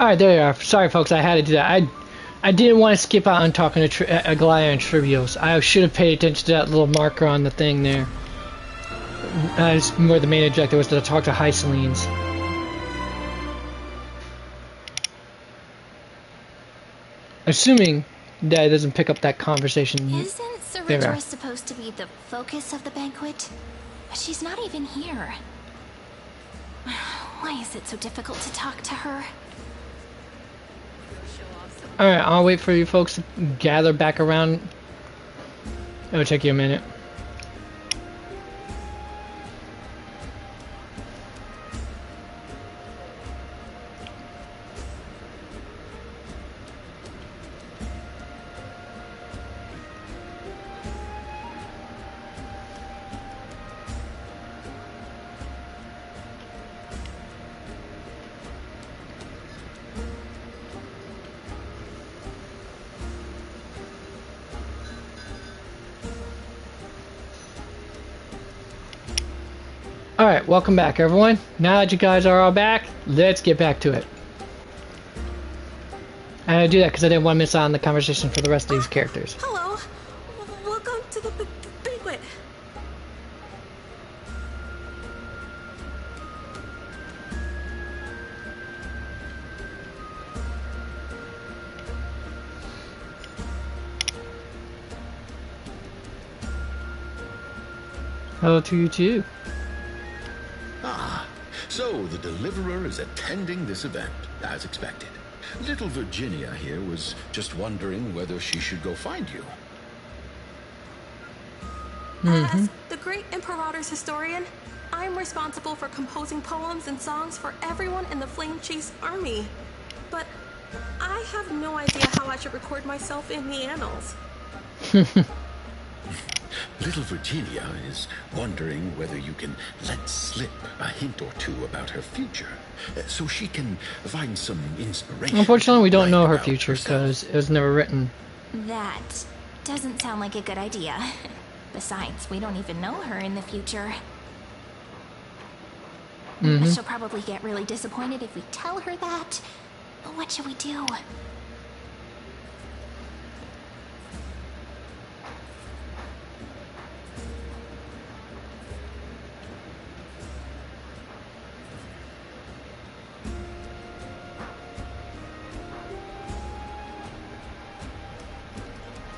Alright, there you are. Sorry, folks, I had to do that. I didn't want to skip out on talking to Aglaya and Trivios. I should have paid attention to that little marker on the thing there. That's where the main objective was to talk to Hyselines. Assuming that it doesn't pick up that conversation. Isn't Cerritora supposed to be the focus of the banquet? She's not even here. Why is it so difficult to talk to her? Alright, I'll wait for you folks to gather back around. It'll take you a minute. Alright, welcome back everyone. Now that you guys are all back, let's get back to it. And I do that because I didn't want to miss out on the conversation for the rest of these characters. Hello. Welcome to the banquet. Hello to you too. So the Deliverer is attending this event, as expected. Little Virginia here was just wondering whether she should go find you. As the great Imperator's historian, I'm responsible for composing poems and songs for everyone in the Flame Chase army. But I have no idea how I should record myself in the annals. Little Virginia is wondering whether you can let slip a hint or two about her future, so she can find some inspiration. Unfortunately, we don't know her future because it was never written. That doesn't sound like a good idea. Besides, we don't even know her in the future. She'll probably get really disappointed if we tell her that. But what should we do?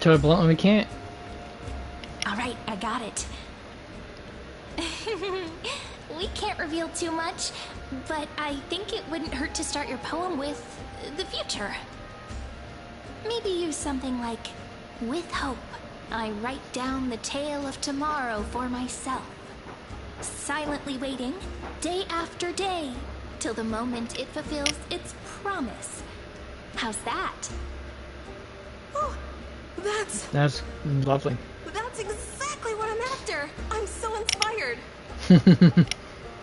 Tell her bluntly we can't. Alright, I got it. We can't reveal too much, but I think it wouldn't hurt to start your poem with the future. Maybe use something like, with hope, I write down the tale of tomorrow for myself. Silently waiting, day after day, till the moment it fulfills its promise. How's that? Oh, That's lovely. That's exactly what I'm after. I'm so inspired.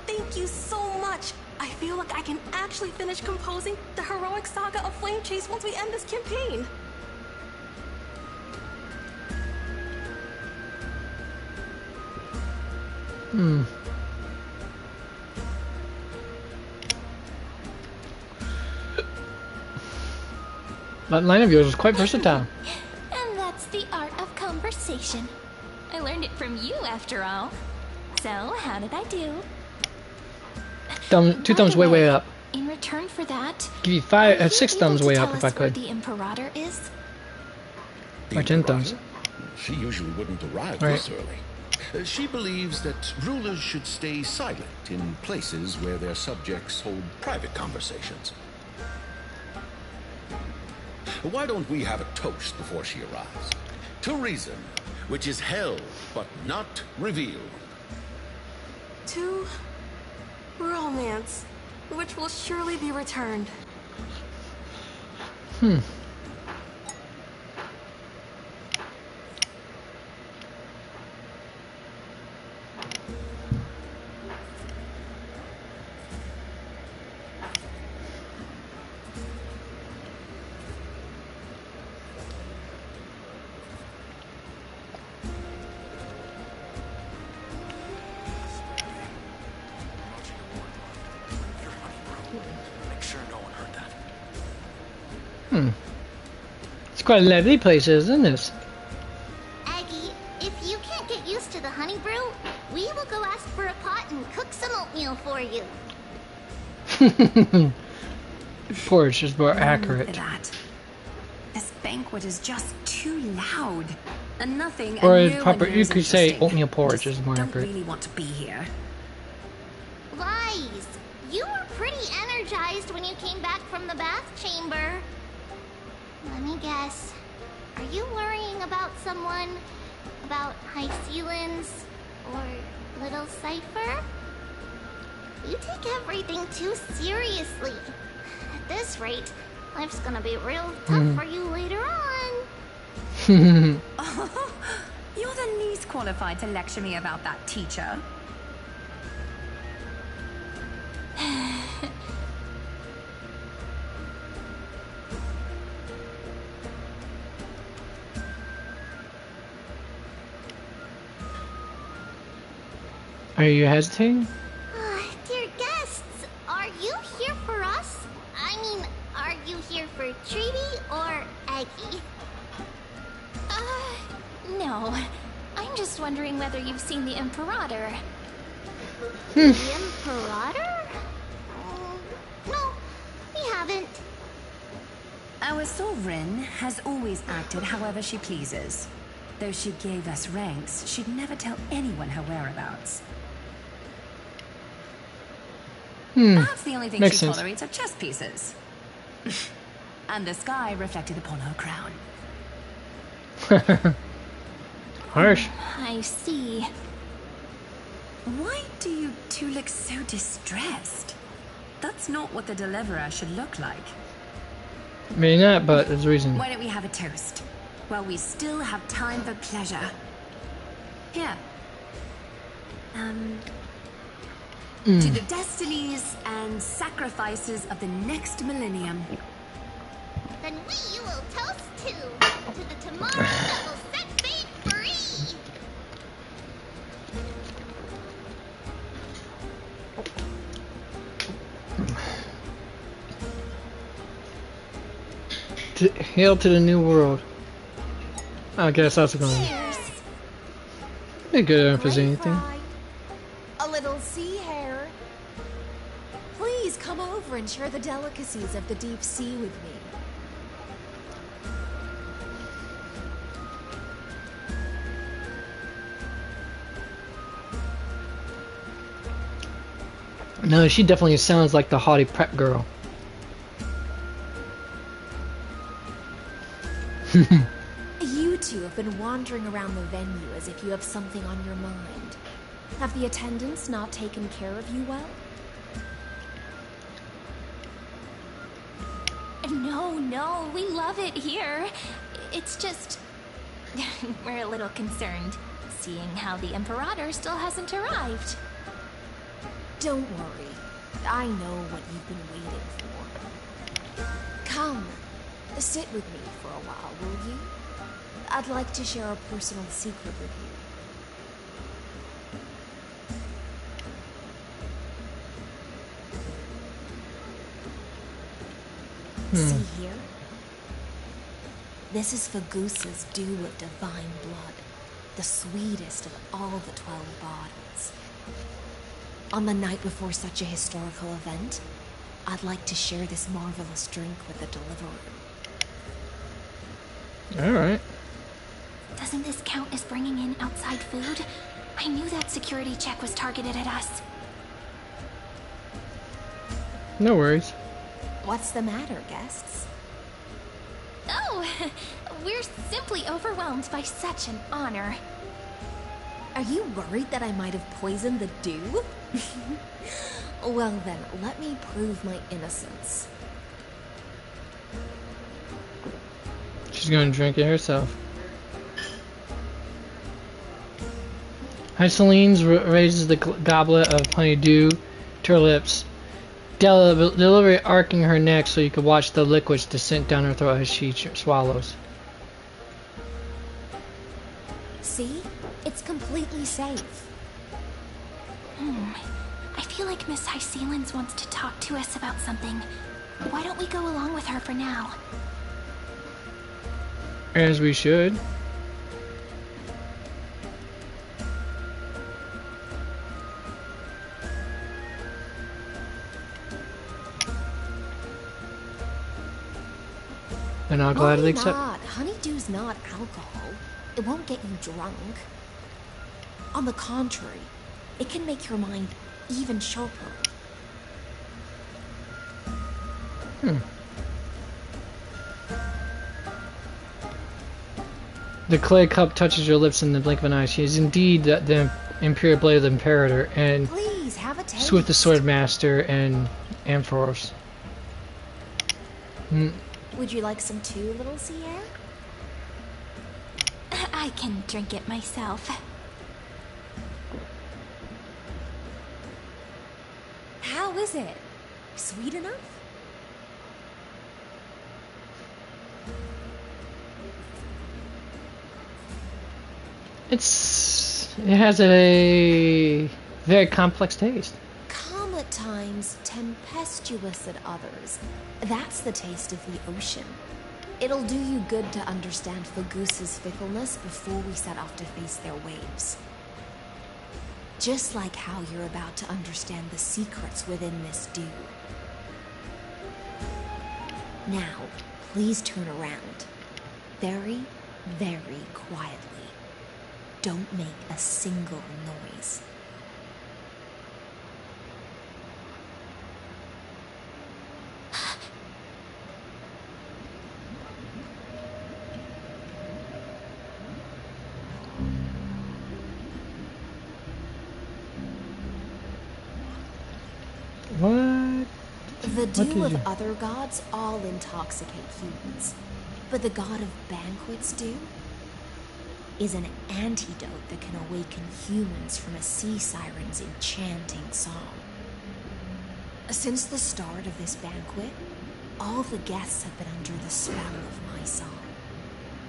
Thank you so much. I feel like I can actually finish composing the heroic saga of Flame Chase once we end this campaign. That line of yours was quite versatile. And that's the art of conversation. I learned it from you, after all. So, how did I do? Two thumbs way up. In return for that, Give you 6 thumbs way up if I could. The Imperator is? Or 10 thumbs. She usually wouldn't arrive this early. She believes that rulers should stay silent in places where their subjects hold private conversations. Why don't we have a toast before she arrives? To reason, which is held but not revealed. To romance, which will surely be returned. It's quite a lovely place, isn't it? Aggie, if you can't get used to the honey brew, we will go ask for a pot and cook some oatmeal for you. Porridge is more accurate. Look at that. This banquet is just too loud. And nothing. Or and no proper, one you is could say interesting. oatmeal porridge Just is more don't accurate. really want to be here. Lies! You were pretty energized when you came back from the bath chamber. Let me guess. Are you worrying about someone? About High Sealins? Or Little Cypher? You take everything too seriously. At this rate, life's gonna be real tough for you later on. You're the least qualified to lecture me about that, teacher. Are you hesitating? Dear guests, are you here for us? I mean, are you here for Treaty or Aggie? No. I'm just wondering whether you've seen the Imperator. The Imperator? No, we haven't. Our sovereign has always acted however she pleases. Though she gave us ranks, she'd never tell anyone her whereabouts. Perhaps the only thing Makes she sense. tolerates are chess pieces. And the sky reflected upon her crown. Harsh. I see. Why do you two look so distressed? That's not what the deliverer should look like. Maybe not, but there's a reason. Why don't we have a toast? While we still have time for pleasure. Here. To the destinies and sacrifices of the next millennium. Then we will toast to the tomorrow that will set fate free. Hail to the new world. I guess that's going to be good if there's anything. A little sea hare. Please come over and share the delicacies of the deep sea with me. No, she definitely sounds like the haughty prep girl. You two have been wandering around the venue as if you have something on your mind. Have the attendants not taken care of you well? No, we love it here. It's just... we're a little concerned, seeing how the Imperator still hasn't arrived. Don't worry. I know what you've been waiting for. Come, sit with me for a while, will you? I'd like to share a personal secret with you. See here? This is Fagusa's dew of divine blood, the sweetest of all the 12 bottles. On the night before such a historical event, I'd like to share this marvelous drink with the deliverer. Alright. Doesn't this count as bringing in outside food? I knew that security check was targeted at us. No worries. What's the matter, guests? Oh, we're simply overwhelmed by such an honor. Are you worried that I might have poisoned the dew? Well then, let me prove my innocence. She's gonna drink it herself. Hycelines raises the goblet of honeydew to her lips, deliberately arcing her neck so you could watch the liquids descend down her throat as she swallows. See? It's completely safe. I feel like Miss Hycelins wants to talk to us about something. Why don't we go along with her for now? As we should. And I'll gladly accept. Not. Honeydew's not alcohol. It won't get you drunk. On the contrary, it can make your mind even sharper. The clay cup touches your lips in the blink of an eye. She is indeed the Imperial Blade of the Imperator, and Please have a taste. Swift the Sword Master, and Amphoreus. Would you like some too, little sea air? I can drink it myself. How is it? Sweet enough? It has a very complex taste. Calm at times, tempestuous at others. That's the taste of the ocean. It'll do you good to understand Fagusa's fickleness before we set off to face their waves. Just like how you're about to understand the secrets within this dew. Now, please turn around. Very, very quietly. Don't make a single noise. What? The dew of other gods all intoxicate humans. But the god of banquets dew is an antidote that can awaken humans from a sea siren's enchanting song. Since the start of this banquet, all the guests have been under the spell of my song.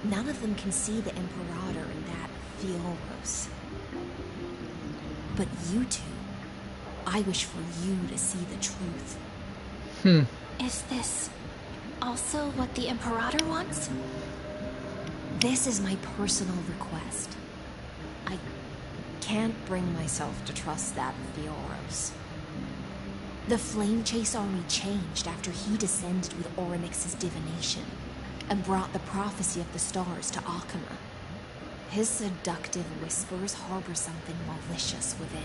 None of them can see the Imperator in that Amphoreus. But you two, I wish for you to see the truth. Is this also what the Imperator wants? This is my personal request. I can't bring myself to trust that Amphoreus. The Flame Chase army changed after he descended with Orynyx's divination and brought the prophecy of the stars to Akama. His seductive whispers harbor something malicious within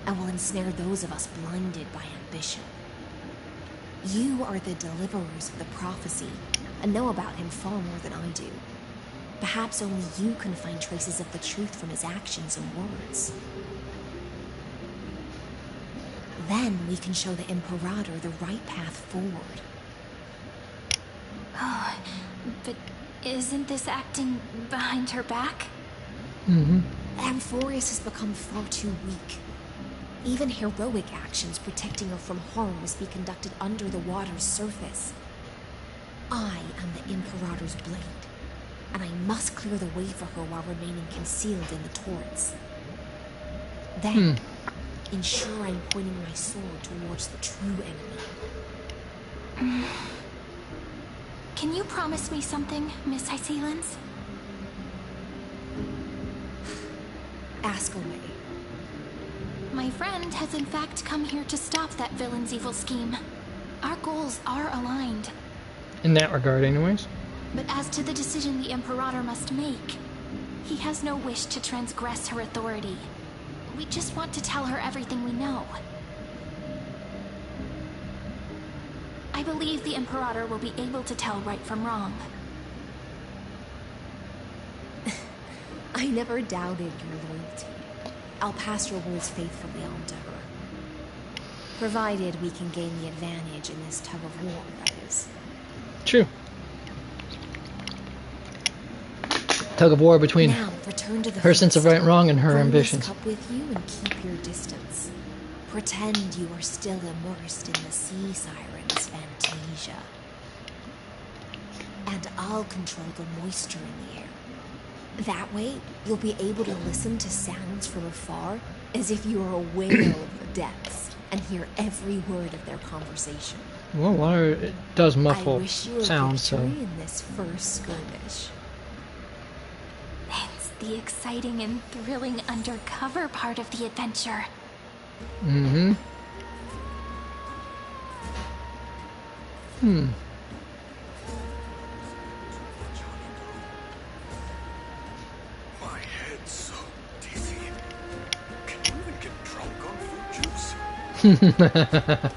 and will ensnare those of us blinded by ambition. You are the deliverers of the prophecy and know about him far more than I do. Perhaps only you can find traces of the truth from his actions and words. Then we can show the Imperator the right path forward. Oh, but isn't this acting behind her back? Amphoreus has become far too weak. Even heroic actions protecting her from harm must be conducted under the water's surface. I am the Imperator's blade, and I must clear the way for her while remaining concealed in the torrents. Then, ensure I'm pointing my sword towards the true enemy. Can you promise me something, Miss Hycelens? Ask away. My friend has in fact come here to stop that villain's evil scheme. Our goals are aligned. In that regard, anyways. But as to the decision the Imperator must make, he has no wish to transgress her authority. We just want to tell her everything we know. I believe the Imperator will be able to tell right from wrong. I never doubted your loyalty. I'll pass your words faithfully on to her. Provided we can gain the advantage in this tug of war, that is. True. Tug of war between now, return to the her sense of right and wrong and her Bring ambitions. this cup with you and keep your distance. Pretend you are still immersed in the sea siren's fantasia. And I'll control the moisture in the air. That way, you'll be able to listen to sounds from afar as if you are a whale of the depths and hear every word of their conversation. Well, water it does I muffle wish you a sound, so victory in this first skirmish. the exciting and thrilling undercover part of the adventure. Mm-hmm. My head's so dizzy. Can you even get drunk on fruit juice?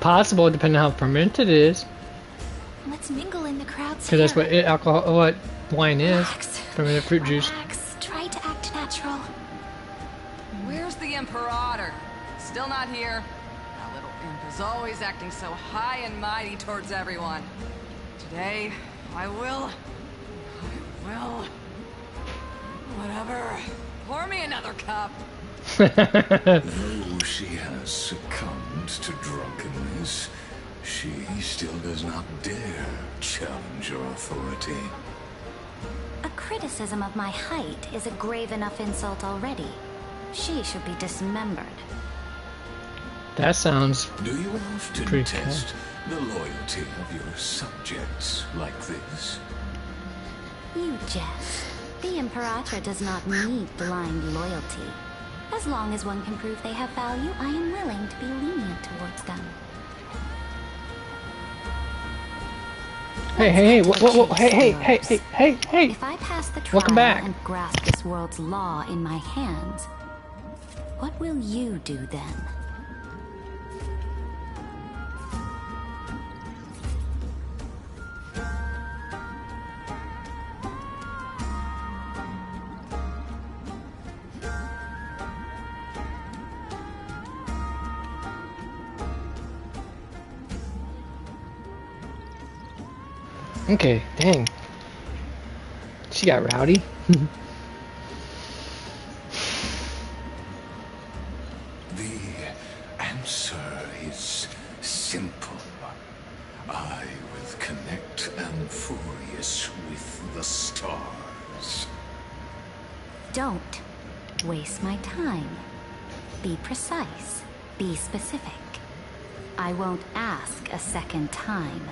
Possible, depending on how fermented it is. Let's mingle in the crowds Because that's what what wine is. Relax. Fermented fruit juice. Relax. Try to act natural. Where's the Imperator? Still not here. That little imp is always acting so high and mighty towards everyone. Today, I will... Whatever. Pour me another cup. Though she has succumbed to drunkenness, she still does not dare challenge your authority. A criticism of my height is a grave enough insult already. She should be dismembered. That sounds Do you often pretty test the loyalty of your subjects like this? You jest. The Imperator does not need blind loyalty. As long as one can prove they have value, I am willing to be lenient towards them. Hey, hey. If I pass the Welcome trial back. and grasp this world's law in my hands, what will you do then? Okay, dang. She got rowdy. The answer is simple. I will connect Amphoreus with the stars. Don't waste my time. Be precise. Be specific. I won't ask a second time.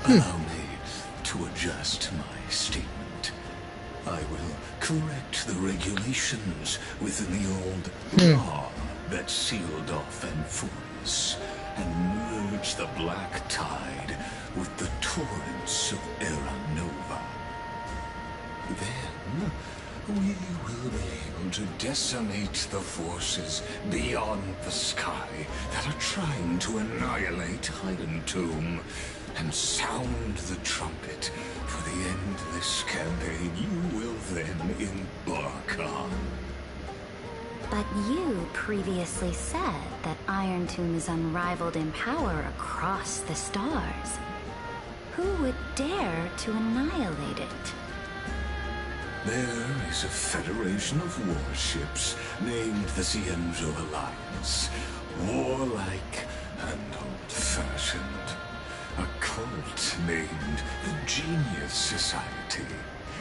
Allow me to adjust my statement. I will correct the regulations within the old law that sealed off Amphoreus and merge the black tide with the torrents of Era Nova. Then we will be able to decimate the forces beyond the sky that are trying to annihilate Highland Tomb and sound the trumpet for the endless campaign you will then embark on. But you previously said that Iron Tomb is unrivaled in power across the stars. Who would dare to annihilate it? There is a federation of warships named the Cienzo Alliance. Warlike and old-fashioned. A cult named the Genius Society.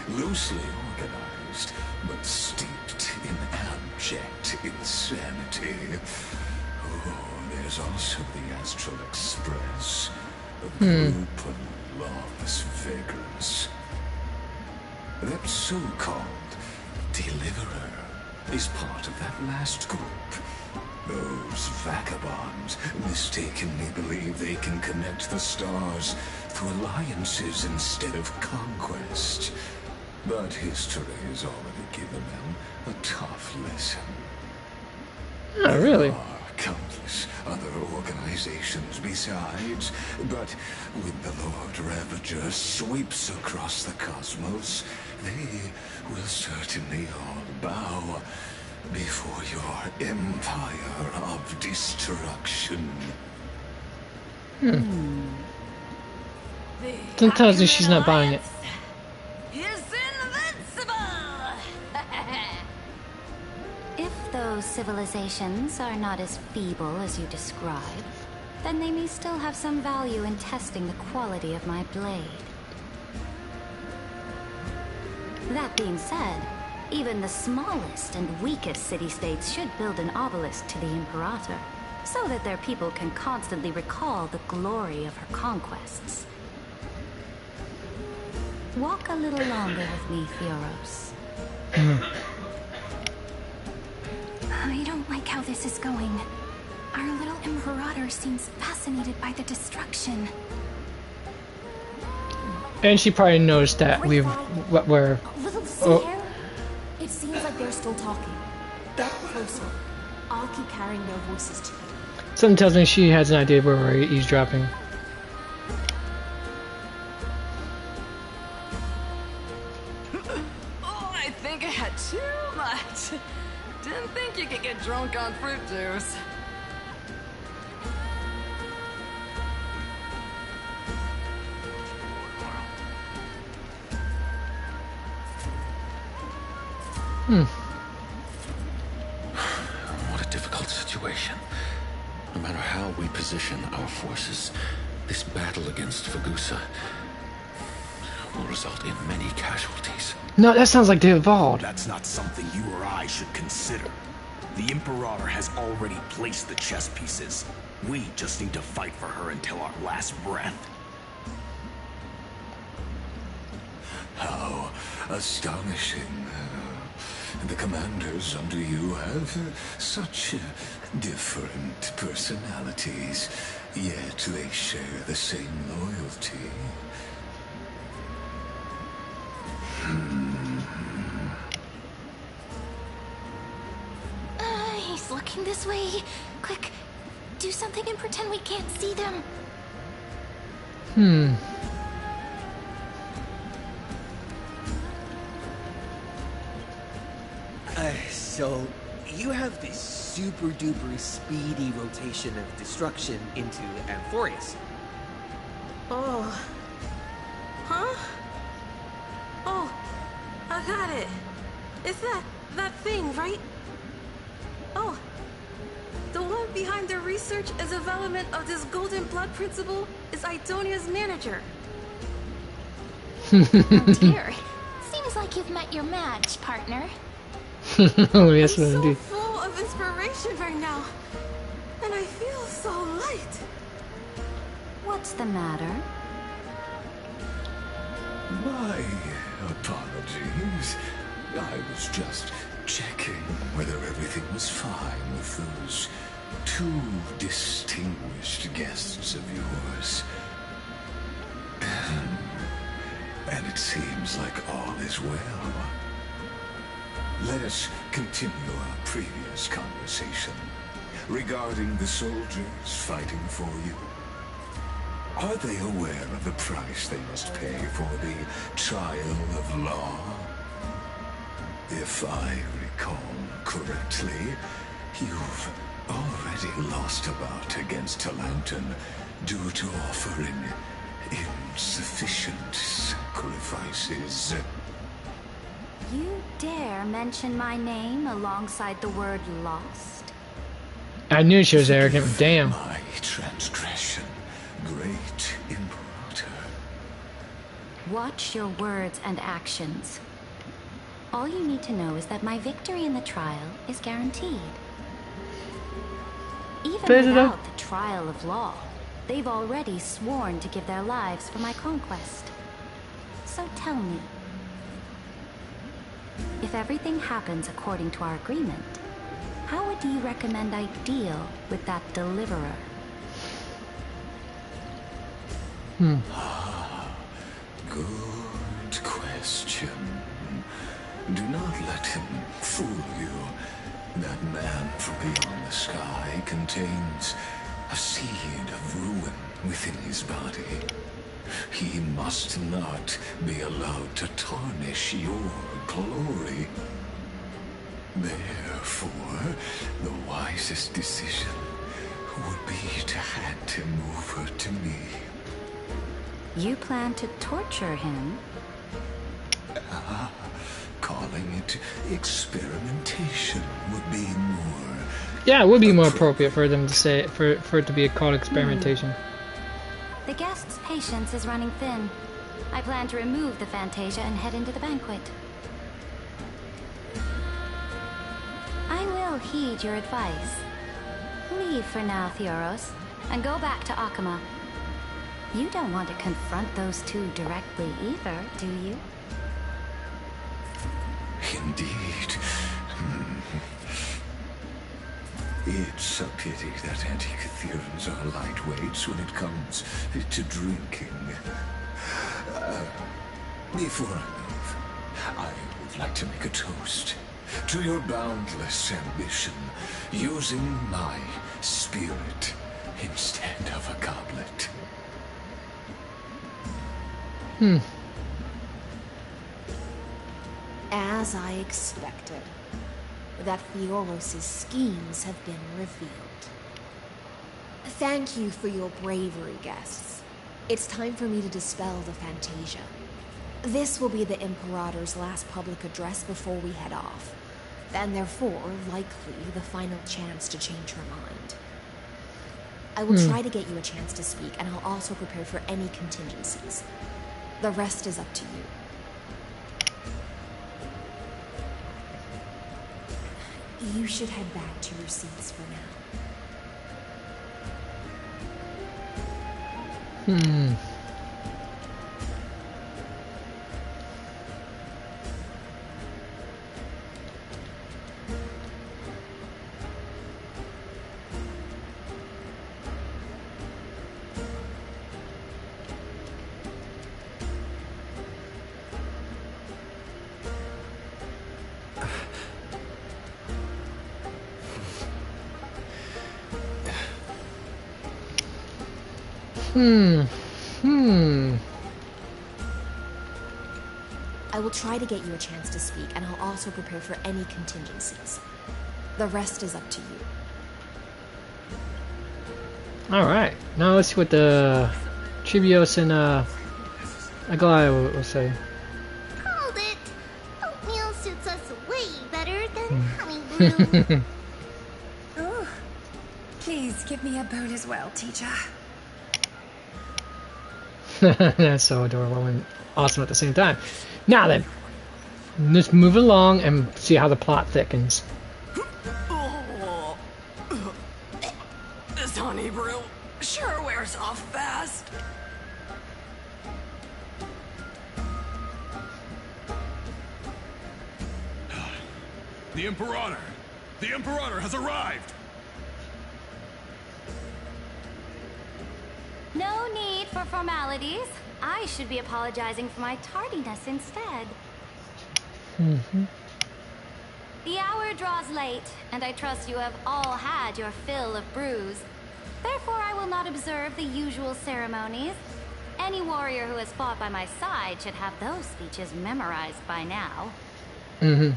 Loosely organized, but steeped in abject insanity. Oh, there's also the Astral Express. A group of lawless vagrants. That so-called Deliverer is part of that last group. Those vagabonds mistakenly believe they can connect the stars through alliances instead of conquest. But history has already given them a tough lesson. Oh, really? There are countless other organizations besides, but when the Lord Ravager sweeps across the cosmos, they will certainly all bow before your empire of destruction. Something tells me she's not buying it. Is invincible! If those civilizations are not as feeble as you describe, then they may still have some value in testing the quality of my blade. That being said, even the smallest and weakest city-states should build an obelisk to the Imperator, so that their people can constantly recall the glory of her conquests. Walk a little longer with me, Theoros. I don't like how this is going. Our little Imperator seems fascinated by the destruction. And she probably noticed that we're Little see here? It seems like they're still talking. Get closer. I'll keep carrying their voices to you. something tells me she has an idea where we're eavesdropping. Oh, I think I had too much. Didn't think you could get drunk on fruit juice. What a difficult situation. No matter how we position our forces, this battle against Fagusa will result in many casualties. No, that sounds like they evolved. That's not something you or I should consider. The Imperator has already placed the chess pieces. We just need to fight for her until our last breath. How astonishing. The commanders under you have such different personalities, yet they share the same loyalty. He's looking this way. Quick, do something and pretend we can't see them. So, you have this super duper speedy rotation of destruction into Amphoreus. Oh. Huh? Oh, I got it. It's that thing, right? Oh. The one behind the research and development of this golden blood principle is Idonia's manager. Oh dear. Seems like you've met your match, partner. Oh, yes, I'm so indeed. full of inspiration right now. And I feel so light. What's the matter? My apologies. I was just checking whether everything was fine with those two distinguished guests of yours. And it seems like all is well. Let us continue our previous conversation regarding the soldiers fighting for you. Are they aware of the price they must pay for the trial of law? If I recall correctly, you've already lost a bout against Talanton due to offering insufficient sacrifices. You dare mention my name alongside the word lost? I knew she was arrogant. Damn. My transgression, great Imperator. Watch your words and actions. All you need to know is that my victory in the trial is guaranteed. Even without the trial of law, they've already sworn to give their lives for my conquest. So tell me, if everything happens according to our agreement, how would you recommend I deal with that deliverer? Good question. Do not let him fool you. That man from beyond the sky contains a seed of ruin within his body. He must not be allowed to tarnish your glory. Therefore, the wisest decision would be to hand him over to me. You plan to torture him? Calling it experimentation would be more... Yeah, it would be more appropriate for them to say, for it to be called experimentation. The guest's patience is running thin. I plan to remove the Fantasia and head into the banquet. I will heed your advice. Leave for now, Theoros, and go back to Akama. You don't want to confront those two directly either, do you? Indeed. It's a pity that anti-Catherians are lightweights when it comes to drinking. Before I leave, I would like to make a toast to your boundless ambition, using my spirit instead of a goblet. As I expected, that Fioros' schemes have been revealed. Thank you for your bravery, guests. It's time for me to dispel the Fantasia. This will be the Imperator's last public address before we head off, and therefore, likely, the final chance to change her mind. I will try to get you a chance to speak, and I'll also prepare for any contingencies. The rest is up to you. You should head back to your seats for now. I will try to get you a chance to speak, and I'll also prepare for any contingencies. The rest is up to you. Alright, now let's see what the Trivios and Aglaya will say. Hold it! Oatmeal suits us way better than honey brew. Oh, please give me a bone as well, teacher. That's so adorable and awesome at the same time. Now then, let's move along and see how the plot thickens. This honey brew sure wears off fast. The Imperator! The Imperator has arrived! No need for formalities. I should be apologizing for my tardiness instead. The hour draws late, and I trust you have all had your fill of brews. Therefore, I will not observe the usual ceremonies. Any warrior who has fought by my side should have those speeches memorized by now. The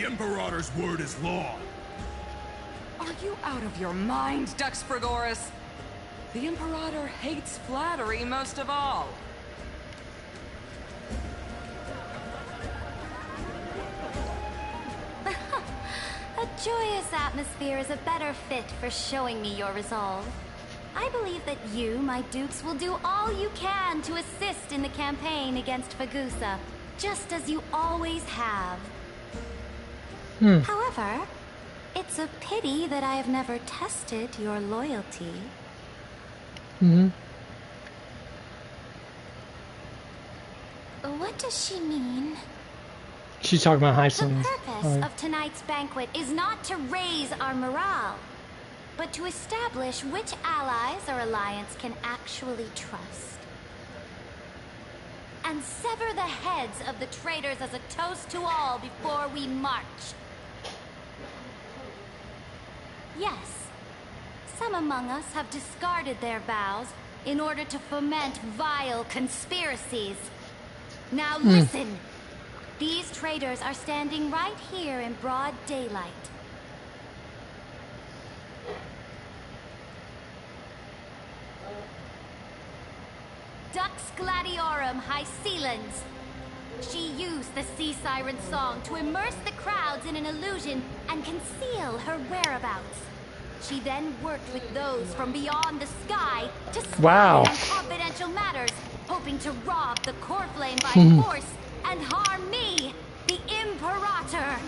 Imperator's word is law. Are you out of your mind, Dux Frigoris? The Imperator hates flattery most of all. A joyous atmosphere is a better fit for showing me your resolve. I believe that you, my dukes, will do all you can to assist in the campaign against Fagusa, just as you always have. However, it's a pity that I have never tested your loyalty. What does she mean? She's talking about high The slings. purpose of tonight's banquet is not to raise our morale, but to establish which allies our alliance can actually trust. And sever the heads of the traitors as a toast to all before we march. Yes, some among us have discarded their vows in order to foment vile conspiracies. Now listen! These traitors are standing right here in broad daylight. Dux Gladiorum Hycelans. She used the Sea Siren song to immerse the crowds in an illusion and conceal her whereabouts. She then worked with those from beyond the sky to spy on confidential matters, hoping to rob the core flame by force and harm me, the Imperator.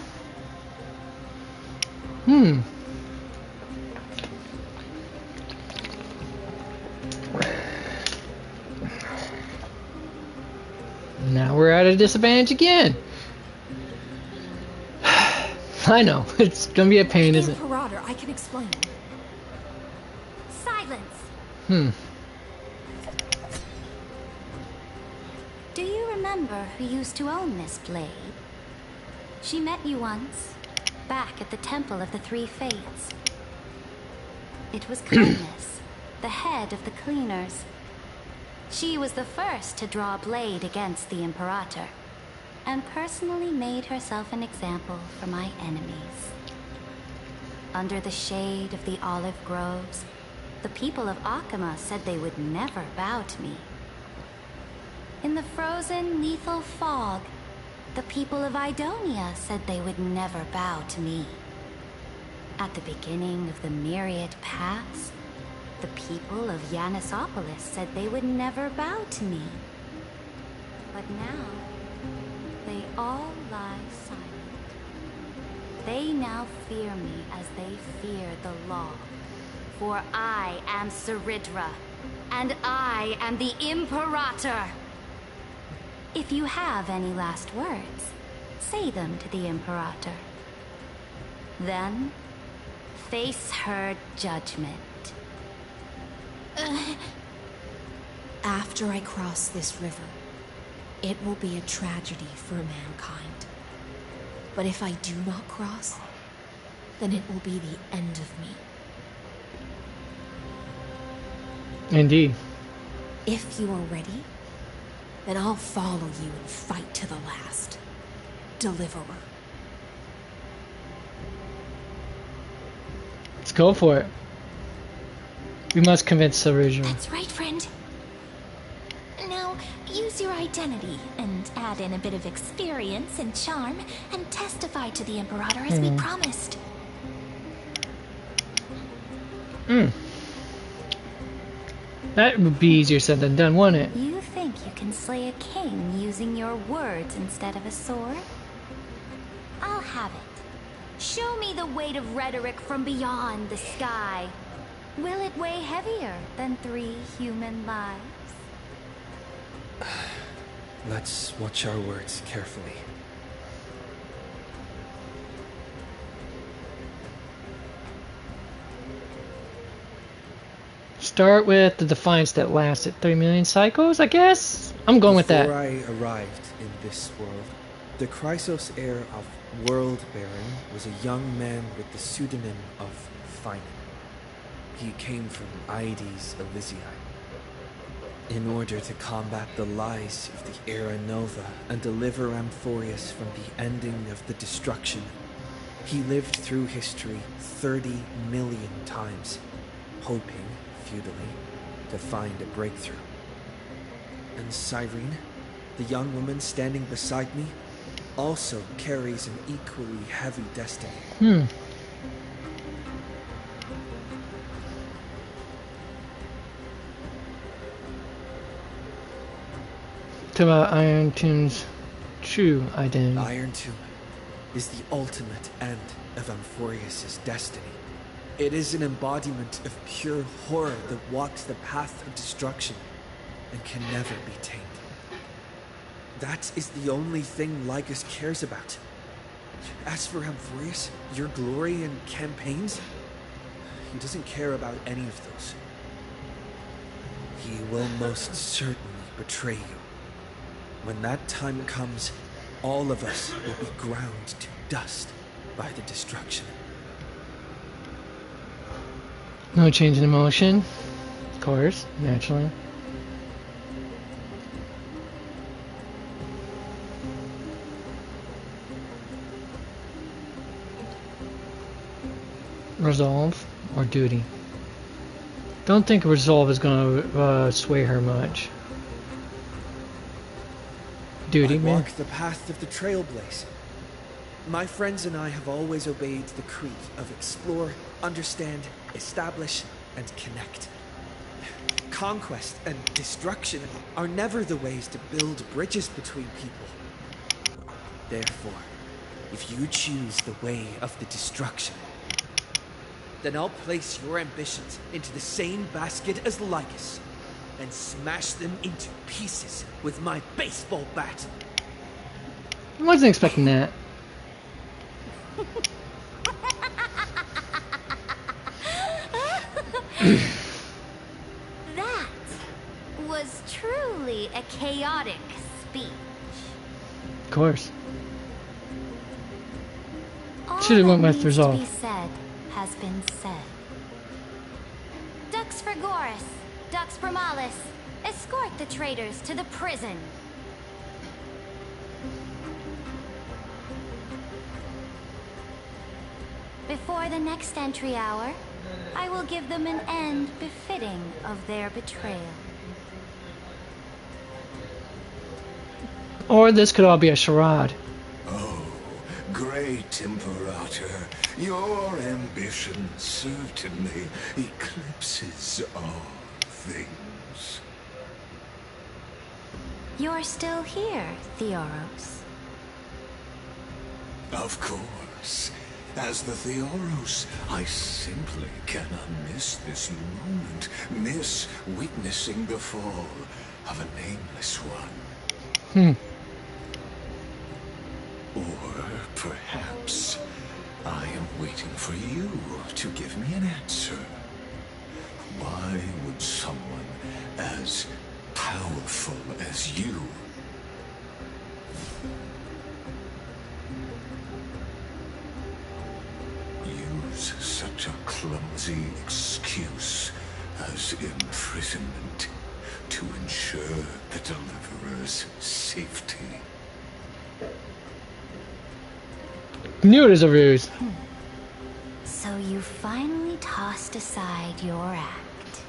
Now we're at a disadvantage again. I know, it's gonna be a pain, isn't it? Imperator, I can explain. Silence. Do you remember who used to own this blade? She met you once, back at the Temple of the Three Fates. It was Kindness, the head of the cleaners. She was the first to draw a blade against the Imperator, and personally made herself an example for my enemies. Under the shade of the olive groves, the people of Akama said they would never bow to me. In the frozen, lethal fog, the people of Idonia said they would never bow to me. At the beginning of the myriad paths, the people of Yanisopolis said they would never bow to me. But now, they all lie silent. They now fear me as they fear the law. For I am Saridra, and I am the Imperator. If you have any last words, say them to the Imperator. Then, face her judgment. After I cross this river, it will be a tragedy for mankind. But if I do not cross, then it will be the end of me. Indeed. If you are ready, then I'll follow you and fight to the last. Deliverer. Let's go for it. We must convince the original. That's right, friend. Now, use your identity and add in a bit of experience and charm and testify to the Imperator as we promised. That would be easier said than done, wouldn't it? You think you can slay a king using your words instead of a sword? I'll have it. Show me the weight of rhetoric from beyond the sky. Will it weigh heavier than 3 human lives? Let's watch our words carefully. Start with the defiance that lasted 3 million cycles, I guess? I'm going with that. Before I arrived in this world, the Chrysos heir of World Baron was a young man with the pseudonym of Finan. He came from Aedes Elysiae. In order to combat the lies of the Era Nova and deliver Amphoreus from the ending of the destruction, he lived through history 30 million times, hoping, futilely, to find a breakthrough. And Cyrene, the young woman standing beside me, also carries an equally heavy destiny. To Iron Tomb's true identity. Iron Tomb is the ultimate end of Amphoreus' destiny. It is an embodiment of pure horror that walks the path of destruction and can never be tamed. That is the only thing Lycus cares about. As for Amphoreus, your glory and campaigns, he doesn't care about any of those. He will most certainly betray you. When that time comes, all of us will be ground to dust by the destruction. No change in emotion. Of course, naturally. Resolve or duty? Don't think resolve is going to sway her much. Duty, I man. walk the path of the Trailblaze. My friends and I have always obeyed the creed of explore, understand, establish, and connect. Conquest and destruction are never the ways to build bridges between people. Therefore, if you choose the way of the destruction, then I'll place your ambitions into the same basket as Lycus. and smash them into pieces with my baseball bat. I wasn't expecting that. That was truly a chaotic speech. Of course. All Should've went that with needs resolve. to be said has been said. Dux Frigoris, Dux Primalis, escort the traitors to the prison. Before the next entry hour, I will give them an end befitting of their betrayal. Or this could all be a charade. Oh, great Imperator, your ambition certainly eclipses all things. You're still here, Theoros. Of course. As the Theoros, I simply cannot miss this moment, miss witnessing the fall of a nameless one. Or perhaps I am waiting for you to give me an answer. Why would someone as powerful as you use such a clumsy excuse as imprisonment to ensure the Deliverer's safety? Knew it was a ruse. So you finally tossed aside your act.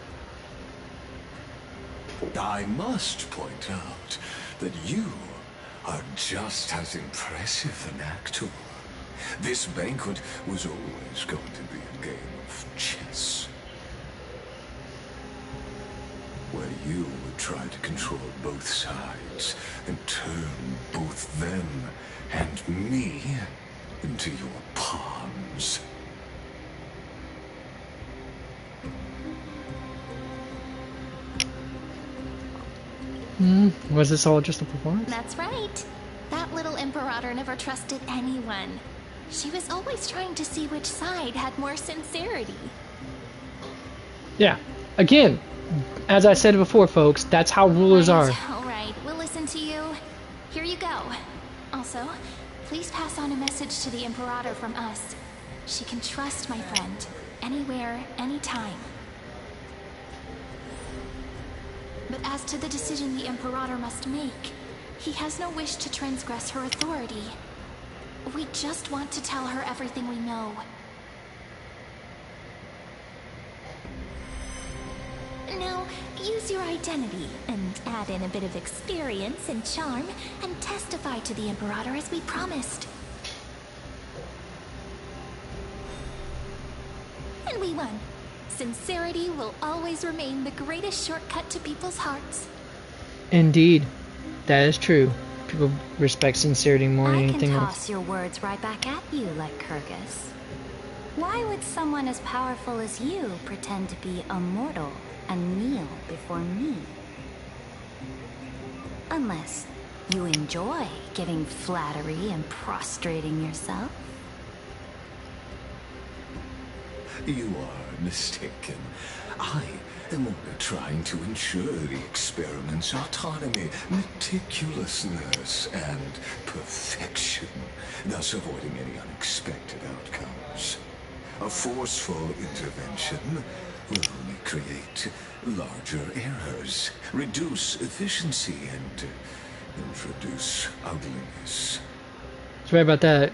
I must point out that you are just as impressive an actor. This banquet was always going to be a game of chess, where you would try to control both sides and turn both them and me into your pawns. Was this all just a performance? That's right. That little Imperator never trusted anyone. She was always trying to see which side had more sincerity. Yeah. Again, as I said before, folks, that's how rulers are. All right, we'll listen to you. Here you go. Also, please pass on a message to the Imperator from us. She can trust my friend, anywhere, anytime. But as to the decision the Imperator must make, he has no wish to transgress her authority. We just want to tell her everything we know. Now, use your identity and add in a bit of experience and charm and testify to the Imperator as we promised. And we won. Sincerity will always remain the greatest shortcut to people's hearts. Indeed. That is true. People respect sincerity more than anything I can else. toss your words right back at you like Kyrgyz. Why would someone as powerful as you pretend to be immortal and kneel before me? Unless you enjoy giving flattery and prostrating yourself. You are mistaken. I am only trying to ensure the experiment's autonomy, meticulousness, and perfection, thus avoiding any unexpected outcomes. A forceful intervention will only create larger errors, reduce efficiency, and introduce ugliness. That's right about that.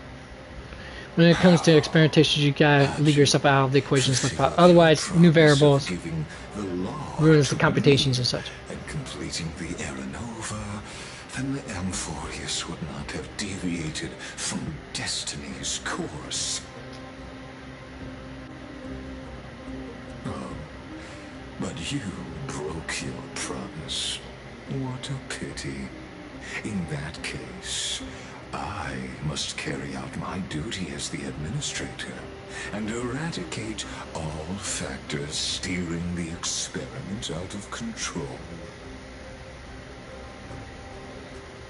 When it comes to experimentation, you gotta leave yourself out of the equations. Otherwise, new variables ruins the computations and such. And completing the errand over, then the Amphoreus would not have deviated from destiny's course. Oh, but you broke your promise. What a pity. In that case, I must carry out my duty as the administrator and eradicate all factors steering the experiment out of control.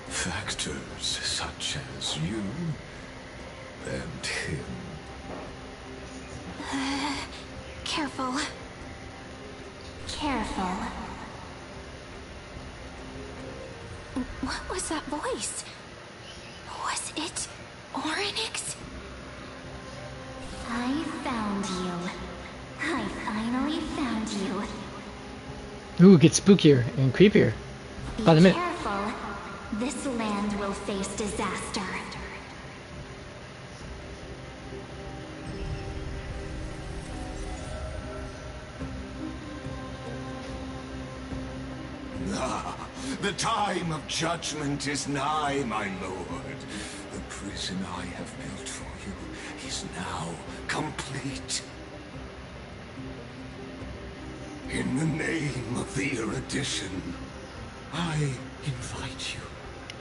Factors such as you and him. Careful. Careful. What was that voice? Was it Orynyx? I found you. I finally found you. Ooh, it gets spookier and creepier. By the Be minute. careful. This land will face disaster. Ah, the time of judgment is nigh, my lord. The prison I have built for you is now complete. In the name of the erudition, I invite you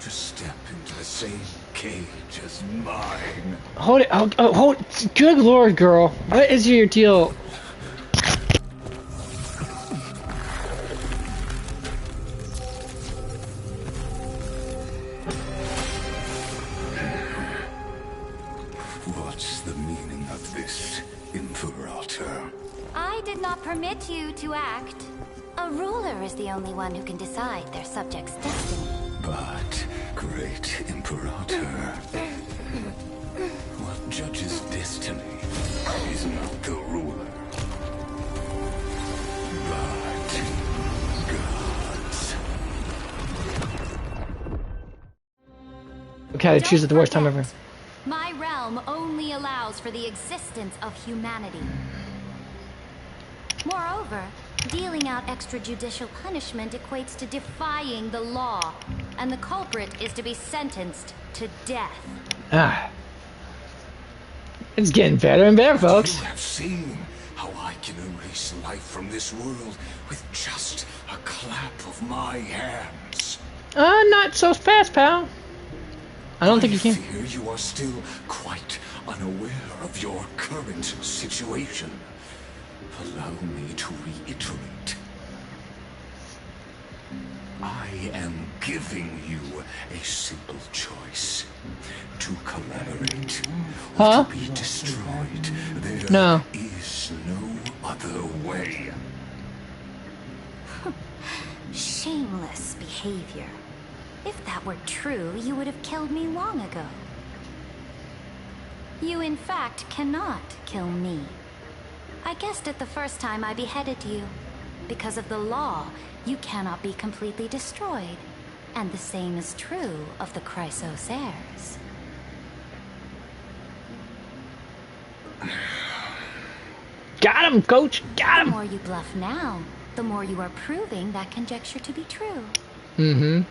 to step into the same cage as mine. Hold it. Oh, hold. Good lord, girl. What is your deal? What's the meaning of this, Imperator? I did not permit you to act. A ruler is the only one who can decide their subject's destiny. But, great Imperator, what judges destiny is not the ruler, but gods. Okay, I choose at the worst time ever. My realm only allows for the existence of humanity. Moreover, dealing out extrajudicial punishment equates to defying the law, and the culprit is to be sentenced to death. Ah. It's getting better and better, folks. You have seen how I can erase life from this world with just a clap of my hands. Not so fast, pal. I don't think you can. I fear you are still quite unaware of your current situation. Allow me to reiterate. I am giving you a simple choice. To collaborate or to be destroyed. There is no other way. Shameless behavior. If that were true, you would have killed me long ago. You, in fact, cannot kill me. I guessed it the first time I beheaded you. Because of the law, you cannot be completely destroyed. And the same is true of the Chrysos heirs. Got him, coach! Got him! The more you bluff now, the more you are proving that conjecture to be true. Mm-hmm.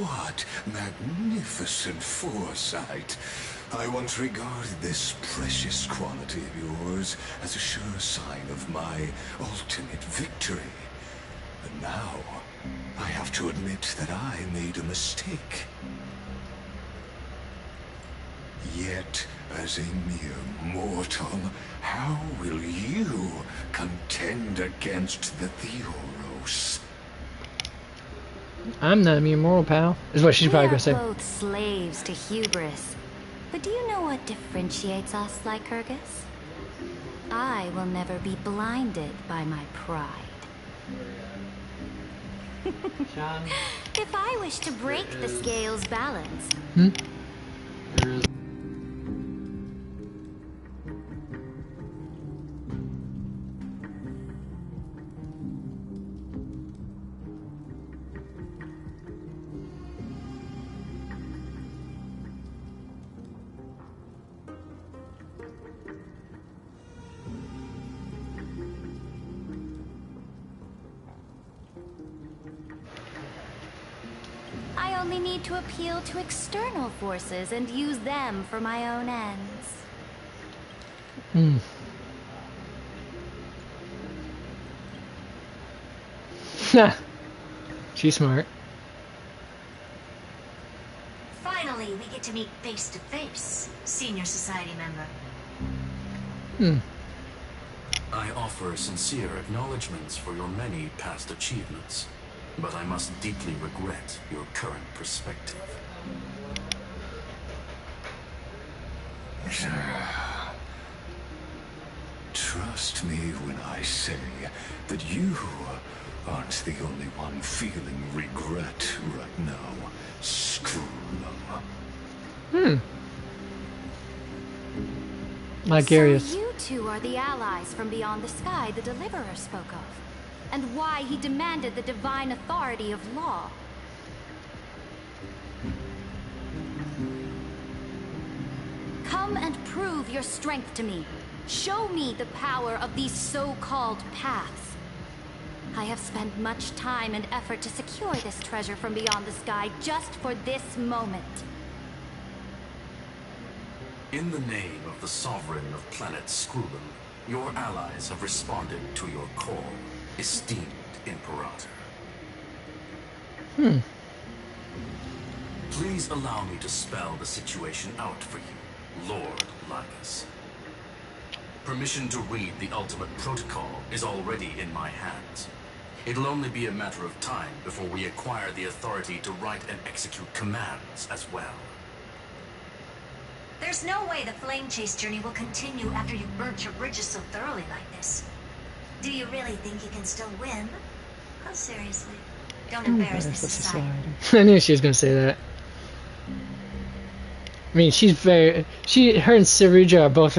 What magnificent foresight. I once regarded this precious quality of yours as a sure sign of my ultimate victory. And now, I have to admit that I made a mistake. Yet, as a mere mortal, how will you contend against the Theoros? I'm not a mere mortal, pal. Is what she's probably gonna say. We are both slaves to hubris. But do you know what differentiates us, Lycurgus? I will never be blinded by my pride. If I wish to break the scale's balance... I only need to appeal to external forces and use them for my own ends. She's smart. get to meet face to face, senior society member. I offer sincere acknowledgments for your many past achievements, but I must deeply regret your current perspective. Trust me when I say that you aren't the only one feeling regret right now, Scroolum. Ligarius. So you two are the allies from beyond the sky the Deliverer spoke of, and why he demanded the divine authority of law. Come and prove your strength to me. Show me the power of these so-called paths. I have spent much time and effort to secure this treasure from beyond the sky just for this moment. In the name of the Sovereign of Planet Scroolum, your allies have responded to your call, esteemed Imperator. Please allow me to spell the situation out for you, Lord Lycus. Permission to read the ultimate protocol is already in my hands. It'll only be a matter of time before we acquire the authority to write and execute commands as well. There's no way the flame chase journey will continue after you burnt your bridges so thoroughly like this. Do you really think you can still win? Oh, seriously. Don't embarrass the society. I knew she was going to say that. I mean, her and Saruja are both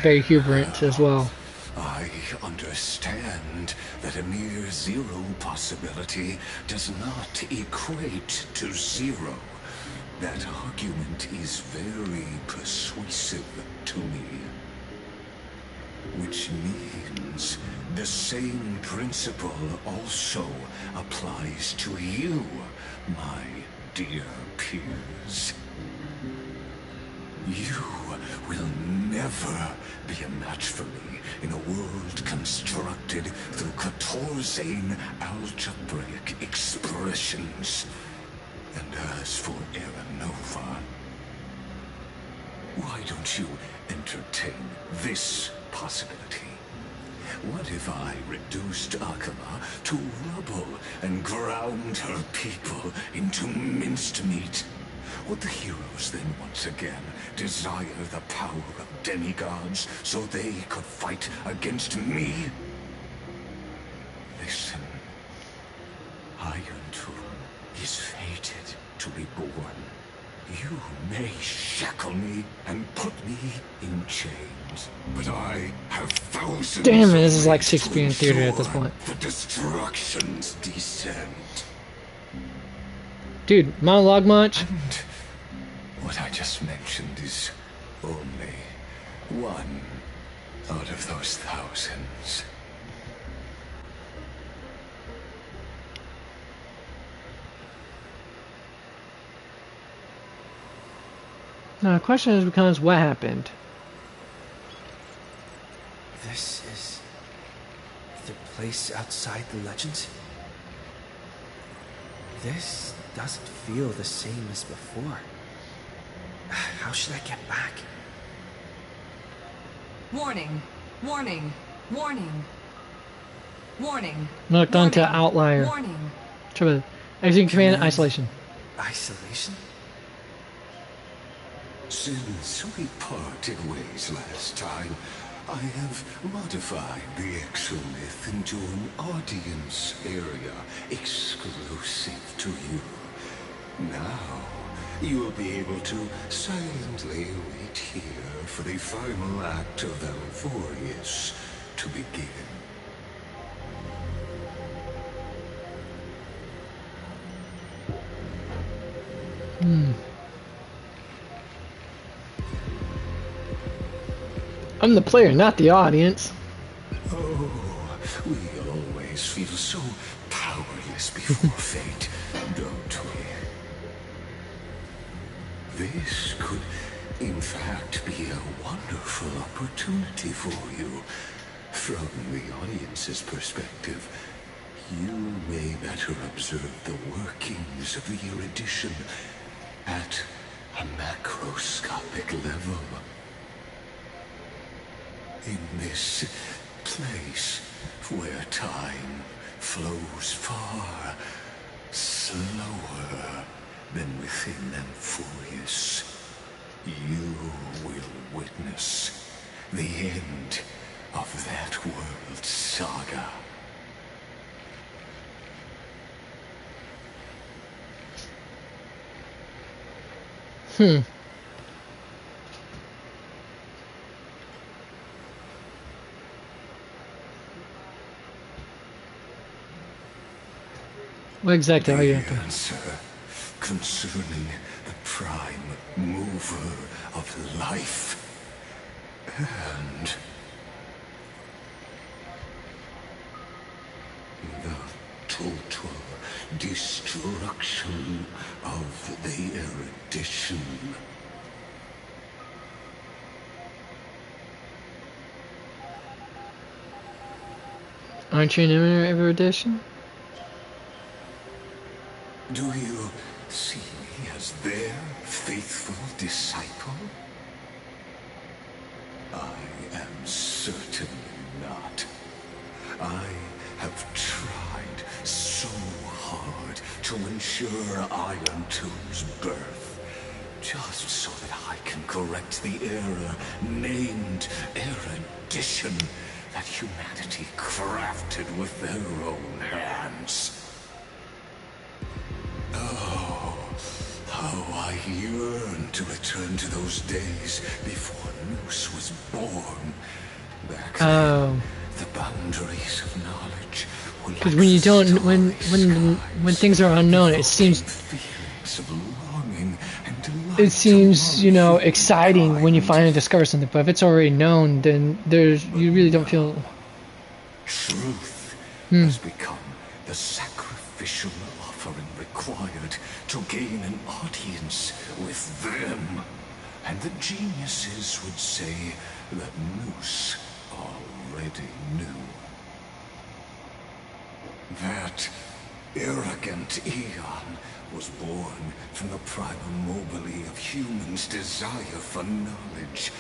very hubert as well. I understand that a mere zero possibility does not equate to zero. That argument is very persuasive to me. Which means the same principle also applies to you, my dear peers. You will never be a match for me in a world constructed through Catorzain algebraic expressions. And as for Aranova, why don't you entertain this possibility? What if I reduced Akama to rubble and ground her people into minced meat? Would the heroes then once again desire the power of demigods so they could fight against me? Listen, Iron Tomb is fated to be born. You may shackle me and put me in chains, but I have thousands. Damn it, this is like Shakespeare in theater at this point. The destruction's descent. Dude, monologue much? And what I just mentioned is only one out of those thousands. Now the question becomes, what happened? This is the place outside the legends? This doesn't feel the same as before. How should I get back? Warning. Warning. Warning. Warning. Looked onto Warning. outlier. Warning. Trouble. Executing command isolation. Isolation? Since we parted ways last time, I have modified the exomyth into an audience area exclusive to you. Now, you will be able to silently wait here for the final act of Amphoreus to begin. I'm the player, not the audience. Oh, we always feel so powerless before fate, don't we? This could, in fact, be a wonderful opportunity for you. From the audience's perspective, you may better observe the workings of the erudition at a macroscopic level. In this place where time flows far slower than within Amphoreus, you will witness the end of that world's saga. What exactly are you The after? answer concerning the prime mover of life and the total destruction of the erudition. Aren't you an erudition? Do you see me as their faithful disciple? I am certainly not. I have tried so hard to ensure Iron Two's birth, just so that I can correct the error named erudition that humanity crafted with their own hands. Oh, how I yearn to return to those days before Noose was born. Back then, the boundaries of knowledge were like because when you don't, when things are unknown, it seems you know, exciting when you finally discover something. But if it's already known, then you really don't feel. Truth has become the sacrificial offering required to gain an audience with them. And the geniuses would say that Noose already knew. That arrogant Eon was born from the primal mobile of humans' desire for knowledge.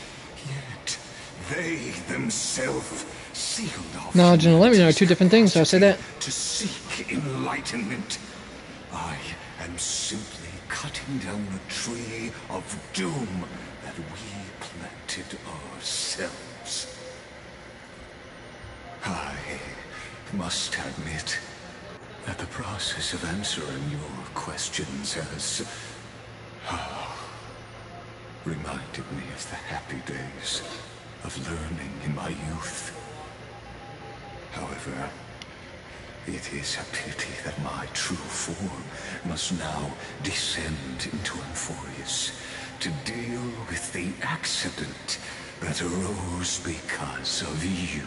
Yet they themselves sealed off Knowledge and enlightenment are two different things, so I'll say that. to seek enlightenment. I am simply cutting down a tree of doom that we planted ourselves. I must admit that the process of answering your questions has reminded me of the happy days of learning in my youth. However, it is a pity that my true form must now descend into Amphoreus to deal with the accident that arose because of you.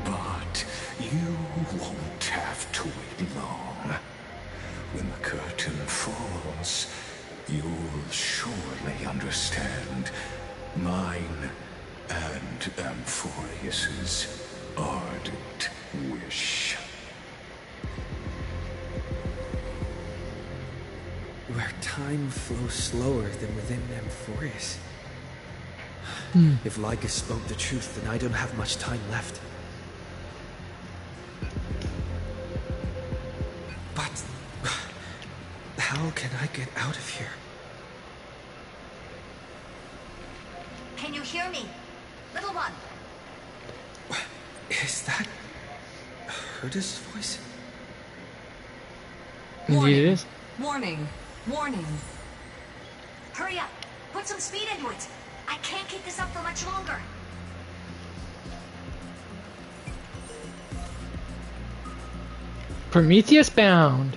But you won't have to wait long. When the curtain falls, you'll surely understand mine and Amphoreus's ardent wish. Where time flows slower than within Amphoreus. If Lycus spoke the truth, then I don't have much time left. But how can I get out of here? Can you hear me? Little one. Is that Herda's voice? Indeed it is. Warning. Warning. Hurry up. Put some speed into it. I can't keep this up for much longer. Prometheus bound.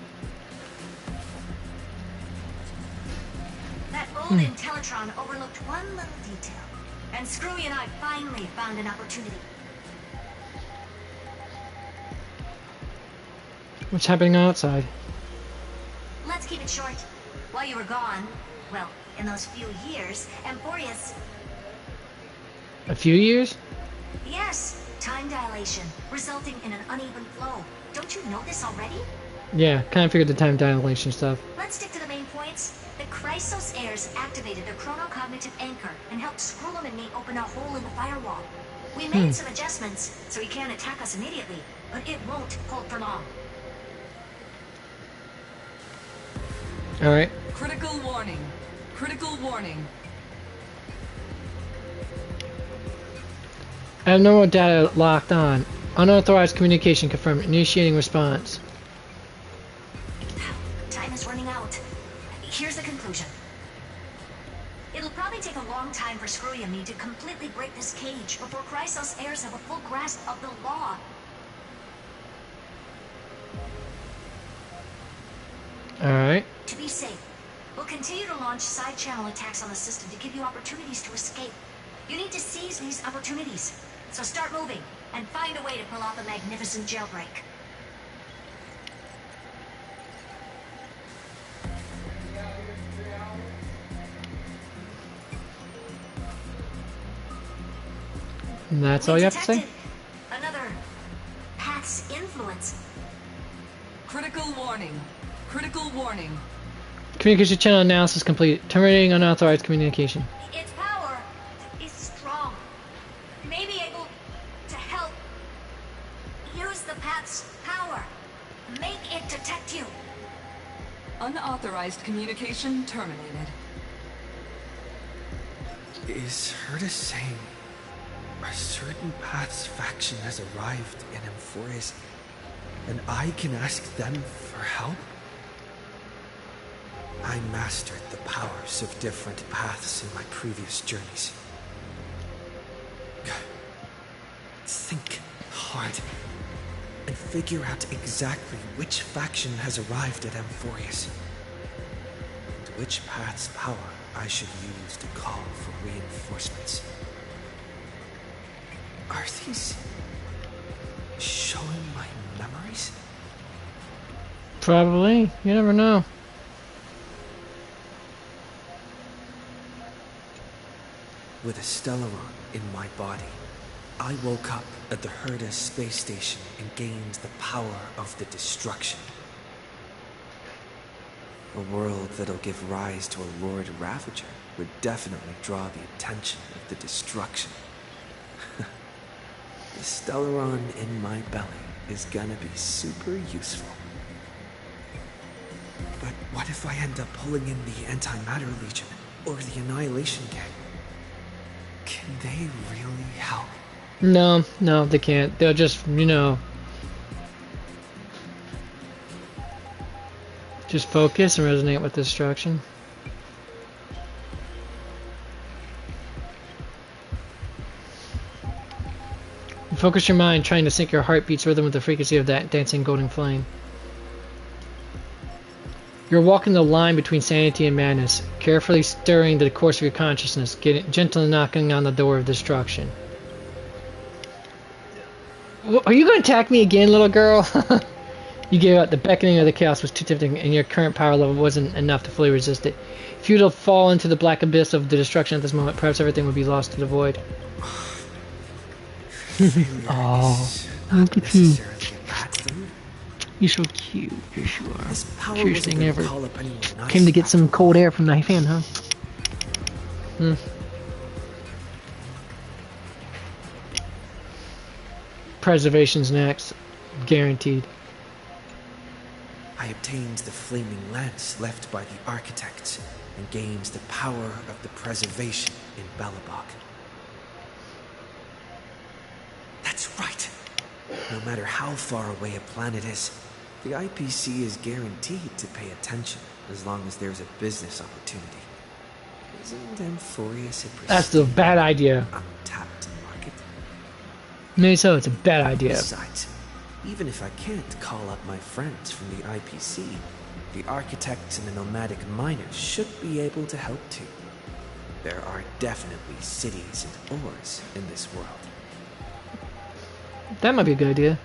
That old Intellitron overlooked one little detail. And Screwy and I finally found an opportunity. What's happening outside? Let's keep it short. While you were gone, well, in those few years, Amphoreus... A few years? Yes, time dilation, resulting in an uneven flow. Don't you know this already? Yeah, kind of figured the time dilation stuff. Let's stick to the main points. The Chrysos heirs activated the chronocognitive anchor and helped Scrollum and me open a hole in the firewall. We made some adjustments, so he can't attack us immediately, but it won't hold for long. Alright. Critical warning. Critical warning. Abnormal data locked on. Unauthorized communication confirmed. Initiating response. Time is running out. Here's the conclusion. It'll probably take a long time for Screwy and me to completely break this cage before Chrysos heirs have a full grasp of the law. Alright. To be safe, we'll continue to launch side-channel attacks on the system to give you opportunities to escape. You need to seize these opportunities. So start moving, and find a way to pull off a magnificent jailbreak. And that's all you have to say? Another path's influence. Critical warning. Critical warning. Communication channel analysis complete. Terminating unauthorized communication. Its power is strong. You may be able to help. Use the path's power. Make it detect you. Unauthorized communication terminated. Is Herta saying a certain path's faction has arrived in Amphoreus, and I can ask them for help? I mastered the powers of different paths in my previous journeys. Think hard and figure out exactly which faction has arrived at Amphoreus, and which path's power I should use to call for reinforcements. Are these showing my memories? Probably. You never know. With a Stellaron in my body, I woke up at the Herta space station and gained the power of the destruction. A world that'll give rise to a Lord Ravager would definitely draw the attention of the destruction. The Stellaron in my belly is gonna be super useful. But what if I end up pulling in the Antimatter Legion or the Annihilation Gang? Can they really help? No, no, they can't. They'll just, you know, just focus and resonate with destruction. Focus your mind, trying to sync your heartbeat's rhythm with the frequency of that dancing golden flame. You're walking the line between sanity and madness, carefully stirring the course of your consciousness, gently knocking on the door of destruction. Are you going to attack me again, little girl? You gave up. The beckoning of the chaos was too tempting, and your current power level wasn't enough to fully resist it. If you were to fall into the black abyss of the destruction at this moment, perhaps everything would be lost to the void. Oh, look at you. You're so cute. Yes, you are. Cutest thing ever. Came to get some cold air from the fan, huh? Hmm. Preservation's next. Guaranteed. I obtained the flaming lance left by the architects and gained the power of the preservation in Belobog. That's right. No matter how far away a planet is, the IPC is guaranteed to pay attention as long as there's a business opportunity. Isn't Amphoreus a That's a bad idea. untapped market? Maybe so, it's a bad idea. Besides, even if I can't call up my friends from the IPC, the architects and the nomadic miners should be able to help too. There are definitely cities and ores in this world. That might be a good idea.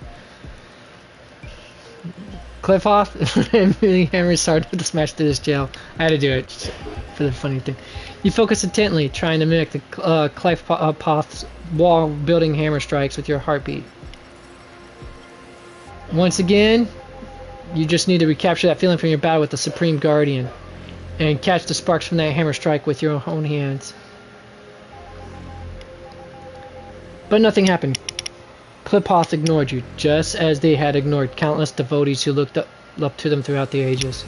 Cliff off and Hammer started to smash through this jail. I had to do it for the funny thing. You focus intently, trying to mimic the Cliff Poth's wall building hammer strikes with your heartbeat. Once again, You just need to recapture that feeling from your battle with the Supreme Guardian. And catch the sparks from that hammer strike with your own hands. But nothing happened. Kliphoth ignored you, just as they had ignored countless devotees who looked up to them throughout the ages.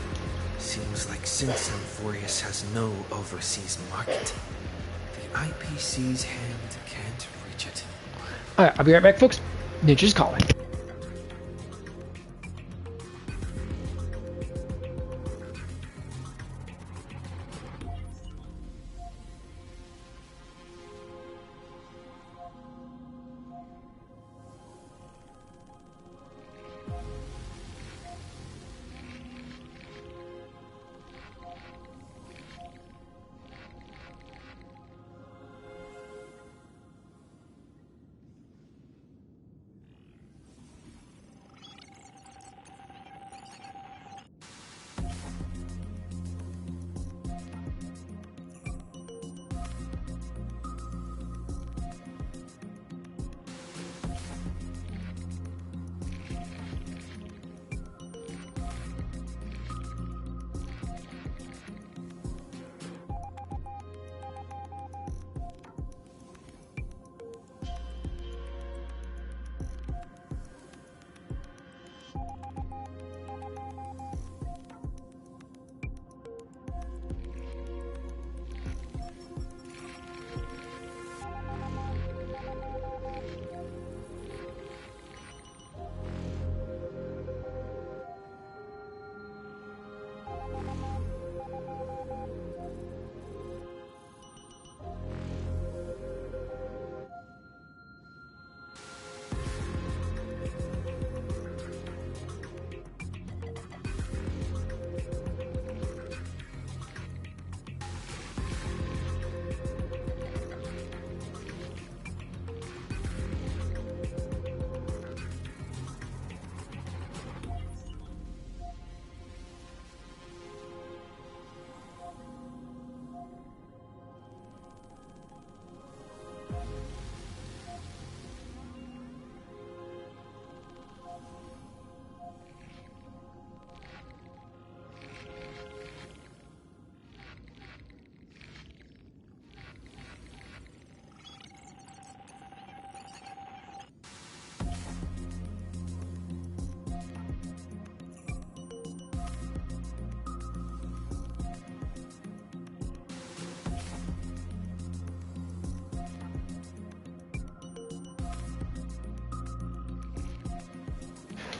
Seems like since Amphoreus has no overseas market, the IPC's hand can't reach it. Alright, I'll be right back, folks. Ninja's calling.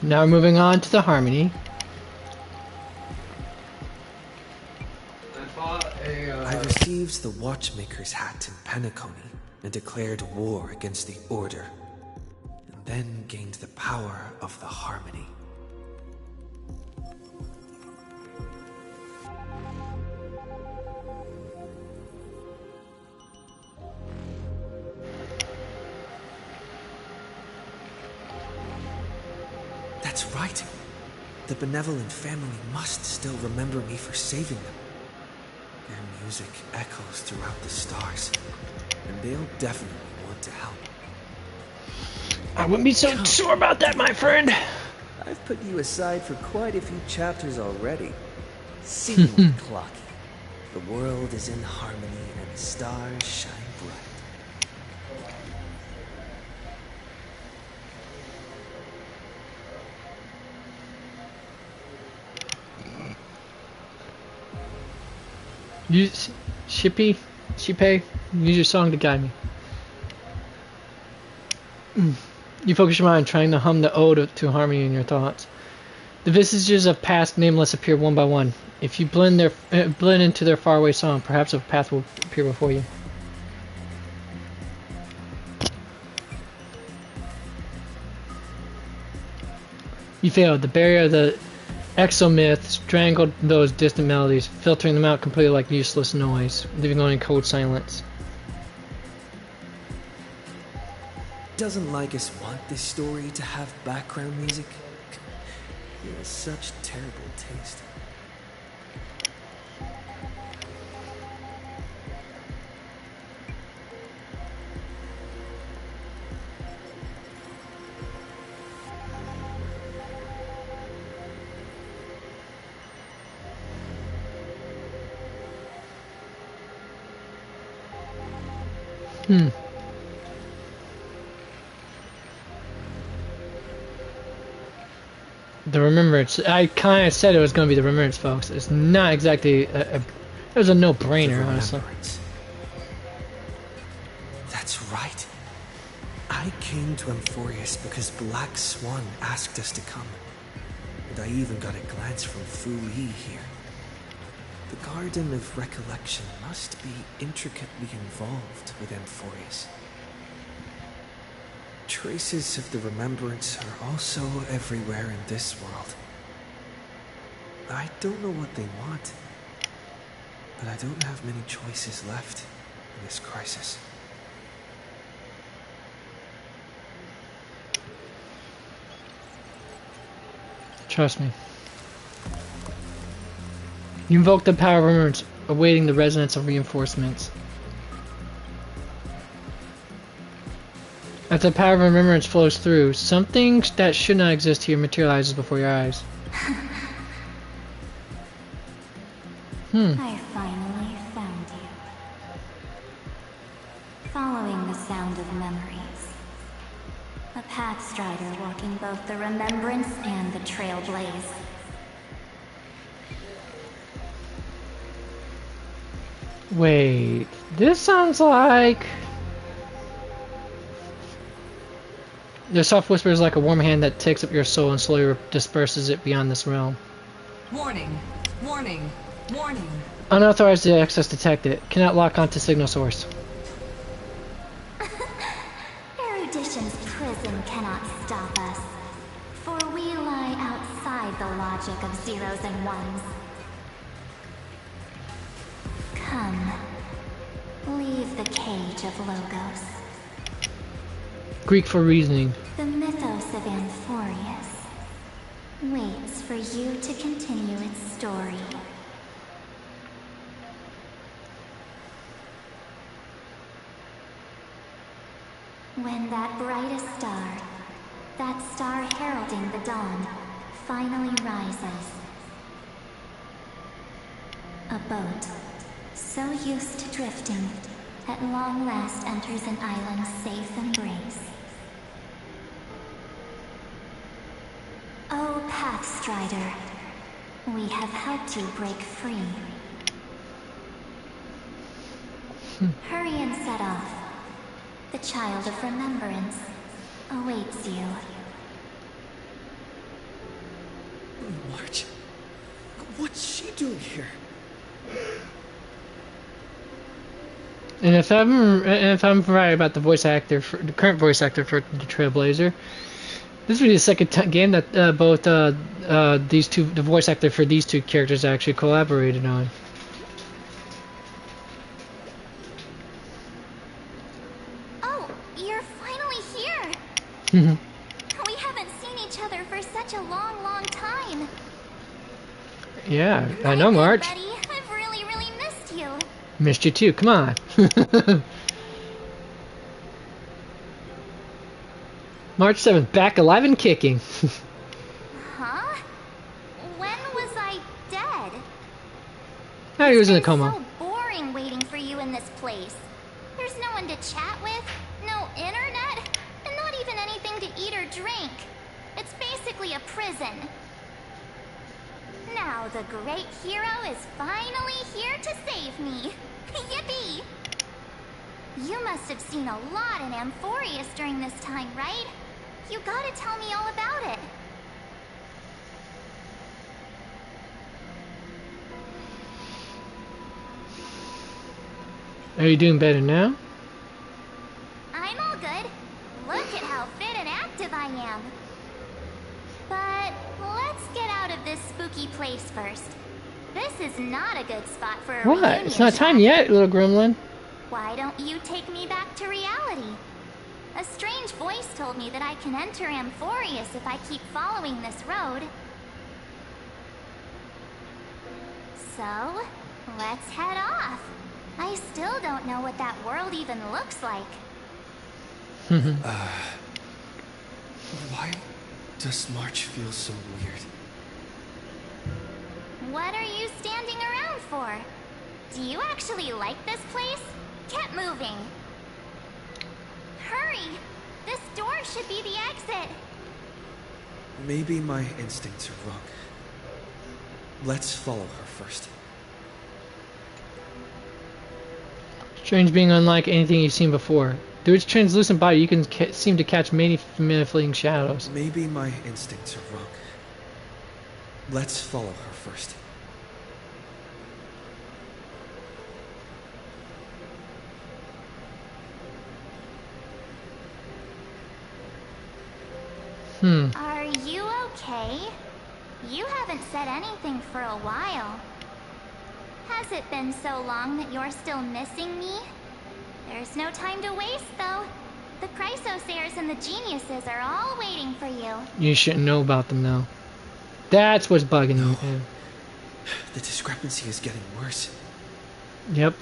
Now moving on to the harmony. I received the Watchmaker's hat in Penacony and declared war against the Order, and then gained the power of the harmony. That's right. The benevolent family must still remember me for saving them. Their music echoes throughout the stars, and they'll definitely want to help. I wouldn't be so sure about that, my friend. I've put you aside for quite a few chapters already. See me, Clocky. The world is in harmony and the stars shine bright. Use Shippy, use your song to guide me. You focus your mind, trying to hum the ode to harmony in your thoughts. The vestiges of past nameless appear one by one. If you blend into their faraway song, perhaps a path will appear before you. You failed. The barrier of the exomyth strangled those distant melodies, filtering them out completely like useless noise, leaving only cold silence. Doesn't Lycus want this story to have background music? He has such terrible taste. The Remembrance. I kind of said it was going to be the Remembrance, folks. It's not exactly it was a no-brainer, honestly. That's right. I came to Amphoreus because Black Swan asked us to come. And I even got a glance from Fu Yi here. The Garden of Recollection must be intricately involved with Amphoreus. Traces of the Remembrance are also everywhere in this world. I don't know what they want, but I don't have many choices left in this crisis. Trust me. You invoke the power of Remembrance, awaiting the resonance of reinforcements. As the power of Remembrance flows through, something that should not exist here materializes before your eyes. I finally found you. Following the sound of memories. A path strider walking both the Remembrance and the Trailblaze. Wait, this sounds like... The soft whisper is like a warm hand that takes up your soul and slowly disperses it beyond this realm. Warning! Warning! Warning! Unauthorized access detected. Cannot lock onto signal source. Erudition's prison cannot stop us, for we lie outside the logic of zeros and ones. Come, leave the cage of Logos. Greek for reasoning. The mythos of Amphoreus waits for you to continue its story. When that brightest star, that star heralding the dawn, finally rises, a boat, so used to drifting, at long last enters an island's safe embrace. Oh, Pathstrider, we have helped you break free. Hurry and set off. The Child of Remembrance awaits you. March, what's she doing here? And if I'm right about the voice actor, the current voice actor for the Trailblazer, this will be the second game that both these two, the voice actor for these two characters, actually collaborated on. Oh, you're finally here. We haven't seen each other for such a long, long time. Yeah, I know, March. Buddy, I've really, really missed you. Missed you too. Come on. March 7th, back alive and kicking. Huh? When was I dead? Oh, he was in a coma. It's so boring waiting for you in this place. There's no one to chat with, no internet, and not even anything to eat or drink. It's basically a prison. Now the great hero is finally here to save me. Yippee! You must have seen a lot in Amphoreus during this time, right? You gotta tell me all about it. Are you doing better now? I'm all good. Look at how fit and active I am. But let's get out of this spooky place first. This is not a good spot for a What? reunion It's not time shot. yet, little gremlin. Why don't you take me back to reality? A strange voice told me that I can enter Amphoreus if I keep following this road. So, let's head off. I still don't know what that world even looks like. Why does March feel so weird? What are you standing around for? Do you actually like this place? Get moving. hurry! This door should be the exit. Maybe my instincts are wrong. Let's follow her first. Strange being unlike anything you've seen before. Through its translucent body, you can seem to catch many familiar fleeting shadows. Maybe my instincts are wrong. Let's follow her first. Are you okay? You haven't said anything for a while. Has it been so long that you're still missing me? There's no time to waste, though. The Chrysosairs and the geniuses are all waiting for you. You shouldn't know about them now. That's what's bugging you. Yeah. The discrepancy is getting worse. Yep.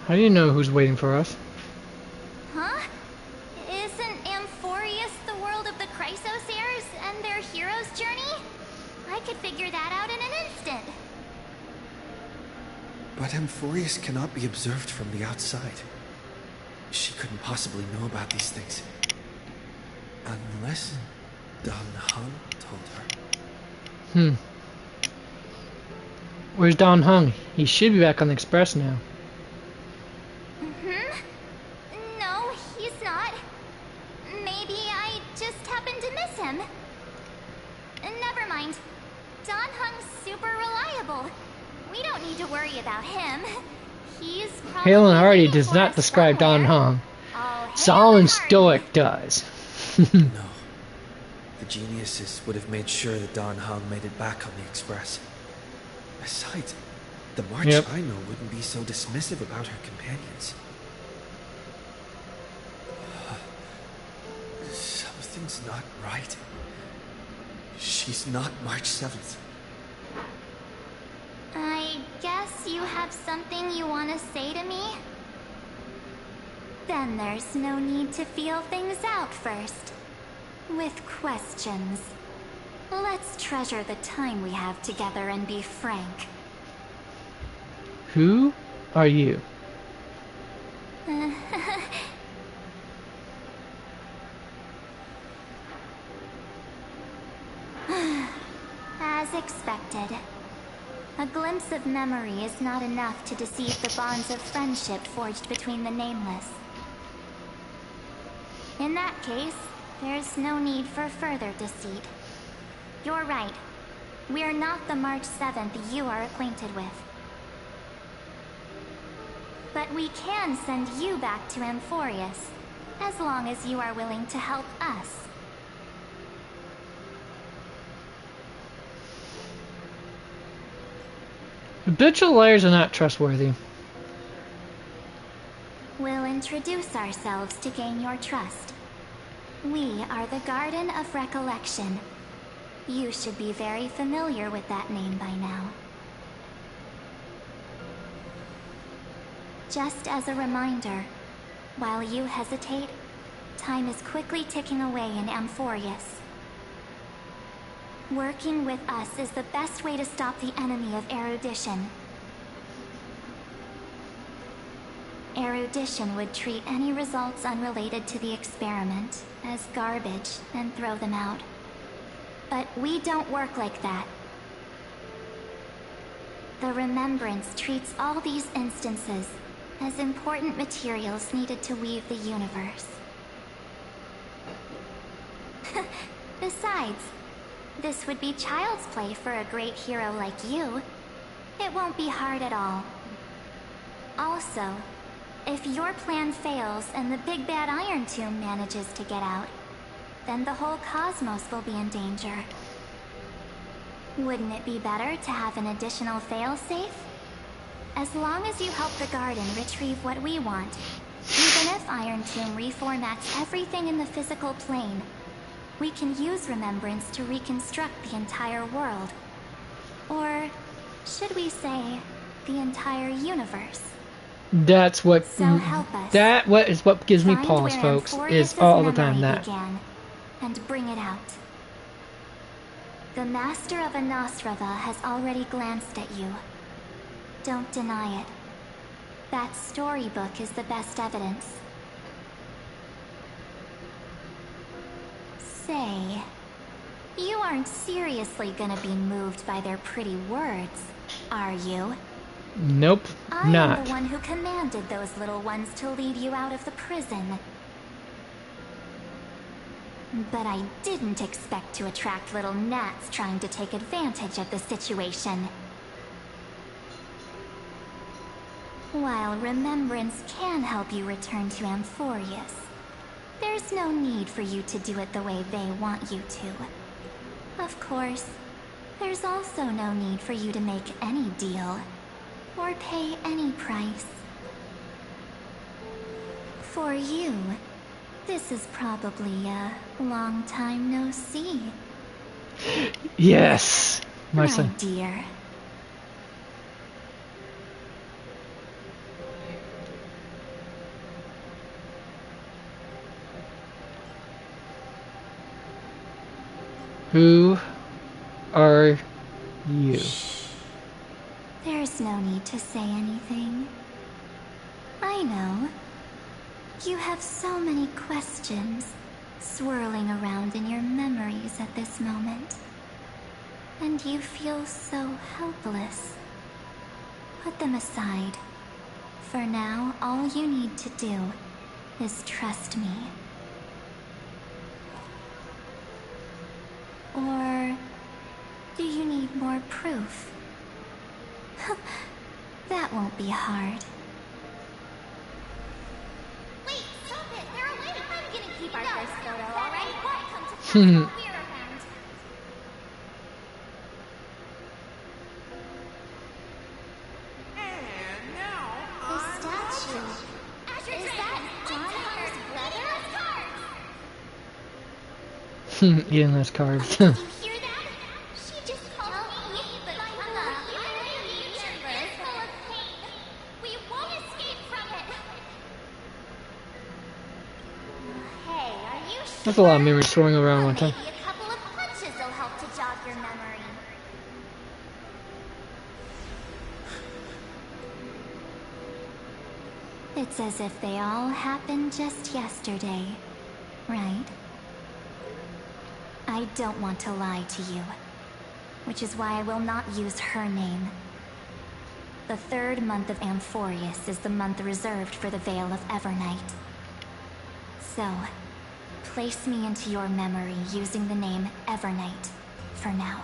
How do you know who's waiting for us? Huh? Isn't Amphoreus the world of the Chrysosairs and their hero's journey? I could figure that out in an instant. But Amphoreus cannot be observed from the outside. She couldn't possibly know about these things. Unless Dan Heng told her. Where's Dan Heng? He should be back on the express now. No, he's not. Maybe I just happened to miss him. Never mind. Dan Heng's super reliable. We don't need to worry about him. He's probably Halen Hardy waiting does for not us describe Dan somewhere. Heng. Oh, Solomon Halen Hardy. Stoic does. No. The geniuses would have made sure that Dan Heng made it back on the express. Besides, the March I know wouldn't be so dismissive about her companions. Something's not right. She's not March 7th. I guess you have something you want to say to me? Then there's no need to feel things out first. With questions. Let's treasure the time we have together and be frank. Who are you? As expected. A glimpse of memory is not enough to deceive the bonds of friendship forged between the Nameless. In that case, there's no need for further deceit. You're right. We're not the March 7th you are acquainted with. But we can send you back to Amphoreus, as long as you are willing to help us. Habitual liars are not trustworthy. We'll introduce ourselves to gain your trust. We are the Garden of Recollection. You should be very familiar with that name by now. Just as a reminder, while you hesitate, time is quickly ticking away in Amphoreus. Working with us is the best way to stop the enemy of erudition. Erudition would treat any results unrelated to the experiment as garbage and throw them out. But we don't work like that. The Remembrance treats all these instances as important materials needed to weave the universe. Besides, this would be child's play for a great hero like you. It won't be hard at all. Also, if your plan fails and the big bad Iron Tomb manages to get out, then the whole cosmos will be in danger. Wouldn't it be better to have an additional failsafe? As long as you help the Garden retrieve what we want, even if Iron Tomb reformats everything in the physical plane, we can use Remembrance to reconstruct the entire world. Or, should we say, the entire universe? That's what. So help us. That what is what gives me Find pause, where folks. Amphoreus' Is all the memory time that. began, and bring it out. The Master of Anosrava has already glanced at you. Don't deny it. That storybook is the best evidence. Say, you aren't seriously gonna be moved by their pretty words, are you? Nope, not. I'm the one who commanded those little ones to lead you out of the prison. But I didn't expect to attract little gnats trying to take advantage of the situation. While remembrance can help you return to Amphoreus, there's no need for you to do it the way they want you to. Of course, there's also no need for you to make any deal, or pay any price. For you, this is probably a long time no see. Yes, my son. Dear. Who are you? There's no need to say anything. I know. You have so many questions swirling around in your memories at this moment. And you feel so helpless. Put them aside. For now, all you need to do is trust me. Or do you need more proof? That won't be hard. Wait, stop it! They're away! I'm gonna keep our first photo, alright? Welcome to Festival We're around. And now, The statue. Is that John Hunter's brother? Eating those carbs. Did you hear that? She just called me, but the universe is full of pain. We won't escape from it. Hey, are you sure? That's a lot of memories swirling around one time. Maybe a couple of punches will help to jog your memory. It's as if they all happened just yesterday, right? I don't want to lie to you, which is why I will not use her name. The third month of Amphoreus is the month reserved for the Veil of Evernight. So, place me into your memory using the name Evernight for now.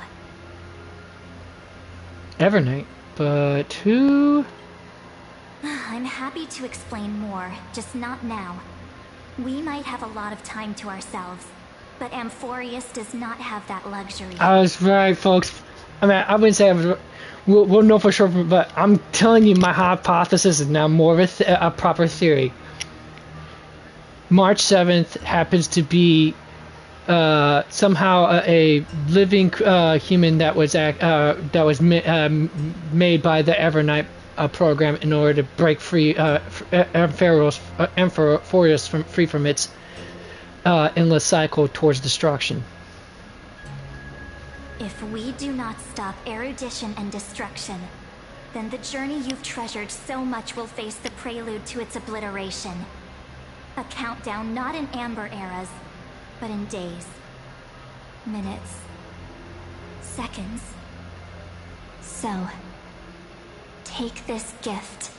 Evernight? But who? I'm happy to explain more, just not now. We might have a lot of time to ourselves, but Amphoreus does not have that luxury. I was right, folks. I mean, I wouldn't say we'll know for sure, but I'm telling you, my hypothesis is now more of a proper theory. March 7th happens to be somehow a living human that was made by the Evernight program in order to break free Amphoreus free from its endless cycle towards destruction. If we do not stop erudition and destruction, then the journey you've treasured so much will face the prelude to its obliteration. A countdown not in amber eras, but in days, minutes, seconds. So, take this gift.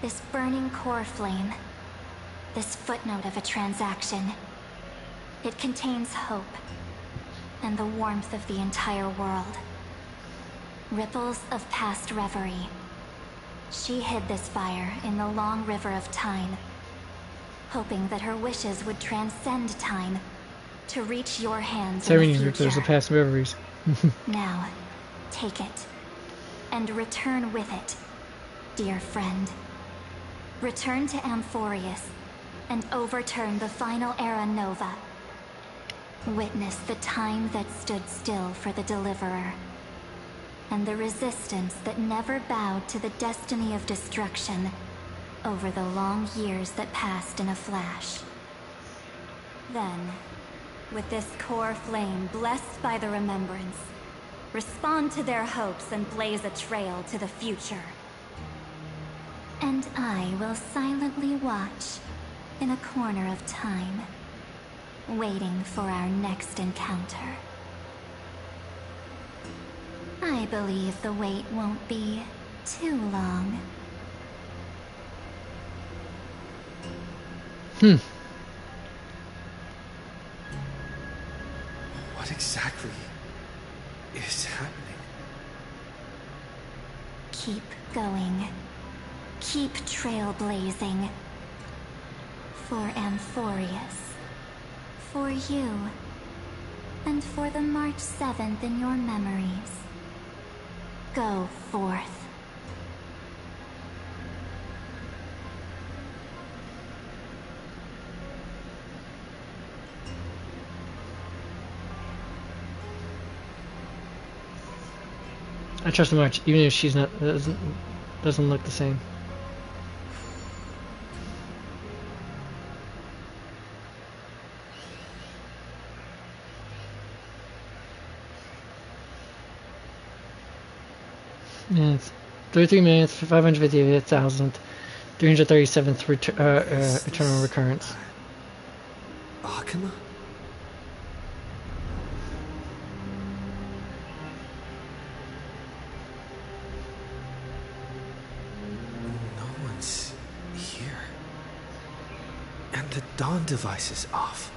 This burning core flame. This footnote of a transaction. It contains hope and the warmth of the entire world. Ripples of past reverie. She hid this fire in the long river of time, hoping that her wishes would transcend time to reach your hands in the future. Ripples of past memories. Now, take it, and return with it, dear friend. Return to Amphoreus, and overturn the final era Nova. Witness the time that stood still for the Deliverer, and the resistance that never bowed to the destiny of destruction over the long years that passed in a flash. Then, With this core flame blessed by the remembrance, respond to their hopes and blaze a trail to the future. And I will silently watch in a corner of time, waiting for our next encounter. I believe the wait won't be too long. What exactly is happening? Keep going. Keep trailblazing. For Amphoreus. For you. And for the March 7th in your memories. Go forth. I trust her much, even if she's not doesn't look the same. Minutes, 33 minutes, 558,000, 337th eternal recurrence. Akuma? No one's here. And the dawn device is off.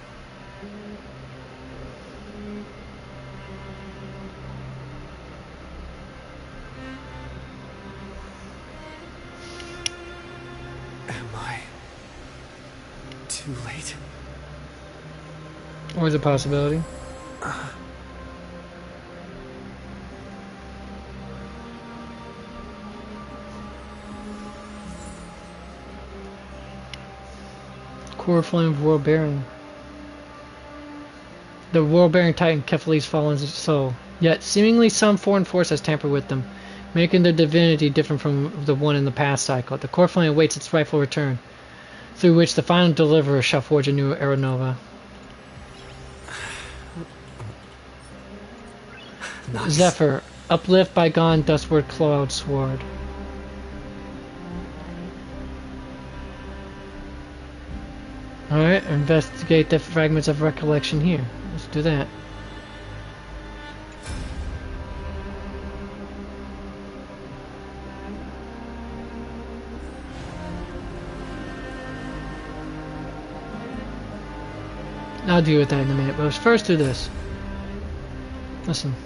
Am I too late? Always a possibility. Core flame of world bearing. The world bearing titan Kephal's fallen soul. Yet seemingly some foreign force has tampered with them, making their divinity different from the one in the past cycle. The core flame awaits its rightful return, through which the final deliverer shall forge a new era nova. Nice. Zephyr, uplift bygone dustward cloud sword. Alright, investigate the fragments of recollection here. Let's do that. I'll deal with that in a minute, but let's first do this. Listen.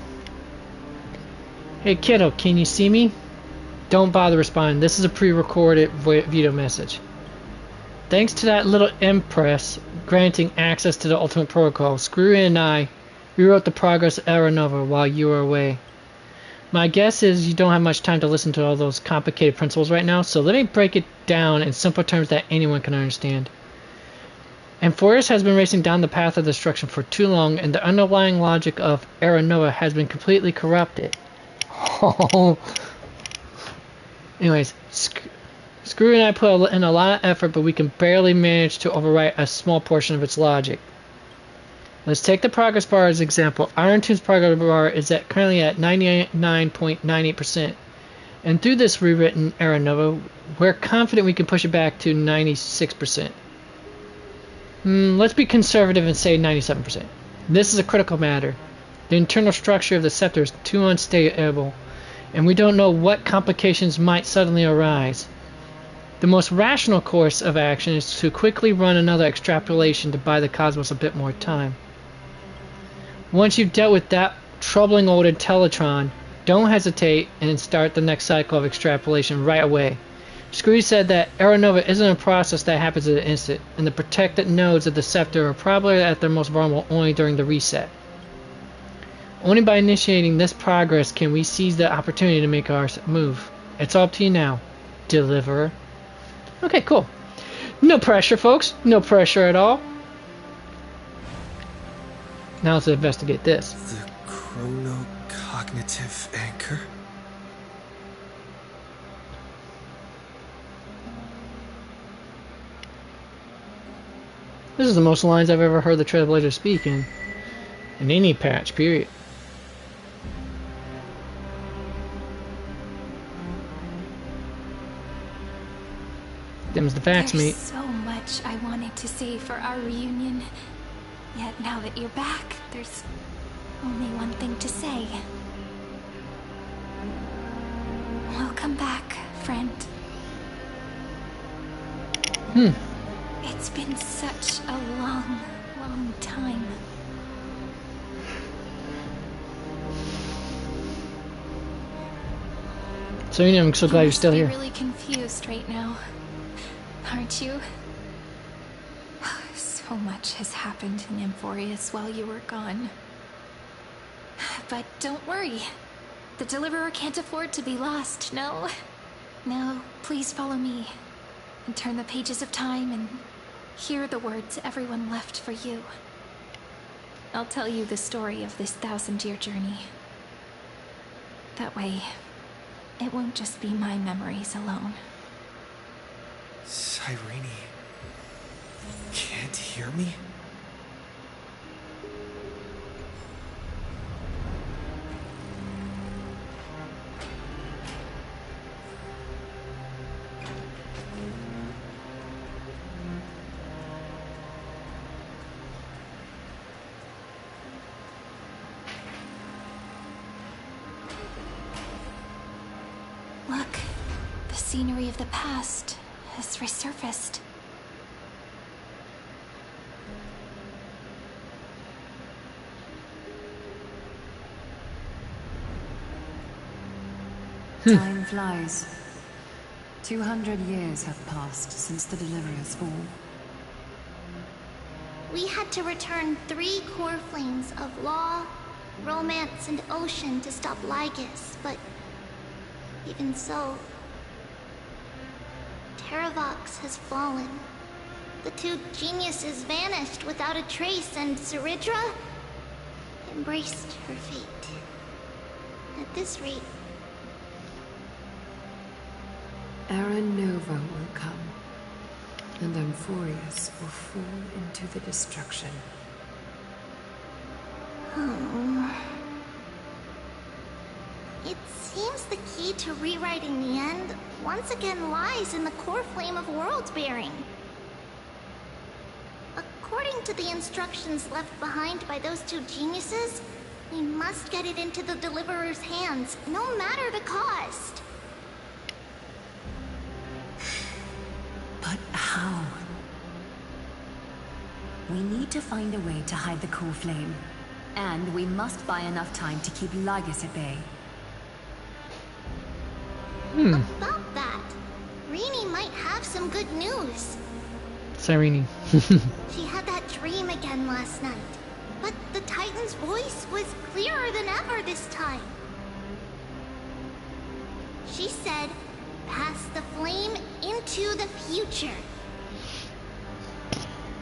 Hey kiddo, can you see me? Don't bother responding. This is a pre-recorded video message. Thanks to that little Empress granting access to the Ultimate Protocol, Screw and I rewrote the progress of Era Nova while you were away. My guess is you don't have much time to listen to all those complicated principles right now, so let me break it down in simple terms that anyone can understand. Amphoreus has been racing down the path of destruction for too long, and the underlying logic of Era Nova has been completely corrupted. Anyways, Screw and I put in a lot of effort, but we can barely manage to overwrite a small portion of its logic. Let's take the progress bar as an example. Iron Tomb's progress bar is currently at 99.98%. And through this rewritten Era Nova, we're confident we can push it back to 96%. Let's be conservative and say 97%. This is a critical matter. The internal structure of the scepter is too unstable, and we don't know what complications might suddenly arise. The most rational course of action is to quickly run another extrapolation to buy the cosmos a bit more time. Once you've dealt with that troubling old Intellitron, don't hesitate and start the next cycle of extrapolation right away. Screw said that Era Nova isn't a process that happens at an instant, and the protected nodes of the scepter are probably at their most vulnerable only during the reset. Only by initiating this progress can we seize the opportunity to make our move. It's all up to you now, Deliverer. Okay, cool. No pressure, folks. No pressure at all. Now let's investigate this. The chronocognitive anchor? This is the most lines I've ever heard the Trailblazer speak in any patch, period. Them's the facts, There's mate. so much I wanted to say for our reunion. Yet now that you're back, there's only one thing to say. Welcome back, friend. It's been such a long, long time. Serena, I'm so glad you're still here. You're really confused right now, aren't you? So much has happened in Amphoreus while you were gone. But don't worry. The Deliverer can't afford to be lost, no? Now, please follow me and turn the pages of time and hear the words everyone left for you. I'll tell you the story of this 1000-year journey. That way, it won't just be my memories alone. Cyrene, can't hear me? Look, the scenery of the past has resurfaced. Time flies. 200 years have passed since the Deliverer's fall. We had to return 3 core flames of law, romance, and ocean to stop Lygus, but even so, Terravox has fallen. The 2 geniuses vanished without a trace, and Ceridra embraced her fate. At this rate, Era Nova will come, and Amphoreus will fall into the destruction. It seems the key to rewriting the end once again lies in the core flame of world-bearing. According to the instructions left behind by those 2 geniuses, we must get it into the Deliverer's hands, no matter the cost. But how? We need to find a way to hide the core flame. And we must buy enough time to keep Lygus at bay. About that, Rini might have some good news. Cyrene. She had that dream again last night, but the Titan's voice was clearer than ever this time. She said, "Pass the flame into the future."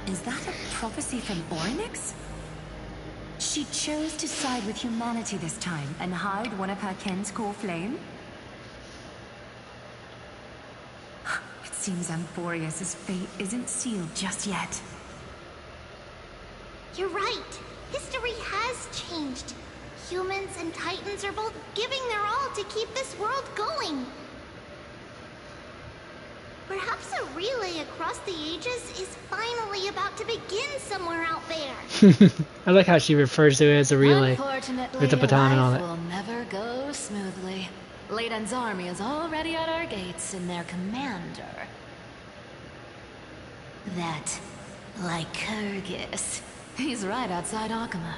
Is that a prophecy from Orynyx? She chose to side with humanity this time and hide one of her kin's core flame? It seems Amphoreus' fate isn't sealed just yet. You're right. History has changed. Humans and Titans are both giving their all to keep this world going. Perhaps a relay across the ages is finally about to begin somewhere out there. I like how she refers to it as a relay Unfortunately, with the baton and all life that. will never go smoothly. Leiden's army is already at our gates, and their commander, that Lycurgus, he's right outside Akama.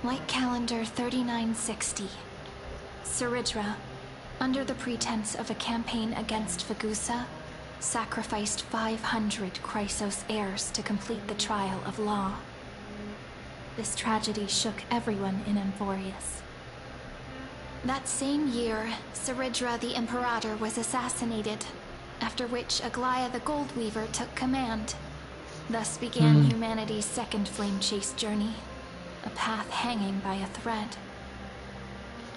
Light calendar 3960. Ceridra, under the pretense of a campaign against Fagusa, sacrificed 500 Chrysos heirs to complete the trial of law. This tragedy shook everyone in Amphoreus. That same year, Ceridra the Imperator was assassinated, after which Aglaya the Goldweaver took command. Thus began humanity's second flame chase journey, a path hanging by a thread.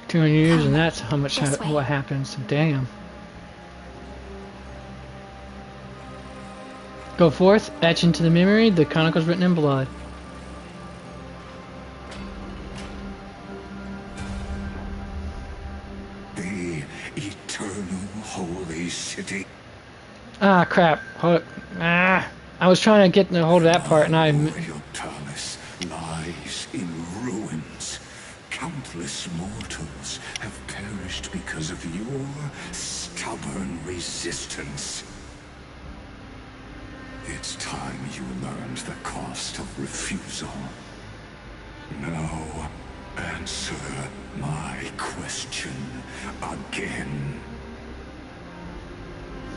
200 years, and that's how much This way. what happens. Damn. Go forth, etch into the memory the chronicles written in blood. The eternal holy city. Ah, crap. I was trying to get a hold of that part and I... Royal palace lies in ruins. Countless mortals have perished because of your stubborn resistance. It's time you learned the cost of refusal. Now, answer my question again.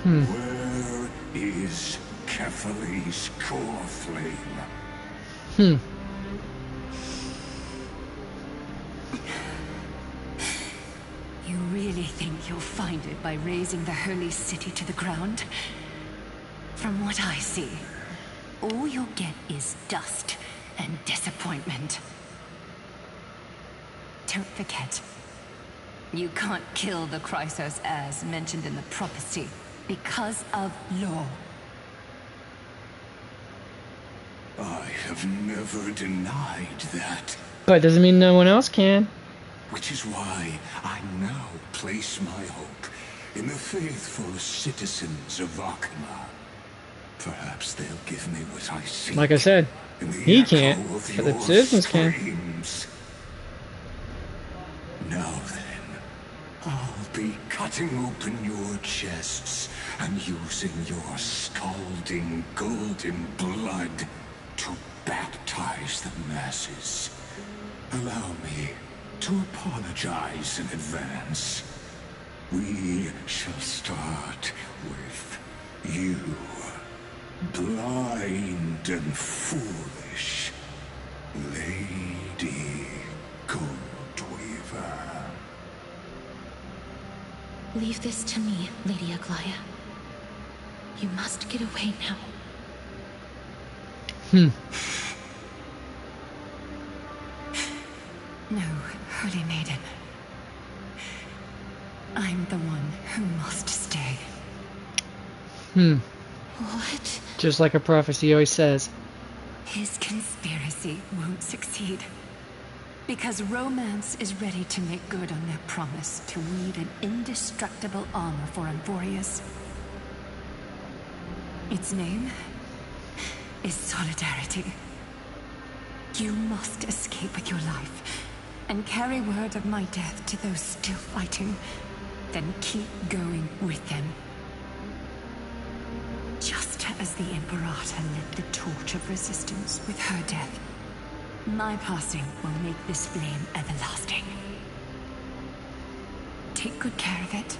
Where is Kefali's core flame? You really think you'll find it by razing the holy city to the ground? From what I see, all you'll get is dust and disappointment. Don't forget, you can't kill the Chrysos as mentioned in the prophecy because of law. I have never denied that. But it doesn't mean no one else can. Which is why I now place my hope in the faithful citizens of Akama. Perhaps they'll give me what I seek. Like I said, he can't, but the citizens can. Now then, I'll be cutting open your chests and using your scalding golden blood to baptize the masses. Allow me to apologize in advance. We shall start with you, blind and foolish Lady Goldweaver. Leave this to me, Lady Aglaya. You must get away now. No, Holy Maiden. I'm the one who must stay. What? Just like a prophecy always says. His conspiracy won't succeed. Because Romance is ready to make good on their promise to weave an indestructible armor for Amphoreus. Its name is Solidarity. You must escape with your life and carry word of my death to those still fighting. Then keep going with them. Just as the Imperator lit the torch of resistance with her death, my passing will make this flame everlasting. Take good care of it,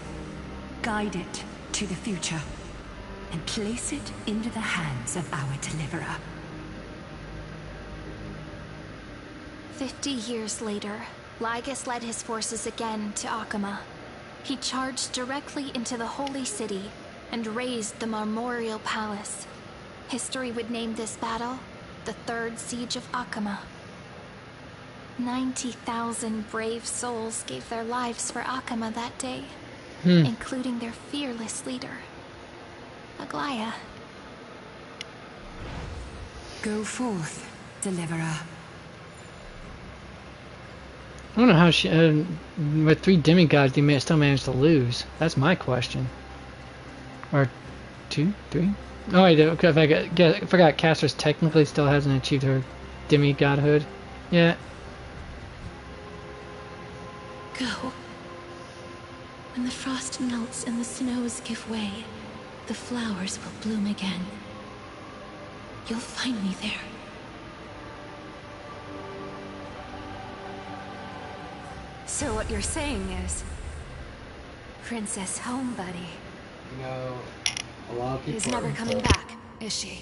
guide it to the future, and place it into the hands of our deliverer. 50 years later, Lygus led his forces again to Akama. He charged directly into the Holy City and razed the Marmorial Palace. History would name this battle the Third Siege of Akama. 90,000 brave souls gave their lives for Akama that day, including their fearless leader, Aglaya. Go forth, deliverer. I don't know how she, with 3 demigods, they still managed to lose. That's my question. Or 2, 3? Oh, wait, okay, I forgot Caster's technically still hasn't achieved her demigodhood yet. Go. When the frost melts and the snows give way, the flowers will bloom again. You'll find me there. So what you're saying is... Princess Homebuddy. You know, a lot of people Is never coming back, is she?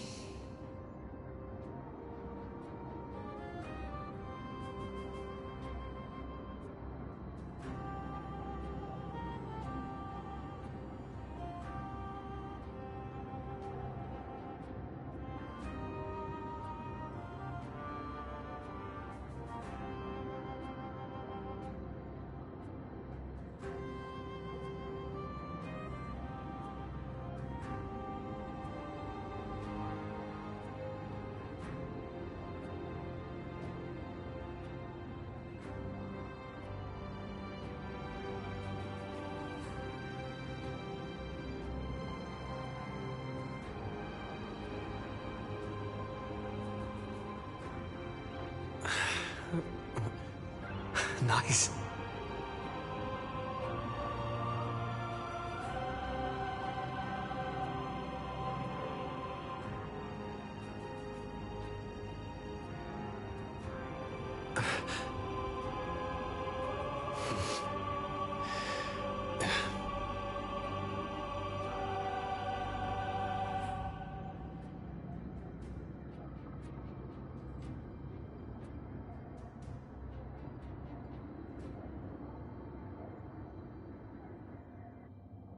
Nice.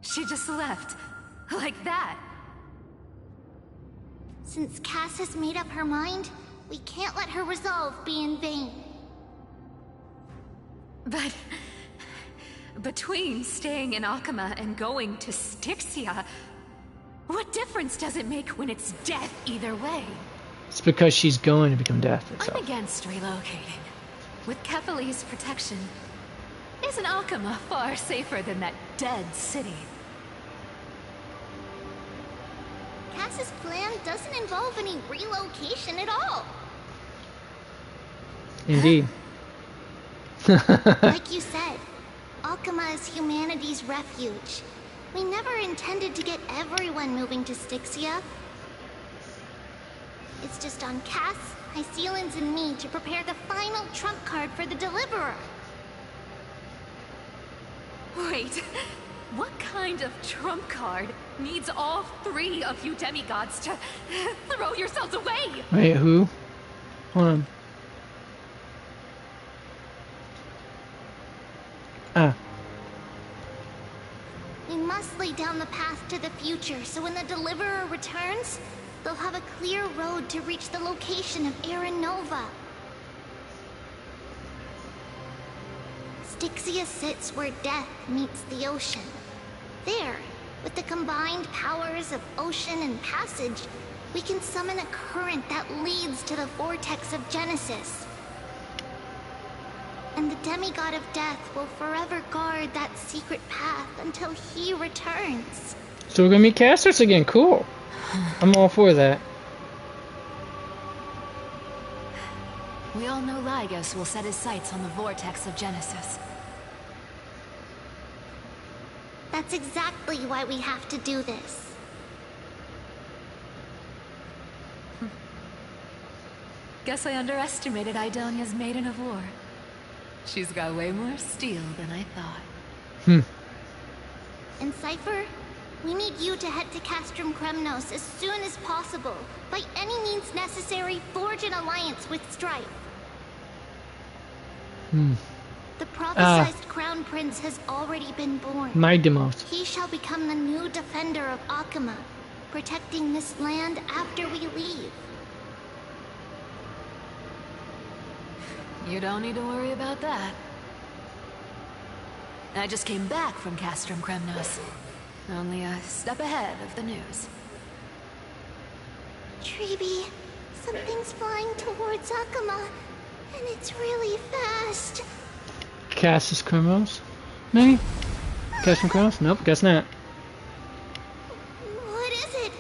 She just left. Like that. Since Cass has made up her mind, we can't let her resolve be in vain. But between staying in Akama and going to Styxia, what difference does it make when it's death either way? It's because she's going to become death I'm itself. against relocating. With Kefali's protection, isn't Akama far safer than that dead city? Cass's plan doesn't involve any relocation at all. Indeed. Like you said, Akama is humanity's refuge. We never intended to get everyone moving to Styxia. It's just on Cass, Hycealans, and me to prepare the final trump card for the Deliverer. Wait, what kind of trump card needs all three of you demigods to throw yourselves away? Wait, who? Hold on. We must lay down the path to the future, so when the Deliverer returns, they'll have a clear road to reach the location of Aaron Nova. Styxia sits where death meets the ocean. There, with the combined powers of ocean and passage, we can summon a current that leads to the vortex of Genesis. And the demigod of death will forever guard that secret path until he returns. So we're gonna meet Casters again. Cool. I'm all for that. We all know Lygus will set his sights on the vortex of Genesis. That's exactly why we have to do this. Guess I underestimated Idonia's Maiden of War. She's got way more steel than I thought. And Cypher, we need you to head to Castrum Kremnos as soon as possible. By any means necessary, forge an alliance with Strife. The prophesized Crown Prince has already been born. My demos. He shall become the new defender of Akama, protecting this land after we leave. You don't need to worry about that. I just came back from Castrum Kremnos. Only a step ahead of the news. Treeby, something's flying towards Akama, and it's really fast. Cassus Criminals? Maybe? Castrum Criminals? Nope, guess not. What is it?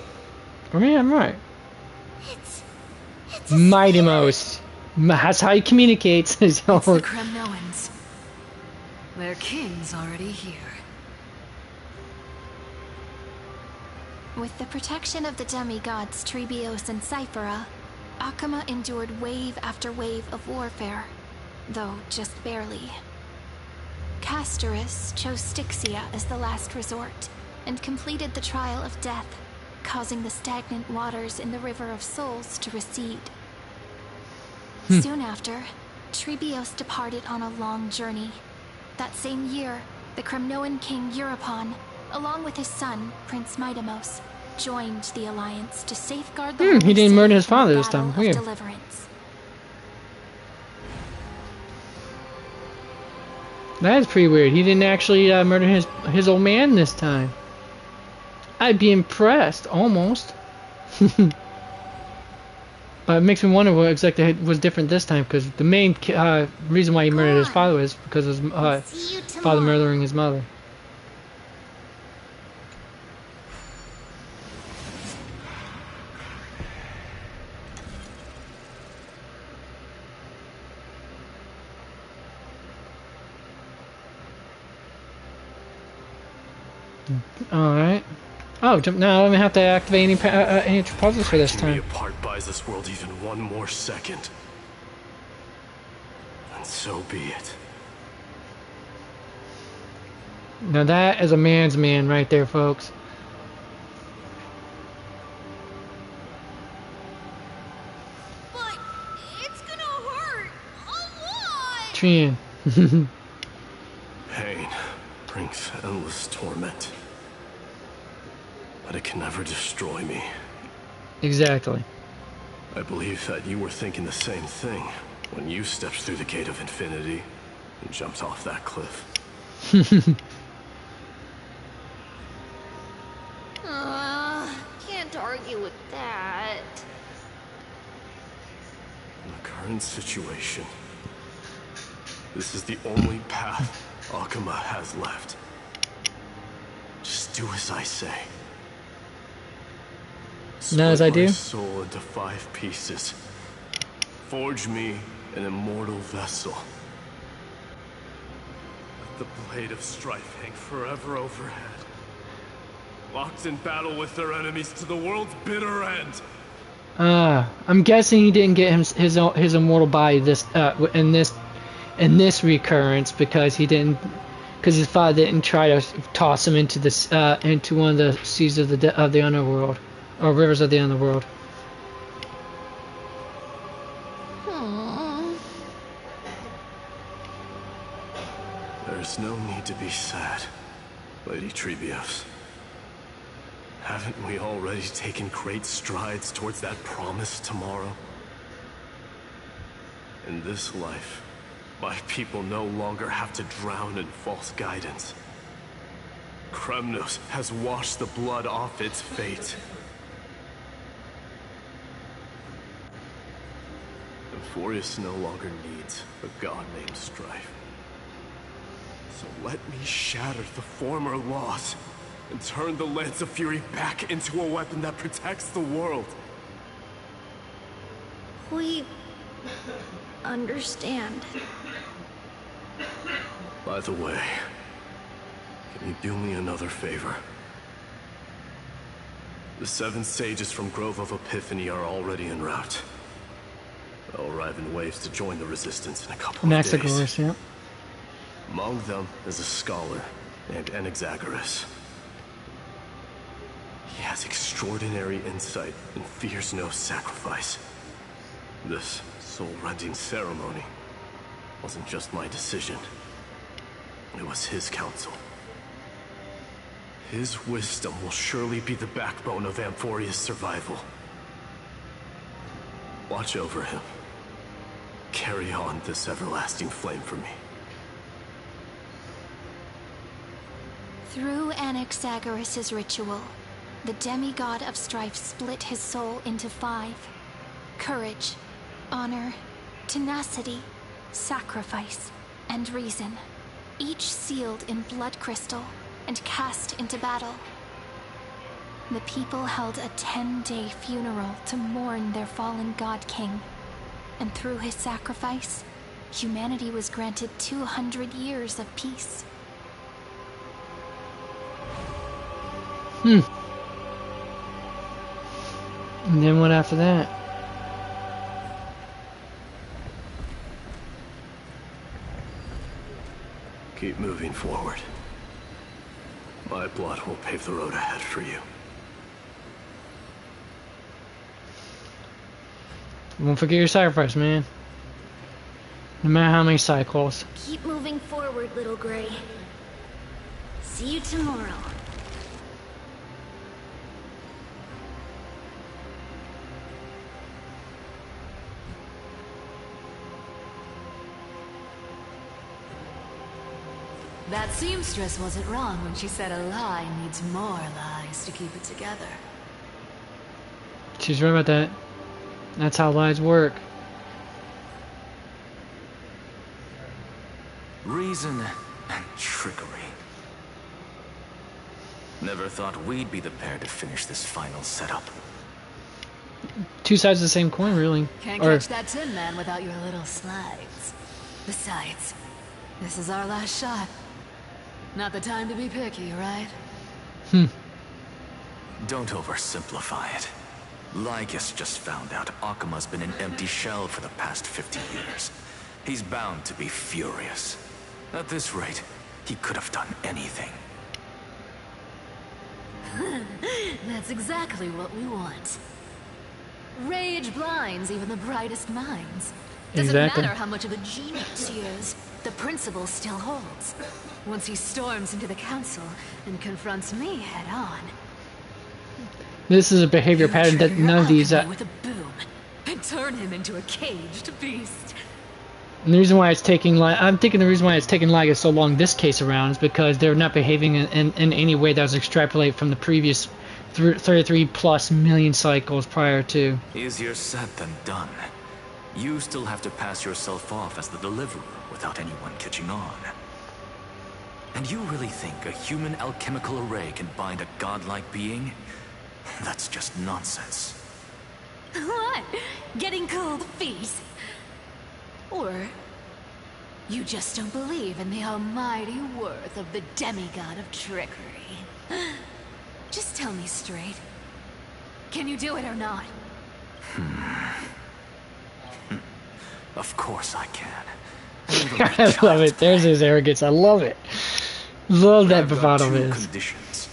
For me, I'm right. It's Mighty Most. That's how he communicates. It's the Kremnoans. Their king's already here. With the protection of the demigods Trebios and Cyphera, Akama endured wave after wave of warfare, though just barely. Castorus chose Styxia as the last resort, and completed the trial of death, causing the stagnant waters in the River of Souls to recede. Soon after, Trebios departed on a long journey. That same year, the Kremnoan king Euripon, along with his son, Prince Midamos, joined the alliance to safeguard the he didn't murder his father this time. battle of Weird. deliverance. That is pretty weird. He didn't actually murder his old man this time. I'd be impressed, almost. But it makes me wonder what exactly was different this time, because the main reason why he murdered his father was because of his father murdering his mother. Alright. Oh, now I don't even have to activate any puzzles for this Breaking me time. apart buys this world even one more second. And so be it. Now that is a man's man right there, folks. But it's gonna hurt a lot. Trin. Pain brings endless torment. But it can never destroy me. Exactly. I believe that you were thinking the same thing when you stepped through the gate of infinity and jumped off that cliff. Can't argue with that. In the current situation, this is the only path Akuma has left. Just do as I say. Not as I do? Split my soul into 5 pieces. Forge me an immortal vessel. Let the blade of strife hang forever overhead. Locked in battle with their enemies to the world's bitter end. I'm guessing he didn't get his immortal body in this recurrence because his father didn't try to toss him into this into one of the seas of the underworld, or rivers of the underworld. There's no need to be sad, Lady Trebios. Haven't we already taken great strides towards that promised tomorrow? In this life, my people no longer have to drown in false guidance. Kremnos has washed the blood off its fate. Amphoreus no longer needs a god named Strife. So let me shatter the former laws and turn the Lance of Fury back into a weapon that protects the world. We understand. By the way, can you do me another favor? The 7 sages from Grove of Epiphany are already en route. They'll arrive in waves to join the resistance in a couple of days. Anaxagoras, yeah. Among them is a scholar named Anaxagoras. He has extraordinary insight and fears no sacrifice. This soul-rending ceremony wasn't just my decision. It was his counsel. His wisdom will surely be the backbone of Amphoreus' survival. Watch over him. Carry on this everlasting flame for me. Through Anaxagoras' ritual, the demigod of strife split his soul into 5. Courage, honor, tenacity, sacrifice, and reason. Each sealed in blood crystal and cast into battle. The people held a 10-day funeral to mourn their fallen god king. And through his sacrifice, humanity was granted 200 years of peace. And then what after that? Keep moving forward. My blood will pave the road ahead for you. Won't forget your sacrifice, man. No matter how many cycles. Keep moving forward, little Gray. See you tomorrow. That seamstress wasn't wrong when she said a lie needs more lies to keep it together. She's right about that. That's how lies work. Reason and trickery. Never thought we'd be the pair to finish this final setup. Two sides of the same coin, really. Can't catch that Tin Man without your little slides. Besides, this is our last shot. Not the time to be picky, right? Don't oversimplify it. Lycus just found out Akima's been an empty shell for the past 50 years. He's bound to be furious. At this rate, he could have done anything. That's exactly what we want. Rage blinds even the brightest minds. Doesn't matter how much of a genius he is, the principle still holds. Once he storms into the council and confronts me head on. This is a behavior pattern that none of these... with a boom and turn him into a caged beast. And the reason why it's taking... I'm thinking the reason why it's taking Lygus so long this case around is because they're not behaving in any way that was extrapolated from the previous 33 plus million cycles prior to. Easier said than done. You still have to pass yourself off as the deliverer without anyone catching on. And you really think a human alchemical array can bind a godlike being? That's just nonsense. What? Getting cold feet? Or you just don't believe in the almighty worth of the demigod of trickery? Just tell me straight. Can you do it or not? Of course I can. I love it. There's his arrogance. I love it. Love that bravado of his. Conditions.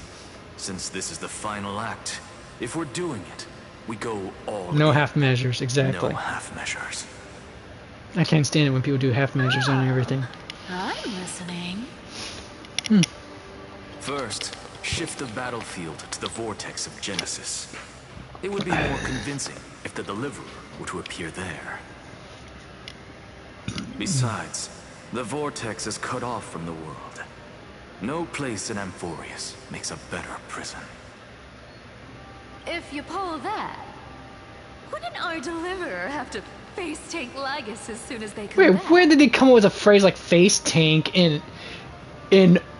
Since this is the final act, if we're doing it, we go all No in. half measures, exactly. No half measures. I can't stand it when people do half measures on everything. I'm listening. First, shift the battlefield to the vortex of Genesis. It would be more convincing if the deliverer were to appear there. Besides, the vortex is cut off from the world. No place in Amphoreus makes a better prison. If you pull that, wouldn't our deliverer have to face tank Lygus as soon as they come Wait, back? where did they come up with a phrase like face tank in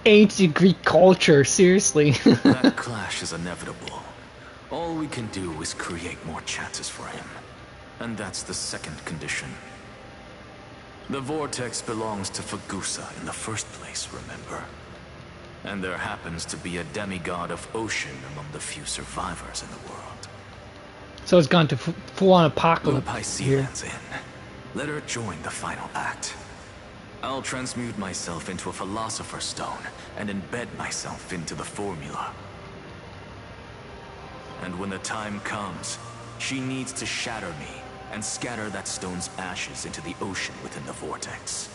ancient Greek culture? Seriously. That clash is inevitable. All we can do is create more chances for him. And that's the second condition. The vortex belongs to Fagusa in the first place, remember? And there happens to be a demigod of ocean among the few survivors in the world. So it's gone to full-on apocalypse here. Lupaisian's in. Let her join the final act. I'll transmute myself into a philosopher's stone and embed myself into the formula. And when the time comes, she needs to shatter me and scatter that stone's ashes into the ocean within the vortex.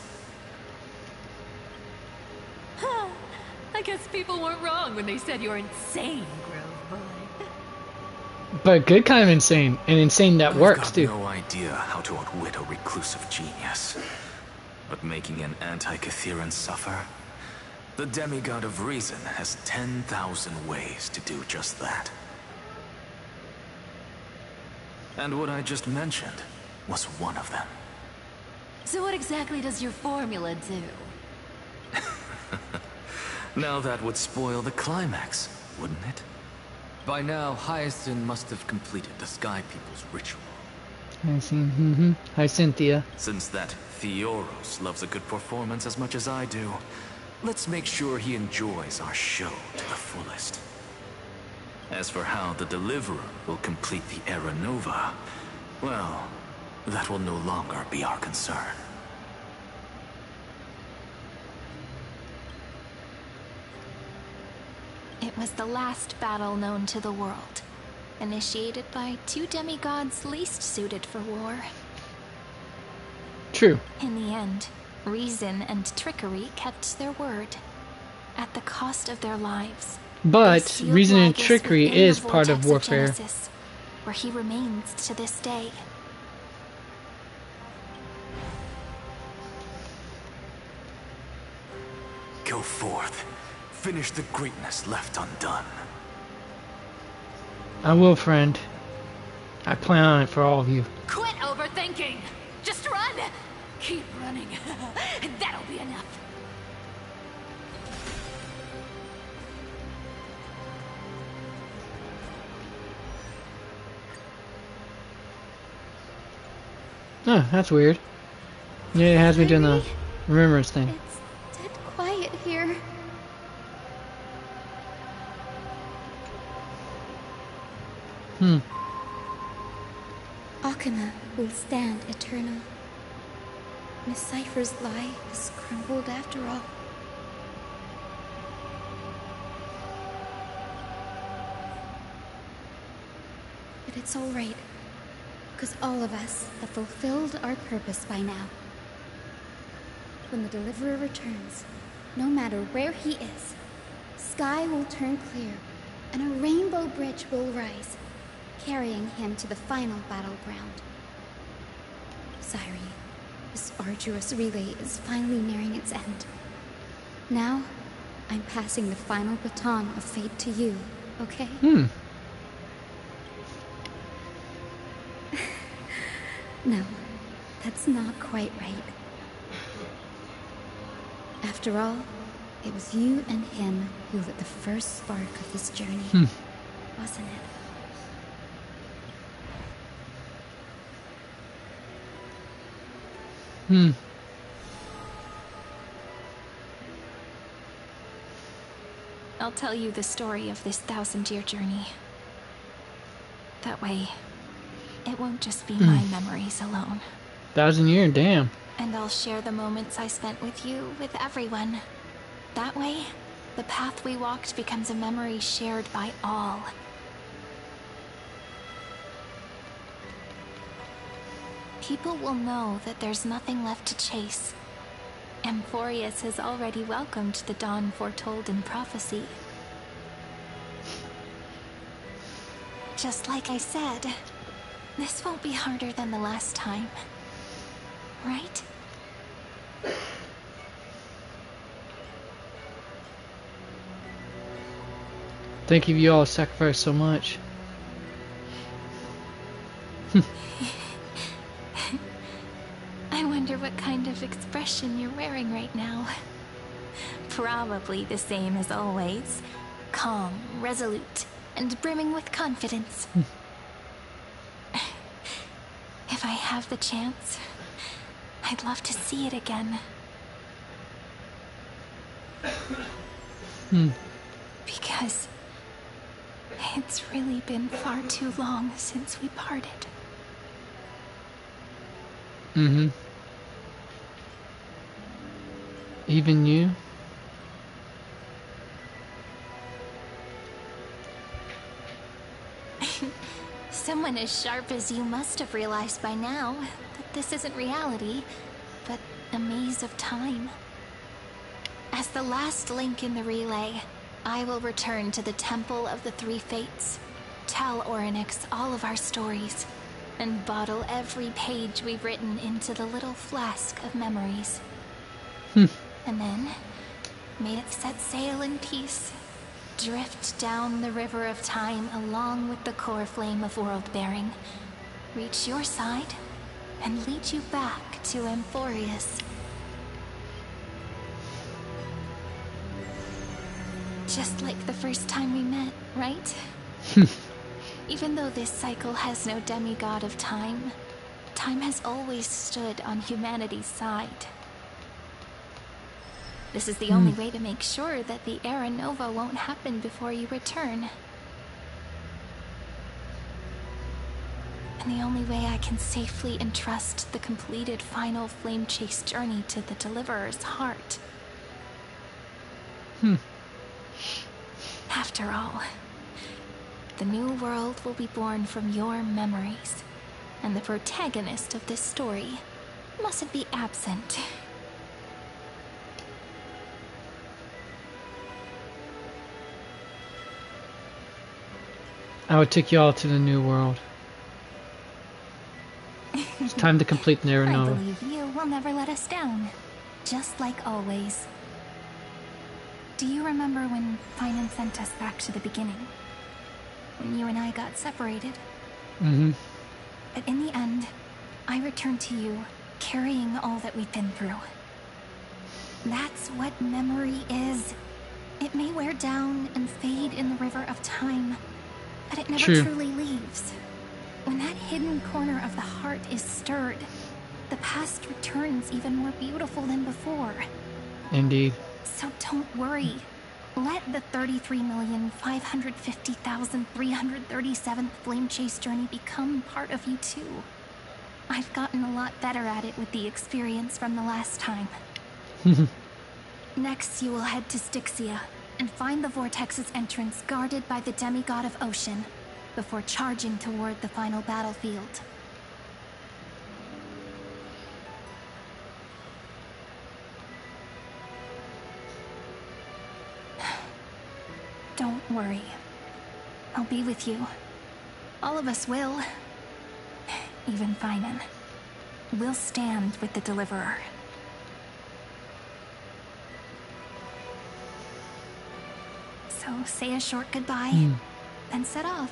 I guess people weren't wrong when they said you're insane, Grove Boy. But good kind of insane, and insane that works too. I've got no idea how to outwit a reclusive genius. But making an anti-Catheran suffer? The demigod of reason has 10,000 ways to do just that. And what I just mentioned was one of them. So what exactly does your formula do? Now that would spoil the climax, wouldn't it? By now, Hyacinth must have completed the Sky People's ritual. Hi, Cynthia. Since that Theoros loves a good performance as much as I do, let's make sure he enjoys our show to the fullest. As for how the Deliverer will complete the Era Nova, well, that will no longer be our concern. It was the last battle known to the world, initiated by two demigods least suited for war. True. In the end, reason and trickery kept their word, at the cost of their lives. But reason and trickery is part of warfare. Genesis, where he remains to this day. Go forth. Finish the greatness left undone. I will, friend. I plan on it for all of you. Quit overthinking! Just run! Keep running. That'll be enough. Oh, that's weird. Yeah, it has me doing the remembrance thing. It's dead quiet here. Akama will stand eternal. Miss Cypher's lie has crumbled after all. But it's all right, because all of us have fulfilled our purpose by now. When the Deliverer returns, no matter where he is, sky will turn clear, and a rainbow bridge will rise, carrying him to the final battleground. Sairi, this arduous relay is finally nearing its end. Now, I'm passing the final baton of fate to you, okay? No, that's not quite right. After all, it was you and him who lit the first spark of this journey, wasn't it? I'll tell you the story of this 1,000-year journey. That way, it won't just be my memories alone. 1,000-year, damn. And I'll share the moments I spent with you, with everyone. That way, the path we walked becomes a memory shared by all. People will know that there's nothing left to chase. Amphoreus has already welcomed the dawn foretold in prophecy. Just like I said, this won't be harder than the last time. Right? Thank you all sacrificed so much. I wonder what kind of expression you're wearing right now. Probably the same as always. Calm, resolute, and brimming with confidence. If I have the chance, I'd love to see it again. Because it's really been far too long since we parted. Even you? Someone as sharp as you must have realized by now that this isn't reality, but a maze of time. As the last link in the relay, I will return to the Temple of the Three Fates, tell Orynyx all of our stories, and bottle every page we've written into the little flask of memories. And then, may it set sail in peace, drift down the river of time along with the core flame of world-bearing, reach your side, and lead you back to Amphoreus. Just like the first time we met, right? Even though this cycle has no demigod of time, time has always stood on humanity's side. This is the only way to make sure that the Era Nova won't happen before you return. And the only way I can safely entrust the completed final flame chase journey to the Deliverer's heart. After all, the new world will be born from your memories, and the protagonist of this story mustn't be absent. I would take you all to the new world. It's time to complete the Era Nova. I believe you will never let us down, just like always. Do you remember when Finan sent us back to the beginning? When you and I got separated? But in the end, I returned to you, carrying all that we've been through. That's what memory is. It may wear down and fade in the river of time, but it never truly leaves. When that hidden corner of the heart is stirred, the past returns even more beautiful than before. Indeed. So don't worry. Let the 33,550,337th Flame Chase journey become part of you too. I've gotten a lot better at it with the experience from the last time. Next, you will head to Styxia and find the Vortex's entrance guarded by the demigod of ocean before charging toward the final battlefield. Don't worry. I'll be with you. All of us will. Even Finan. We'll stand with the Deliverer. So say a short goodbye, then set off,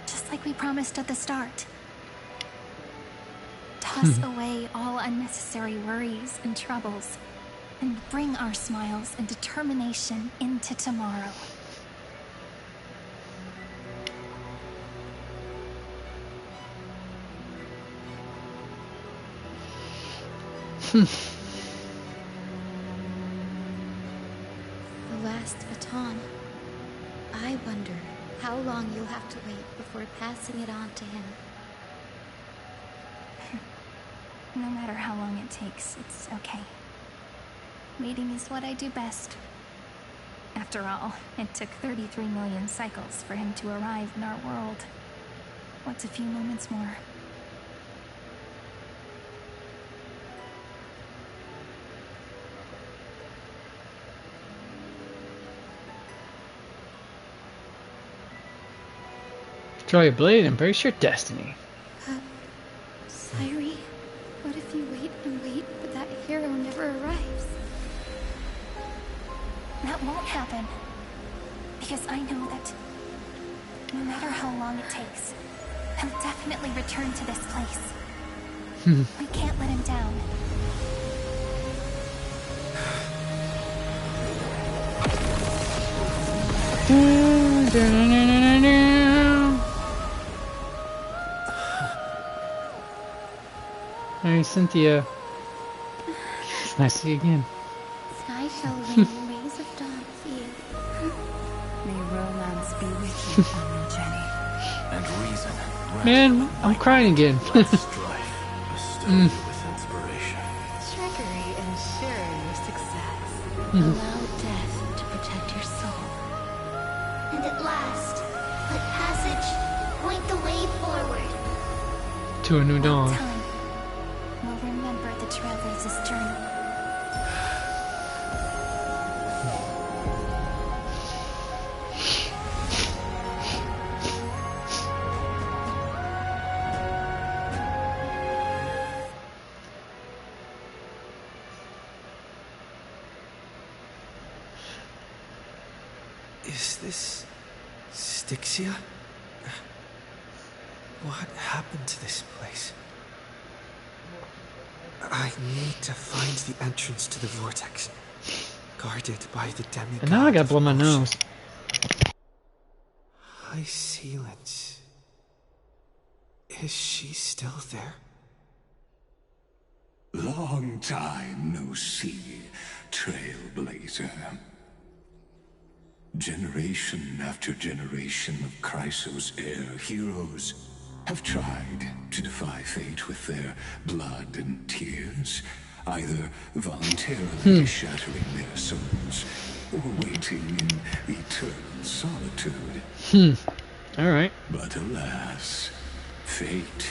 just like we promised at the start. Toss away all unnecessary worries and troubles, and bring our smiles and determination into tomorrow. The last baton. I wonder how long you'll have to wait before passing it on to him. No matter how long it takes, it's okay. Waiting is what I do best. After all, it took 33 million cycles for him to arrive in our world. What's a few moments more? Draw your blade, embrace your destiny. Sairi, what if you wait and wait, but that hero never arrives? That won't happen. Because I know that no matter how long it takes, he'll definitely return to this place. We can't let him down. Hey, Cynthia. It's nice to see you again. Sky shall rain rays of dawn for you. May romance be with you, Jenny. And reason. Man, I'm crying again. Let strife bestow you with inspiration. Trickery ensure your success. Allow death to protect your soul. And at last, let passage point the way forward. To a new dawn. Time. We'll remember the Trailblazers' journey. Is this Styxia? What happened to this place? I need to find the entrance to the vortex, guarded by the demigod. And now I gotta blow my nose. High Sealants. Is she still there? Long time no see, Trailblazer. Generation after generation of Chrysos heir heroes have tried to defy fate with their blood and tears, either voluntarily shattering their souls or waiting in eternal solitude. Alright. But alas, fate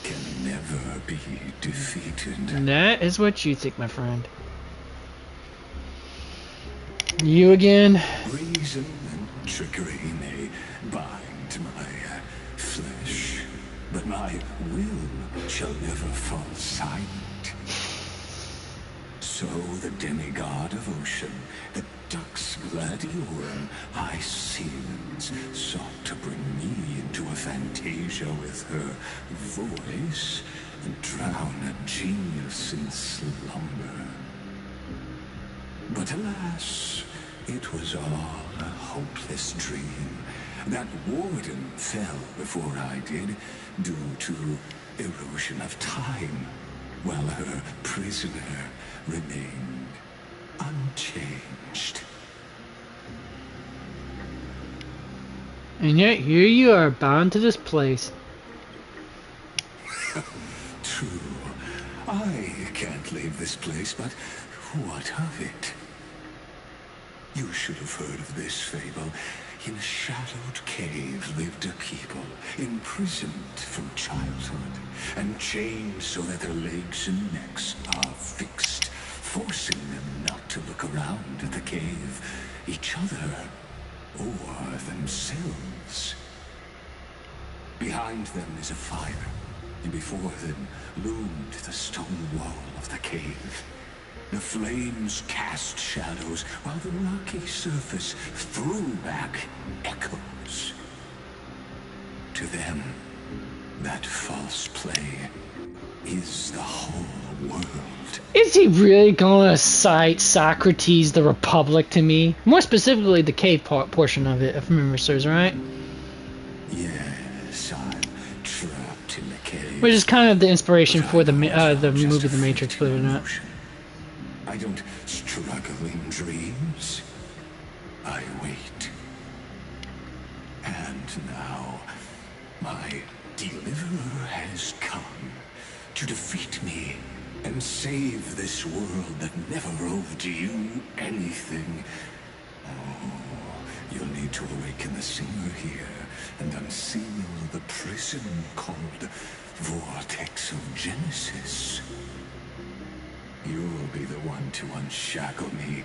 can never be defeated. And that is what you think, my friend. You again? Reason and trickery may bind my flesh, but my will shall never fall silent. So the demigod of ocean, the Dux Gladiorum, High Sealants, sought to bring me into a fantasia with her voice and drown a genius in slumber. But alas, it was all a hopeless dream. That warden fell before I did, due to erosion of time, while her prisoner remained unchanged. And yet here you are, bound to this place. True. I can't leave this place, but what of it? You should have heard of this fable. In a shadowed cave lived a people, imprisoned from childhood, and chained so that their legs and necks are fixed, forcing them not to look around at the cave, each other, or themselves. Behind them is a fire, and before them loomed the stone wall of the cave. The flames cast shadows, while the rocky surface threw back echoes. To them, that false play is the whole world. Is he really going to cite Socrates, the Republic to me? More specifically, the cave portion of it, if memory serves right. Yes, I'm trapped in the cave. Which is kind of the inspiration for the movie The Matrix, believe it or not. I don't struggle in dreams. I wait. And now, my deliverer has come to defeat me and save this world that never owed you anything. Oh, you'll need to awaken the singer here and unseal the prison called Vortex of Genesis. You'll be the one to unshackle me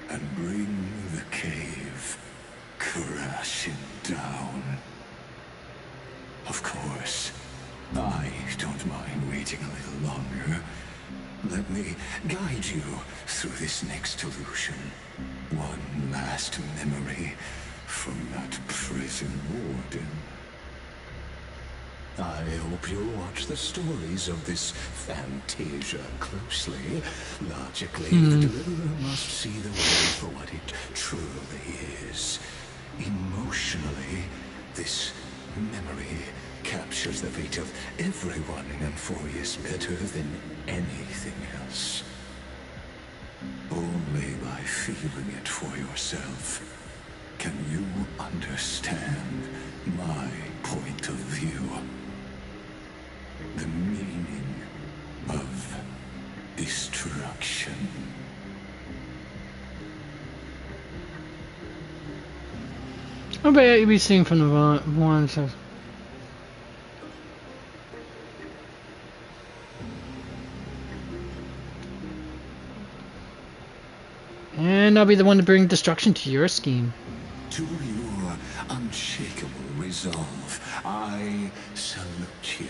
and bring the cave crashing down. Of course, I don't mind waiting a little longer. Let me guide you through this next illusion. One last memory from that prison warden. I hope you'll watch the stories of this Fantasia closely. Logically, the deliverer must see the world for what it truly is. Emotionally, this memory captures the fate of everyone in Amphoreus better than anything else. Only by feeling it for yourself can you understand my point of view. The meaning of destruction. I bet you'd be seeing from the one. So. And I'll be the one to bring destruction to your scheme. To your unshakable resolve, I salute you.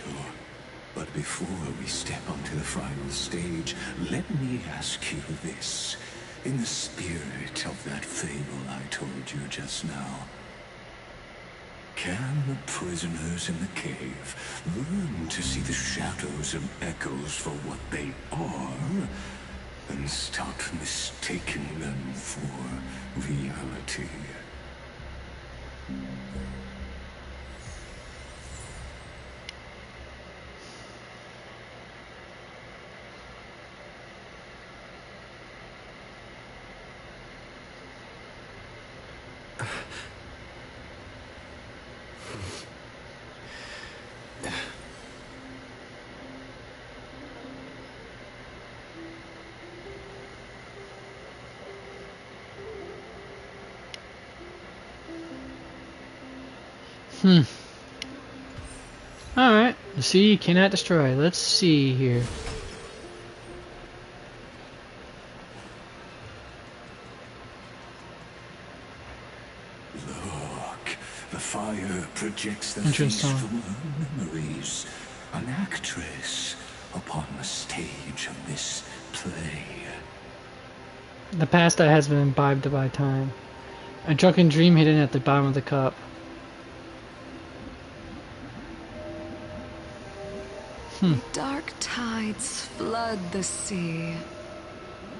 But before we step onto the final stage, let me ask you this. In the spirit of that fable I told you just now, can the prisoners in the cave learn to see the shadows and echoes for what they are, and stop mistaking them for reality? Alright, see, you cannot destroy. Let's see here. Look, the fire projects the face from her memories. An actress upon the stage of this play. The past that has been imbibed by time. A drunken dream hidden at the bottom of the cup. Dark tides flood the sea,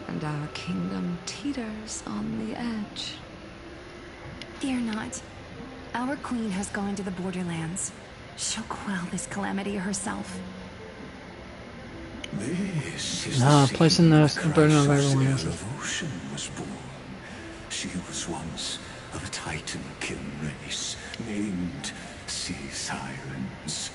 and our kingdom teeters on the edge. Fear not. Our queen has gone to the borderlands. She'll quell this calamity herself. This is placing the burden of everyone else. Ocean was born. She was once of a type Titankin race named Sea Sirens.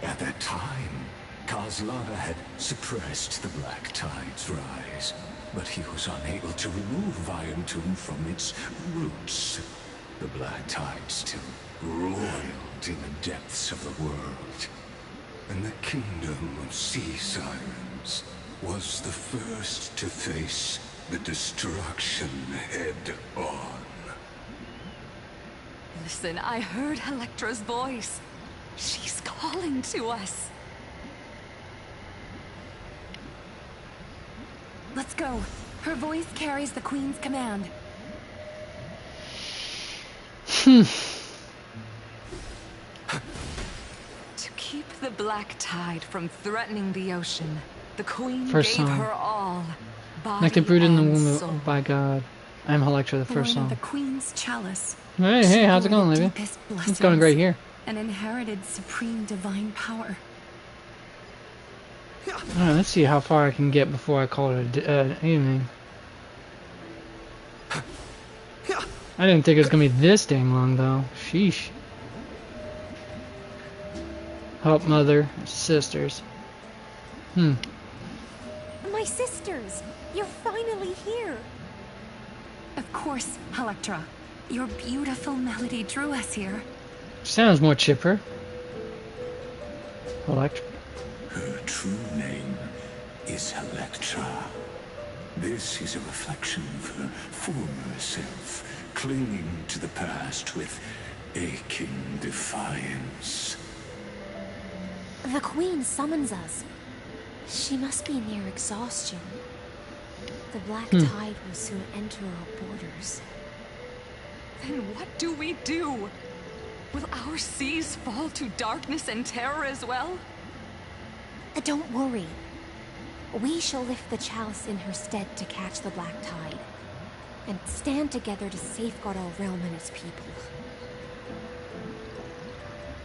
At that time, Kozlana had suppressed the Black Tide's rise, but he was unable to remove Iron Tomb from its roots. The Black Tide still roiled in the depths of the world, and the kingdom of Sea Sirens was the first to face the destruction head-on. Listen, I heard Electra's voice. She's calling to us. Let's go. Her voice carries the Queen's command. To keep the Black Tide from threatening the ocean, the Queen First gave song. her all. Like the brood in the body and womb soul. by God. I'm Electra, the first Born of song. the Queen's chalice. Hey, how's it going, She Olivia? bore the deepest It's going great here. And inherited supreme divine power. Alright, let's see how far I can get before I call it an evening. I didn't think it was gonna be this dang long, though. Sheesh. Help, mother, sisters. My sisters! You're finally here! Of course, Electra. Your beautiful melody drew us here. Sounds more chipper. Electra. Her true name is Electra. This is a reflection of her former self, clinging to the past with aching defiance. The Queen summons us. She must be near exhaustion. The Black Tide will soon enter our borders. Then what do we do? Will our seas fall to darkness and terror as well? Don't worry. We shall lift the chalice in her stead to catch the Black Tide, and stand together to safeguard our realm and its people.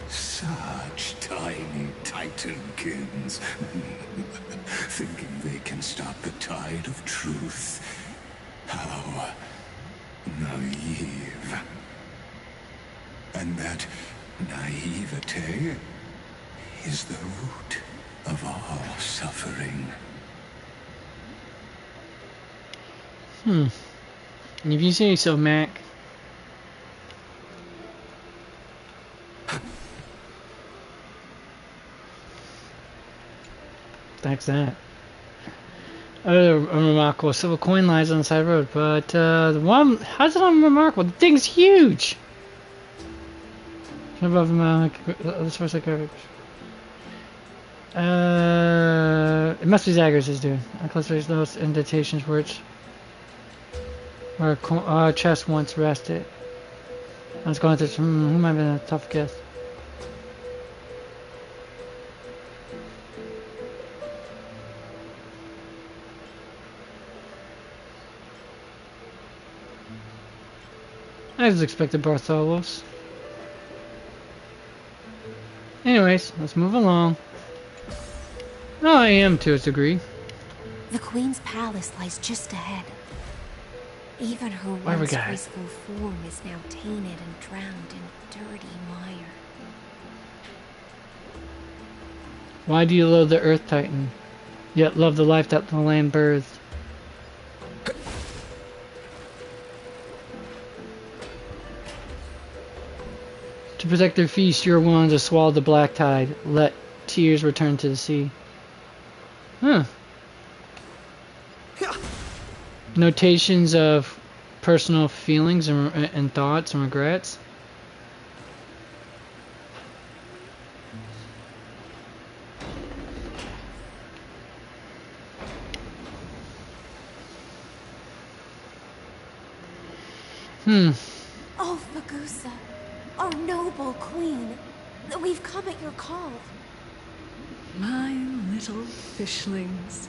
Such tiny Titankins, thinking they can stop the tide of truth. How naive. And that naivete is the root of all suffering. If you say so, Mac. Thanks that. A remarkable silver coin lies on the side of the road, but the one, how's it unremarkable? The thing's huge! Above this was like garbage. It must be Zagreus' dude. I closely those indentations where our chest once rested. I was going through some. Who might have been a tough guess? I was expecting Bartholos. Anyways, let's move along. Oh, I am to a degree. The Queen's palace lies just ahead. Even her Where we once got it? graceful form is now tainted and drowned in dirty mire. Why do you loathe the Earth Titan, yet love the life that the land birthed? To protect their feast, you are willing to swallow the black tide. Let tears return to the sea. Huh. Notations of personal feelings and thoughts and regrets. Oh, Fagusa, our noble queen. We've come at your call. My little fishlings,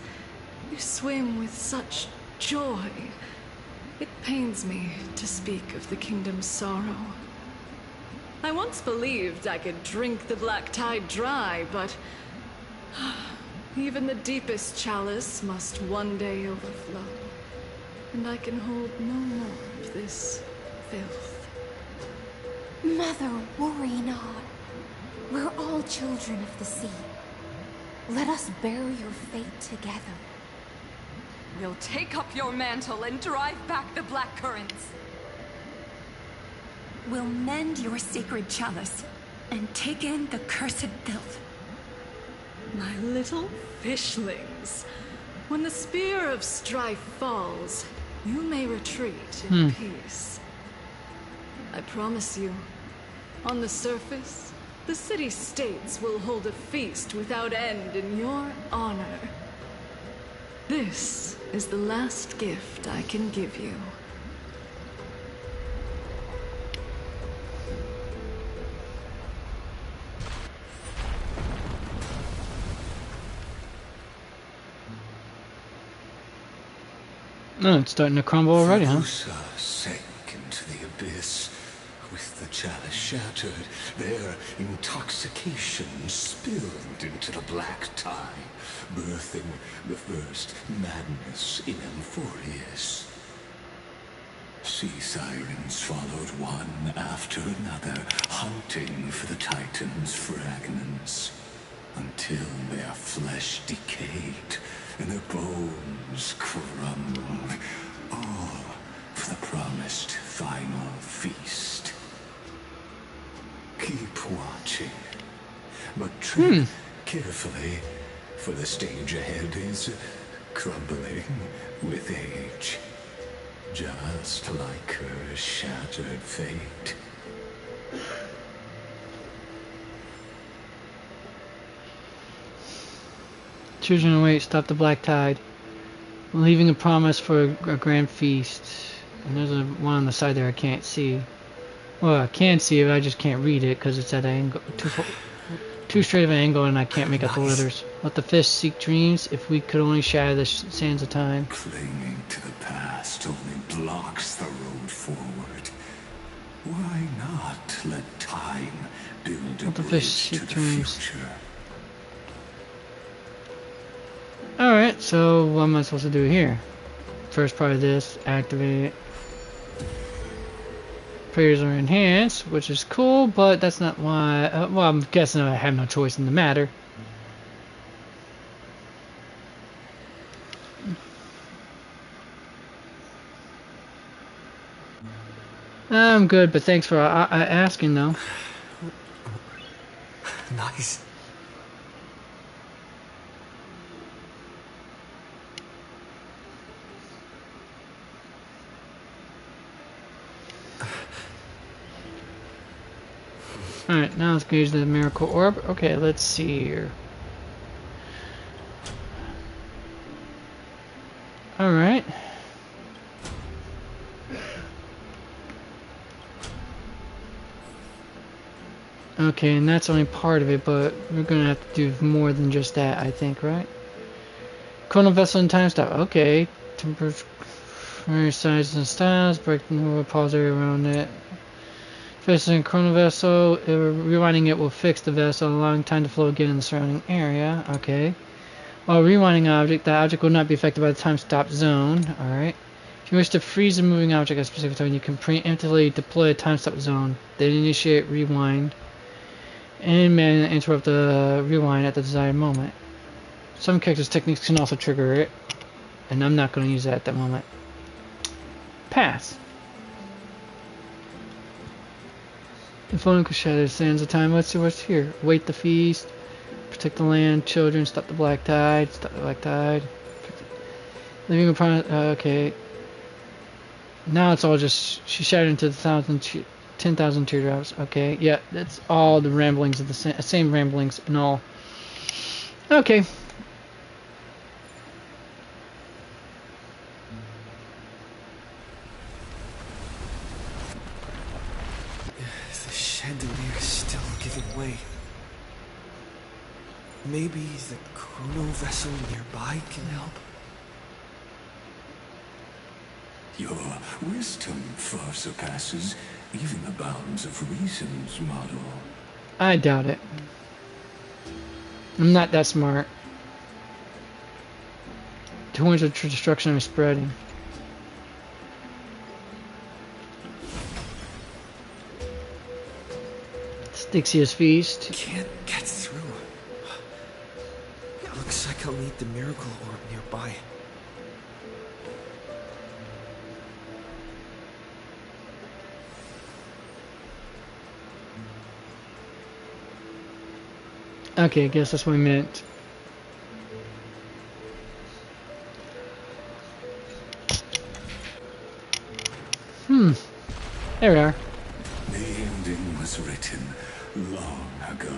you swim with such joy. It pains me to speak of the kingdom's sorrow. I once believed I could drink the black tide dry, but even the deepest chalice must one day overflow, and I can hold no more of this filth. Mother, worry not. We're all children of the sea. Let us bear your fate together. We'll take up your mantle and drive back the black currents. We'll mend your sacred chalice and take in the cursed filth. My little fishlings, when the spear of strife falls, you may retreat in peace. I promise you, on the surface, the city-states will hold a feast without end in your honor. This is the last gift I can give you. Oh, it's starting to crumble already, huh? Fugusa sank into the abyss. With the chalice shattered, their intoxication spilled into the black tide, birthing the first madness in Amphoreus. Sea sirens followed one after another, hunting for the Titan's fragments, until their flesh decayed and their bones crumbled, all for the promised final feast. Keep watching, but tread carefully, for the stage ahead is crumbling with age, just like her shattered fate. Children await, stop the black tide. Leaving a promise for a grand feast. And there's one on the side there I can't see. Well, I can see it, I just can't read it because it's at an angle, too straight of an angle, and I can't make out the letters. Let the fish seek dreams. If we could only shatter the sands of time. Clinging to the past only blocks the road forward. Why not let time build a Let the fish bridge seek to the dreams. future? Alright, so what am I supposed to do here? First part of this, activate it. Prayers are enhanced, which is cool, but that's not why. Well, I'm guessing I have no choice in the matter. I'm good, but thanks for asking, though. Nice. Alright, now let's gauge the miracle orb. Okay, let's see here. Alright. Okay, and that's only part of it, but we're gonna have to do more than just that, I think, right? Chrono vessel and time stop. Okay. Temporary sizes and styles, break the new pause area around it. Fixing chrono vessel, rewinding it will fix the vessel, allowing time to flow again in the surrounding area. Okay. While rewinding an object, the object will not be affected by the time stop zone. Alright. If you wish to freeze a moving object at a specific time, you can preemptively deploy a time stop zone. Then initiate rewind and manually interrupt the rewind at the desired moment. Some characters' techniques can also trigger it, and I'm not going to use that at the moment. Pass. The phone could shatter sands of time. Let's see what's here. Wait the feast. Protect the land. Children. Stop the black tide. Stop the black tide. Leaving a promise. Okay. Now it's all just. She shattered into 10,000 teardrops. Okay. Yeah, that's all the ramblings of the same ramblings and all. Okay. The chandelier is still giving way. Maybe the chrono vessel nearby can help. Your wisdom far surpasses even the bounds of reason's model. I doubt it. I'm not that smart. Towards the destruction I'm spreading. Styxia's feast. Can't get through. It looks like I'll need the miracle orb nearby. Okay, I guess that's what I meant. There we are. The ending was written long ago.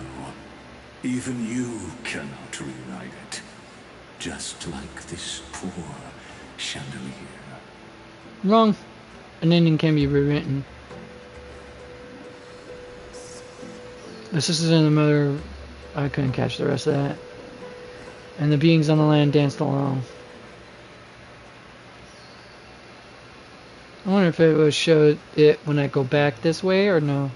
Even you cannot rewrite it. Just like this poor chandelier. Wrong. An ending can be rewritten. This is in the mother. I couldn't catch the rest of that. And the beings on the land danced along. I wonder if it will show it when I go back this way or no.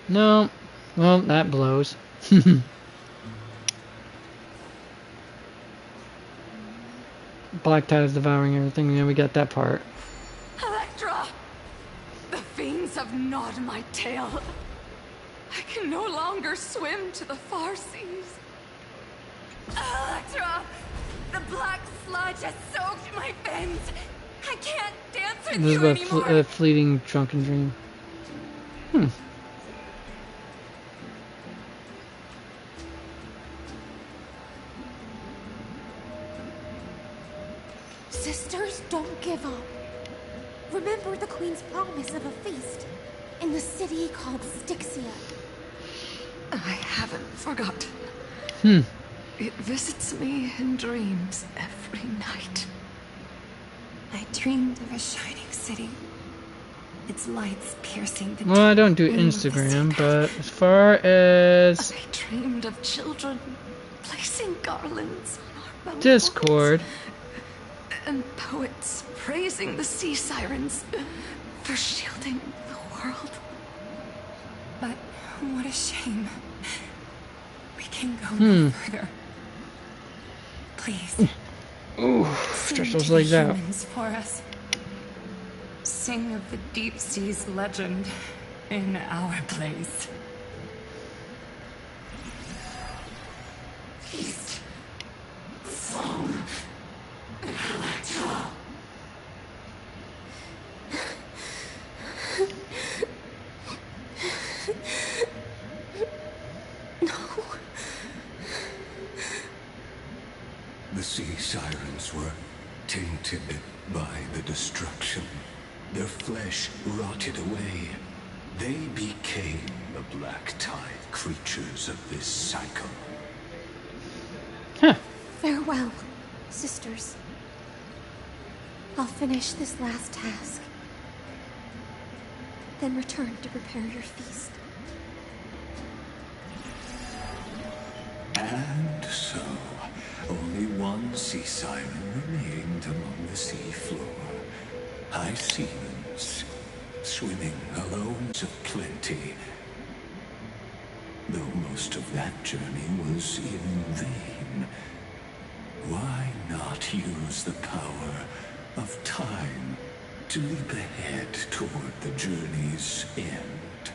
No. Well, that blows. Black tide is devouring everything. Yeah, we got that part. Electra! The fiends have gnawed my tail. I can no longer swim to the far seas. Electra! The black sludge has soaked my fins. I can't dance with This you is anymore. a fleeting drunken dream. Sisters, don't give up. Remember the Queen's promise of a feast in the city called Styxia. I haven't forgotten. It visits me in dreams every night. I dreamed of a shining city. Its lights piercing the Well, I don't do Instagram, but as far as I dreamed of children placing garlands on our mountains. Discord, And poets praising the sea sirens for shielding the world. But what a shame. We can go no further. Please. ooh, Sing stretch to those the legs out. humans for us. Sing of the deep sea's legend in our place. Feast from Electra. The sea sirens were tainted by the destruction. Their flesh rotted away. They became the black tide creatures of this cycle. Farewell, sisters. I'll finish this last task, then return to prepare your feast. And so, only one sea siren remained among the sea floor. High seas, swimming alone of plenty. Though most of that journey was in vain, why not use the power of time to leap ahead toward the journey's end?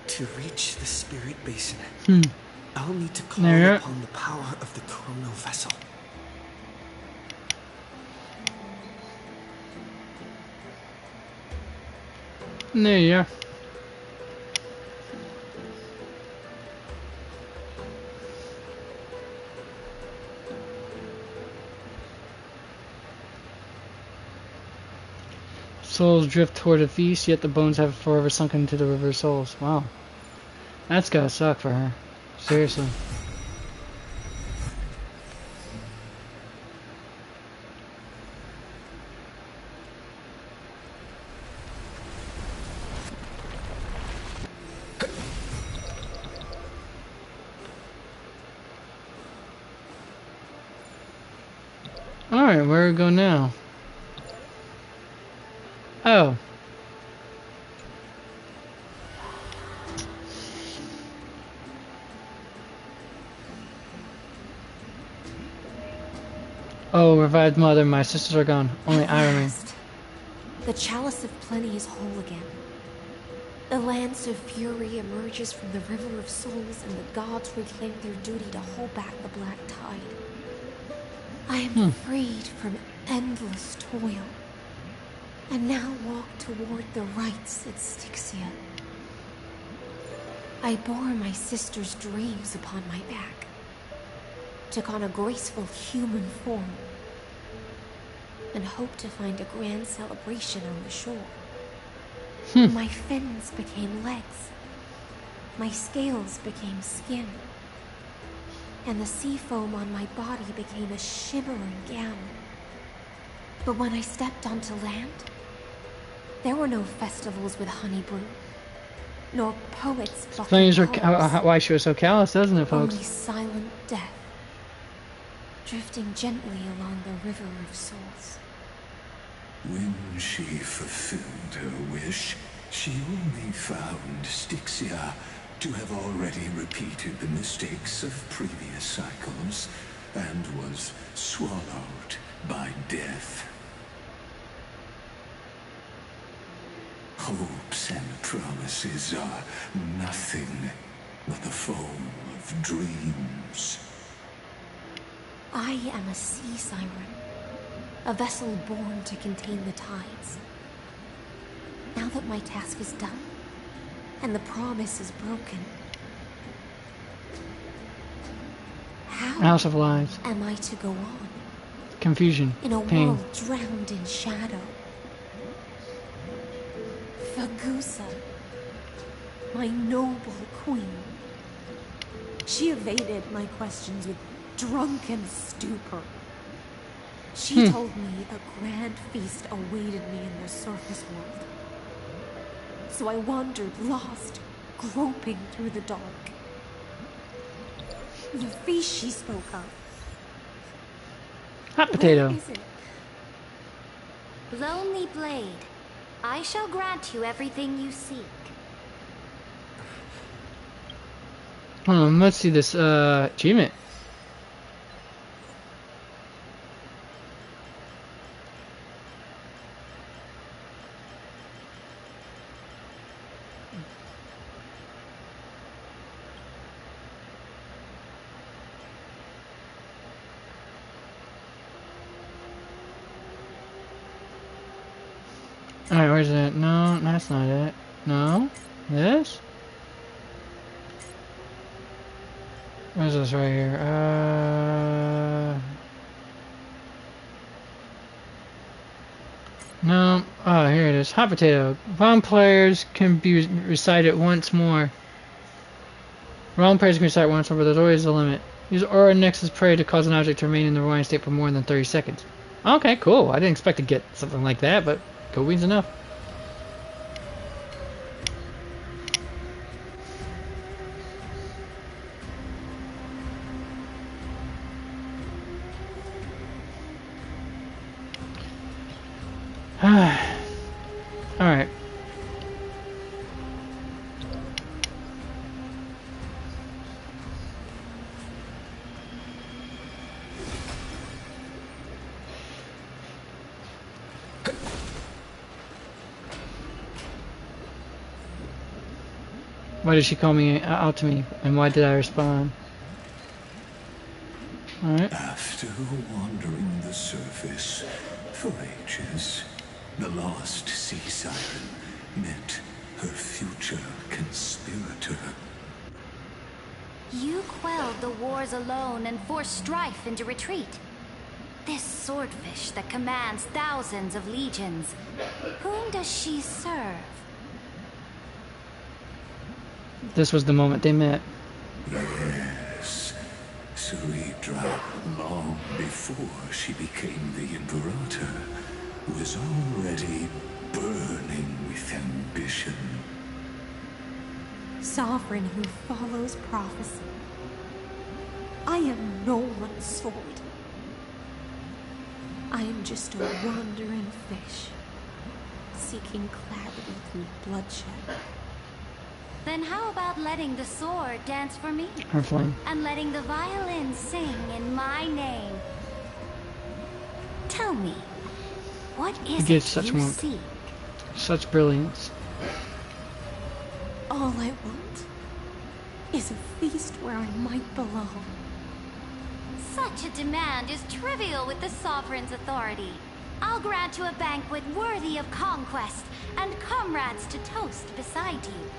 To reach the spirit basin, Hmm. I'll need to call There. upon the power of the chrono vessel. There you are. Souls drift toward a feast, yet the bones have forever sunken into the river of souls. Wow. That's gotta suck for her. Seriously. Alright, where do we go now? Oh. Oh, revived mother, my sisters are gone. Only I remain. The Chalice of Plenty is whole again. The Lance of Fury emerges from the River of Souls, and the gods reclaim their duty to hold back the Black Tide. I am freed from endless toil, and now walk toward the rites at Styxia. I bore my sister's dreams upon my back, took on a graceful human form, and hoped to find a grand celebration on the shore. My fins became legs, my scales became skin, and the sea foam on my body became a shimmering gown. But when I stepped onto land, there were no festivals with honey brew, nor poets Explains plucking poems. why she was so callous, doesn't it, folks? Only silent death, drifting gently along the River of Souls. When she fulfilled her wish, she only found Styxia to have already repeated the mistakes of previous cycles, and was swallowed by death. Hopes and promises are nothing but the foam of dreams. I am a sea siren, a vessel born to contain the tides. Now that my task is done, and the promise is broken, how House of Lies. am I to go on? Confusion. In a Pain. world drowned in shadow. Fagusa, my noble queen. She evaded my questions with drunken stupor. She told me a grand feast awaited me in the surface world. So I wandered lost, groping through the dark. The feast she spoke of. Hot potato. Where is it? Lonely Blade, I shall grant you everything you seek. Hold on, let's see this achievement. Alright, where's that? No, that's not it. No? This? Where's this right here? No. Oh, here it is. Hot potato. Wrong players can be recited once more. Wrong players can recite once more, but there's always a limit. Use Aura Nexus Prey to cause an object to remain in the Roaring state for more than 30 seconds. Okay, cool. I didn't expect to get something like that, but cool beans enough. Alright. Why did she call me out to me, and why did I respond? Alright. After wandering the surface for ages, the lost sea siren met her future conspirator. You quelled the wars alone and forced strife into retreat. This swordfish that commands thousands of legions, whom does she serve? This was the moment they met. Yes, Cerebra, long before she became the Imperator, was already burning with ambition. Sovereign who follows prophecy. I am no one's sword. I am just a wandering fish, seeking clarity through bloodshed. Then how about letting the sword dance for me? Her flame. And letting the violin sing in my name? Tell me, What He is gives it such you warmth, seek? such brilliance. All I want is a feast where I might belong. Such a demand is trivial with the Sovereign's authority. I'll grant you a banquet worthy of conquest, and comrades to toast beside you.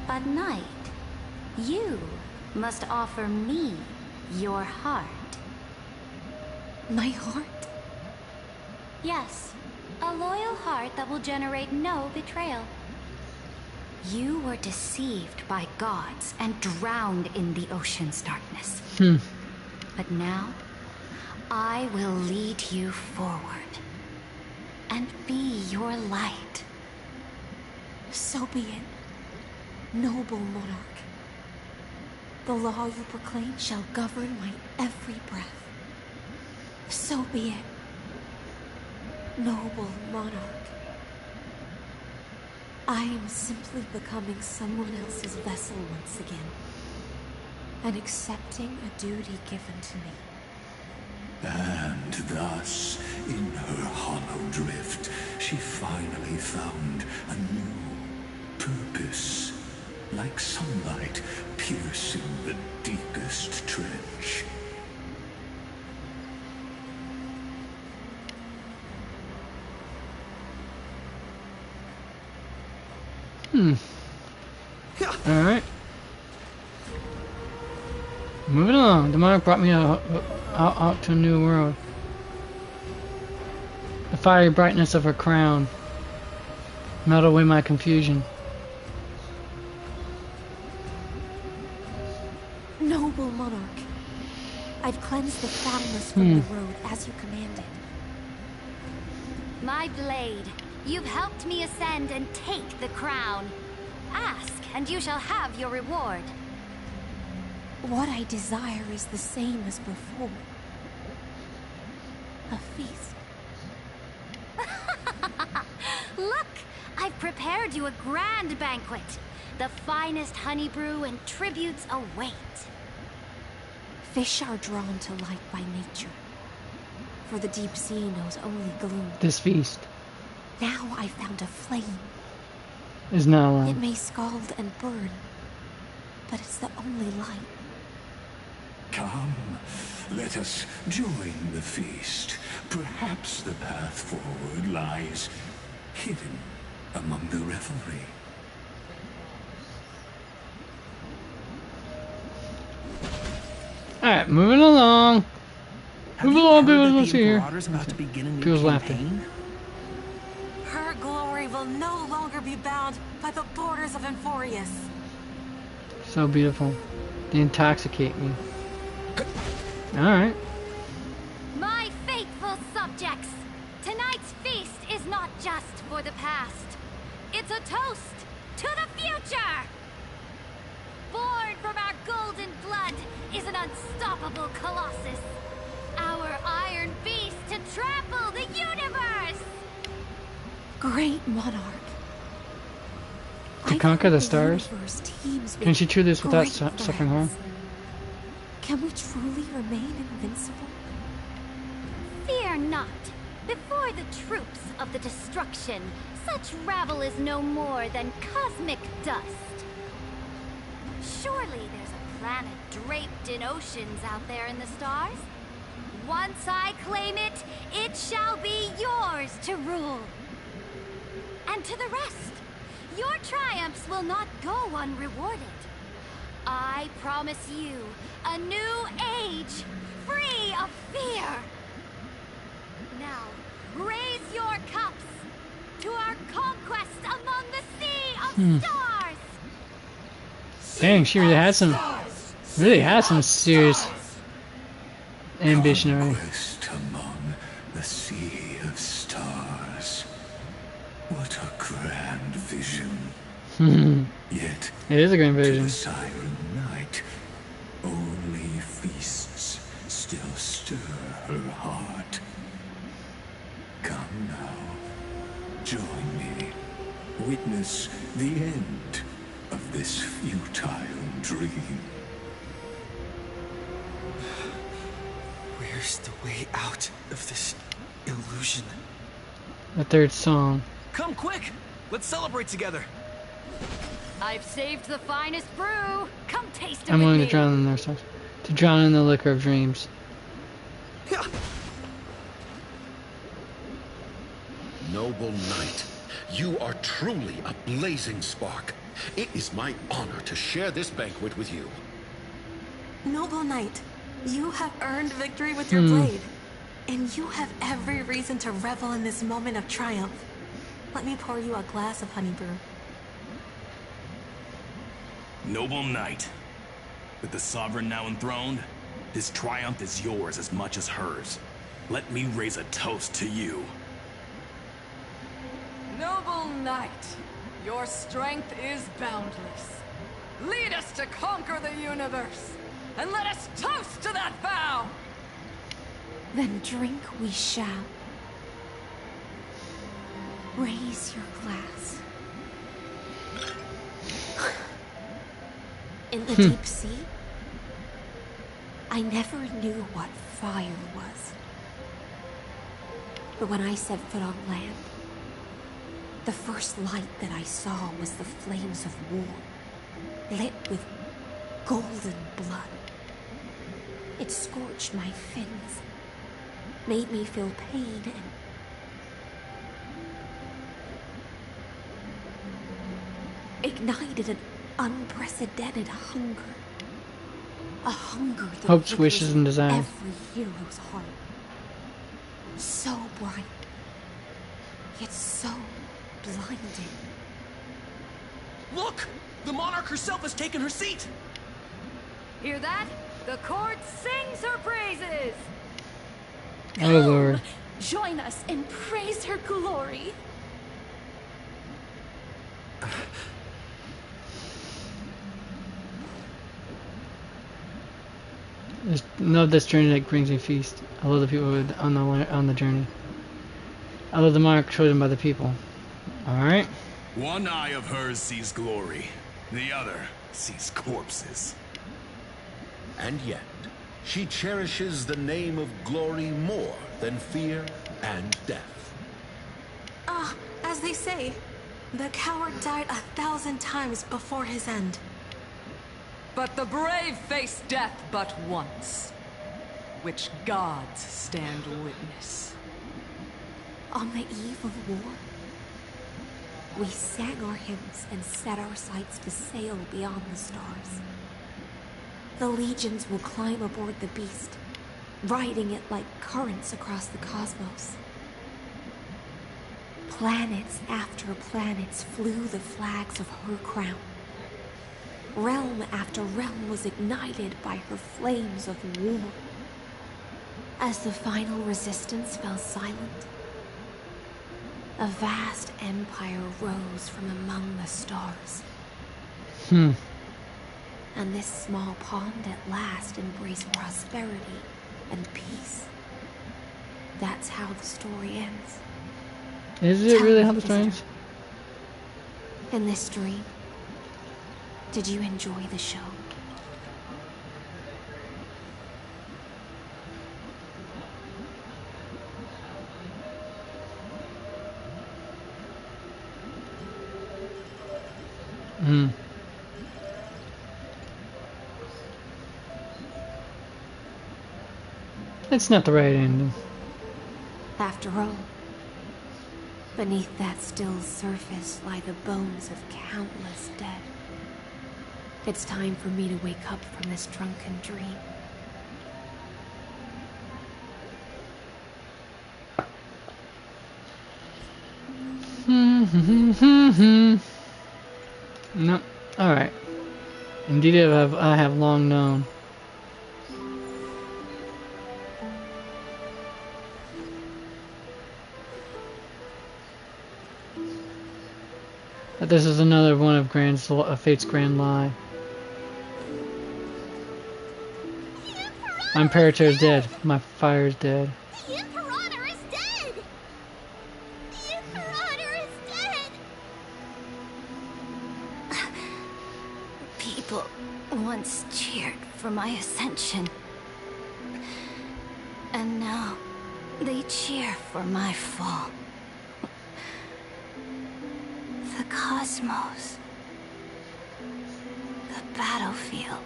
But Knight, you must offer me your heart. My heart? Yes, a loyal heart that will generate no betrayal. You were deceived by gods and drowned in the ocean's darkness. But now, I will lead you forward and be your light. So be it, noble monarch. The law you proclaim shall govern my every breath. So be it, noble monarch. I am simply becoming someone else's vessel once again, and accepting a duty given to me. And thus, in her hollow drift, she finally found a new purpose, like sunlight piercing the deepest trench. Alright. Moving along. The monarch brought me out to a new world. The fiery brightness of her crown melted away my confusion. Noble monarch, I've cleansed the foulness from the road as you commanded. My blade, you've helped me ascend and take the crown. Ask, and you shall have your reward. What I desire is the same as before. A feast. Look, I've prepared you a grand banquet. The finest honey brew and tributes await. Fish are drawn to light by nature, for the deep sea knows only gloom. This feast Now I found a flame. is not allowed. It may scald and burn, but it's the only light. Come, let us join the feast. Perhaps the path forward lies hidden among the revelry. Alright, moving along. Moving along, people. Let's see here. About to begin a new People's laughter. campaign? Her glory will no longer be bound by the borders of Amphoreus. So beautiful. They intoxicate me. Alright. My faithful subjects, tonight's feast is not just for the past. It's a toast to the future! Born from our golden blood is an unstoppable colossus. Our iron beast to trample the universe! Great monarch. To conquer the stars? Can she do this without great suffering harm? Can we truly remain invincible? Fear not. Before the troops of the destruction, such rabble is no more than cosmic dust. Surely there's a planet draped in oceans out there in the stars. Once I claim it, it shall be yours to rule. And to the rest, your triumphs will not go unrewarded. I promise you a new age, free of fear. Now, raise your cups to our conquest among the sea of stars. Dang, she really has some serious ambition already. Conquest among the sea of stars. What a grand vision. Yet, it is a grand vision. To the siren night, only feasts still stir her heart. Come now, join me. Witness the end of this futile dream. Where Where's the way out of this illusion? The third song. Come quick! Let's celebrate together. I've saved the finest brew. Come taste it I'm with willing me. to drown in their songs. To drown in the liquor of dreams. Noble knight, you are truly a blazing spark. It is my honor to share this banquet with you. Noble knight, you have earned victory with your blade. And you have every reason to revel in this moment of triumph. Let me pour you a glass of honey brew. Noble knight, with the sovereign now enthroned, this triumph is yours as much as hers. Let me raise a toast to you. Noble knight, your strength is boundless. Lead us to conquer the universe, and let us toast to that vow! Then drink we shall. Raise your glass. In the deep sea, I never knew what fire was. But when I set foot on land, the first light that I saw was the flames of war, lit with golden blood. It scorched my fins, made me feel pain and ignited an unprecedented hunger. A hunger that Hopes, wishes, and desires. every hero's heart. So bright, yet so blinding. Look! The monarch herself has taken her seat! Hear that? The court sings her praises! Oh Lord. Join us and praise her glory. There's love this journey that brings me feast. I love the people on the journey. I love the monarch chosen by the people. Alright. One eye of hers sees glory, the other sees corpses. And yet, she cherishes the name of glory more than fear and death. As they say, the coward died 1,000 times before his end. But the brave face death but once, which gods stand witness. On the eve of war, we sang our hymns and set our sights to sail beyond the stars. The legions will climb aboard the beast, riding it like currents across the cosmos. Planets after planets flew the flags of her crown. Realm after realm was ignited by her flames of war. As the final resistance fell silent, a vast empire rose from among the stars. And this small pond at last embraced prosperity and peace. That's how the story ends. Is it really how the story ends? In this dream, did you enjoy the show? It's not the right ending. After all, beneath that still surface lie the bones of countless dead. It's time for me to wake up from this drunken dream. No. Alright. Indeed I have long known. That this is another one of Fate's grand lie. My Imperator is dead. My fire is dead. The Imperator is dead! The Imperator is dead! People once cheered for my ascension. And And now, they cheer for my fall. The cosmos. The battlefield.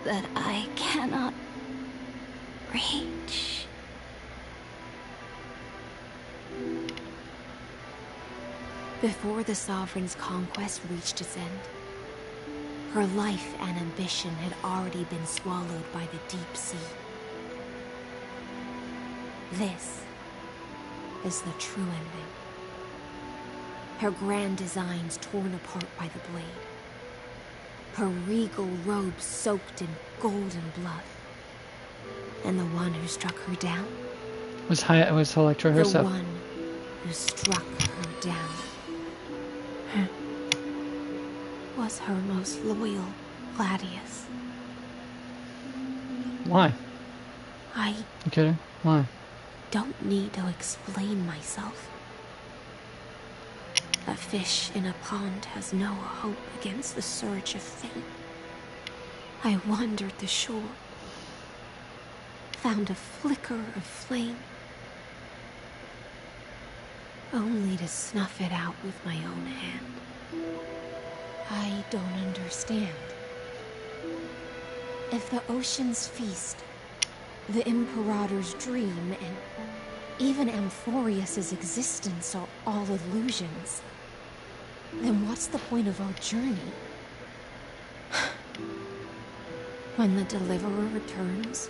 That I cannot reach. Before the Sovereign's conquest reached its end, her life and ambition had already been swallowed by the deep sea. This is the true ending. Her grand designs torn apart by the blade. Her regal robes soaked in golden blood. And the one who struck her down? Was Electra herself. The one who struck her down was her most loyal Gladius. Why? I Okay, why? don't need to explain myself. A fish in a pond has no hope against the surge of fate. I wandered the shore, found a flicker of flame, only to snuff it out with my own hand. I don't understand. If the ocean's feast, the Imperator's dream, and even Amphoreus' existence are all illusions, then what's the point of our journey? When the Deliverer returns,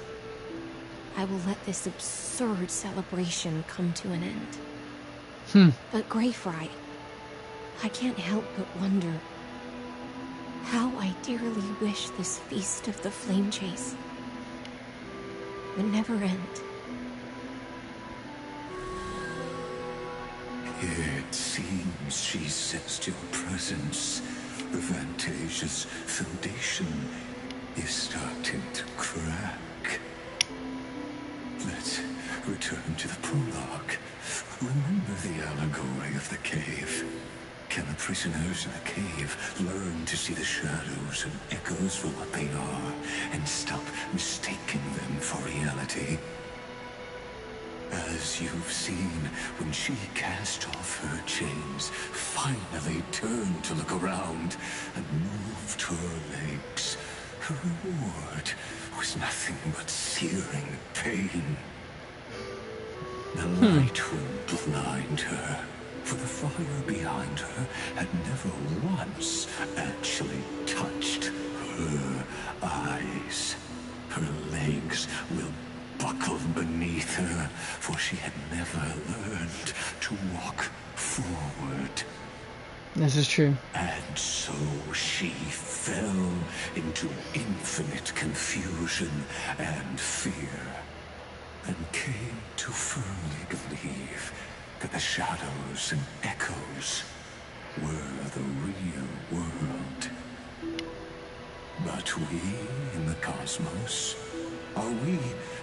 I will let this absurd celebration come to an end. But Greyfry, I can't help but wonder how I dearly wish this feast of the Flame Chase would never end. It seems she sensed your presence. The Fantasia's foundation is starting to crack. Let's return to the prologue. Remember the allegory of the cave? Can the prisoners in the cave learn to see the shadows and echoes for what they are, and stop mistaking them for reality? As you've seen, when she cast off her chains, finally turned to look around, and moved her legs, her reward was nothing but searing pain. The light will blind her, for the fire behind her had never once actually touched her eyes. Her legs will buckle beneath her, for she had never learned to walk forward. This is true. And so she fell into infinite confusion and fear, and came to firmly believe that the shadows and echoes were the real world. But we in the cosmos, are we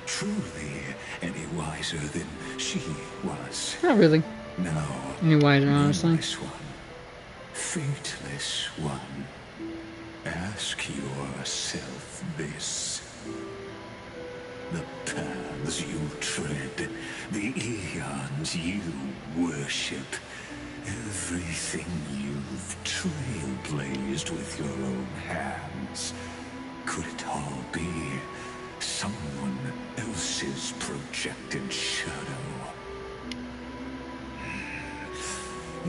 truly any wiser than she was? Not really. No. Any wiser, honestly. Fateless one, ask yourself this. The paths you tread, the eons you worship, everything you've trailblazed with your own hands, could it all be someone else's projected shadow?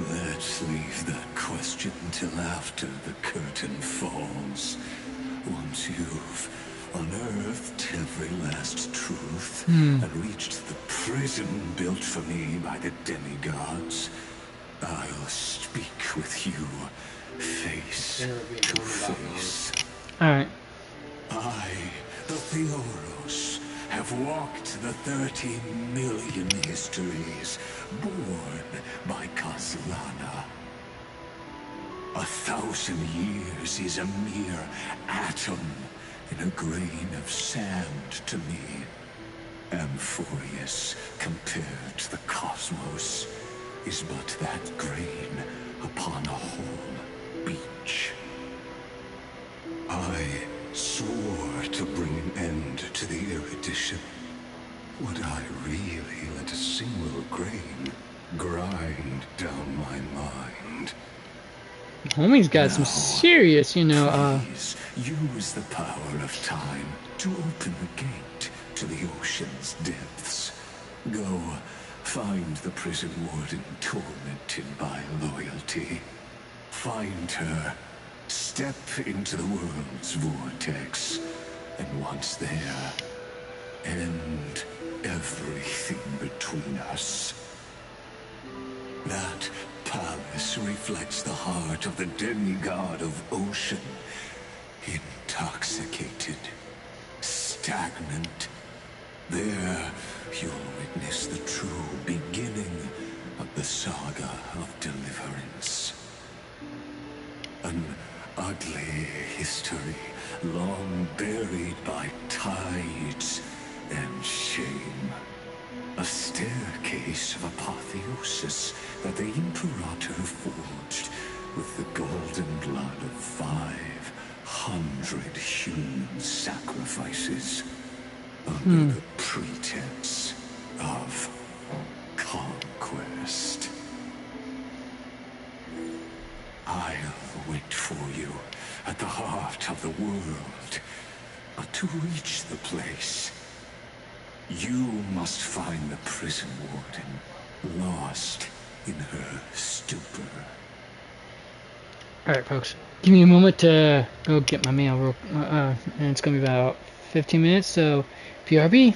Let's leave that question till after the curtain falls. Once you've unearthed every last truth and reached the prison built for me by the demigods, I'll speak with you face to face. Alright. I, the Theoros, have walked the 30 million histories born by Caslana. 1,000 years is a mere atom in a grain of sand to me. Amphoreus, compared to the cosmos, is but that grain upon a whole beach. I swore to bring an end to the erudition, Would I really let a single grain grind down my mind? Homie's got some Now, serious, please use the power of time to open the gate to the ocean's depths. Go find the prison warden tormented by loyalty. Find her, step into the world's vortex, and once there, end everything between us. That palace reflects the heart of the demigod of ocean. Intoxicated, stagnant. There, you'll witness the true beginning of the saga of deliverance. An ugly history, long buried by tides and shame. A staircase of apotheosis that the Imperator forged with the golden blood of 500 human sacrifices under the pretense of conquest. I'll wait for you at the heart of the world, but to reach the place, you must find the prison warden, lost in her stupor. Alright, folks. Give me a moment to go get my mail, and it's going to be about 15 minutes, so PRB.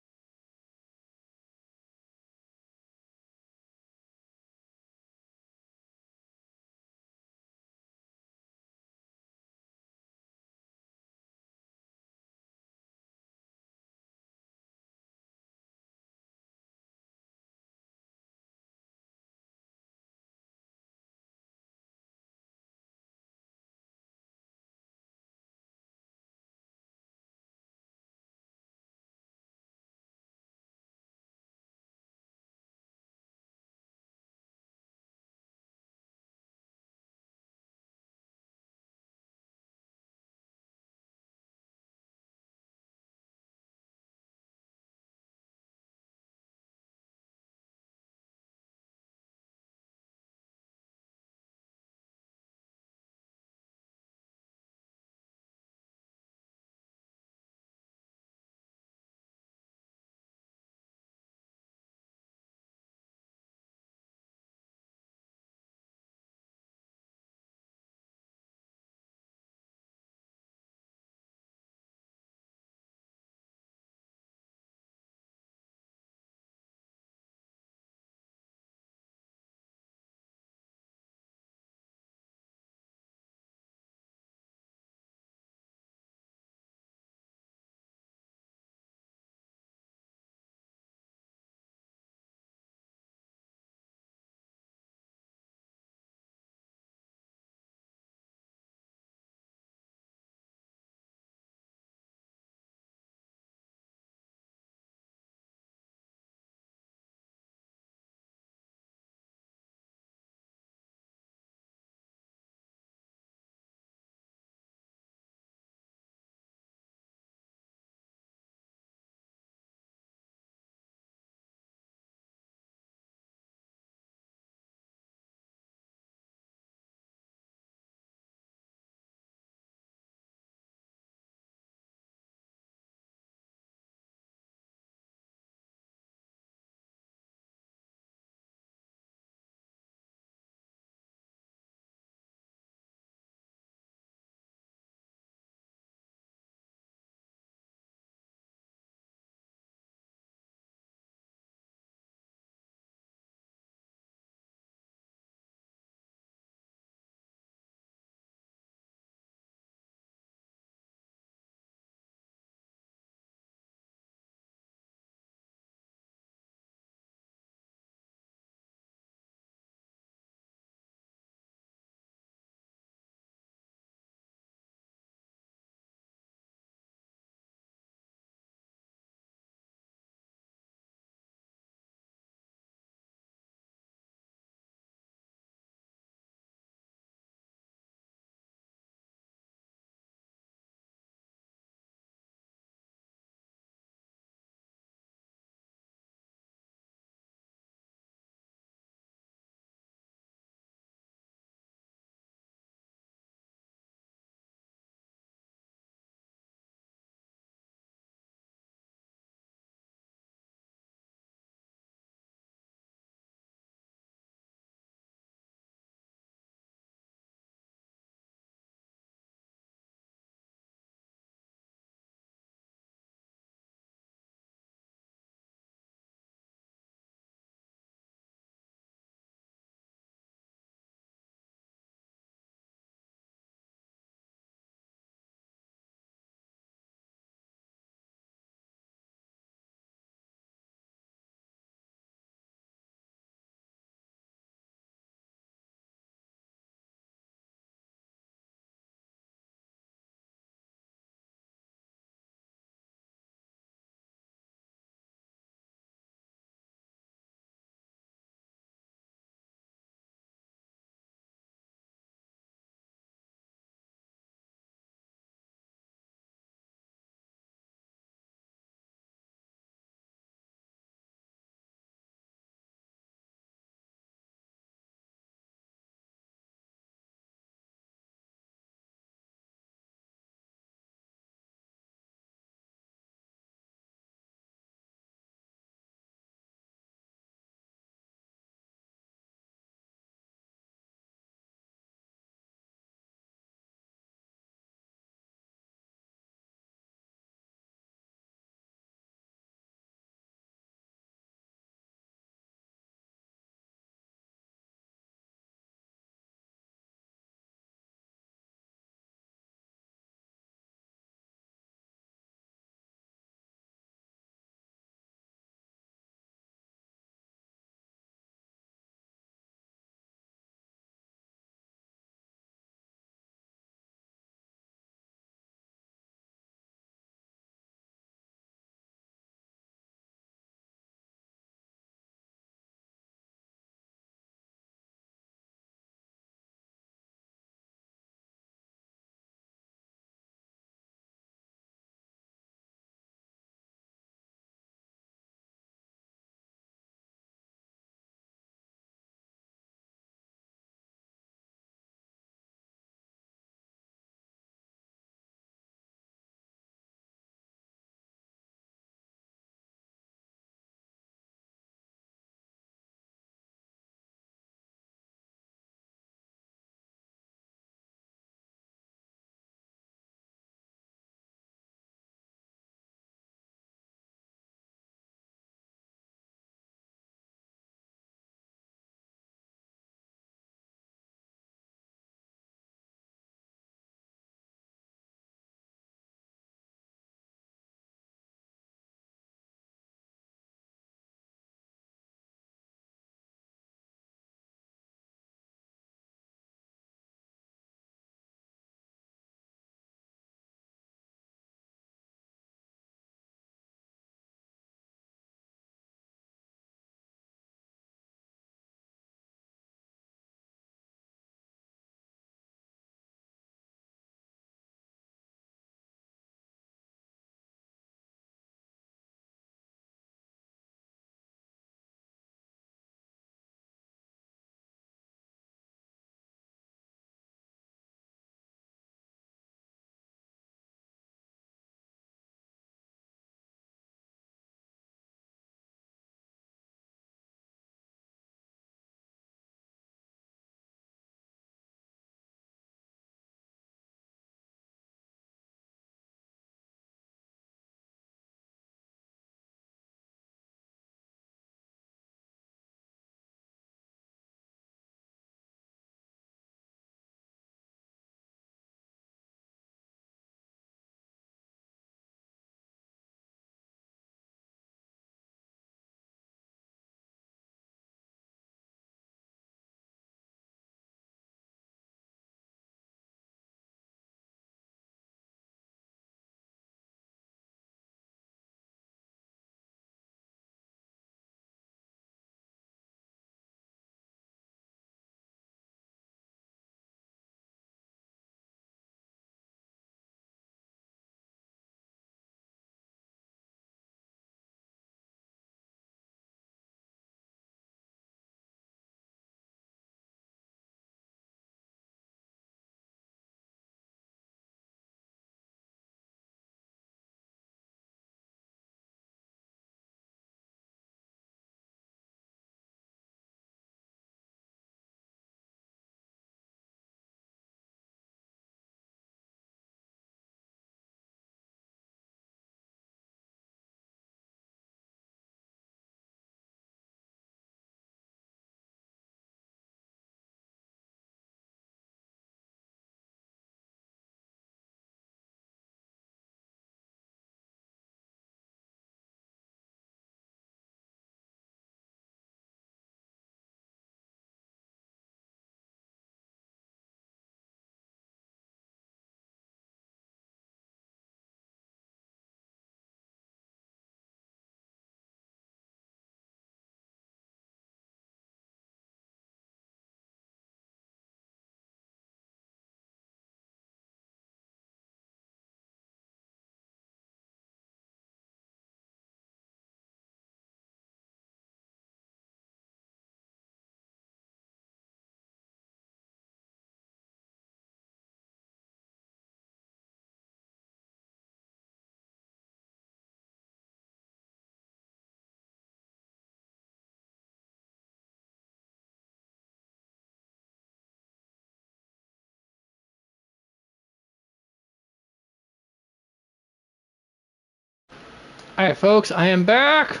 Alright, folks, I am back.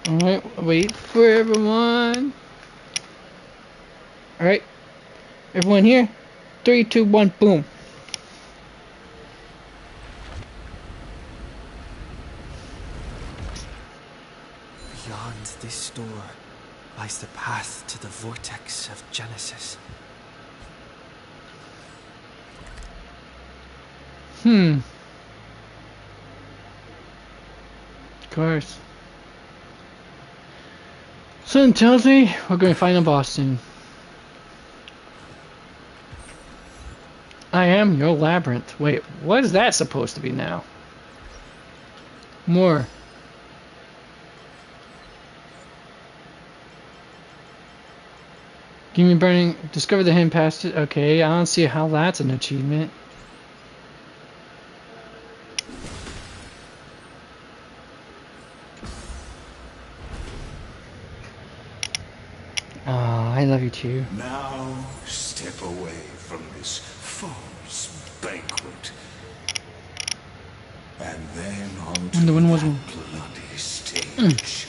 Alright, wait for everyone. Alright, everyone here. 3, 2, 1, boom. Beyond this door lies the path to the vortex of Genesis. Of course. Something tells me we're going to find a boss soon. I am your labyrinth. Wait, what is that supposed to be now? More. Give me burning. Discover the hidden passage. Okay, I don't see how that's an achievement. I love you too. Now step away from this false banquet. And then on to the wind was that bloody stage.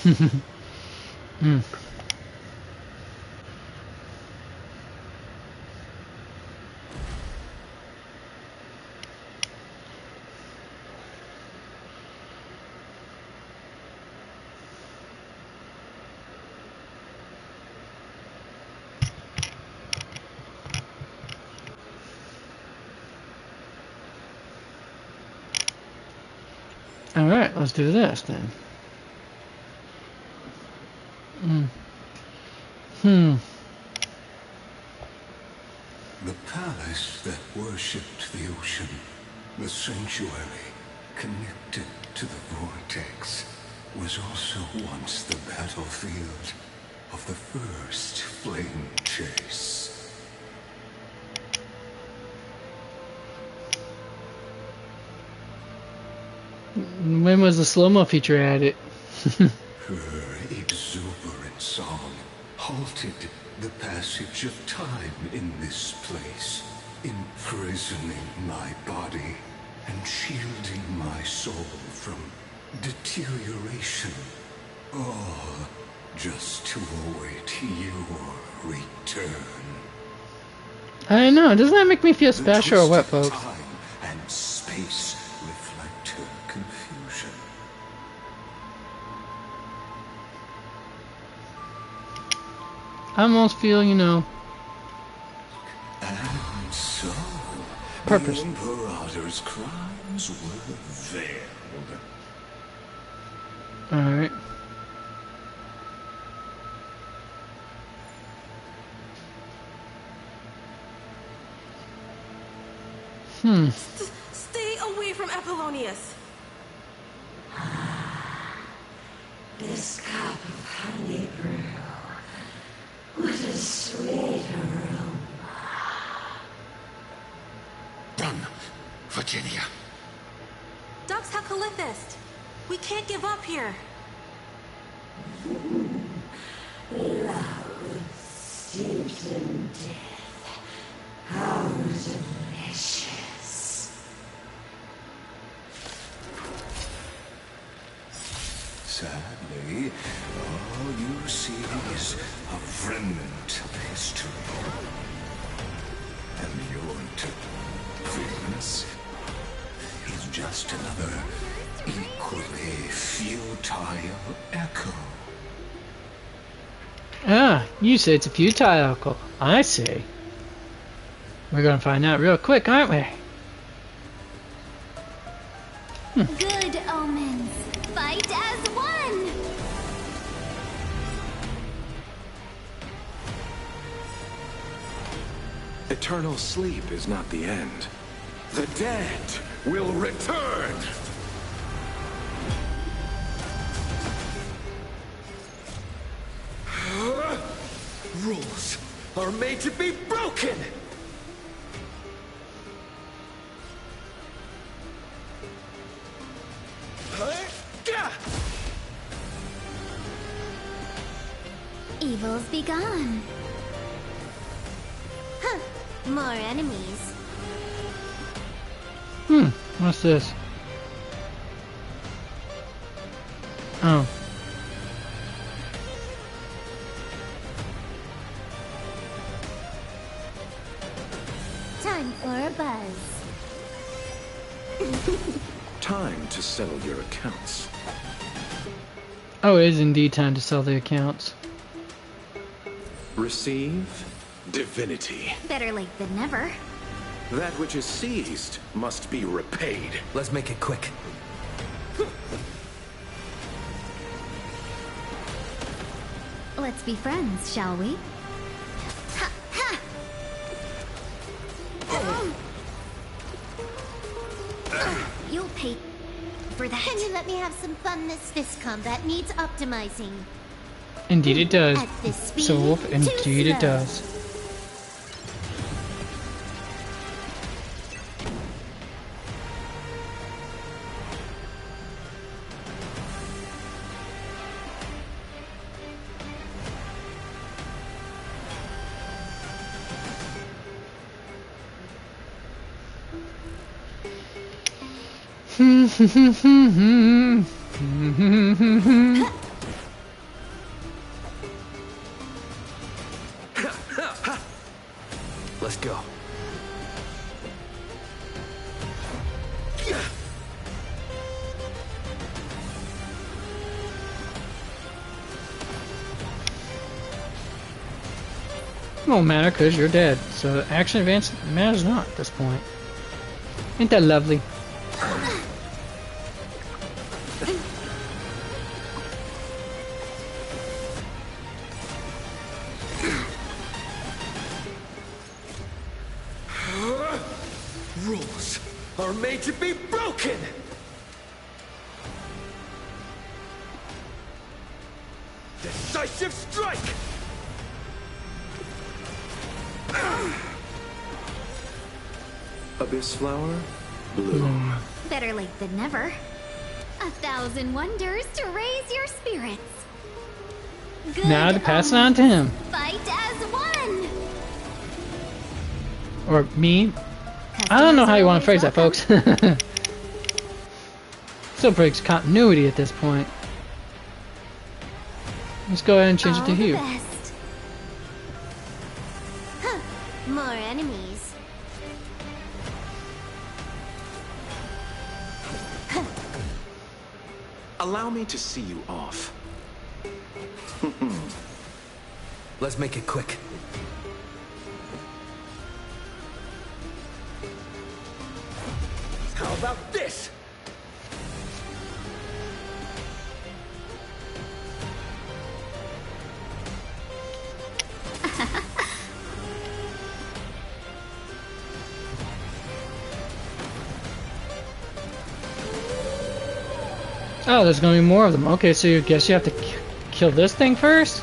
Alright, let's do this then. The palace that worshipped the ocean, the sanctuary connected to the vortex, was also once the battlefield of the first flame chase. When was the slow-mo feature added? Her exuberant song halted the passage of time in this place, imprisoning my body and shielding my soul from deterioration. All just to await your return. I don't know, doesn't that make me feel special or what, folks? Time and space reflect her confusion. I almost feel, you know, And so, purpose. the Imperator's crimes were veiled. Alright. Stay away from Apollonius. This cup of honey brew. What a sweet aroma. Run, Virginia. Dux Hakalithist. We can't give up here. Love steeped in death. How delicious. Sadly, all you see is a remnant of history. And your interference is just another equally futile echo. Ah, you say it's a futile echo. I see. We're gonna find out real quick, aren't we? Good omens. Fight as one. Eternal sleep is not the end. The dead will return! Rules are made to be broken! Evils be gone. Huh. More enemies. What's this? Oh. Time for a buzz. Time to settle your accounts. Oh, it is indeed time to sell the accounts. Receive divinity. Better late than never. That which is seized must be repaid. Let's make it quick. Let's be friends, shall we? Ha ha! You'll pay for that. Can you let me have some fun? This combat needs optimizing. Indeed it does. At this speed, So Wolf, too indeed it slow. does. Let's go. It won't matter because you're dead. So action advance matters not at this point. Ain't that lovely? Rules are made to be broken! Decisive strike! Abyss flower, bloom. Better late than never. 1,000 wonders to raise your spirits. Good Now to pass it on to him. Fight as one! Or me. I don't know how you want to phrase that, folks. Still breaks continuity at this point. Let's go ahead and change it to All the Hugh. best. Huh. More enemies. Allow me to see you off. Let's make it quick. How about this? Oh, there's gonna be more of them. Okay, so you guess you have to kill this thing first?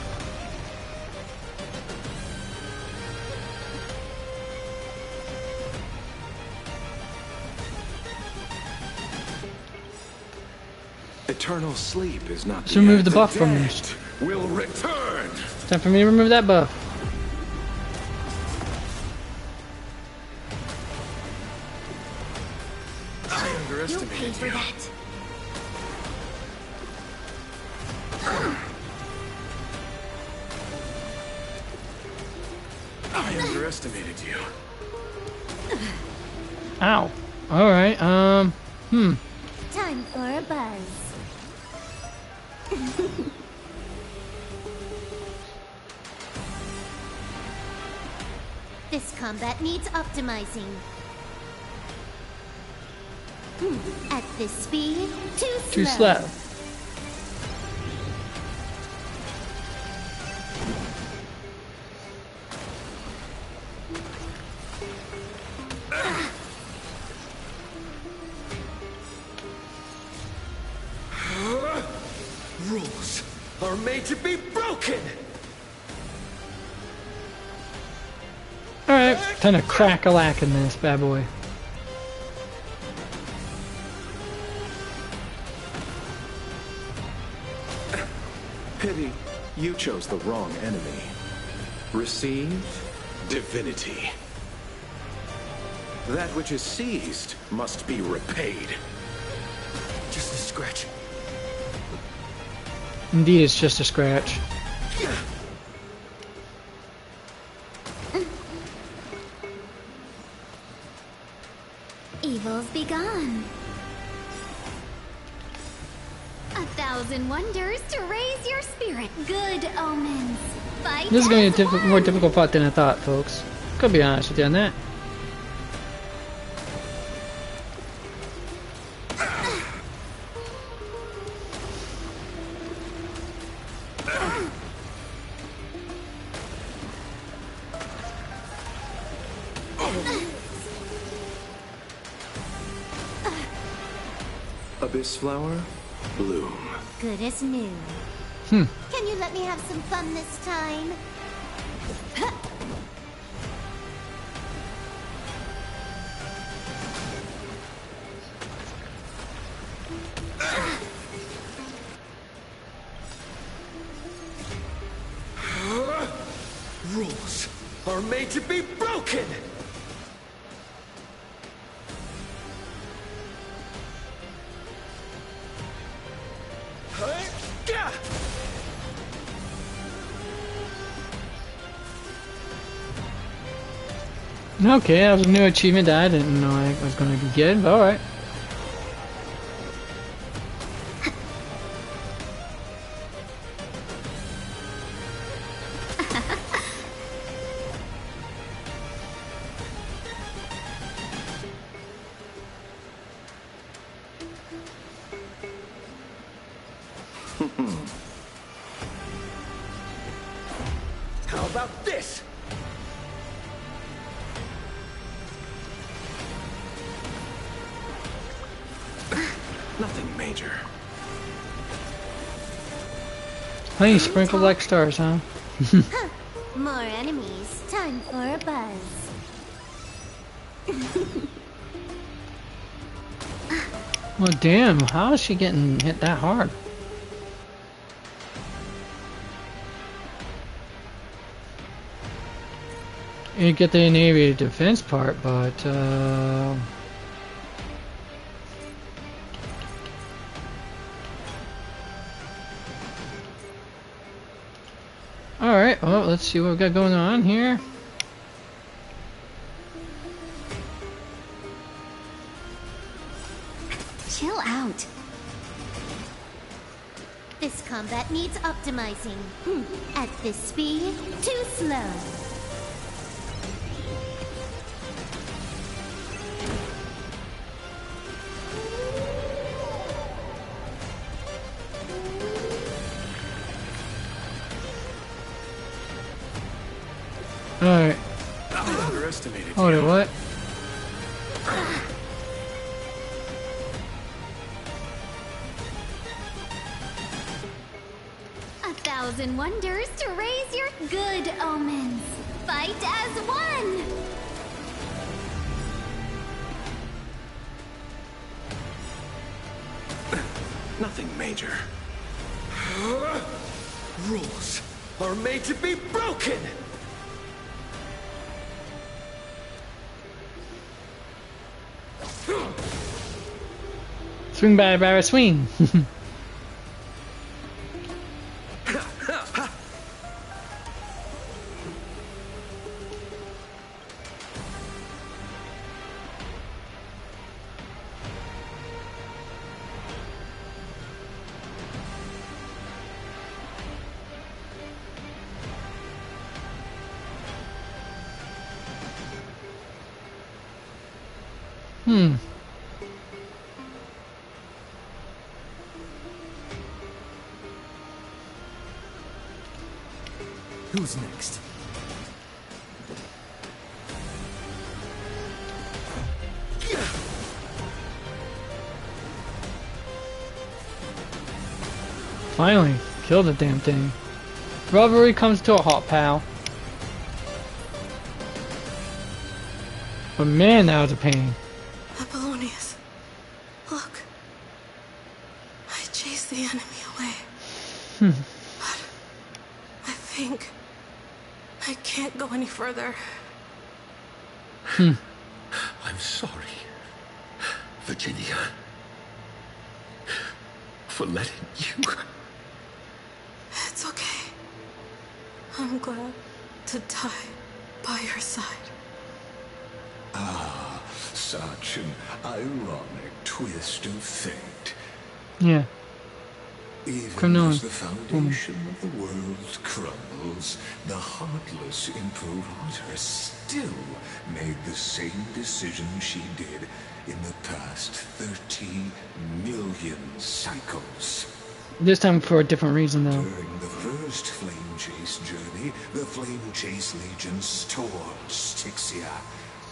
Eternal sleep is not Let's remove the buff from me. will return. Time for me to remove that buff. I You'll underestimated pay for you. that. I underestimated you. Ow. Alright, Time for a buzz. This combat needs optimizing. At this speed, Too slow. Rules are made to be broken! Alright, time to crack-a-lack in this bad boy. Pity, you chose the wrong enemy. Receive divinity. That which is seized must be repaid. Just a scratch. Indeed, it's just a scratch. Evils be gone. 1,000 wonders to raise your spirit. Good omens. Fight. This is going to be a more difficult fight than I thought, folks. Could be honest with you on that. Abyss flower, bloom. Good as new. Hmm. Can you let me have some fun this time? Rules are made to be broken! Okay, that was a new achievement that I didn't know I was going to get, but alright. How about this? Nothing major. Honey sprinkled like stars, huh? More enemies. Time for a buzz. Well, damn, how is she getting hit that hard? You get the innate defense part, but alright, well, let's see what we've got going on here. Chill out. This combat needs optimizing. At this speed, too slow. Alright. Underestimated. Hold it, what? A 1,000 wonders to raise your good omens. Fight as one. Nothing major. Rules are made to be broken! Swing by a swing. Who's next? Finally, kill the damn thing. Revelry comes to a halt, pal. But man, that was a pain. Apollonius, look. I chased the enemy away. But I think I can't go any further. I'm sorry, Virginia, for letting you I'm glad to die by your side. Ah, such an ironic twist of fate. Yeah. Even as the foundation of the world crumbles, the heartless Imperator still made the same decision she did in the past 30 million cycles. This time for a different reason, though. During the first Flame Chase journey, the Flame Chase Legion stormed Styxia.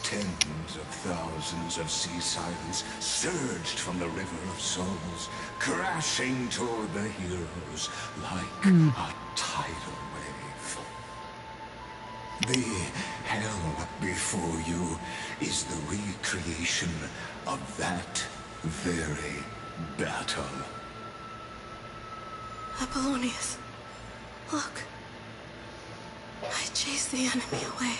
Tens of thousands of sea sirens surged from the River of Souls, crashing toward the heroes like a tidal wave. The hell before you is the recreation of that very battle. Apollonius, look. I chased the enemy away.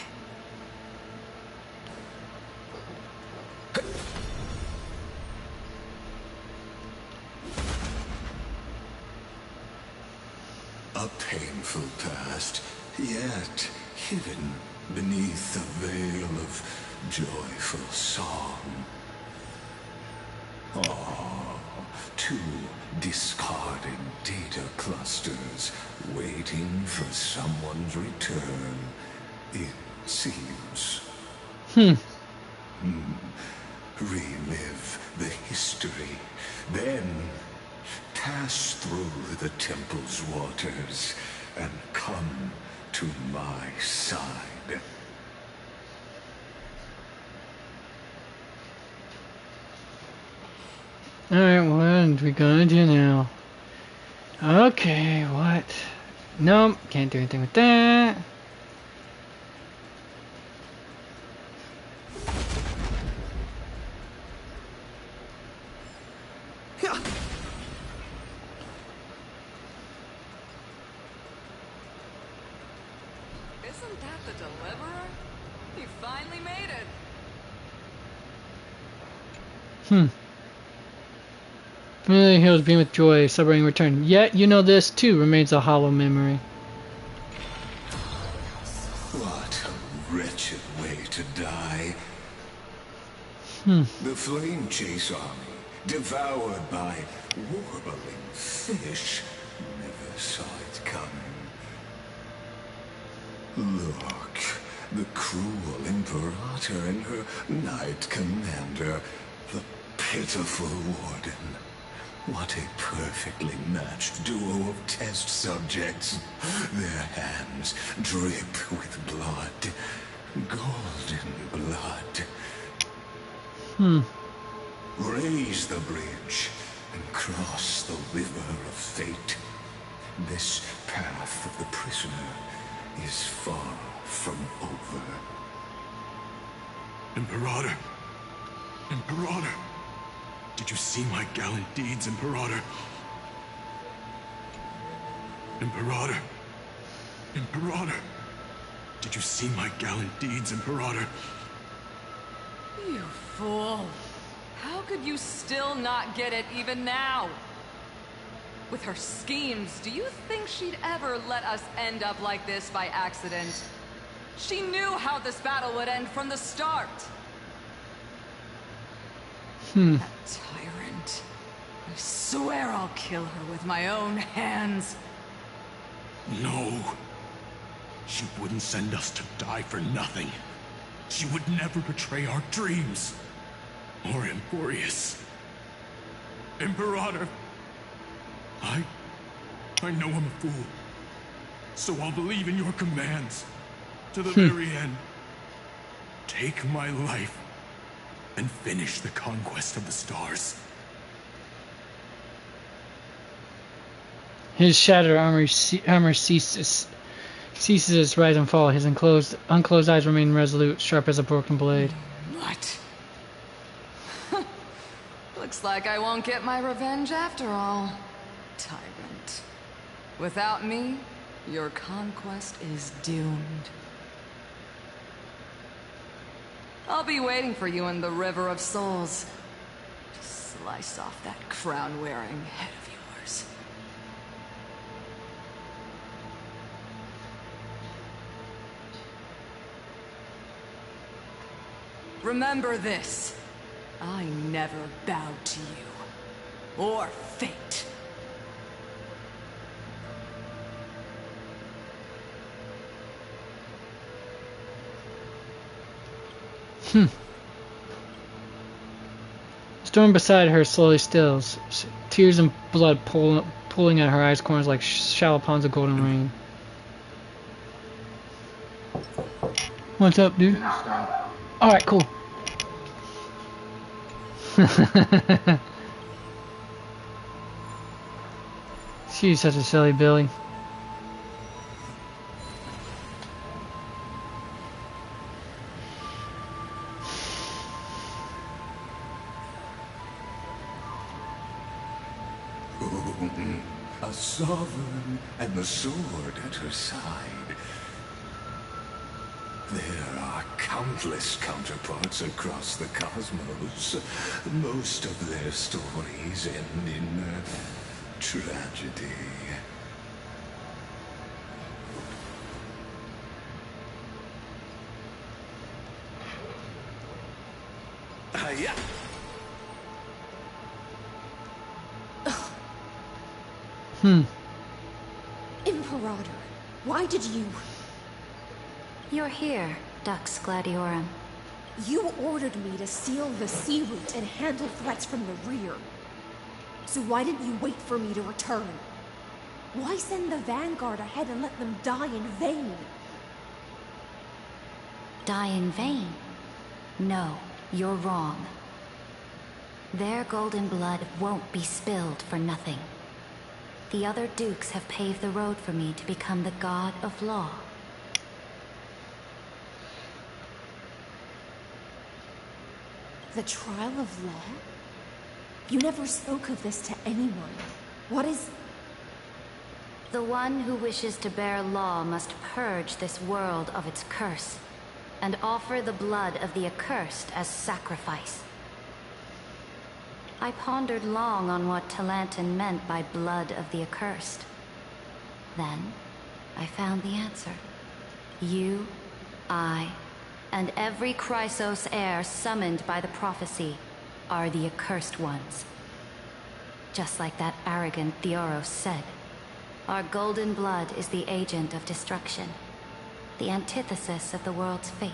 A painful past, yet hidden beneath a veil of joyful song. Ah, two discarded data clusters waiting for someone's return, it seems. Relive the history, then pass through the temple's waters and come to my side. Alright, what are we gonna do now? Okay, what? Nope, can't do anything with that. Isn't that the Deliverer? He finally made it. Familiar heroes beam with joy, celebrating return. Yet, you know this too remains a hollow memory. What a wretched way to die. The Flame Chase army, devoured by warbling fish, never saw it coming. Look, the cruel Imperator and her Knight Commander, the pitiful Warden. What a perfectly matched duo of test subjects. Their hands drip with blood. Golden blood. Raise the bridge and cross the river of fate. This path of the prisoner is far from over. Imperator! Imperator! Did you see my gallant deeds, Imperator? Imperator! Imperator! Did you see my gallant deeds, Imperator? You fool. How could you still not get it even now? With her schemes, do you think she'd ever let us end up like this by accident? She knew how this battle would end from the start. That tyrant. I swear I'll kill her with my own hands. No. She wouldn't send us to die for nothing. She would never betray our dreams. Or Amphoreus. Imperator. I know I'm a fool. So I'll believe in your commands. To the very end. Take my life. And finish the conquest of the stars. His shattered armor ceases its rise and fall. His unclosed eyes remain resolute, sharp as a broken blade. What? Looks like I won't get my revenge after all. Tyrant. Without me, your conquest is doomed. I'll be waiting for you in the River of Souls. To slice off that crown-wearing head of yours. Remember this. I never bowed to you. Or fate. Storm beside her slowly stills, tears and blood pooling at her eyes corners like shallow ponds of golden rain. What's up, dude? Alright, cool. She's such a silly Billy. A sovereign and the sword at her side. There are countless counterparts across the cosmos. Most of their stories end in tragedy. Yeah. Imperator, why did you... You're here, Dux Gladiorum. You ordered me to seal the sea route and handle threats from the rear. So why didn't you wait for me to return? Why send the Vanguard ahead and let them die in vain? Die in vain? No, you're wrong. Their golden blood won't be spilled for nothing. The other dukes have paved the road for me to become the god of law. The trial of law? You never spoke of this to anyone. What is... The one who wishes to bear law must purge this world of its curse, and offer the blood of the accursed as sacrifice. I pondered long on what Talantan meant by blood of the accursed. Then, I found the answer. You, I, and every Chrysos heir summoned by the prophecy are the accursed ones. Just like that arrogant Theoros said, our golden blood is the agent of destruction, the antithesis of the world's fate.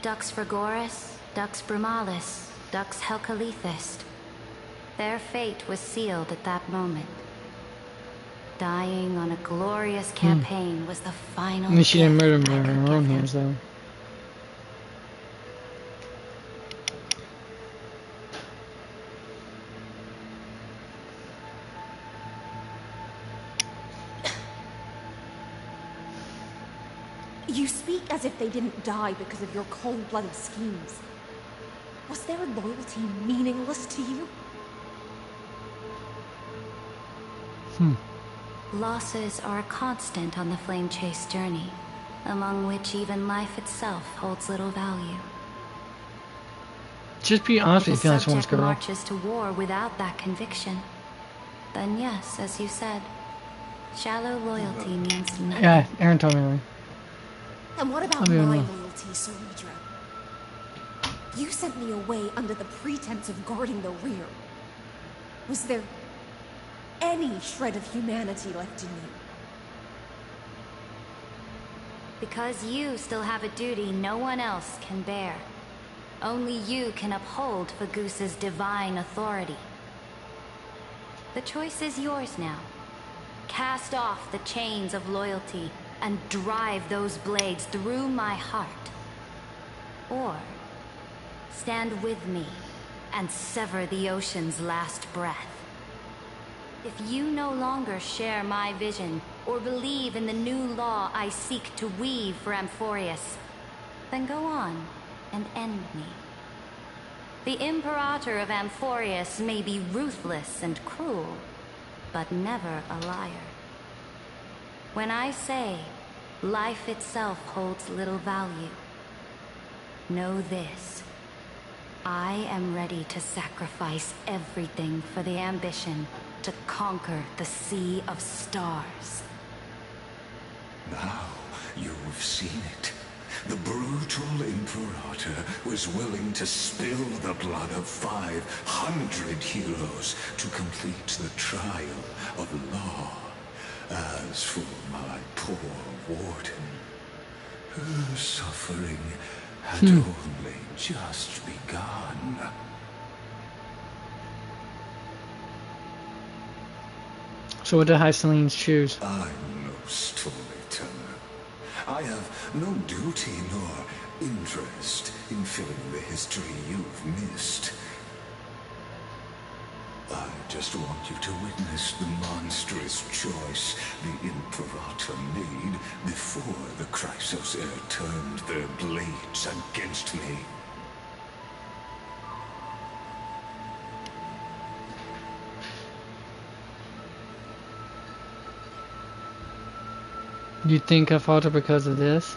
Dux Frigoris, Dux Brumalis, Dux Helcalethist. Their fate was sealed at that moment. Dying on a glorious campaign was the final... I mean, she didn't murder him by her own hands, though. You speak as if they didn't die because of your cold-blooded schemes. Was their loyalty meaningless to you? Losses are a constant on the Flame Chase journey, among which even life itself holds little value. Just be honest with you, If a feeling someone's subject girl. marches to war without that conviction, then yes, as you said, shallow loyalty means nothing. Yeah, Aaron told me already. And what about my loyalty, Ceridra? You sent me away under the pretense of guarding the rear. Was there any shred of humanity left in you? Because you still have a duty no one else can bear. Only you can uphold Fagusa's divine authority. The choice is yours now. Cast off the chains of loyalty and drive those blades through my heart. Or stand with me and sever the ocean's last breath. If you no longer share my vision or believe in the new law I seek to weave for Amphoreus, then go on and end me. The Imperator of Amphoreus may be ruthless and cruel, but never a liar. When I say life itself holds little value, know this. I am ready to sacrifice everything for the ambition to conquer the Sea of Stars. Now you've seen it. The brutal Imperator was willing to spill the blood of 500 heroes to complete the trial of law. As for my poor warden, her suffering had only just begun. So what did Hycelines choose? I'm no storyteller. I have no duty nor interest in filling the history you've missed. I just want you to witness the monstrous choice the Imperator made before the Chrysos Heir turned their blades against me. You think I faltered because of this?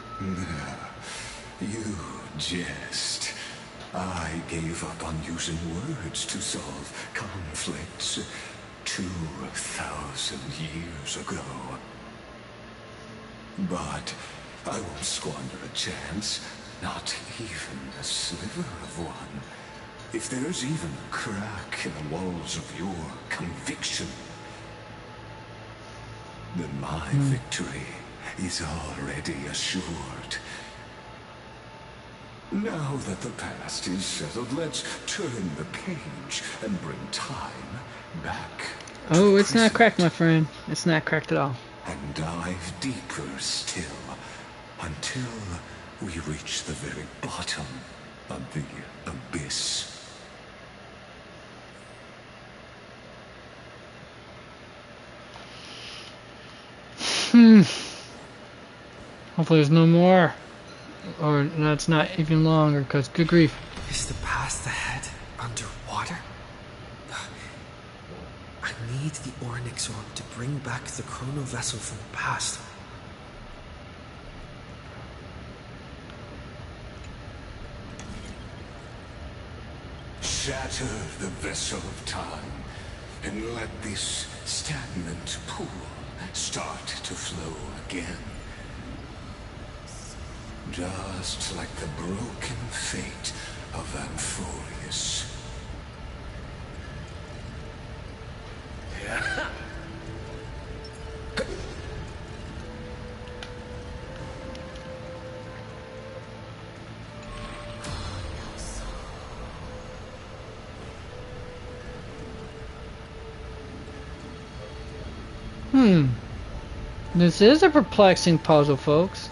You jest. I gave up on using words to solve conflicts 2,000 years ago. But I won't squander a chance, not even a sliver of one. If there's even a crack in the walls of your conviction, then my victory is already assured. Now that the past is settled, let's turn the page and bring time back. Oh, it's not cracked, my friend. It's not cracked at all. And dive deeper still, until we reach the very bottom of the abyss. Hopefully there's no more. Or that's not even longer, because good grief. Is the path ahead underwater? I need the Ornyx orb to bring back the chrono vessel from the past. Shatter the vessel of time, and let this stagnant pool start to flow again. Just like the broken fate of Amphoreus. This is a perplexing puzzle, folks.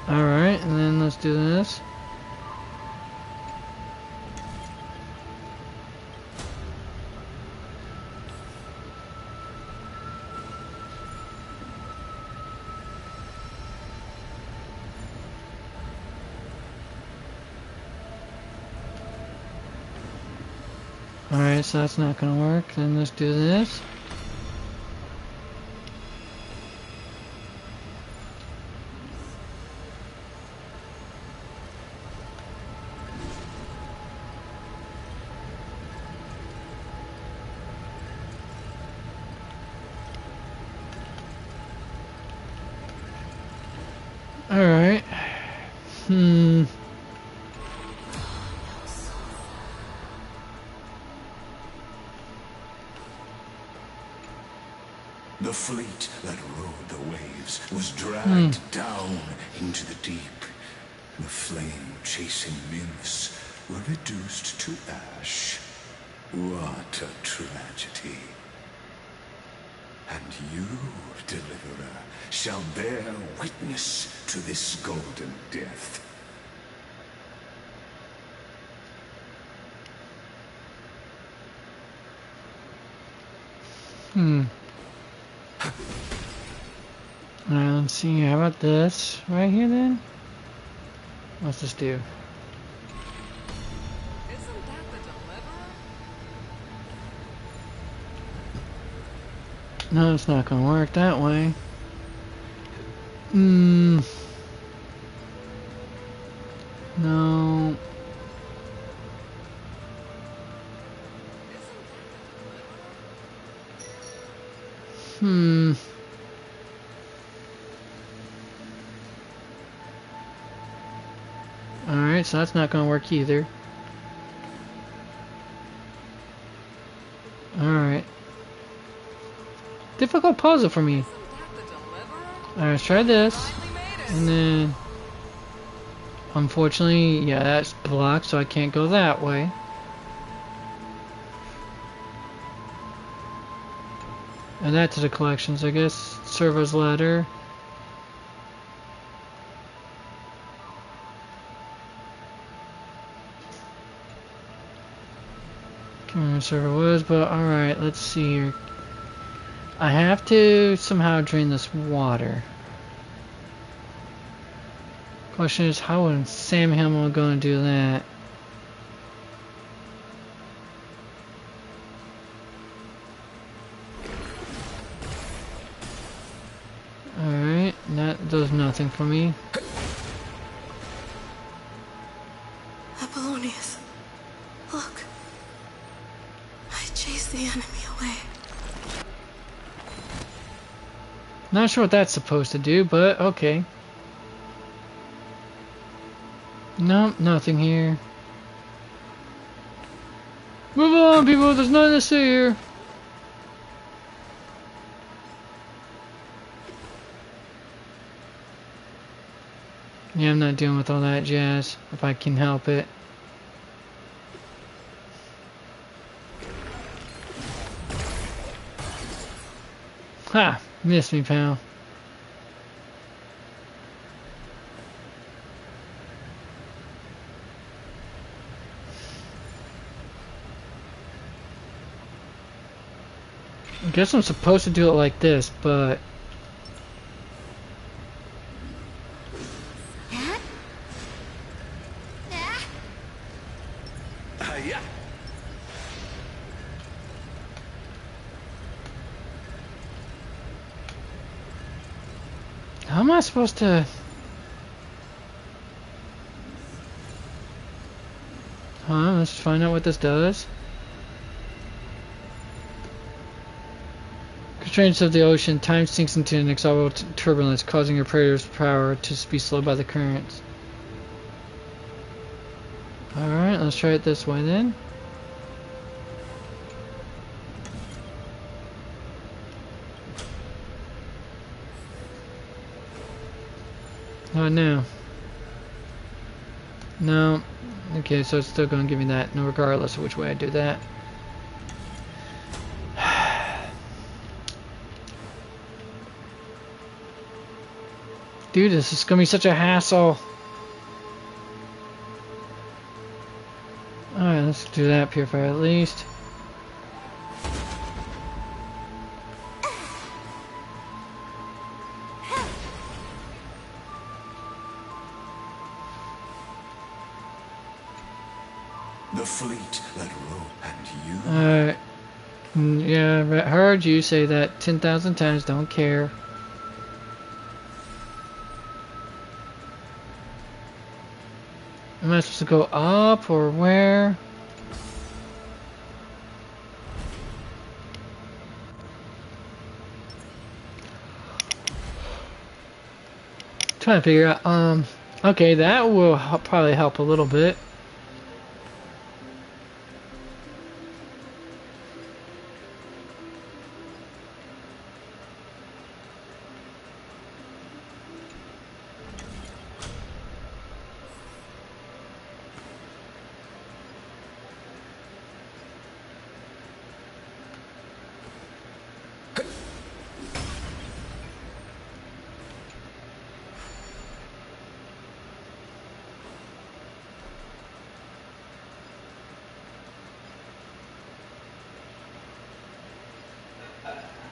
Alright, and then let's do this. Alright, so that's not gonna work. Then let's do this. Alright. The fleet that rode the waves was dragged down into the deep. The flame-chasing nymphs were reduced to ash. What a tragedy. And you, Deliverer, shall bear witness to this golden death. Alright, let's see. How about this right here then? What's this do? Isn't that the No, it's not gonna work that way. No. Alright, so that's not gonna work either. Alright. Difficult puzzle for me. Alright, let's try this. And then... Unfortunately, yeah, that's blocked, so I can't go that way. And that to the collections, I guess. Servo's ladder. Server was, but alright, let's see here. I have to somehow drain this water. Question is, how in Sam Hamill going to do that? Alright, that does nothing for me. Apollonius, look. I chased the enemy away. Not sure what that's supposed to do, but okay. Nope, nothing here. Move on, people, there's nothing to see here. Yeah, I'm not dealing with all that jazz, if I can help it. Ha! Missed me, pal. I guess I'm supposed to do it like this, but... How am I supposed to... Let's find out what this does. Constraints of the ocean, time sinks into inexorable turbulence, causing your predator's power to be slowed by the currents. Alright, let's try it this way then. Oh no. No. Okay, so it's still going to give me that, no, regardless of which way I do that. Dude, this is going to be such a hassle. Alright, let's do that purifier at least. The fleet that rode and you. Alright. Yeah, I heard you say that 10,000 times, don't care. Am I supposed to go up or where? Trying to figure out, okay, that will probably help a little bit.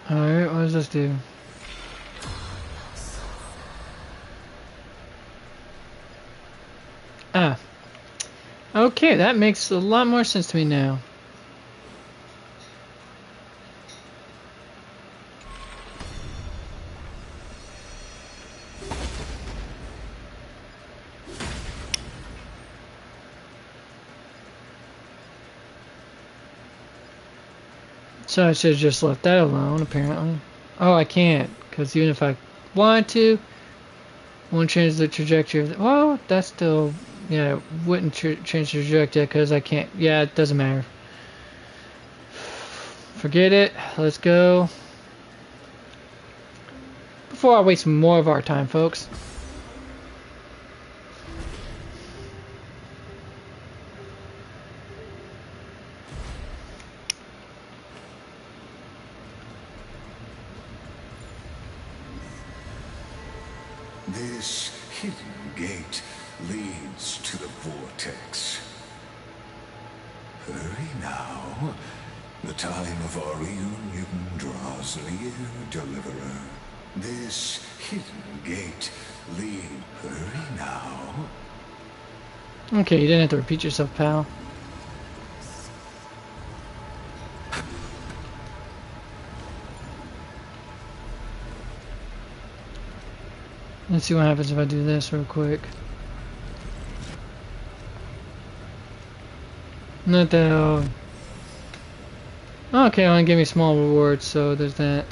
Alright, what does this do? Ah. Okay, that makes a lot more sense to me now. So I should have just left that alone, apparently. Oh, I can't, because even if I wanted to, won't change the trajectory of the... Well, that's still... Yeah, it wouldn't change the trajectory, because I can't... Yeah, it doesn't matter. Forget it. Let's go. Before I waste more of our time, folks. This hidden gate leads to the vortex. Hurry now. The time of our reunion draws near, Deliverer. This hidden gate lead. Hurry now. Okay, you didn't have to repeat yourself, pal. Let's see what happens if I do this real quick. Not that. Okay, only give me small rewards, so there's that.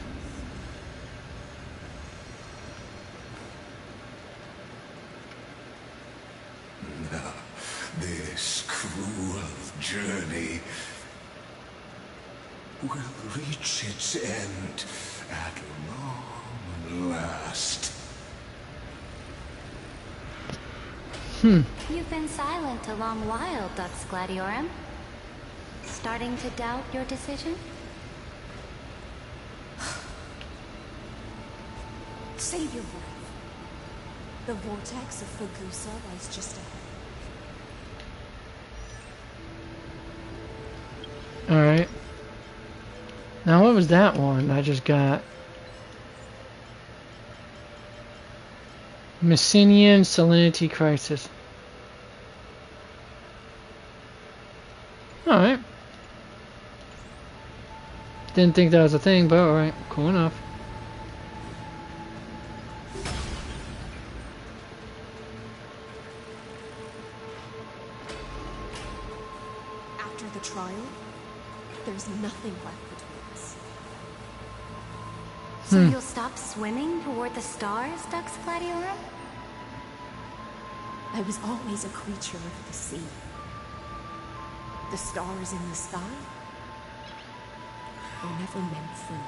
This cruel journey will reach its end at long last. You've been silent a long while, Dux Gladiorum. Starting to doubt your decision? Save your breath. The vortex of Fagusa lies just ahead. Alright. Now what was that one I just got? Messinian Salinity Crisis. Alright. Didn't think that was a thing, but alright, cool enough. After the trial, there's nothing left between us. So you'll stop swimming toward the stars, Dux Gladiorum? I was always a creature of the sea. The stars in the sky were never meant for me.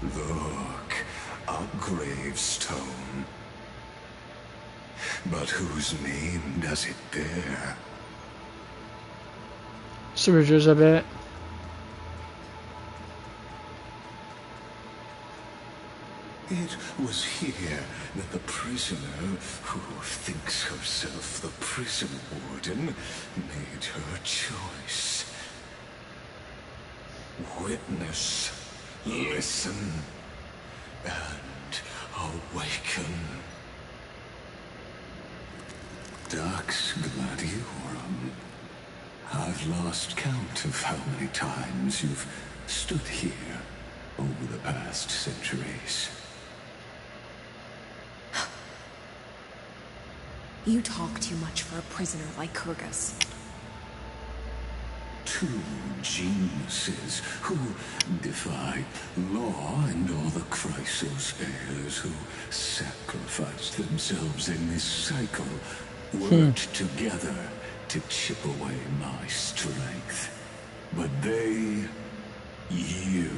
Look, a gravestone. But whose name does it bear? Surgers, I bet. It was here that the prisoner, who thinks herself the prison warden, made her choice. Witness, listen, and awaken. Dux Gladiorum. I've lost count of how many times you've stood here over the past centuries. You talk too much for a prisoner like Kurgus. Two geniuses who defy law and all the Chrysos heirs who sacrificed themselves in this cycle worked together to chip away my strength. But they, you,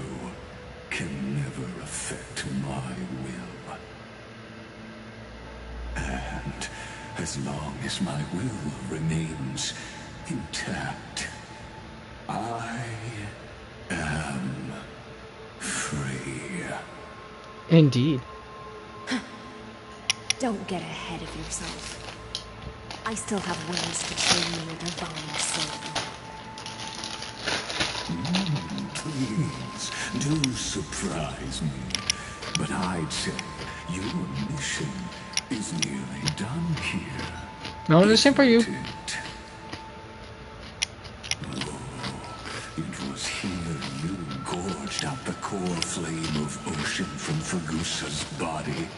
can never affect my will. And as long as my will remains intact, I am free. Indeed. Don't get ahead of yourself. I still have ways to train your divine soul. Please, do surprise me. But I'd say your mission is nearly done here. No, listen for you. It was here you gorged out the core flame of ocean from Fagusa's body.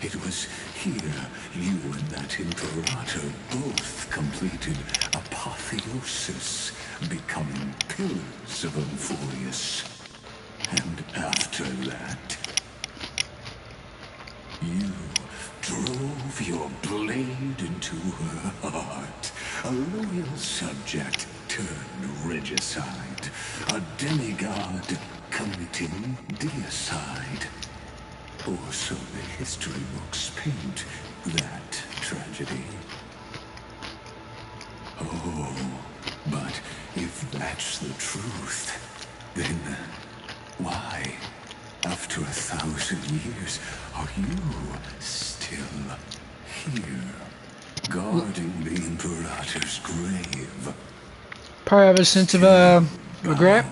It was here you and that Imperator both completed apotheosis, becoming pillars of Amphoreus. And after that, you drove your blade into her heart. A loyal subject turned regicide. A demigod committing deicide. Or so the history books paint that tragedy. Oh, but if that's the truth, then why, after 1,000 years, are you still here, guarding the Imperator's grave? Probably have a sense of regret,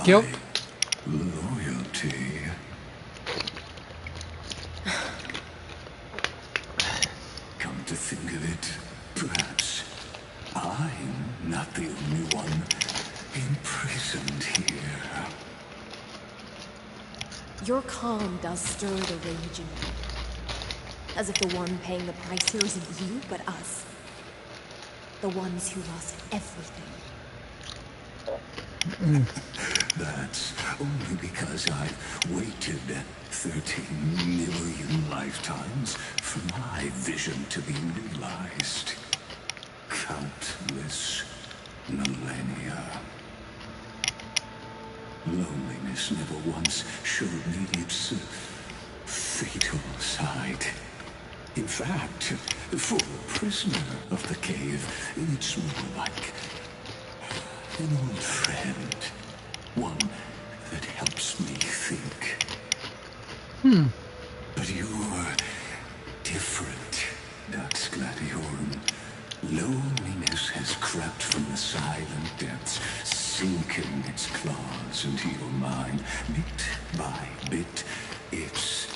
guilt. Loyalty. Come to think of it, perhaps I'm not the only one imprisoned here. Your calm does stir the rage in me. As if the one paying the price here isn't you, but us. The ones who lost everything. That's only because I've waited 13 million lifetimes for my vision to be realized. Countless millennia. Loneliness never once showed me its fatal side. In fact, for a prisoner of the cave, it's more like an old friend. One that helps me think. But you're different, Dux Gladiorum. Loneliness has crept from the silent depths, sinking its claws into your mind. Bit by bit, it's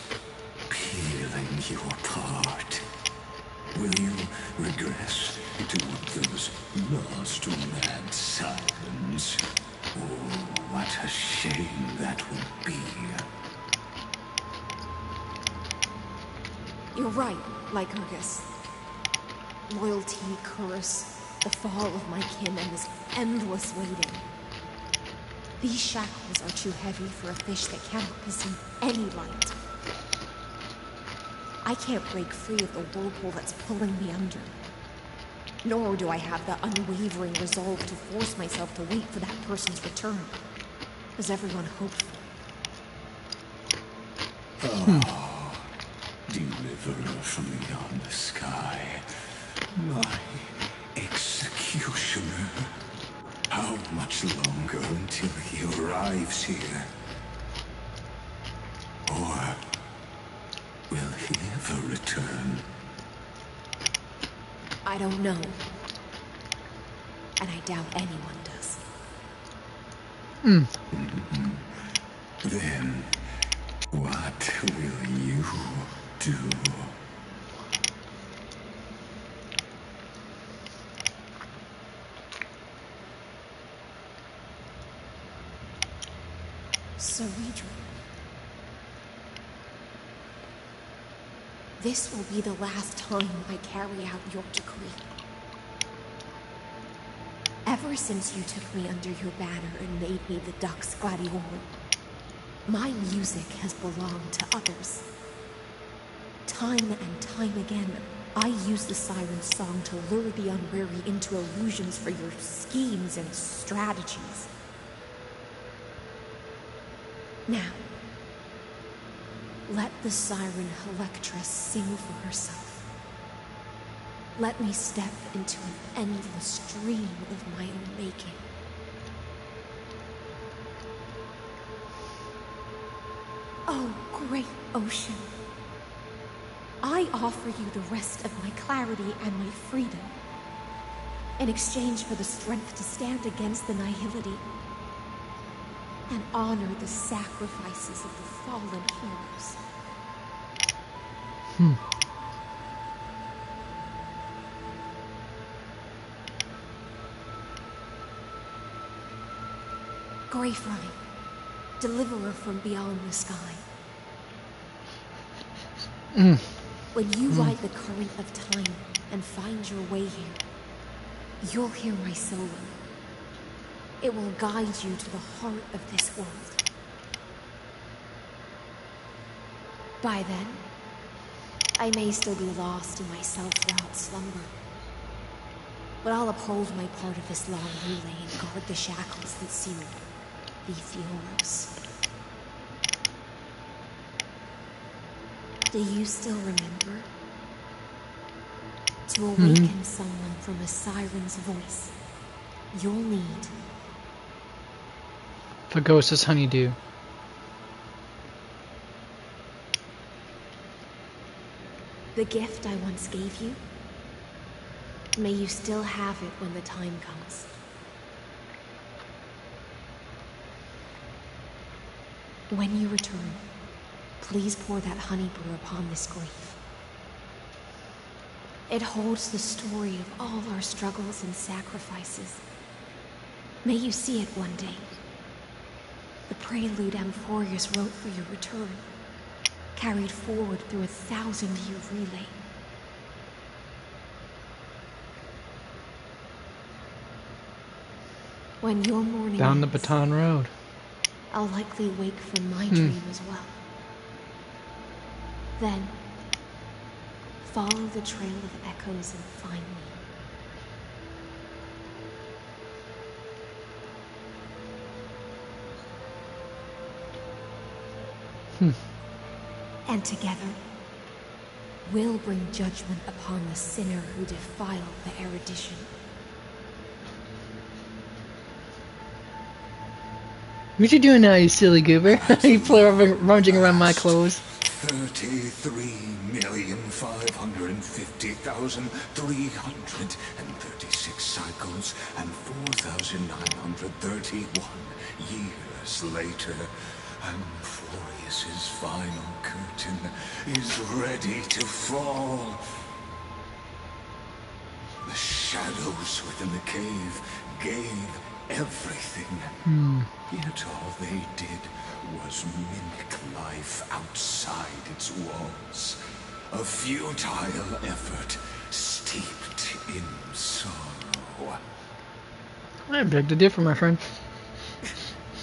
peeling you apart. Will you regress into one of those lost mad silence? Oh, what a shame that would be. You're right, Lycurgus. Loyalty, curse, the fall of my kin, and this endless waiting. These shackles are too heavy for a fish that cannot perceive any light. I can't break free of the whirlpool that's pulling me under. Nor do I have the unwavering resolve to force myself to wait for that person's return, as everyone hoped for. Deliverer from beyond the sky, my executioner. How much longer until he arrives here? Or will he ever return? I don't know. And I doubt anyone does. Then, what will you do? Cerebral. This will be the last time I carry out your decree. Ever since you took me under your banner and made me the Dux Gladiorum, my music has belonged to others. Time and time again, I use the siren's song to lure the unwary into illusions for your schemes and strategies. Now, let the siren Electra sing for herself. Let me step into an endless dream of my own making. Oh, great ocean. I offer you the rest of my clarity and my freedom in exchange for the strength to stand against the nihility and honor the sacrifices of the fallen heroes. Grapevine, deliverer from beyond the sky. When you ride the current of time and find your way here, you'll hear my solo. It will guide you to the heart of this world. By then, I may still be lost in my self-wrought slumber, but I'll uphold my part of this long relay and guard the shackles that sealed the Amphoreus. Do you still remember? To awaken someone from a siren's voice, you'll need Phagos's honeydew. the gift I once gave you. May you still have it when the time comes. When you return, please pour that honey brew upon this grave. It holds the story of all our struggles and sacrifices. May you see it one day. The prelude Amphoreus wrote for your return, carried forward through a 1,000-year relay. When your morning Down the ends, Baton Road. I'll likely wake from my dream as well. Then, follow the trail of echoes and find me. And together, we'll bring judgment upon the sinner who defiled the erudition. What you doing now, you silly goober? You rummaging around my clothes. 33,550,336 cycles and 4,931 years later, Amphoreus's final curtain is ready to fall. The shadows within the cave gave everything. Yet all they did was mimic life outside its walls. A futile effort steeped in sorrow. I beg to differ, my friend.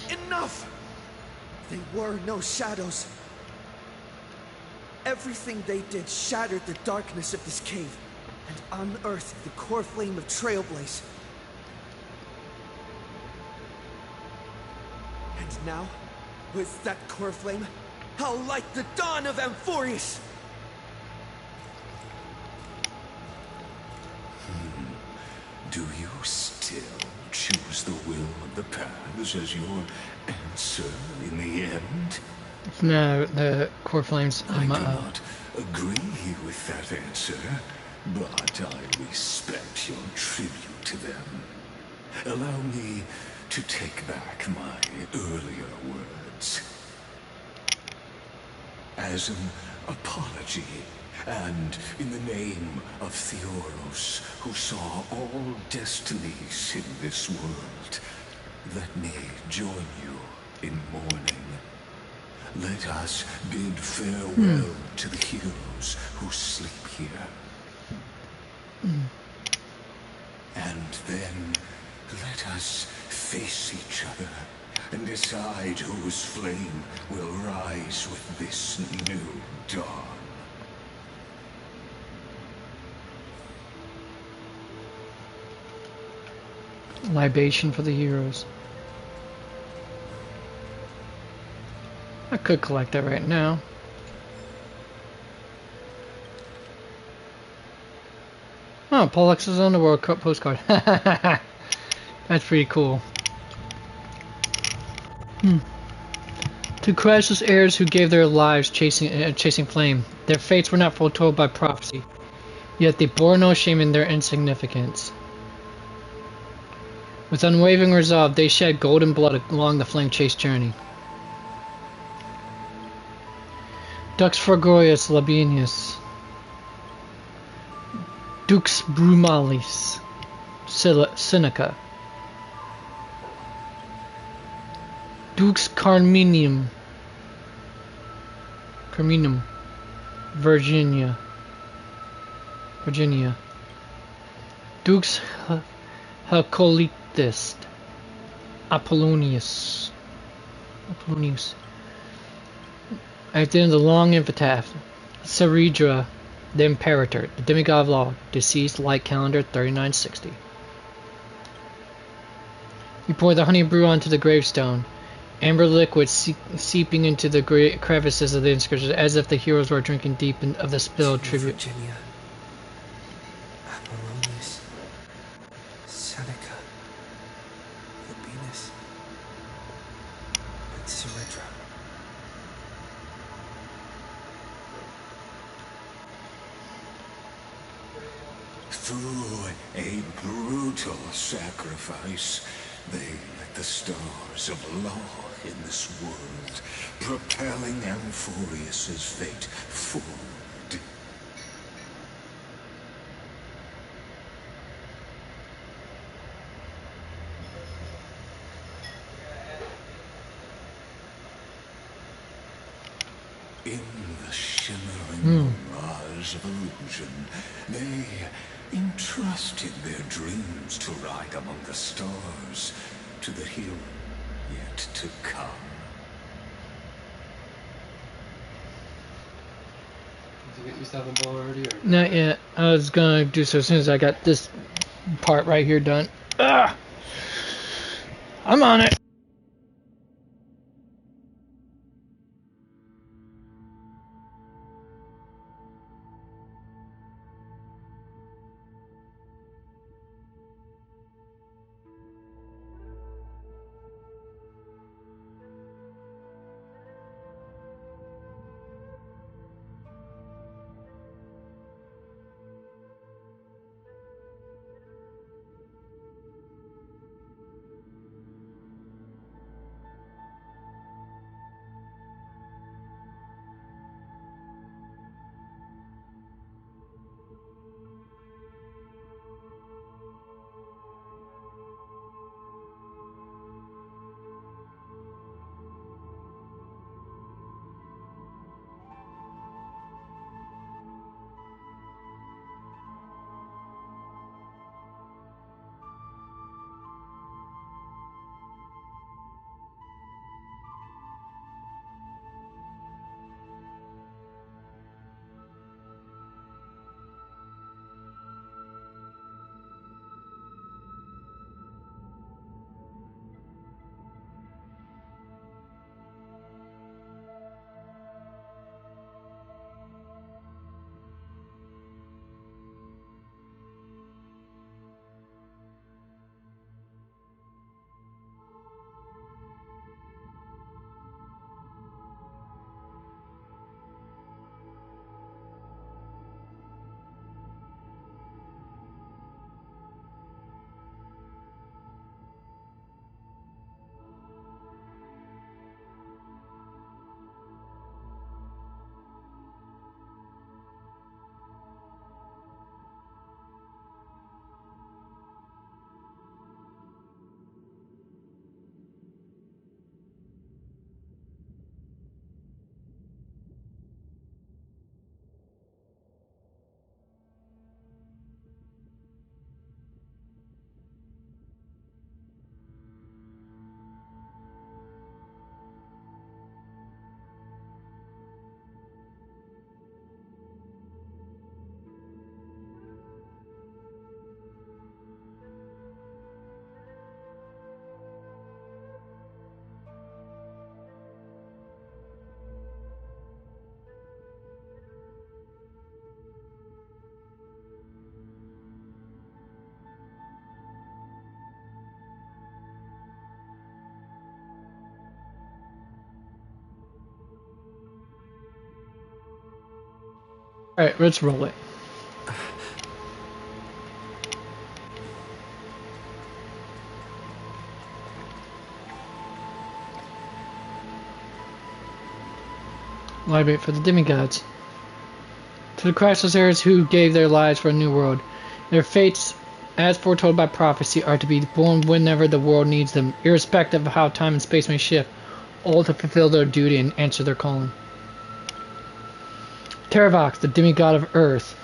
Enough! They were no shadows. Everything they did shattered the darkness of this cave and unearthed the core flame of Trailblaze. And now, with that core flame, I'll light the dawn of Amphoreus! Do you still choose the will of the paths as your answer in the end? No, the core flames. I do not agree with that answer, but I respect your tribute to them. Allow me to take back my earlier words. As an apology, and in the name of Theoros, who saw all destinies in this world, let me join you in mourning. Let us bid farewell to the heroes who sleep here. And then let us face each other and decide whose flame will rise with this new dawn. Libation for the heroes. I could collect that right now. Oh, Pollux's Underworld postcard. That's pretty cool. To Chrysos heirs who gave their lives chasing flame, their fates were not foretold by prophecy, yet they bore no shame in their insignificance. With unwavering resolve, they shed golden blood along the flame chase journey. Dux Fragorius Labienus, Dux Brumalis, Seneca, Dux Carminum, Virginia, Dux Herculitus, Apollonius. At the end of the long epitaph, Ceredra, the Imperator, the demigod of law, deceased, light calendar 3960. You pour the honey brew onto the gravestone, amber liquid seeping into the crevices of the inscription, as if the heroes were drinking deep of the spilled tribute. Virginia, Amphoreus, Seneca, Labienus, and Ceredra. Through a brutal sacrifice, they lit the stars of law in this world, propelling Amphoreus's fate forward. In the shimmering mirage of illusion, they entrusted their dreams to ride among the stars, to the hero yet to come. Did you get yourself a bowl already? Or? Not yet. I was gonna do so as soon as I got this part right here done. Ugh! I'm on it. Alright, let's roll it. Librate for the demigods. To the Christless heirs who gave their lives for a new world, their fates, as foretold by prophecy, are to be born whenever the world needs them, irrespective of how time and space may shift, all to fulfill their duty and answer their calling. Teravox, the demigod of Earth,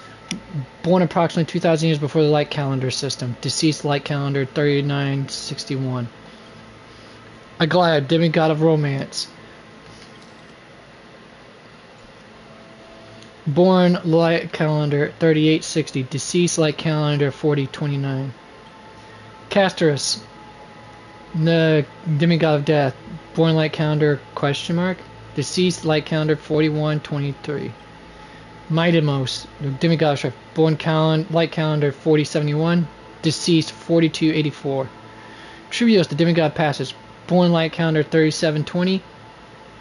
born approximately 2,000 years before the light calendar system, deceased light calendar 3961. Aglaia, demigod of romance, born light calendar 3860, deceased light calendar 4029. Castorus, the demigod of death, born light calendar ? Deceased light calendar 4123. Midemos, the demigod of strife, born light calendar 4071, deceased 4284. Trivios, the demigod of passage, born light calendar 3720,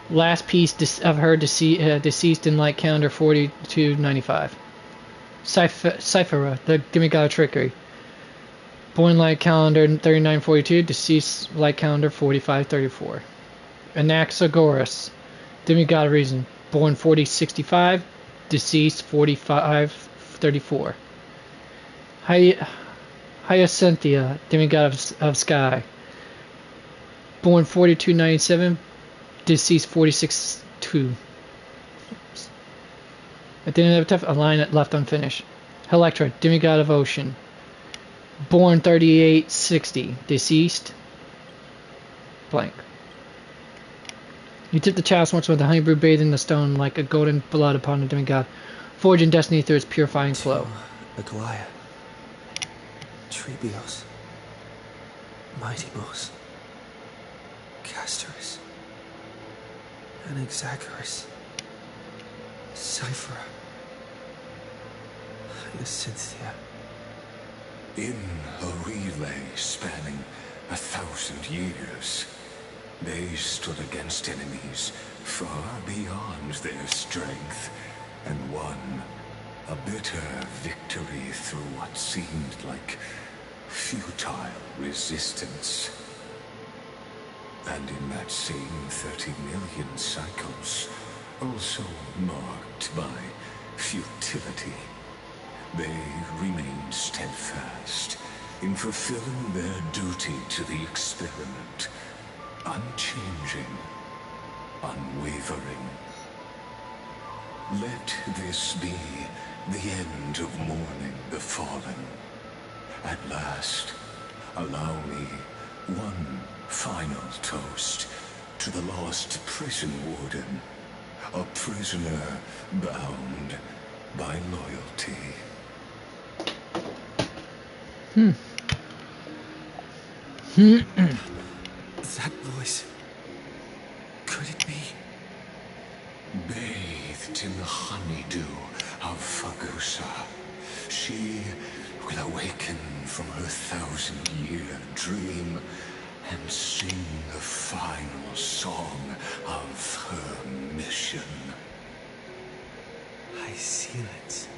last piece of her deceased in light calendar 4295. Cyphera, the demigod of trickery, born light calendar 3942, deceased light calendar 4534. Anaxagoras, demigod of reason, born 4065, deceased 4534. Hyacinthia, demigod of sky, born 4297, deceased 462. At the end of a line left unfinished. Electra, demigod of ocean, born 3860, deceased blank. You tip the chalice once with the honey brew bathed in the stone like a golden blood upon the demigod, forging destiny through its purifying flow. Aglaia, Trebios, Mightyboss, Castorus, Anaxagoras, Cyphera, Hyacinthia. In a relay spanning 1,000 years, they stood against enemies far beyond their strength and won a bitter victory through what seemed like futile resistance. And in that same 30 million cycles, also marked by futility, they remained steadfast in fulfilling their duty to the experiment, unchanging, unwavering. Let this be the end of mourning the fallen. At last, allow me one final toast to the lost prison warden, a prisoner bound by loyalty. That voice. Could it be? Bathed in the honeydew of Fagusa, she will awaken from her 1,000-year dream and sing the final song of her mission. I seal it.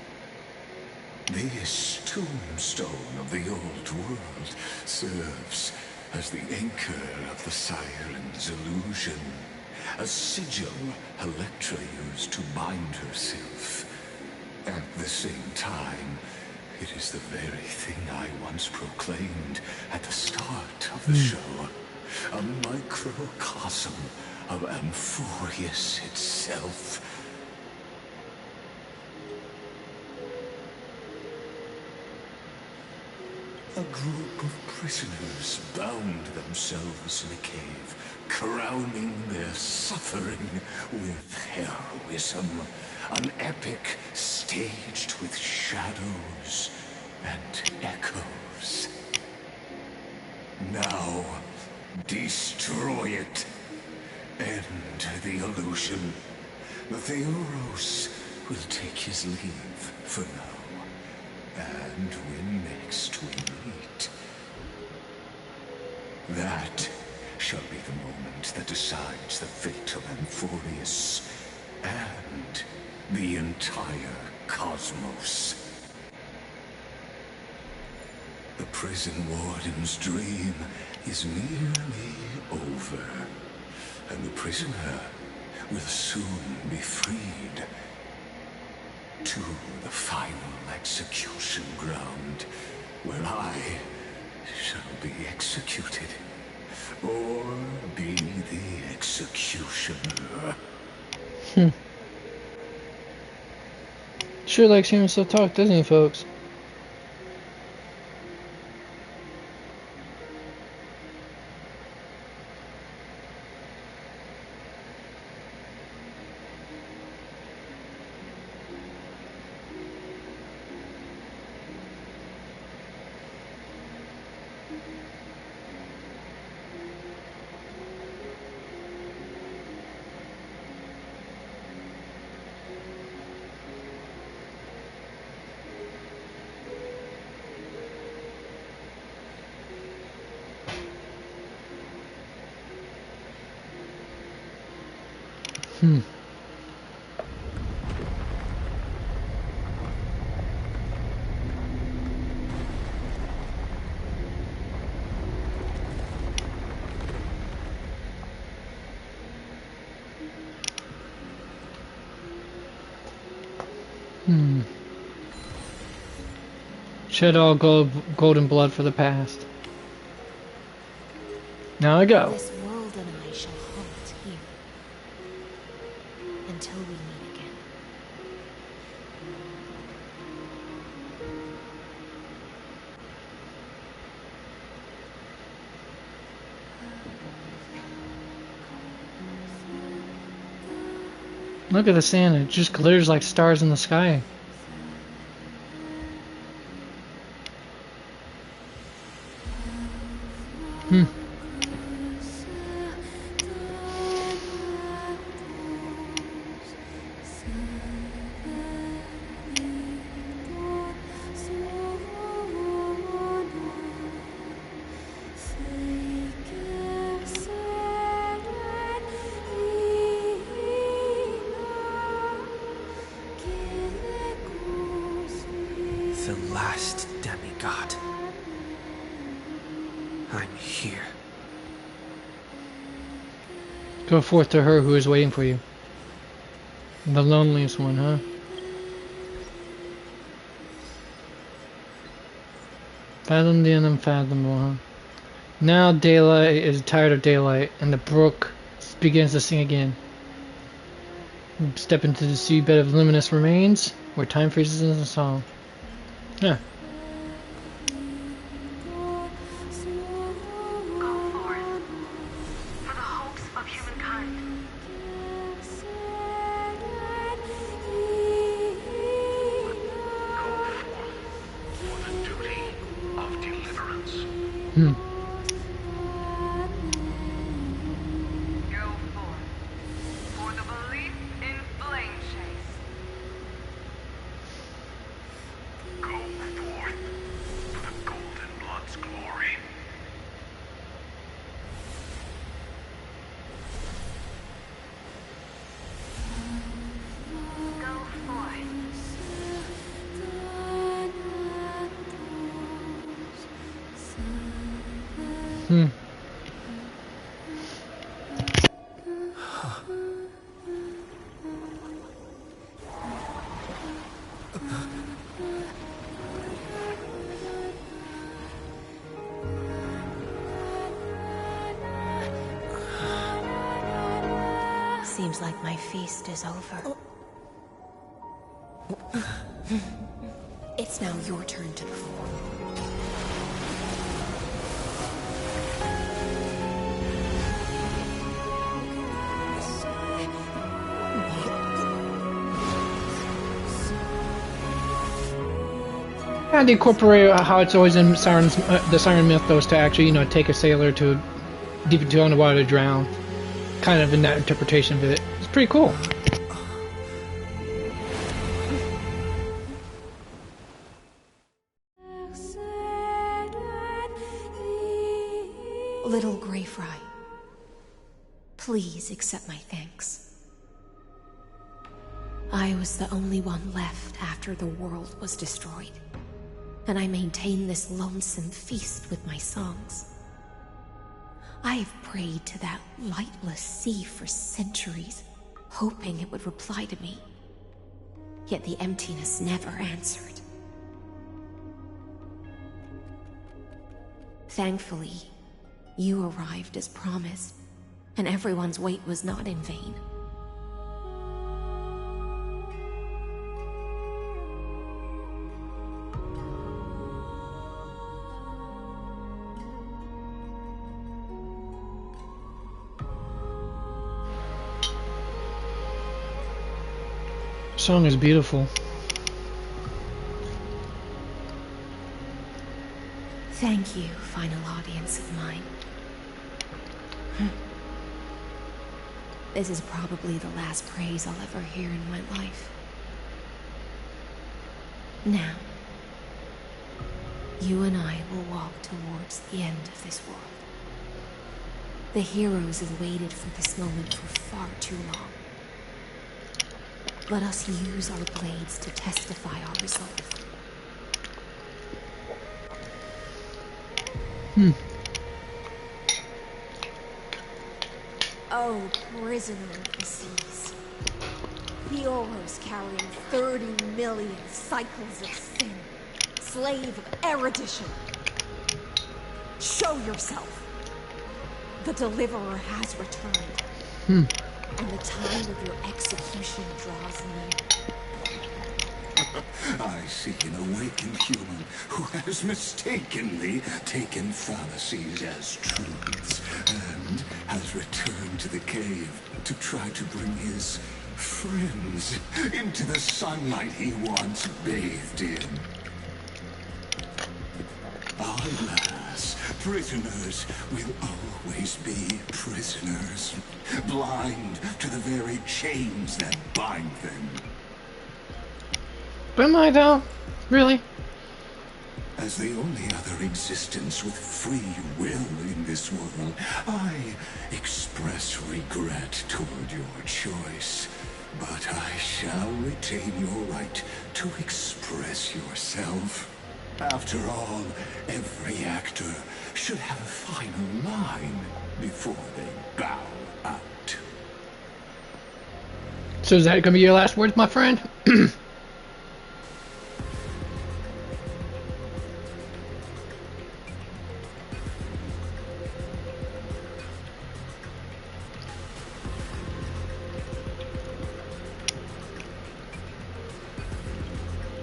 This tombstone of the old world serves as the anchor of the Siren's illusion, a sigil Electra used to bind herself. At the same time, it is the very thing I once proclaimed at the start of the show, a microcosm of Amphoreus itself. A group of prisoners bound themselves in a cave, crowning their suffering with heroism. An epic staged with shadows and echoes. Now, destroy it. End the illusion. Theoros will take his leave for now. And when next we meet, that shall be the moment that decides the fate of Amphoreus and the entire cosmos. The prison warden's dream is nearly over, and the prisoner will soon be freed to the final execution ground, where I shall be executed, or be the executioner. Sure likes hearing himself talk, doesn't he, folks? Shed all golden blood for the past. Now I go. This world and I shall halt here until we meet again. Look at the sand, it just glitters like stars in the sky. The last demigod. I'm here. Go forth to her who is waiting for you. The loneliest one, huh? Fathom the unfathomable, huh? Now daylight is tired of daylight, and the brook begins to sing again. Step into the seabed of luminous remains, where time freezes in a song. Yeah. Seems like my feast is over. It's now your turn to perform. And they incorporate how it's always in Siren's, the Siren mythos to actually, you know, take a sailor to deep into underwater to drown. Kind of in that interpretation of it. It's pretty cool. Little Grey Fry, please accept my thanks. I was the only one left after the world was destroyed, and I maintain this lonesome feast with my songs. I have prayed to that lightless sea for centuries, hoping it would reply to me. Yet the emptiness never answered. Thankfully, you arrived as promised, and everyone's wait was not in vain. Song is beautiful. Thank you, final audience of mine. This is probably the last praise I'll ever hear in my life. Now, you and I will walk towards the end of this world. The heroes have waited for this moment for far too long. Let us use our blades to testify our resolve. Oh, prisoner of the seas. The Oros carrying 30 million cycles of sin. Slave of erudition. Show yourself. The deliverer has returned. And the time of your execution draws near. I see an awakened human who has mistakenly taken fallacies as truths and has returned to the cave to try to bring his friends into the sunlight he once bathed in. Alas, prisoners will always be prisoners, blind to the very chains that bind them. Am I though? Really? As the only other existence with free will in this world, I express regret toward your choice. But I shall retain your right to express yourself. After all, every actor should have a final line before they bow out. So is that gonna be your last words, my friend?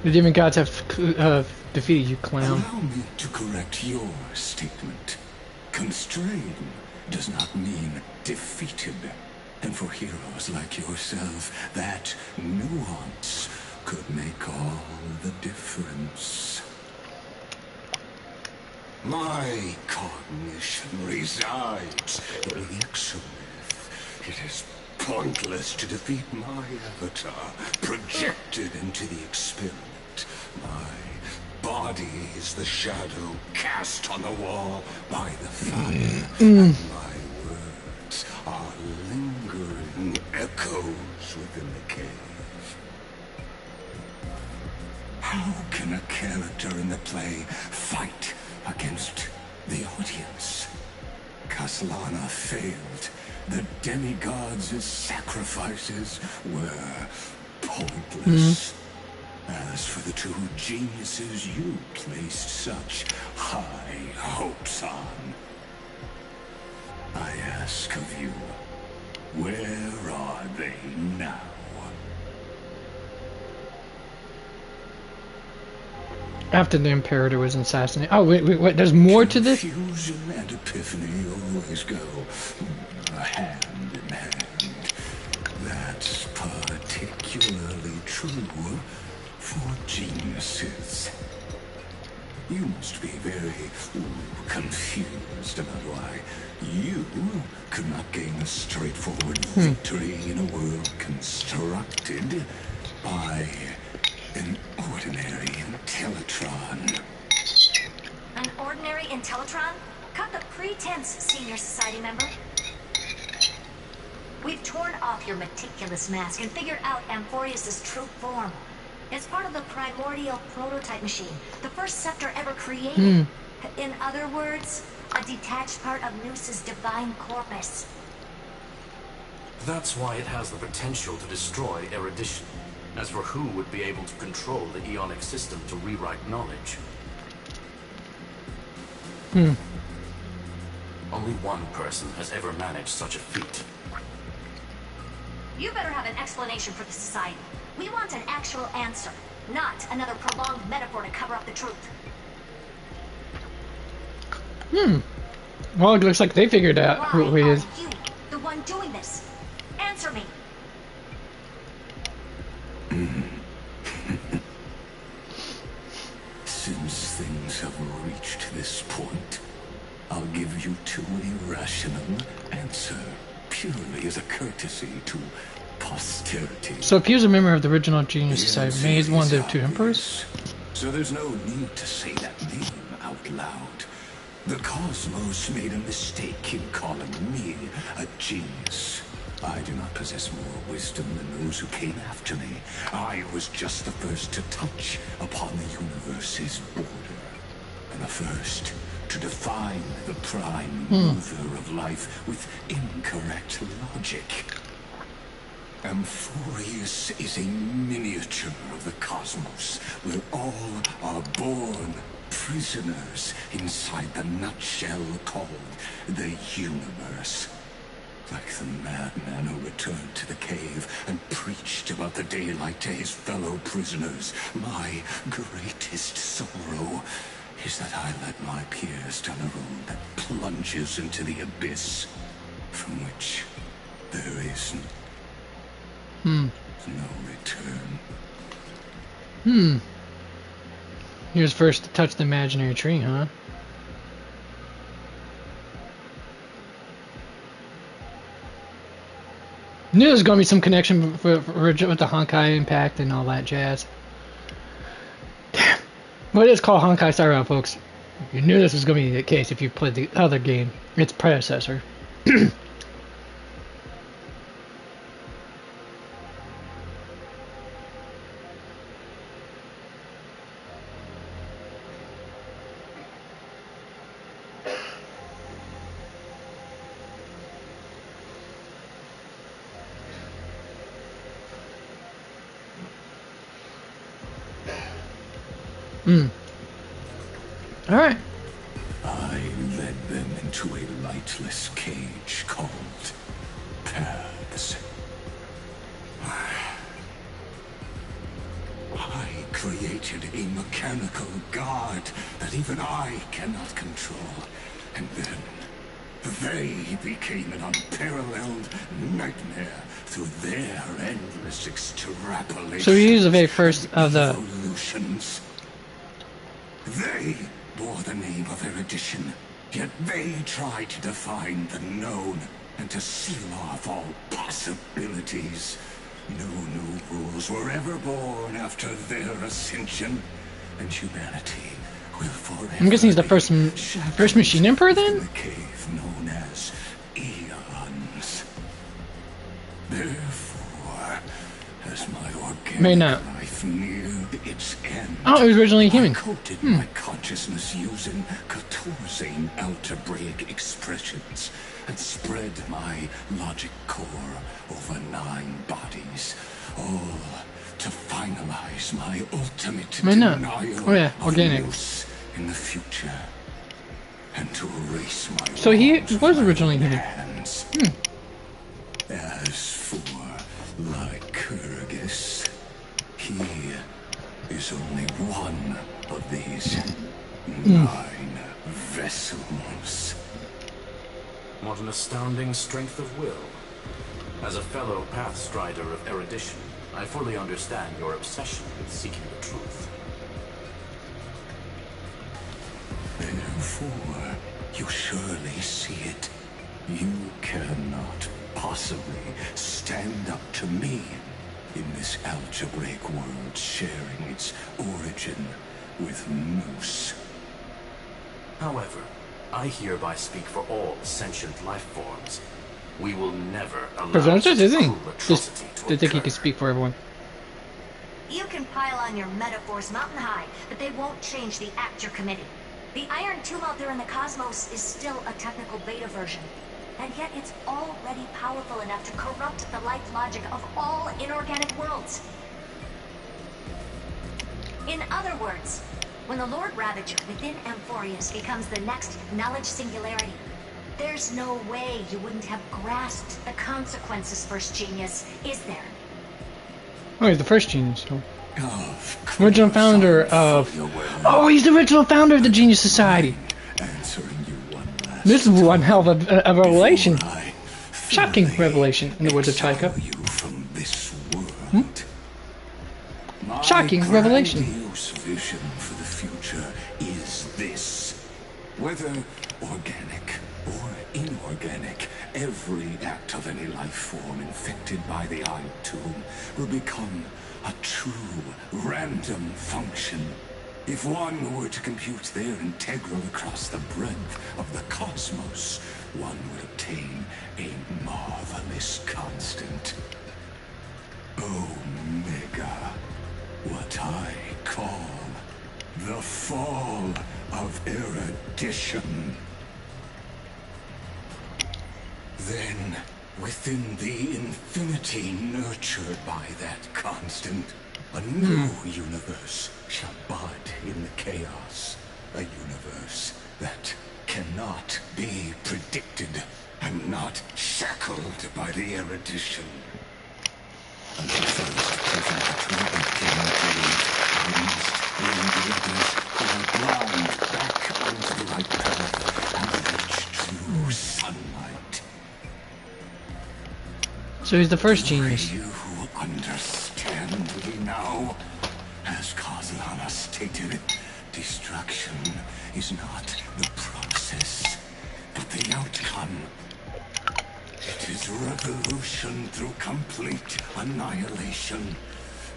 The demon gods have defeated you, clown. Allow me to correct your statement. Constrain does not mean defeated. And for heroes like yourself, that nuance could make all the difference. My cognition resides in the exomyth. It is pointless to defeat my avatar, projected into the experiment. My body is the shadow cast on the wall by the fire, and my words are lingering echoes within the cave. How can a character in the play fight against the audience? Caslana failed. The demigods' sacrifices were pointless. As for the two geniuses you placed such high hopes on, I ask of you, where are they now? After the Imperator was assassinated. Oh, wait, there's more to this? Confusion and epiphany always go hand in hand. That's particularly true for geniuses. You must be very confused about why you could not gain a straightforward victory in a world constructed by an ordinary Intellitron. An ordinary Intellitron? Cut the pretense, Senior Society member. We've torn off your meticulous mask and figured out Amphoreus' true form. It's part of the primordial prototype machine, the first scepter ever created. In other words, a detached part of Noos's divine corpus. That's why it has the potential to destroy erudition. As for who would be able to control the Eonic system to rewrite knowledge? Only one person has ever managed such a feat. You better have an explanation for the society. We want an actual answer, not another prolonged metaphor to cover up the truth. Well, it looks like they figured out who he is. You, the one doing this? Answer me. Since things have reached this point, I'll give you two irrational answer, purely as a courtesy to posterity. So if he was a member of the original Genius Society, maybe he's one of the two emperors? So there's no need to say that name out loud. The cosmos made a mistake in calling me a genius. I do not possess more wisdom than those who came after me. I was just the first to touch upon the universe's border, and the first to define the prime mover of life with incorrect logic. Amphoreus is a miniature of the cosmos, where all are born prisoners inside the nutshell called the universe. Like the madman who returned to the cave and preached about the daylight to his fellow prisoners, my greatest sorrow is that I led my peers down a road that plunges into the abyss, from which there is no return. He was first to touch the imaginary tree, huh? Knew there was going to be some connection with the Honkai Impact and all that jazz. Damn. Well, it is called Honkai Star Rail, folks. You knew this was going to be the case if you played the other game, its predecessor. Alright. I led them into a lightless cage called Paths. I created a mechanical guard that even I cannot control. And then they became an unparalleled nightmare through their endless extrapolation. So he is the very first of the evolutions. They bore the name of erudition, yet they tried to define the known and to seal off all possibilities. No new rules were ever born after their ascension, and humanity will forever. I'm guessing he's the first machine emperor then? The cave known as eons. Therefore, as my organic life neared its end, oh, he was originally human. I coated my consciousness using 14 algebraic expressions and spread my logic core over 9 bodies, all to finalize my ultimate denial of use in the future, and to erase my so he was originally human. As for Lycurgus, he is only one of these 9 vessels. What an astounding strength of will. As a fellow pathstrider of erudition, I fully understand your obsession with seeking the truth. Therefore, you surely see it. You cannot possibly stand up to me in this algebraic world sharing its origin with Noos. However, I hereby speak for all sentient life forms. We will never allow Presenters, isn't he? cruel Just atrocity to to think he occur. can speak for everyone. You can pile on your metaphors mountain high, but they won't change the act you're committing. The Iron Tomb out there in the cosmos is still a technical beta version, and yet it's already powerful enough to corrupt the life logic of all inorganic worlds. In other words, when the Lord Ravager within Amphoreus becomes the next knowledge singularity, there's no way you wouldn't have grasped the consequences, First Genius, is there? Oh, he's the first genius. So. Original founder of... Oh, he's the original founder of the Genius Society. This is one hell of a revelation. Shocking revelation, in the words of Chaika. Shocking revelation. Grandiose vision for the future is this. Whether organic or inorganic, every act of any life form infected by the Iron Tomb will become a true random function. If one were to compute their integral across the breadth of the cosmos, one would obtain a marvelous constant. Omega. What I call the fall of erudition. Then, within the infinity nurtured by that constant, a new universe shall bud in the chaos. A universe that cannot be predicted and not shackled by the erudition. And the first present treatment came into it, I must bring the others who are blind back onto the right path and reach true sunlight. So he's the first genius. You who understand me now, as Kazlana stated, destruction is not the process, but the outcome. It is revolution through complete annihilation,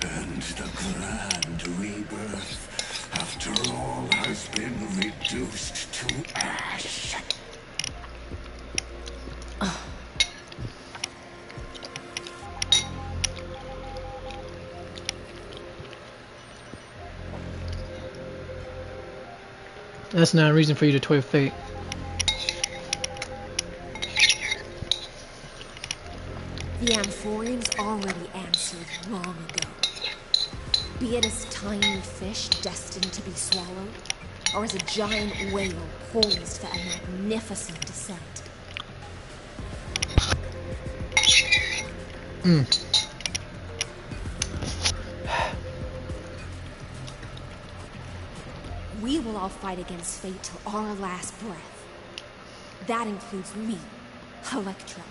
and the grand rebirth, after all has been reduced to ash. That's not a reason for you to toy with fate. The Amphoreans already answered long ago. Be it as tiny fish destined to be swallowed, or as a giant whale poised for a magnificent descent. We will all fight against fate till our last breath. That includes me, Electra.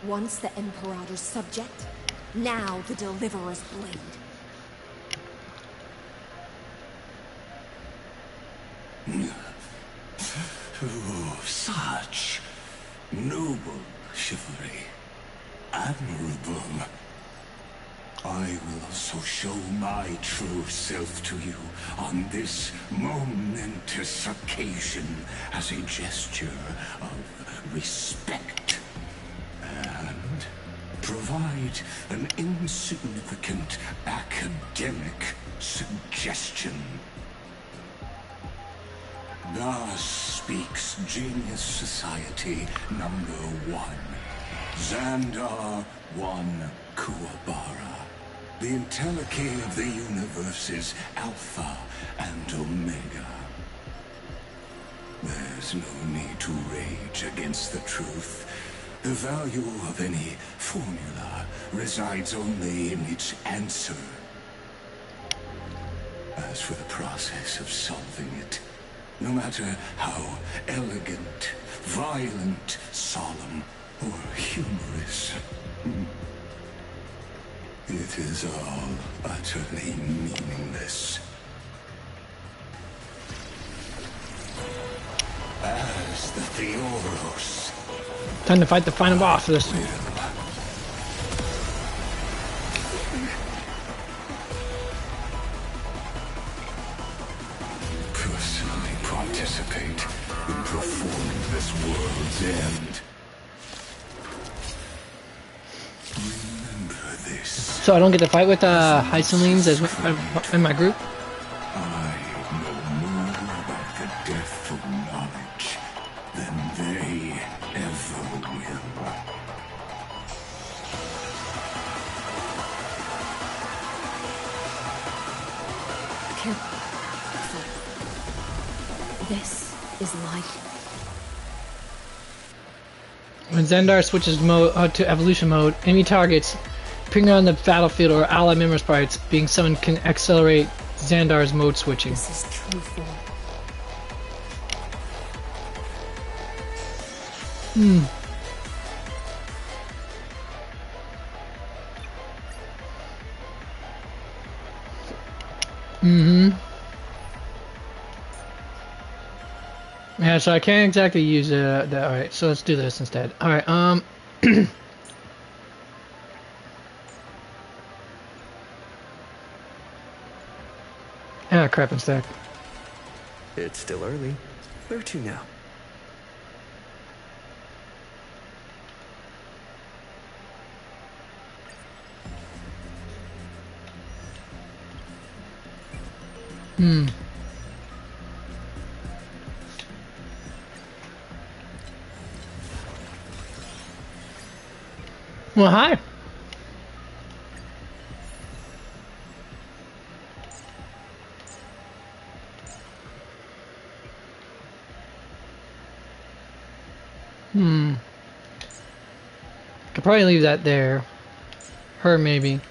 Once the Imperator's subject, now the Deliverer's blade. Oh, such noble chivalry. Admirable. I will also show my true self to you on this momentous occasion as a gesture of respect. And provide an insignificant academic suggestion. Thus speaks Genius Society #1, Xandar 1 Kuwabara, the Entelechy of the universe's Alpha and Omega. There's no need to rage against the truth. The value of any formula resides only in its answer. As for the process of solving it, no matter how elegant, violent, solemn, or humorous, it is all utterly meaningless. As the Theoros. Time to fight the final boss of this. Personally participate in performing this world's end. So I don't get to fight with Hysolines as in my group? I know more about the death of knowledge than they ever will. Careful. This is life. When Xandar switches mode to evolution mode, enemy targets appearing on the battlefield or ally members' parts being summoned can accelerate Xandar's mode switching. This is true form. Yeah, so I can't exactly use that. Alright, so let's do this instead. Alright, crap and stack. It's still early. Where to now? Well, hi. Could probably leave that there. Her, maybe.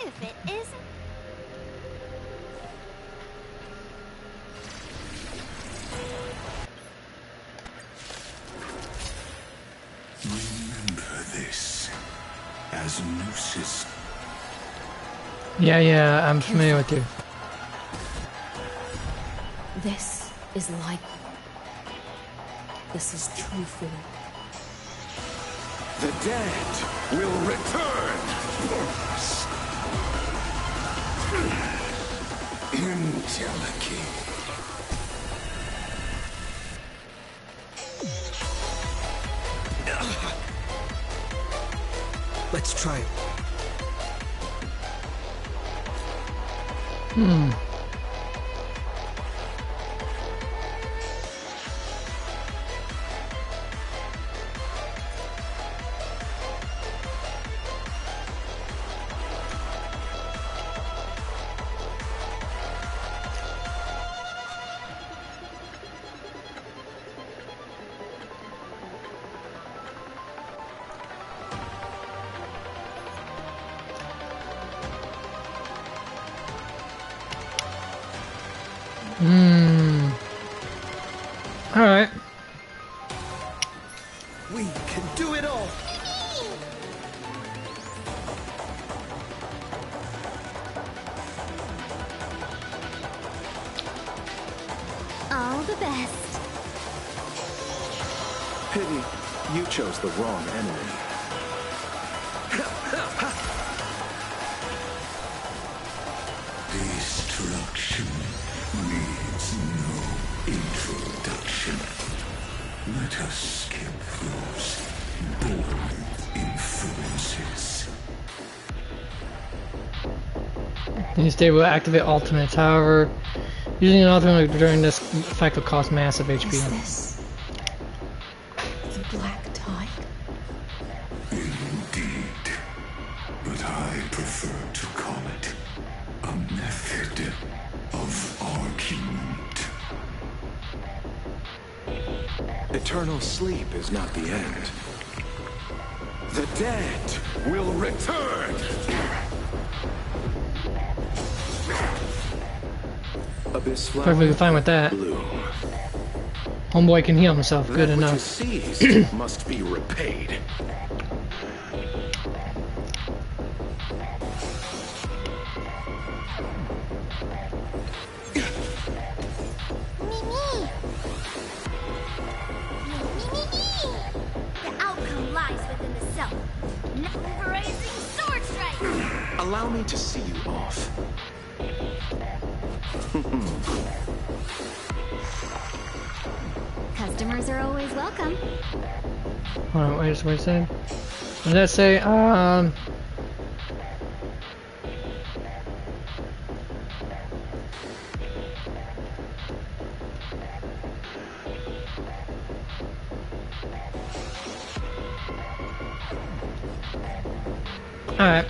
If it isn't. Remember this. As Nooses. Yeah, I'm familiar with you. This is life. This is true form. The dead will return! Angelici. Let's try it. Alright. We can do it all! All the best. Pity, you chose the wrong enemy. Destruction needs no introduction. Let us skip those boring influences. These days will activate ultimates. However, using an ultimate during this effect will cost massive HP. Is this the black tide? Indeed. But I prefer to call it a method of argument. Eternal sleep is not the end. The dead will return! Abyss flower, Perfectly fine with that. bloom. Homeboy can heal himself. Good That which enough. is seized must be repaid. The outcome lies within the self. Never-raising sword strike! Allow me to see you off. always welcome. Hold on, wait a second. What did that say? Alright.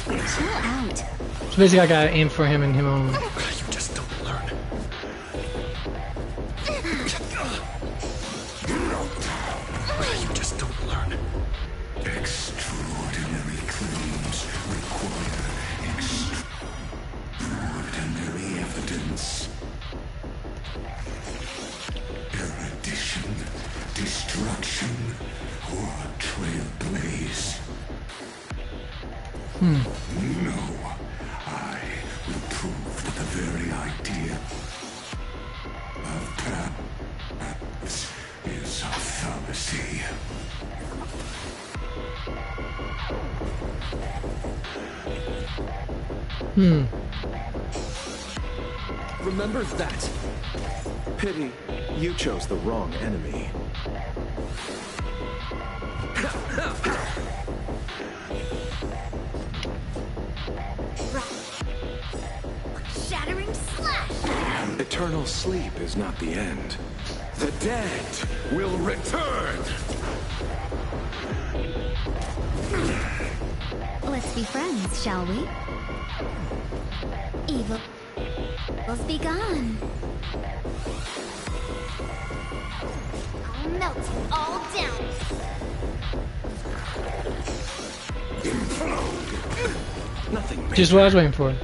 Chill out. So basically I gotta aim for him and him only. You just don't learn. You just don't learn. Extraordinary claims require extraordinary evidence. Erudition, destruction, or trailblaze. No, I will prove that the very idea of paths is a fallacy. Remember that. Pity you chose the wrong enemy. Shattering slash! Eternal sleep is not the end. The dead will return! Let's be friends, shall we? Evil's be gone. I'll melt you all down. Nothing Just what I was waiting for. To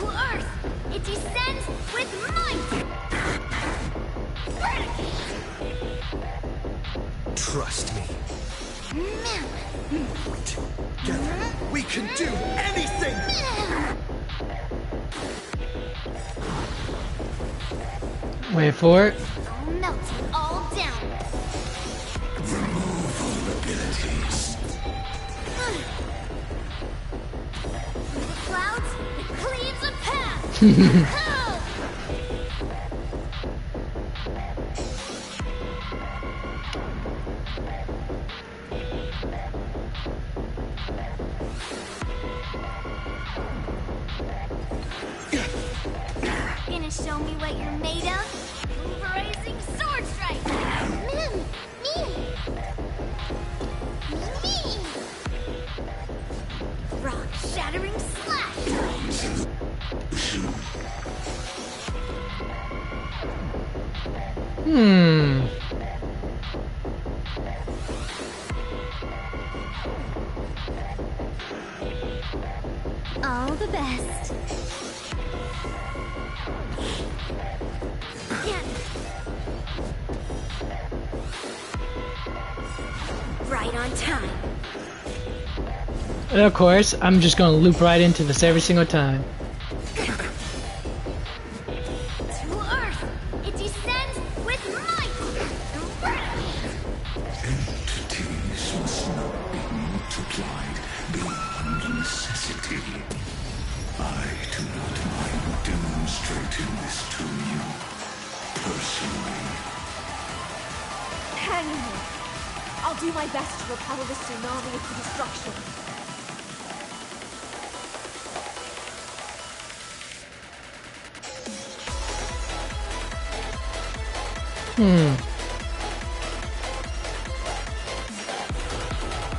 Earth! It descends with might! Trust me. Man. Together, we can do anything! Wait for it. I'll melt you all down. Remove vulnerabilities. The clouds, it cleaves a path! Gonna show me what you're made of? Pulverizing sword strike! Me! Rock shattering slash! All the best. Right on time. And of course, I'm just gonna loop right into this every single time. To Earth! It descends with might! Entities must not be multiplied beyond necessity. I do not mind demonstrating this to you personally. Hang in there. I'll do my best to repel the tsunami of destruction.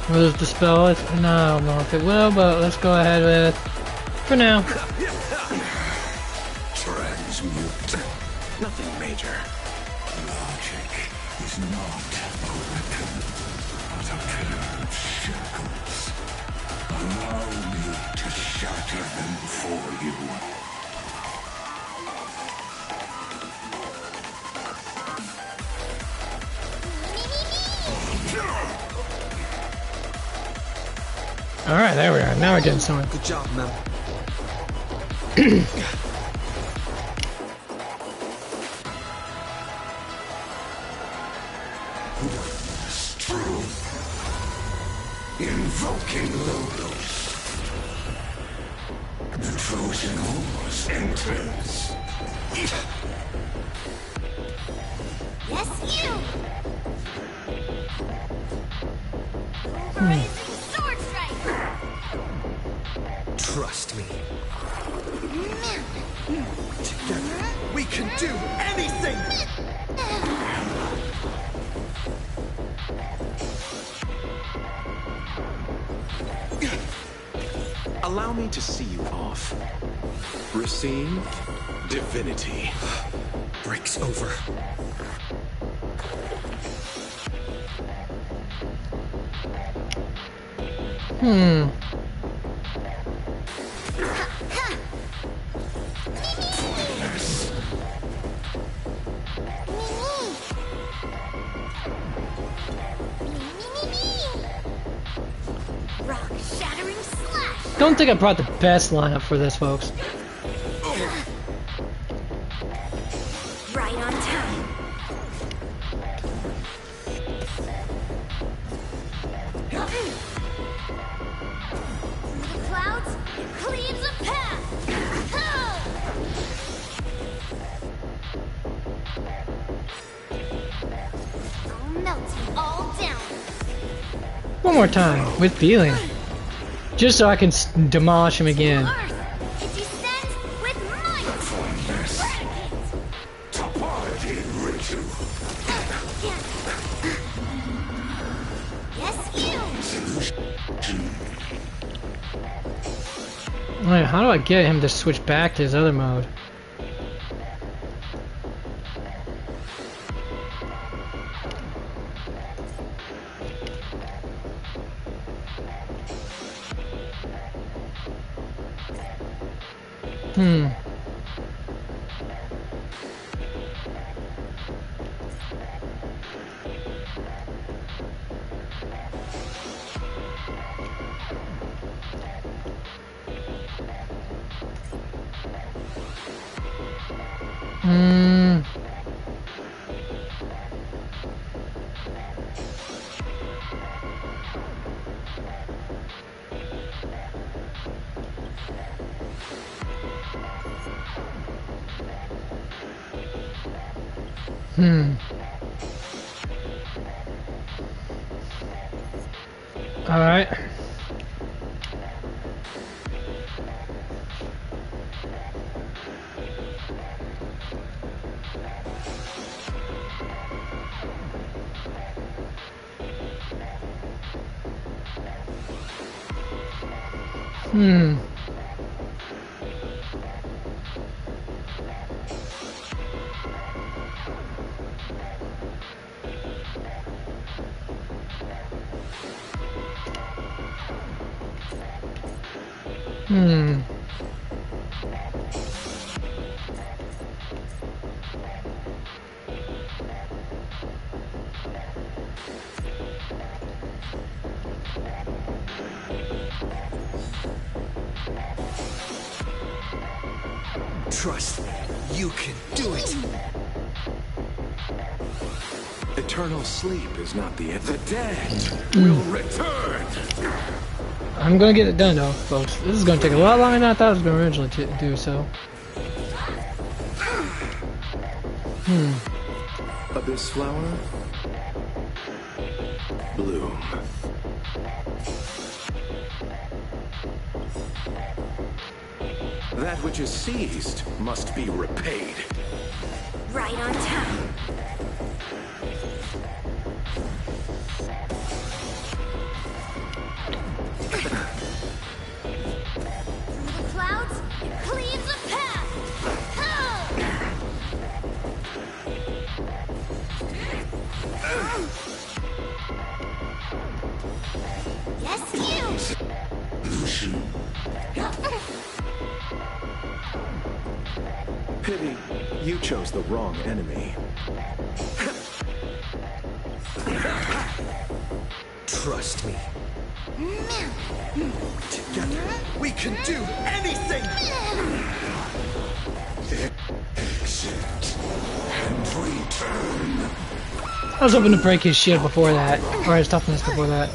Will it dispel it? No, I don't know if it will, but let's go ahead with for now. Transmute. Nothing major. Logic is not a weapon, but a pair of shackles. Allow me to shatter them for you. Alright, there we are. Now we're getting somewhere. Good job, Mel. Invoking Logos. The Trojan horse enters. Yes, you! Rising sword strike! Trust me. Together, we can do anything! Allow me to see you off. Receive divinity. Breaks over. Rock shattering slash! Don't think I brought the best lineup for this, folks. Right on time. Through the clouds, it cleaves a path! I'll melt you all down! One more time, with feeling. Just so I can demolish him again. Earth, it descends with might! Yes, you! Alright, how do I get him to switch back to his other mode? Alright. Trust me, you can do it. Eternal sleep is not the end. The dead will return. I'm gonna get it done though, folks. This is gonna take a lot longer than I thought it was gonna originally do so. Abyss flower, bloom. That which is seized must be repaid. Right on time. Through the clouds, it cleaves a path! Yes, you! Pity, you chose the wrong enemy. Trust me. Together, we can do anything! Exit and return. I was hoping to break his shield before that, or his toughness before that.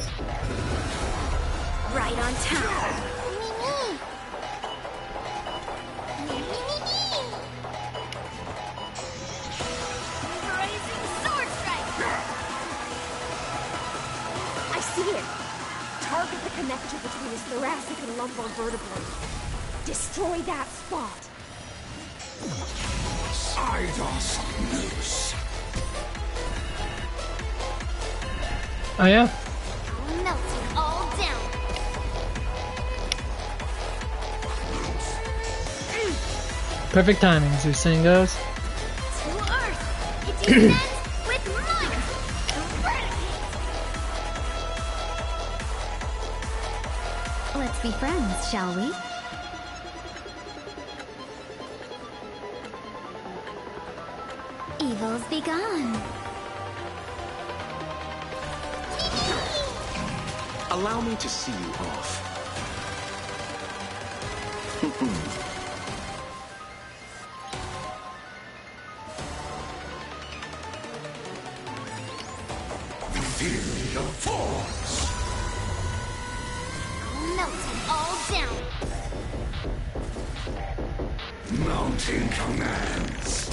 Right on time. Rising connector between his thoracic and lumbar vertebrae. Destroy that spot. Eidos Nous. Oh yeah? I'll melt it all down. Perfect timing, as the saying goes. To Earth! It descends with might! Eradicate! Let's be friends, shall we? Evils be gone. Allow me to see you off. Feel your force. I'll melt it all down. Mounting commands.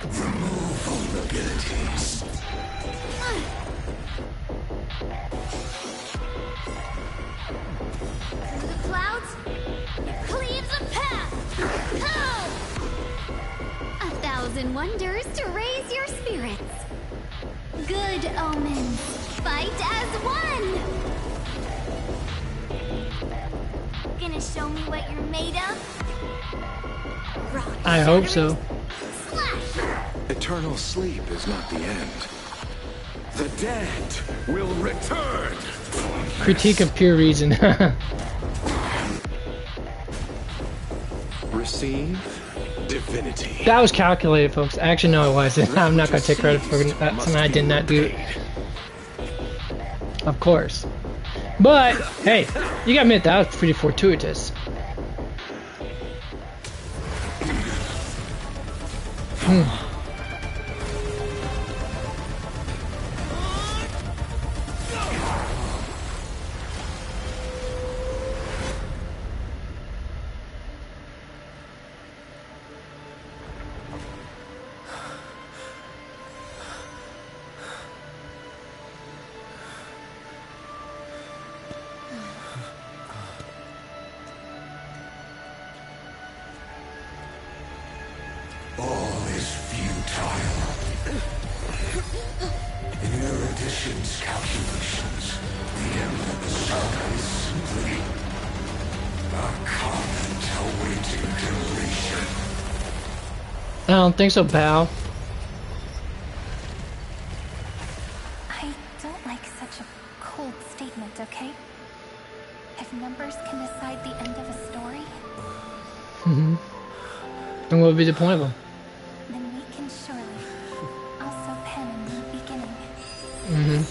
Remove vulnerabilities. Through the clouds, it cleaves a path. A thousand wonders to raise your spirits. Good omens, fight as one! Gonna show me what you're made of? Rock I hope so. slash! Eternal sleep is not the end. The dead will return. Critique of pure reason. Receive divinity. That was calculated, folks. Actually, no, it wasn't. I'm not going to take credit for that. Something I did not do. Of course. But, hey, you gotta admit, that was pretty fortuitous. All is futile. In Erudition's calculations, the end of the saga is simply a comment awaiting completion. I don't think so, pal. I don't like such a cold statement, okay? If numbers can decide the end of a story, And what would be the point of them? then we can surely also pen a new beginning.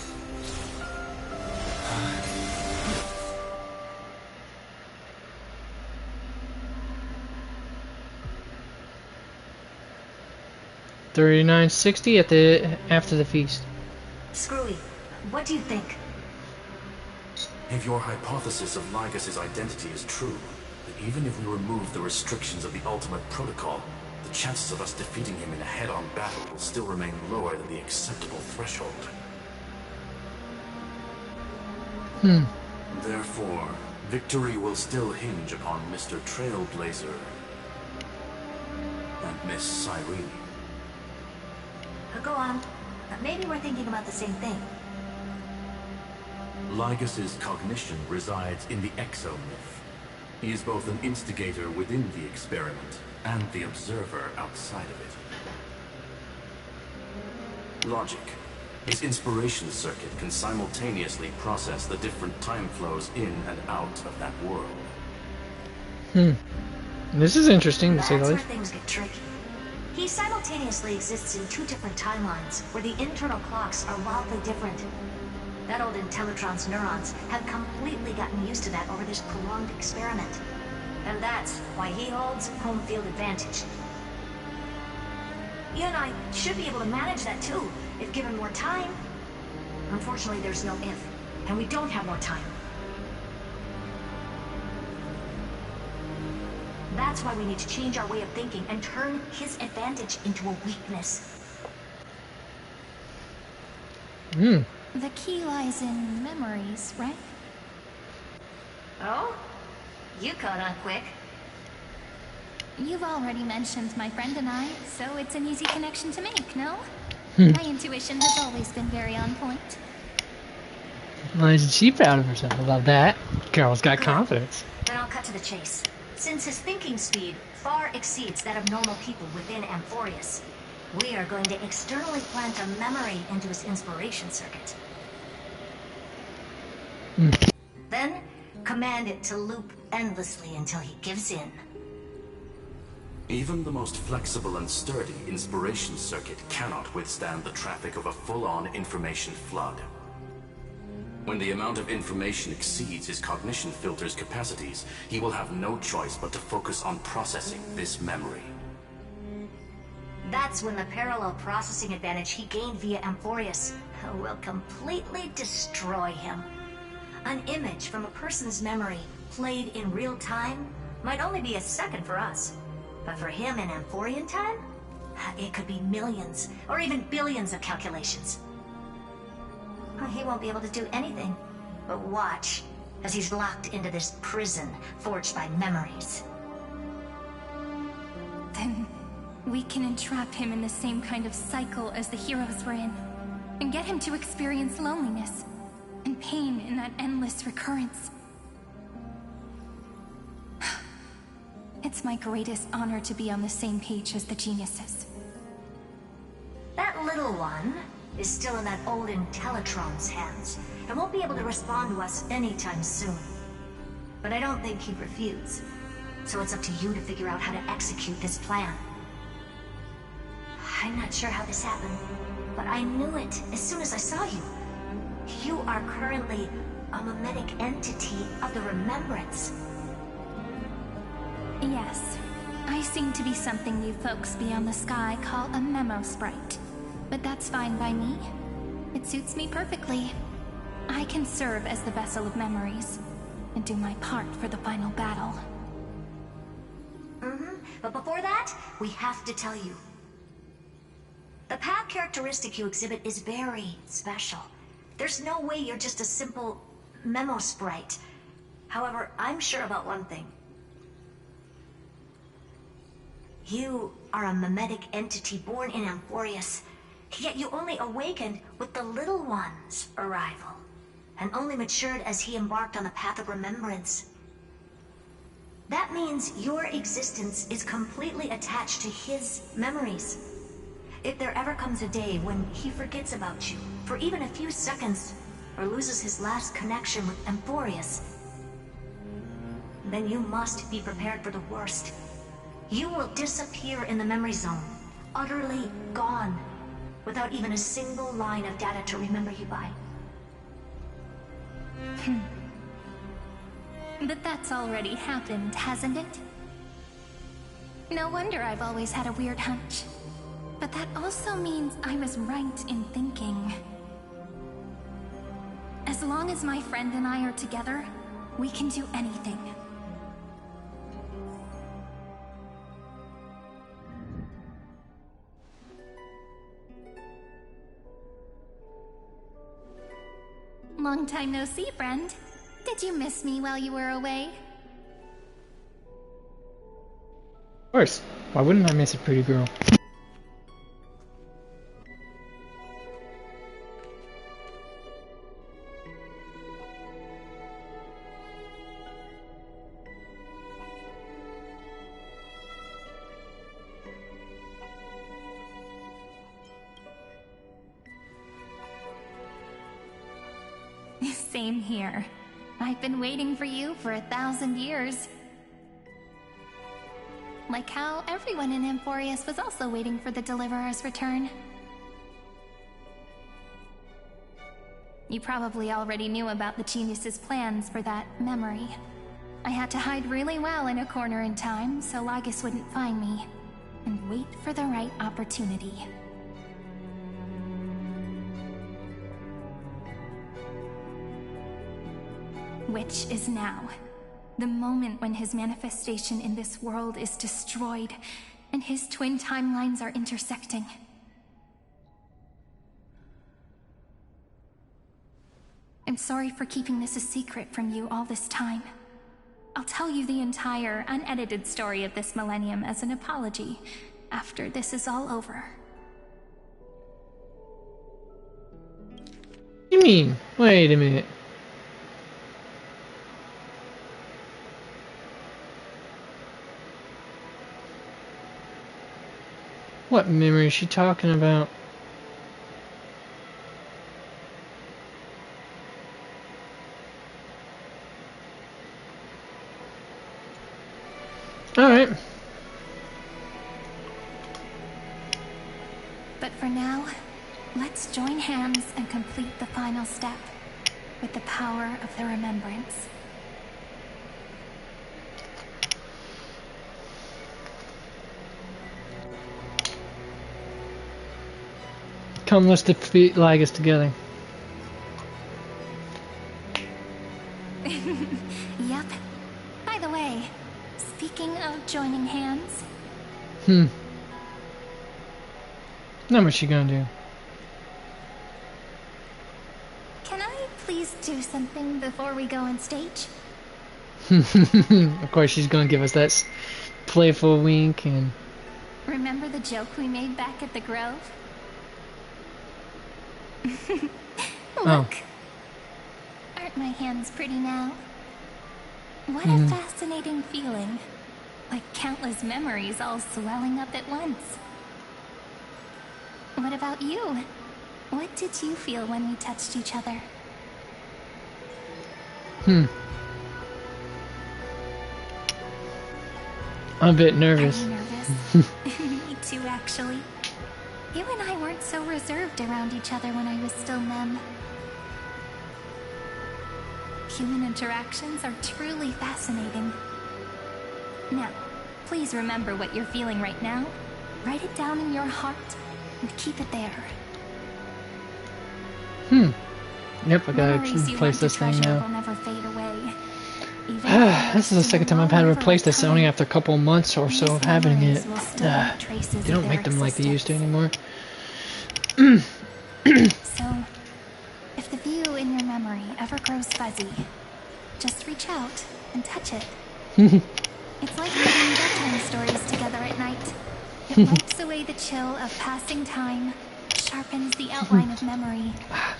$39.60 at the after the feast. Screwy, what do you think? If your hypothesis of Lycus's identity is true, then even if we remove the restrictions of the Ultimate Protocol, the chances of us defeating him in a head-on battle will still remain lower than the acceptable threshold. Therefore, victory will still hinge upon Mr. Trailblazer and Miss Cyrene. Go on. Maybe we're thinking about the same thing. Lycus's cognition resides in the exomyth. He is both an instigator within the experiment and the observer outside of it. Logic. His inspiration circuit can simultaneously process the different time flows in and out of that world. This is interesting to say the That's where least. things get tricky. He simultaneously exists in two different timelines, where the internal clocks are wildly different. That old Intellitron's neurons have completely gotten used to that over this prolonged experiment. And that's why he holds home field advantage. You and I should be able to manage that too, if given more time. Unfortunately, there's no if, and we don't have more time. That's why we need to change our way of thinking and turn his advantage into a weakness. The key lies in memories, right? Oh? You caught on quick. You've already mentioned my friend and I, so it's an easy connection to make, no? My intuition has always been very on point. Well, isn't she proud of herself? I love that. Girl's got confidence. Then I'll cut to the chase. Since his thinking speed far exceeds that of normal people within Amphoreus, we are going to externally plant a memory into his inspiration circuit. Then, command it to loop endlessly until he gives in. Even the most flexible and sturdy inspiration circuit cannot withstand the traffic of a full-on information flood. When the amount of information exceeds his cognition filter's capacities, he will have no choice but to focus on processing this memory. That's when the parallel processing advantage he gained via Amphoreus will completely destroy him. An image from a person's memory played in real time might only be a second for us. But for him in Amphorian time, it could be millions or even billions of calculations. He won't be able to do anything but watch as he's locked into this prison forged by memories. Then we can entrap him in the same kind of cycle as the heroes were in, and get him to experience loneliness and pain in that endless recurrence. It's my greatest honor to be on the same page as the geniuses. That little one is still in that old Intellitron's hands, and won't be able to respond to us anytime soon. But I don't think he'd refuse, so it's up to you to figure out how to execute this plan. I'm not sure how this happened, but I knew it as soon as I saw you. You are currently a mimetic entity of the Remembrance. Yes, I seem to be something you folks beyond the sky call a memo sprite. But that's fine by me. It suits me perfectly. I can serve as the vessel of memories, and do my part for the final battle. But before that, we have to tell you. The path characteristic you exhibit is very special. There's no way you're just a simple memo sprite. However, I'm sure about one thing. You are a mimetic entity born in Amphoreus, yet you only awakened with the Little One's arrival, and only matured as he embarked on the path of remembrance. That means your existence is completely attached to his memories. If there ever comes a day when he forgets about you for even a few seconds, or loses his last connection with Amphoreus, then you must be prepared for the worst. You will disappear in the memory zone, utterly gone, without even a single line of data to remember you by. But that's already happened, hasn't it? No wonder I've always had a weird hunch. But that also means I was right in thinking. As long as my friend and I are together, we can do anything. Long time no see, friend. Did you miss me while you were away? Of course. Why wouldn't I miss a pretty girl? Same here. I've been waiting for you for 1,000 years. Like how everyone in Amphoreus was also waiting for the Deliverer's return. You probably already knew about the genius's plans for that memory. I had to hide really well in a corner in time so Lagus wouldn't find me, and wait for the right opportunity. Which is now. The moment when his manifestation in this world is destroyed, and his twin timelines are intersecting. I'm sorry for keeping this a secret from you all this time. I'll tell you the entire, unedited story of this millennium as an apology after this is all over. You mean? Wait a minute. What memory is she talking about? Alright. But for now, let's join hands and complete the final step with the power of the remembrance. Come, let's defeat Lygus together. Yep. By the way, speaking of joining hands... Now what's she gonna do? Can I please do something before we go on stage? Of course she's gonna give us that playful wink and... Remember the joke we made back at the Grove? Look! Oh. Aren't my hands pretty now? What a fascinating feeling. Like countless memories all swelling up at once. What about you? What did you feel when we touched each other? I'm a bit nervous. Are you nervous? Me too, actually. You and I weren't so reserved around each other when I was still Mem. Human interactions are truly fascinating. Now, please remember what you're feeling right now. Write it down in your heart and keep it there. Yep, I gotta replace this thing now. Will never fade away. This is the second time I've had to replace this, only after a couple months or so of having it. They don't make them like they used to anymore. So, if the view in your memory ever grows fuzzy, just reach out and touch it. It's like reading bedtime stories together at night. It wipes away the chill of passing time, sharpens the outline of memory,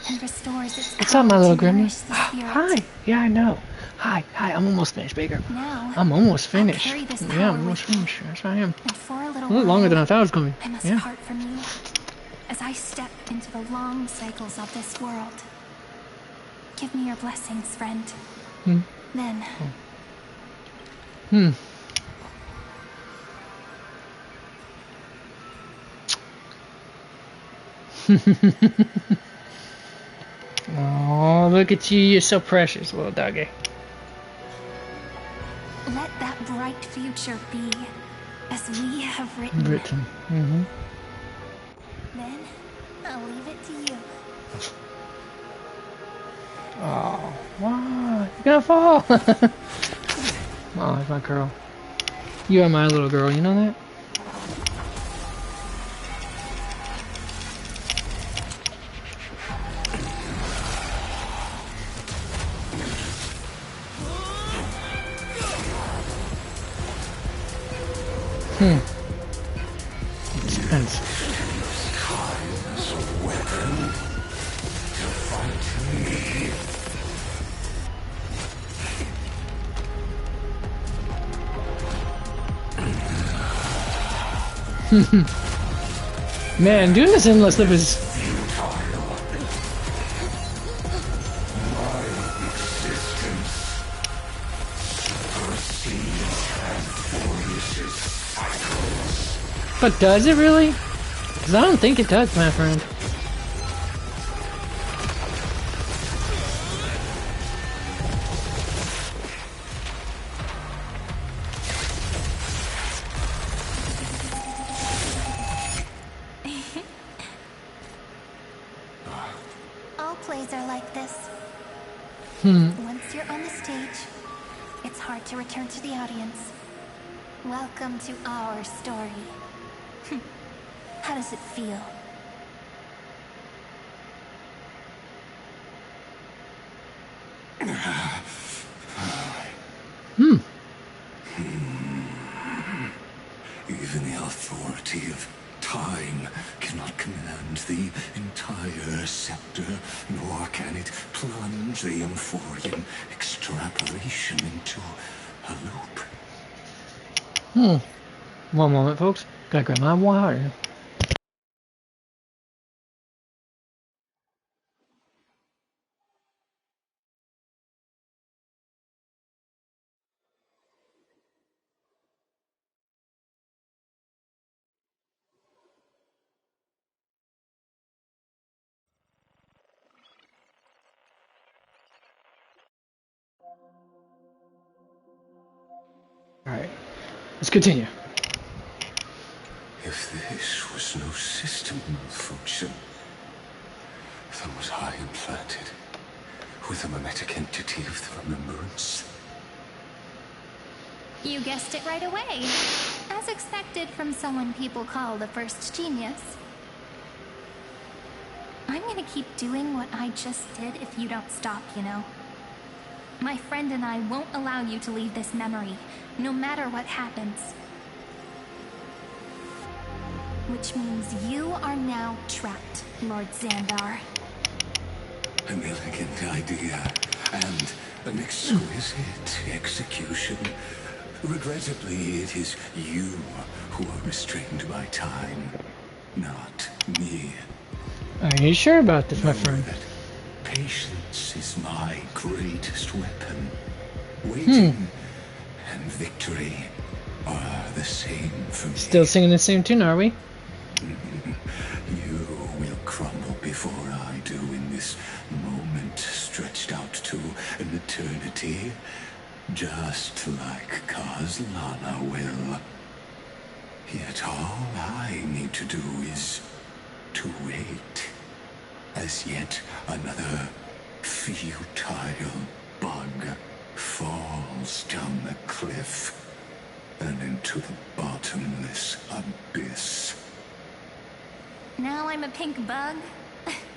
and restores its What's up, my little gremlin? Hi. Yeah, I know. Hi. I'm almost finished, Baker. Now, I'm almost finished. Yeah, I'm almost finished. Yes, I am. And for a little A little longer than I thought it was going to I be. must part from you as I step into the long cycles of this world. Give me your blessings, friend. Then. Oh, look at you. You're so precious, little doggy. Let that bright future be as we have written. Then I'll leave it to you. Oh, wow. You're gonna fall. Oh, my girl. You are my little girl, you know that? Expensive. Man, doing this endless loop is... But does it really? Because I don't think it does, my friend. All plays are like this. Once you're on the stage, it's hard to return to the audience. Welcome to our story. How does it feel? Even the authority of time cannot command the entire scepter, nor can it plunge the Amphorean extrapolation into a loop. One moment, folks. Gotta grab my water. Alright, let's continue. If this was no system malfunction, then was I implanted with a mimetic entity of the remembrance? You guessed it right away. As expected from someone people call the first genius. I'm gonna keep doing what I just did if you don't stop, you know. My friend and I won't allow you to leave this memory, no matter what happens. Which means you are now trapped, Lord Xandar. An elegant idea, and an exquisite execution. Regrettably, it is you who are restrained by time, not me. Are you sure about this, my friend? Patience is my greatest weapon. Waiting and victory are the same for me. Still singing the same tune, are we? You will crumble before I do in this moment stretched out to an eternity, just like Kazlana will. Yet all I need to do is to wait, as yet another futile bug falls down the cliff and into the bottomless abyss. Now I'm a pink bug?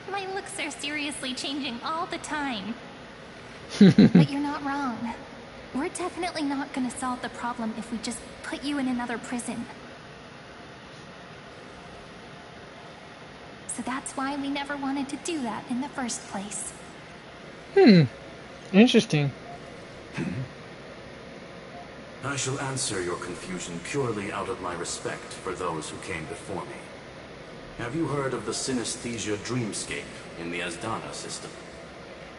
My looks are seriously changing all the time. But you're not wrong. We're definitely not gonna solve the problem if we just put you in another prison. So that's why we never wanted to do that in the first place. Interesting. I shall answer your confusion purely out of my respect for those who came before me. Have you heard of the synesthesia dreamscape in the Asdana system?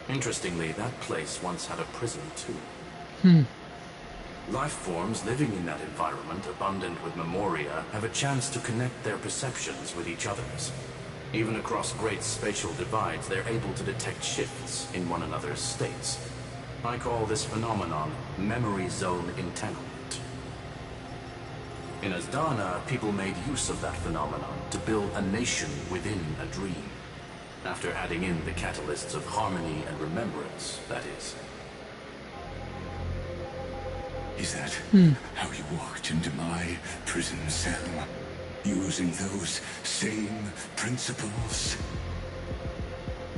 Interestingly, that place once had a prison too. Life forms living in that environment, abundant with memoria, have a chance to connect their perceptions with each other's. Even across great spatial divides, they're able to detect shifts in one another's states. I call this phenomenon memory zone entanglement. In Asdana, people made use of that phenomenon to build a nation within a dream. After adding in the catalysts of harmony and remembrance, that is. Is that how you walked into my prison cell? Using those same principles?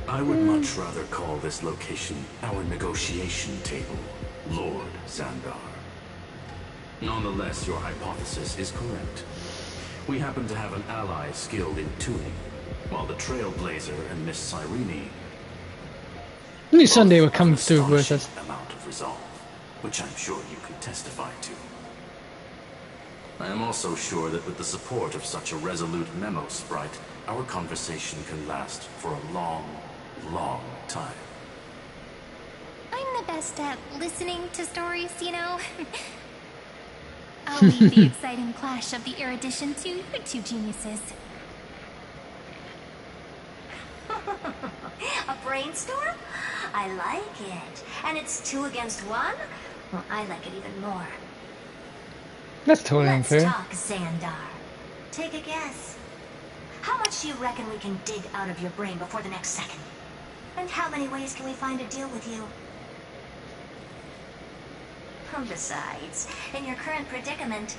I would much rather call this location our negotiation table, Lord Xandar. Nonetheless, your hypothesis is correct. We happen to have an ally skilled in tuning, while the Trailblazer and Miss Cyrene... Maybe someday will come through with us. ...amount of resolve, which I'm sure you can testify to. I am also sure that with the support of such a resolute memo sprite, our conversation can last for a long, long time. I'm the best at listening to stories, you know. I'll leave the exciting clash of the erudition to you two geniuses. A brainstorm? I like it. And it's 2 against 1? Well, I like it even more. That's totally unfair. Let's talk, Xandar. Take a guess. How much do you reckon we can dig out of your brain before the next second? And how many ways can we find to deal with you? Besides, in your current predicament,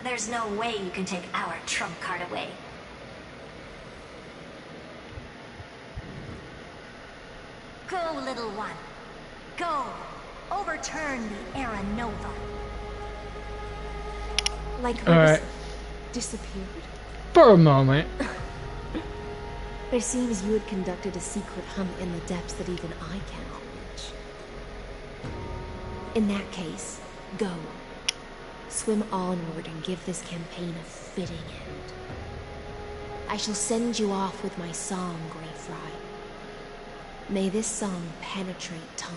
there's no way you can take our trump card away. Go, little one. Go! Overturn the Era Nova. Like All right. disappeared? For a moment. It seems you had conducted a secret hunt in the depths that even I cannot reach. In that case, go. Swim onward and give this campaign a fitting end. I shall send you off with my song, Grey Fry. May this song penetrate time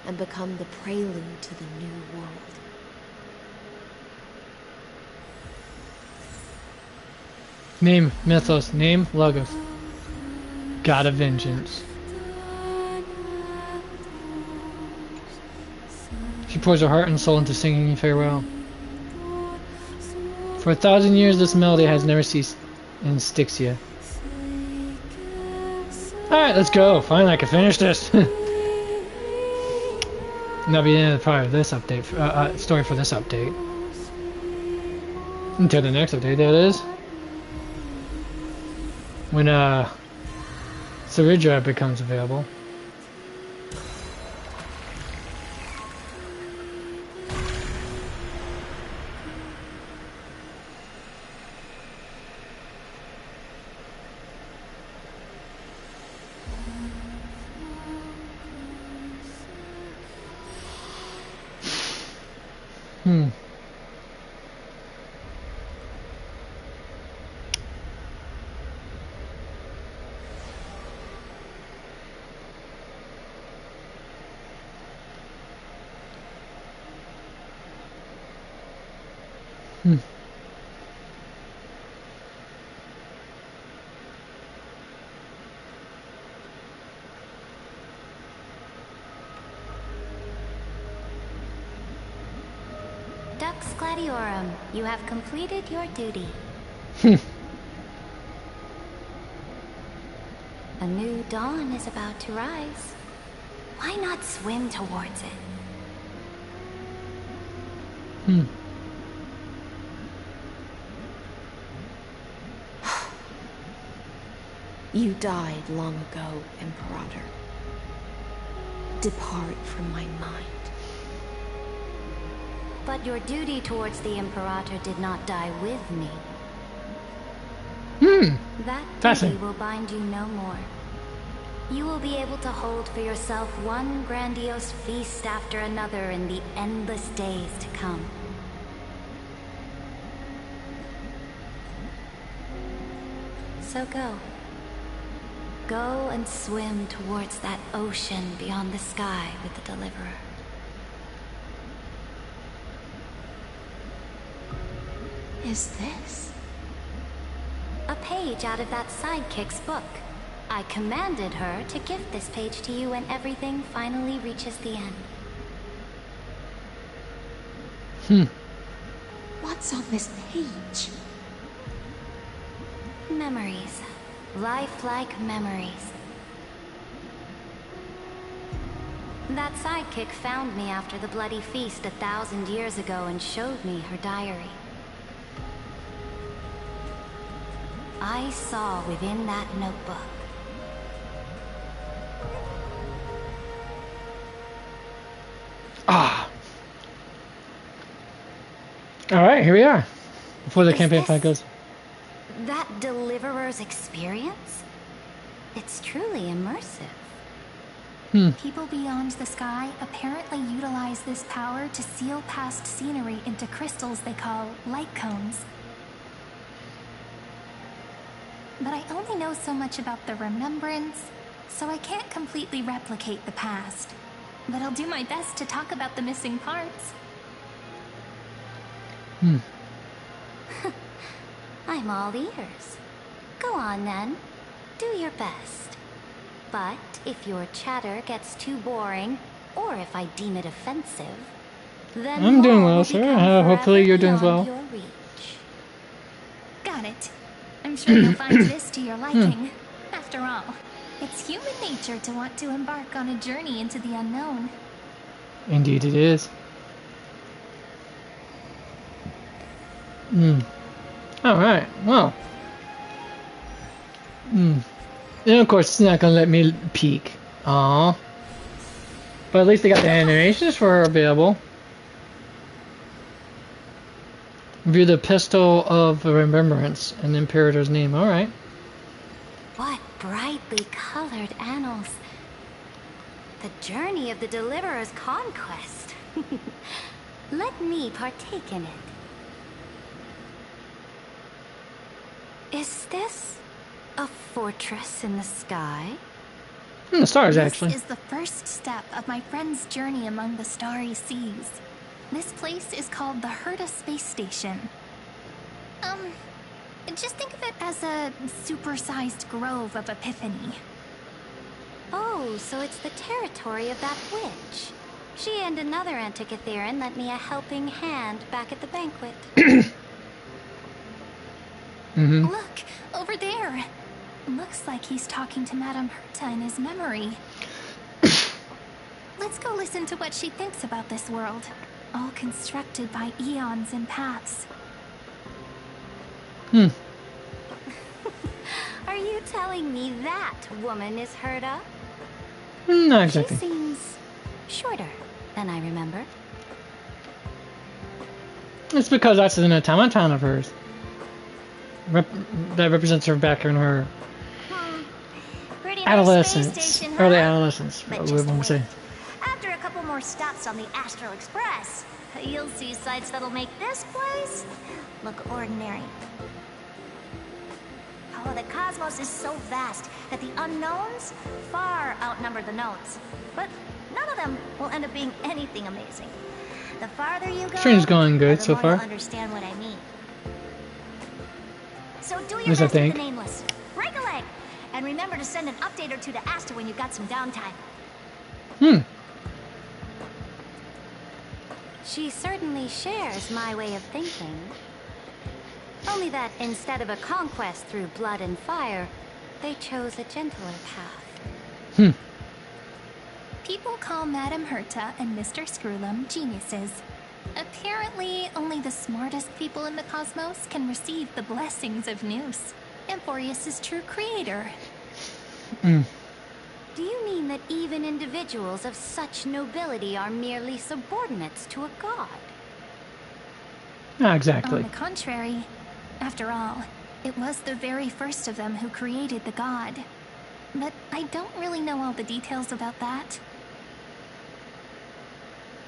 and become the prelude to the new world. Name Mythos. Name Logos. God of Vengeance. She pours her heart and soul into singing you farewell. For 1,000 years this melody has never ceased in Styxia. Alright, let's go. Finally I can finish this. And that'll be the end of the part of this update, story for this update. Until the next update, that is. When Saridra becomes available. Dux Gladiorum, you have completed your duty. A new dawn is about to rise. Why not swim towards it? You died long ago, Imperator. Depart from my mind. But your duty towards the Imperator did not die with me. That duty will bind you no more. You will be able to hold for yourself one grandiose feast after another in the endless days to come. So go. Go and swim towards that ocean beyond the sky with the Deliverer. Is this? A page out of that sidekick's book. I commanded her to gift this page to you when everything finally reaches the end. What's on this page? Memories. Lifelike memories. That sidekick found me after the bloody feast 1,000 years ago and showed me her diary. I saw within that notebook Alright, here we are. Before the campaign fight goes. that Deliverer's experience? It's truly immersive. People beyond the sky apparently utilize this power to seal past scenery into crystals they call light cones. But I only know so much about the remembrance, so I can't completely replicate the past. But I'll do my best to talk about the missing parts. I'm all ears. Go on then. Do your best. But if your chatter gets too boring, or if I deem it offensive, then I'm doing more well, will sir. become Hopefully you're doing as forever well. beyond your reach. Got it. I'm sure you'll find this to your liking. After all, it's human nature to want to embark on a journey into the unknown. Indeed it is. Alright, well. And of course it's not gonna let me peek. Aww. But at least they got the animations for her available. View the Pistol of Remembrance in the Imperator's name. Alright. What brightly colored annals. The journey of the Deliverer's conquest. Let me partake in it. Is this a fortress in the sky? The stars, actually. This is the first step of my friend's journey among the starry seas. This place is called the Herta Space Station. Just think of it as a supersized grove of Epiphany. Oh, so it's the territory of that witch. She and another Antikytherian lent me a helping hand back at the banquet. Look, over there. Looks like he's talking to Madame Herta in his memory. Let's go listen to what she thinks about this world, all constructed by eons and paths. Are you telling me that woman is Herta? Not exactly. She seems shorter than I remember. It's because that's an automaton of hers. That represents her back in her adolescence, early adolescence. But What just would we say? After a couple more stops on the Astral Express, you'll see sights that'll make this place look ordinary. Oh, the cosmos is so vast that the unknowns far outnumber the knowns. But none of them will end up being anything amazing. The farther you go, Stream's going good the so more far. you'll understand what I mean. So do your Yes, I best with think. the nameless. Break a leg, and remember to send an update or two to Asta when you've got some downtime. She certainly shares my way of thinking. Only that instead of a conquest through blood and fire, they chose a gentler path. People call Madame Herta and Mr. Screwlum geniuses. Apparently, only the smartest people in the cosmos can receive the blessings of Nous, Amphoreus' true creator. Do you mean that even individuals of such nobility are merely subordinates to a god? Not exactly. On the contrary, after all, it was the very first of them who created the god. But I don't really know all the details about that.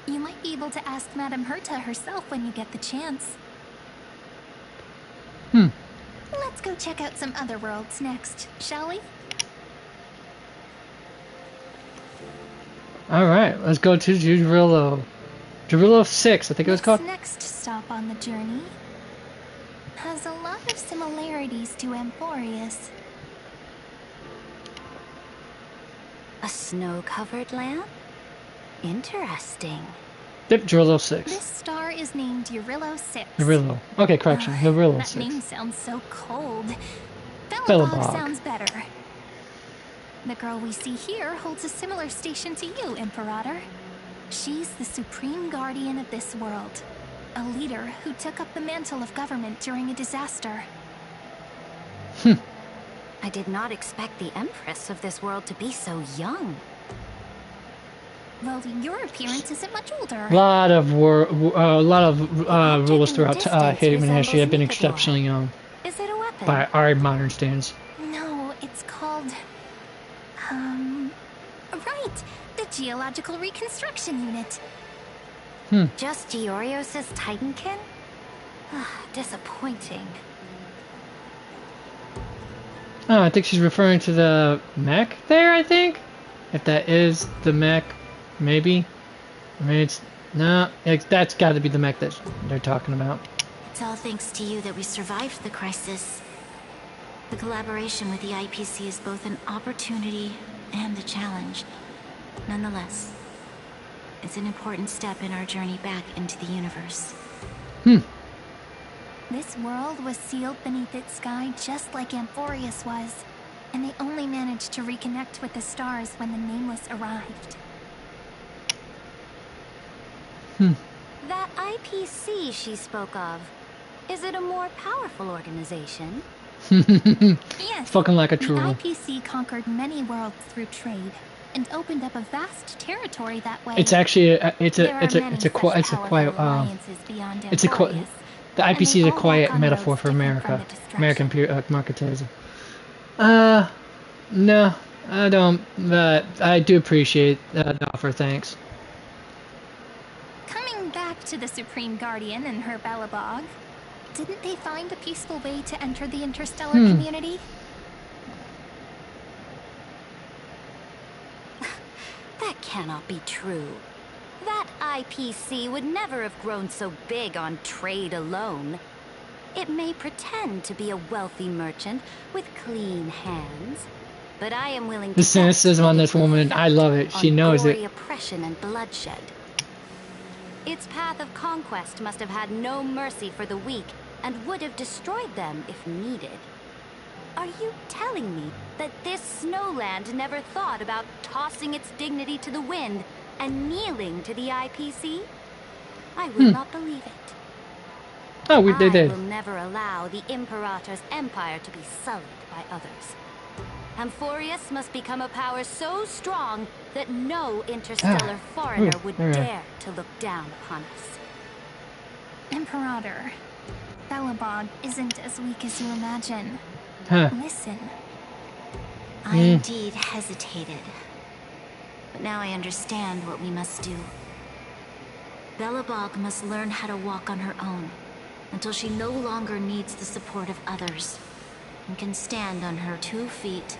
You might be able to ask Madame Herta herself when you get the chance. Let's go check out some other worlds next, shall we? Alright, let's go to Jurillo. Jurillo 6, I think it was called. This next stop on the journey has a lot of similarities to Amphoreus. A snow-covered lamp? Interesting. Yep, Jurillo 6. This star is named Eurillo 6. Jurillo. Okay, correction. Jurillo That 6. name sounds so cold. Bellabog Bellabog sounds better. The girl we see here holds a similar station to you, Imperator. She's the supreme guardian of this world. A leader who took up the mantle of government during a disaster. I did not expect the Empress of this world to be so young. Well, your appearance isn't much older. A lot of rulers throughout human history have been exceptionally young. Is it a weapon? By our modern standards. No, it's called... right! The Geological Reconstruction Unit. Just Giorios' Titankin? Disappointing. Oh, I think she's referring to the mech there, I think? If that is the mech, maybe. I mean, it's... No, that's got to be the mech that they're talking about. It's all thanks to you that we survived the crisis. The collaboration with the IPC is both an opportunity and a challenge. Nonetheless, it's an important step in our journey back into the universe. This world was sealed beneath its sky just like Amphoreus was, and they only managed to reconnect with the stars when the Nameless arrived. That IPC she spoke of, is it a more powerful organization? Yes. Fucking like a the troll. IPC conquered many worlds through trade. and opened up a vast territory that way. It's actually it's There are many a such quiet powerful alliances beyond it's a Amphoreus, the and IPC they is a all walk quiet on metaphor roads for different from America. the destruction. American marketism. No, I don't. But I do appreciate the offer. Thanks. Coming back to the Supreme Guardian and her Belobog, didn't they find a peaceful way to enter the interstellar community? That cannot be true. That IPC would never have grown so big on trade alone. It may pretend to be a wealthy merchant with clean hands, but I am willing to The cynicism on this woman, I love it. She knows it. Oppression and bloodshed. Its path of conquest must have had no mercy for the weak and would have destroyed them if needed. Are you telling me that this snowland never thought about tossing its dignity to the wind and kneeling to the IPC? I will not believe it. Oh, they did. I will never allow the Imperator's empire to be sullied by others. Amphoreus must become a power so strong that no interstellar foreigner would dare to look down upon us. Imperator, Belobog isn't as weak as you imagine. Listen. I indeed hesitated. But now I understand what we must do. Belobog must learn how to walk on her own until she no longer needs the support of others and can stand on her 2 feet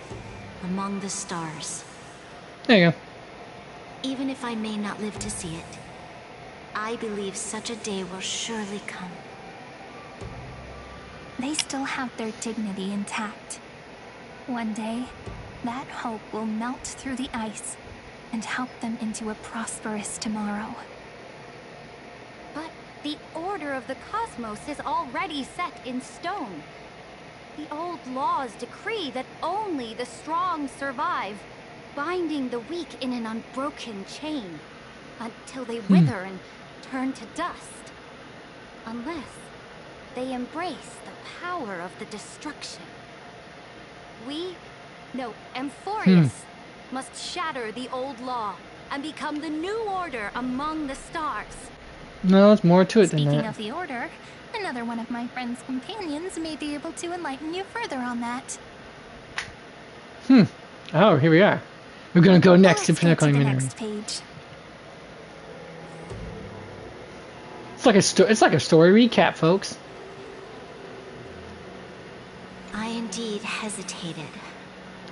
among the stars. There you go. Even if I may not live to see it, I believe such a day will surely come. They still have their dignity intact. One day, that hope will melt through the ice and help them into a prosperous tomorrow. But the order of the cosmos is already set in stone. The old laws decree that only the strong survive, binding the weak in an unbroken chain until they wither and turn to dust. Unless they embrace the power of the destruction. Amphoreus must shatter the old law and become the new order among the stars. No, there's more to it than that. Speaking of the order, another one of my friend's companions may be able to enlighten you further on that. Oh, here we are. We're gonna go next to Let's go to the Pinnacle. next page. It's like a story recap, folks. I indeed hesitated.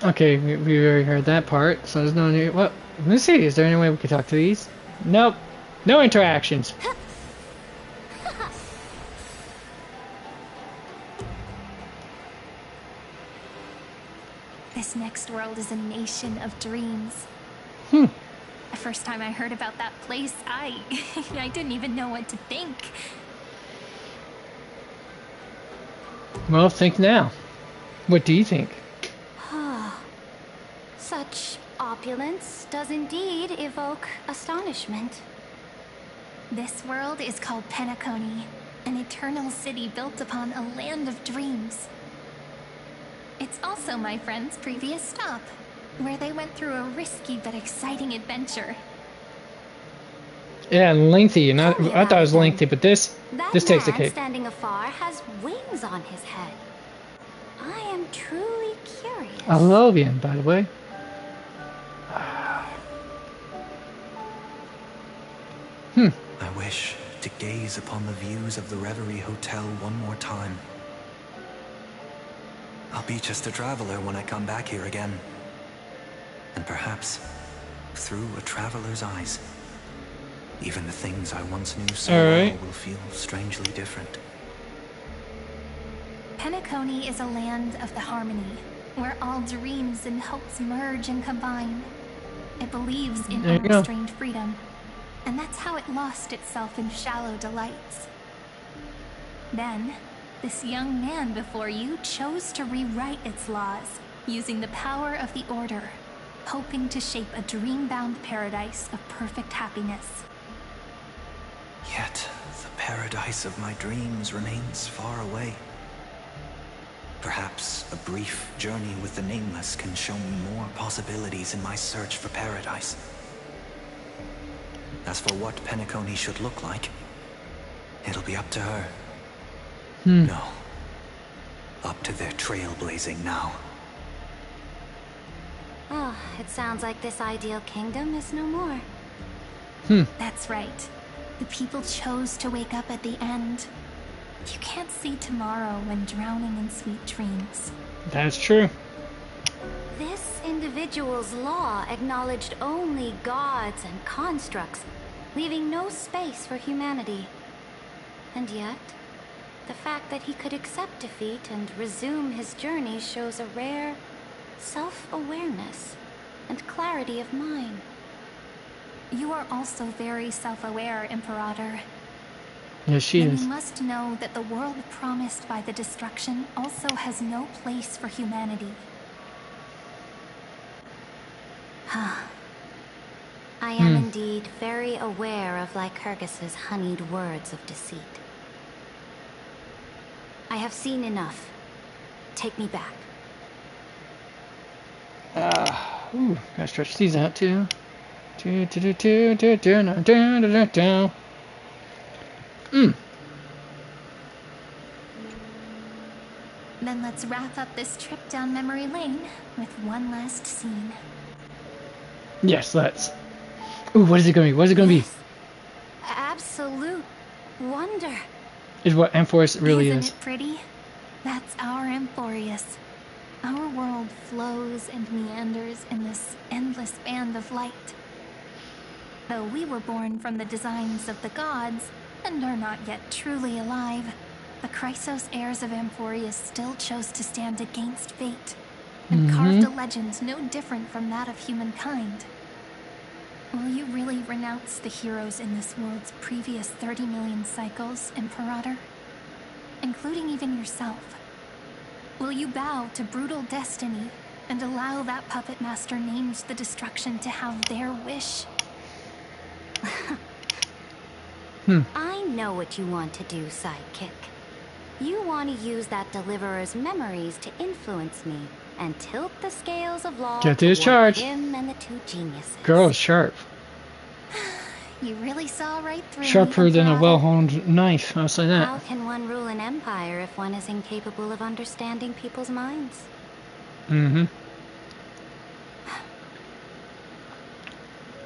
Okay, we already heard that part, so there's no need. Well, let's see. Is there any way we could talk to these? Nope. No interactions. This next world is a nation of dreams. The first time I heard about that place, I didn't even know what to think. Well, think now. What do you think? Such opulence does indeed evoke astonishment. This world is called Penacony, an eternal city built upon a land of dreams. It's also my friend's previous stop, where they went through a risky but exciting adventure. Yeah, lengthy. I thought it was lengthy, but this takes the That man cake. standing afar has wings on his head. I am truly curious. Alovian, by the way. I wish to gaze upon the views of the Reverie Hotel one more time. I'll be just a traveler when I come back here again. And perhaps, through a traveler's eyes, even the things I once knew so well will feel strangely different. Penacony is a land of the harmony, where all dreams and hopes merge and combine. It believes in unrestrained freedom, and that's how it lost itself in shallow delights. Then, this young man before you chose to rewrite its laws, using the power of the Order, hoping to shape a dream-bound paradise of perfect happiness. Yet, the paradise of my dreams remains far away. Perhaps a brief journey with the Nameless can show me more possibilities in my search for paradise. As for what Penacony should look like, it'll be up to her. No. Up to their trailblazing now. Oh, it sounds like this ideal kingdom is no more. That's right. The people chose to wake up at the end. You can't see tomorrow when drowning in sweet dreams. That's true. This individual's law acknowledged only gods and constructs, leaving no space for humanity. And yet, the fact that he could accept defeat and resume his journey shows a rare self-awareness and clarity of mind. You are also very self-aware, Imperator. Yes, she And is. you must know that the world promised by the destruction also has no place for humanity. I am indeed very aware of Lycurgus's honeyed words of deceit. I have seen enough. Take me back. Gotta stretch these out too. Then let's wrap up this trip down memory lane with one last scene. Yes, let's. Ooh, what is it gonna be? What is it gonna be? Absolute wonder. Is what Amphoreus really Isn't is. it pretty? That's our Amphoreus. Our world flows and meanders in this endless band of light. Though we were born from the designs of the gods and are not yet truly alive, the Chrysos heirs of Amphoreus still chose to stand against fate and carved a legend no different from that of humankind. Will you really renounce the heroes in this world's previous 30 million cycles, Imperator? Including even yourself? Will you bow to brutal destiny and allow that puppet master named the destruction to have their wish? I know what you want to do, sidekick. You want to use that deliverer's memories to influence me and tilt the scales of law Get this toward charge. him and the two geniuses. Girl is sharp. You really saw right through Sharper me, than a Imperator. well-honed knife, I'll say How that. can one rule an empire if one is incapable of understanding people's minds?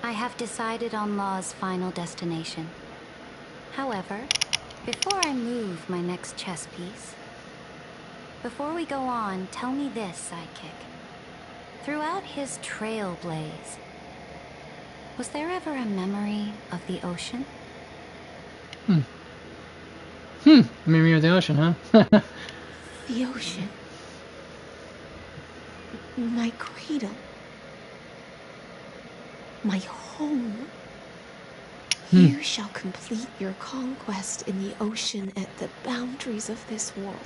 I have decided on Law's final destination. However, before I move my next chess piece, before we go on, tell me this, sidekick. Throughout his trailblaze, was there ever a memory of the ocean? Memory of the ocean, huh? The ocean. My cradle. My home. You shall complete your conquest in the ocean at the boundaries of this world,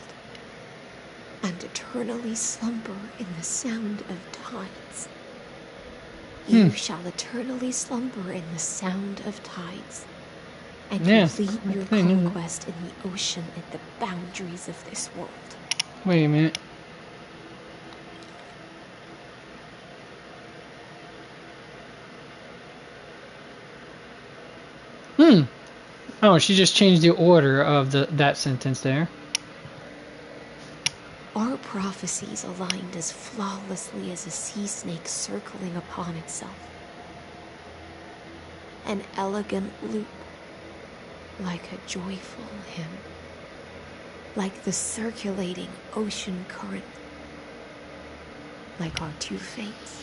and eternally slumber in the sound of tides. You shall eternally slumber in the sound of tides, and complete your conquest in the ocean at the boundaries of this world. Wait a minute. Oh, she just changed the order of that sentence there. Our prophecies aligned as flawlessly as a sea snake circling upon itself. An elegant loop, like a joyful hymn, like the circulating ocean current, like our two fates,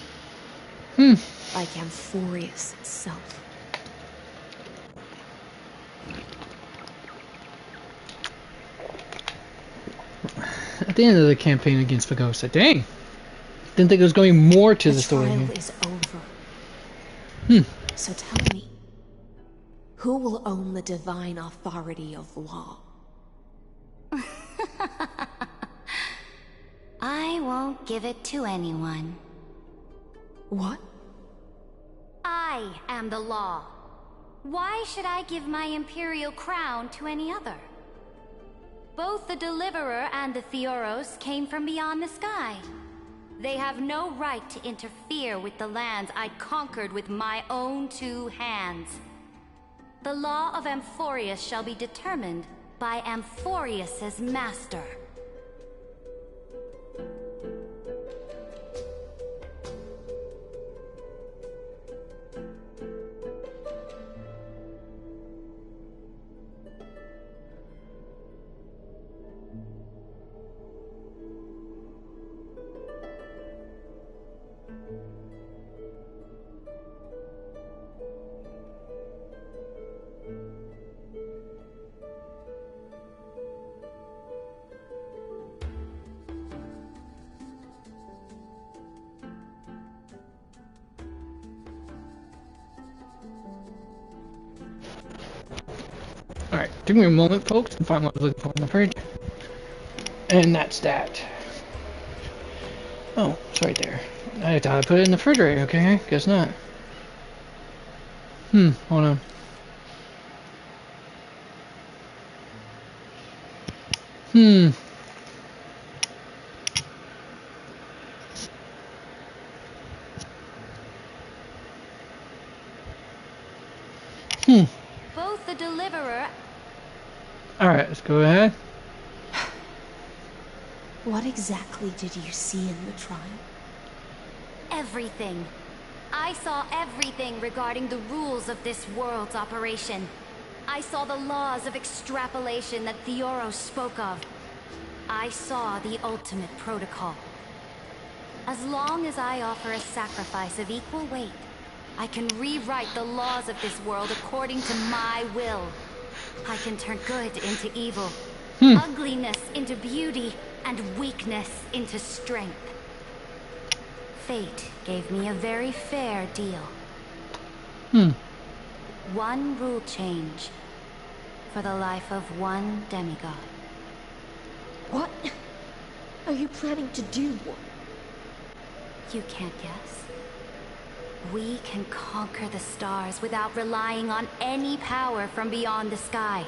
like Amphoreus itself. At the end of the campaign against Fagosa, dang! Didn't think there was going to be more to the story trial here. is over. So tell me, who will own the divine authority of law? I won't give it to anyone. What? I am the law. Why should I give my imperial crown to any other? Both the Deliverer and the Theoros came from beyond the sky. They have no right to interfere with the lands I conquered with my own 2 hands. The law of Amphoreus shall be determined by Amphoreus's master. Alright, give me a moment, folks, to find what I was looking for in the fridge. And that's that. Oh, it's right there. I thought I put it in the refrigerator, okay? Guess not. Hold on. Both the Deliverer... Alright, let's go ahead. What exactly did you see in the trial? Everything. I saw everything regarding the rules of this world's operation. I saw the laws of extrapolation that Theoros spoke of. I saw the ultimate protocol. As long as I offer a sacrifice of equal weight, I can rewrite the laws of this world according to my will. I can turn good into evil, ugliness into beauty, and weakness into strength. Fate gave me a very fair deal. One rule change for the life of one demigod. What are you planning to do? You can't guess. We can conquer the stars without relying on any power from beyond the sky.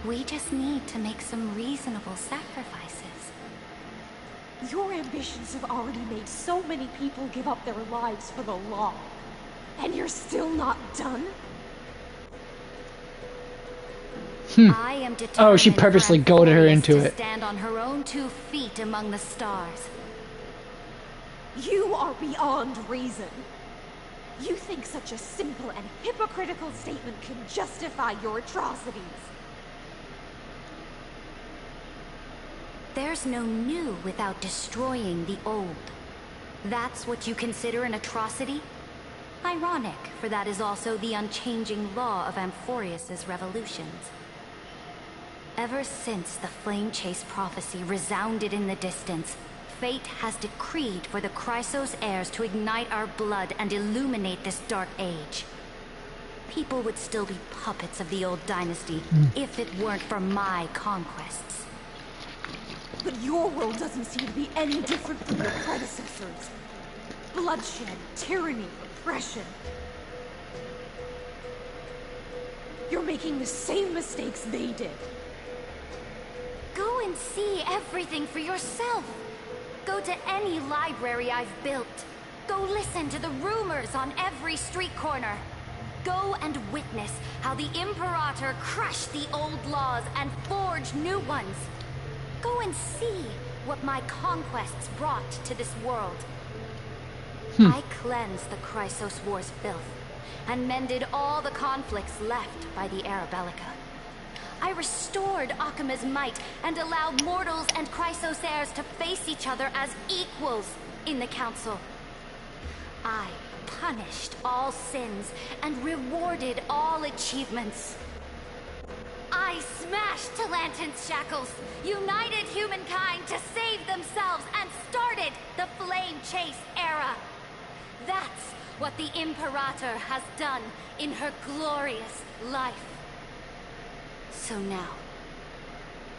We just need to make some reasonable sacrifices. Your ambitions have already made so many people give up their lives for the law. And you're still not done? I am determined. Oh, she purposely goaded her into it. To stand on her own 2 feet among the stars. You are beyond reason. You think such a simple and hypocritical statement can justify your atrocities. There's no new without destroying the old. That's what you consider an atrocity? Ironic, for that is also the unchanging law of Amphoreus's revolutions. Ever since the Flame Chase prophecy resounded in the distance, fate has decreed for the Chrysos heirs to ignite our blood and illuminate this dark age. People would still be puppets of the old dynasty if it weren't for my conquests. But your world doesn't seem to be any different from your predecessors. Bloodshed, tyranny, oppression. You're making the same mistakes they did. Go and see everything for yourself. Go to any library I've built. Go listen to the rumors on every street corner. Go and witness how the Imperator crushed the old laws and forged new ones. Go and see what my conquests brought to this world. I cleansed the Chrysos War's filth, and mended all the conflicts left by the Era Bellica. I restored Akima's might, and allowed mortals and Chrysos heirs to face each other as equals in the Council. I punished all sins, and rewarded all achievements. I smashed Talantin's shackles, united humankind to save themselves, and started the Flame Chase era. That's what the Imperator has done in her glorious life. So now,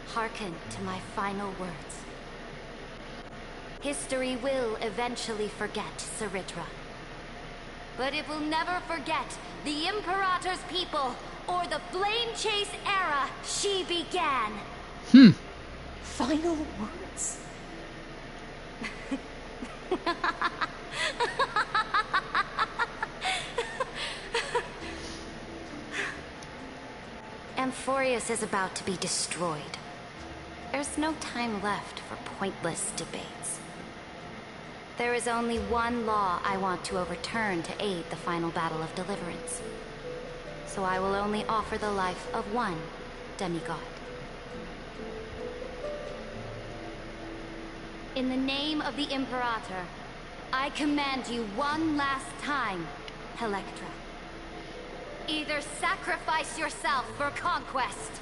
hearken to my final words. History will eventually forget Saritra. But it will never forget the Imperator's people, or the Flame Chase era she began. Final words. Amphoreus is about to be destroyed. There's no time left for pointless debates. There is only one law I want to overturn to aid the final battle of deliverance. So I will only offer the life of one demigod. In the name of the Imperator, I command you one last time, Electra. Either sacrifice yourself for conquest,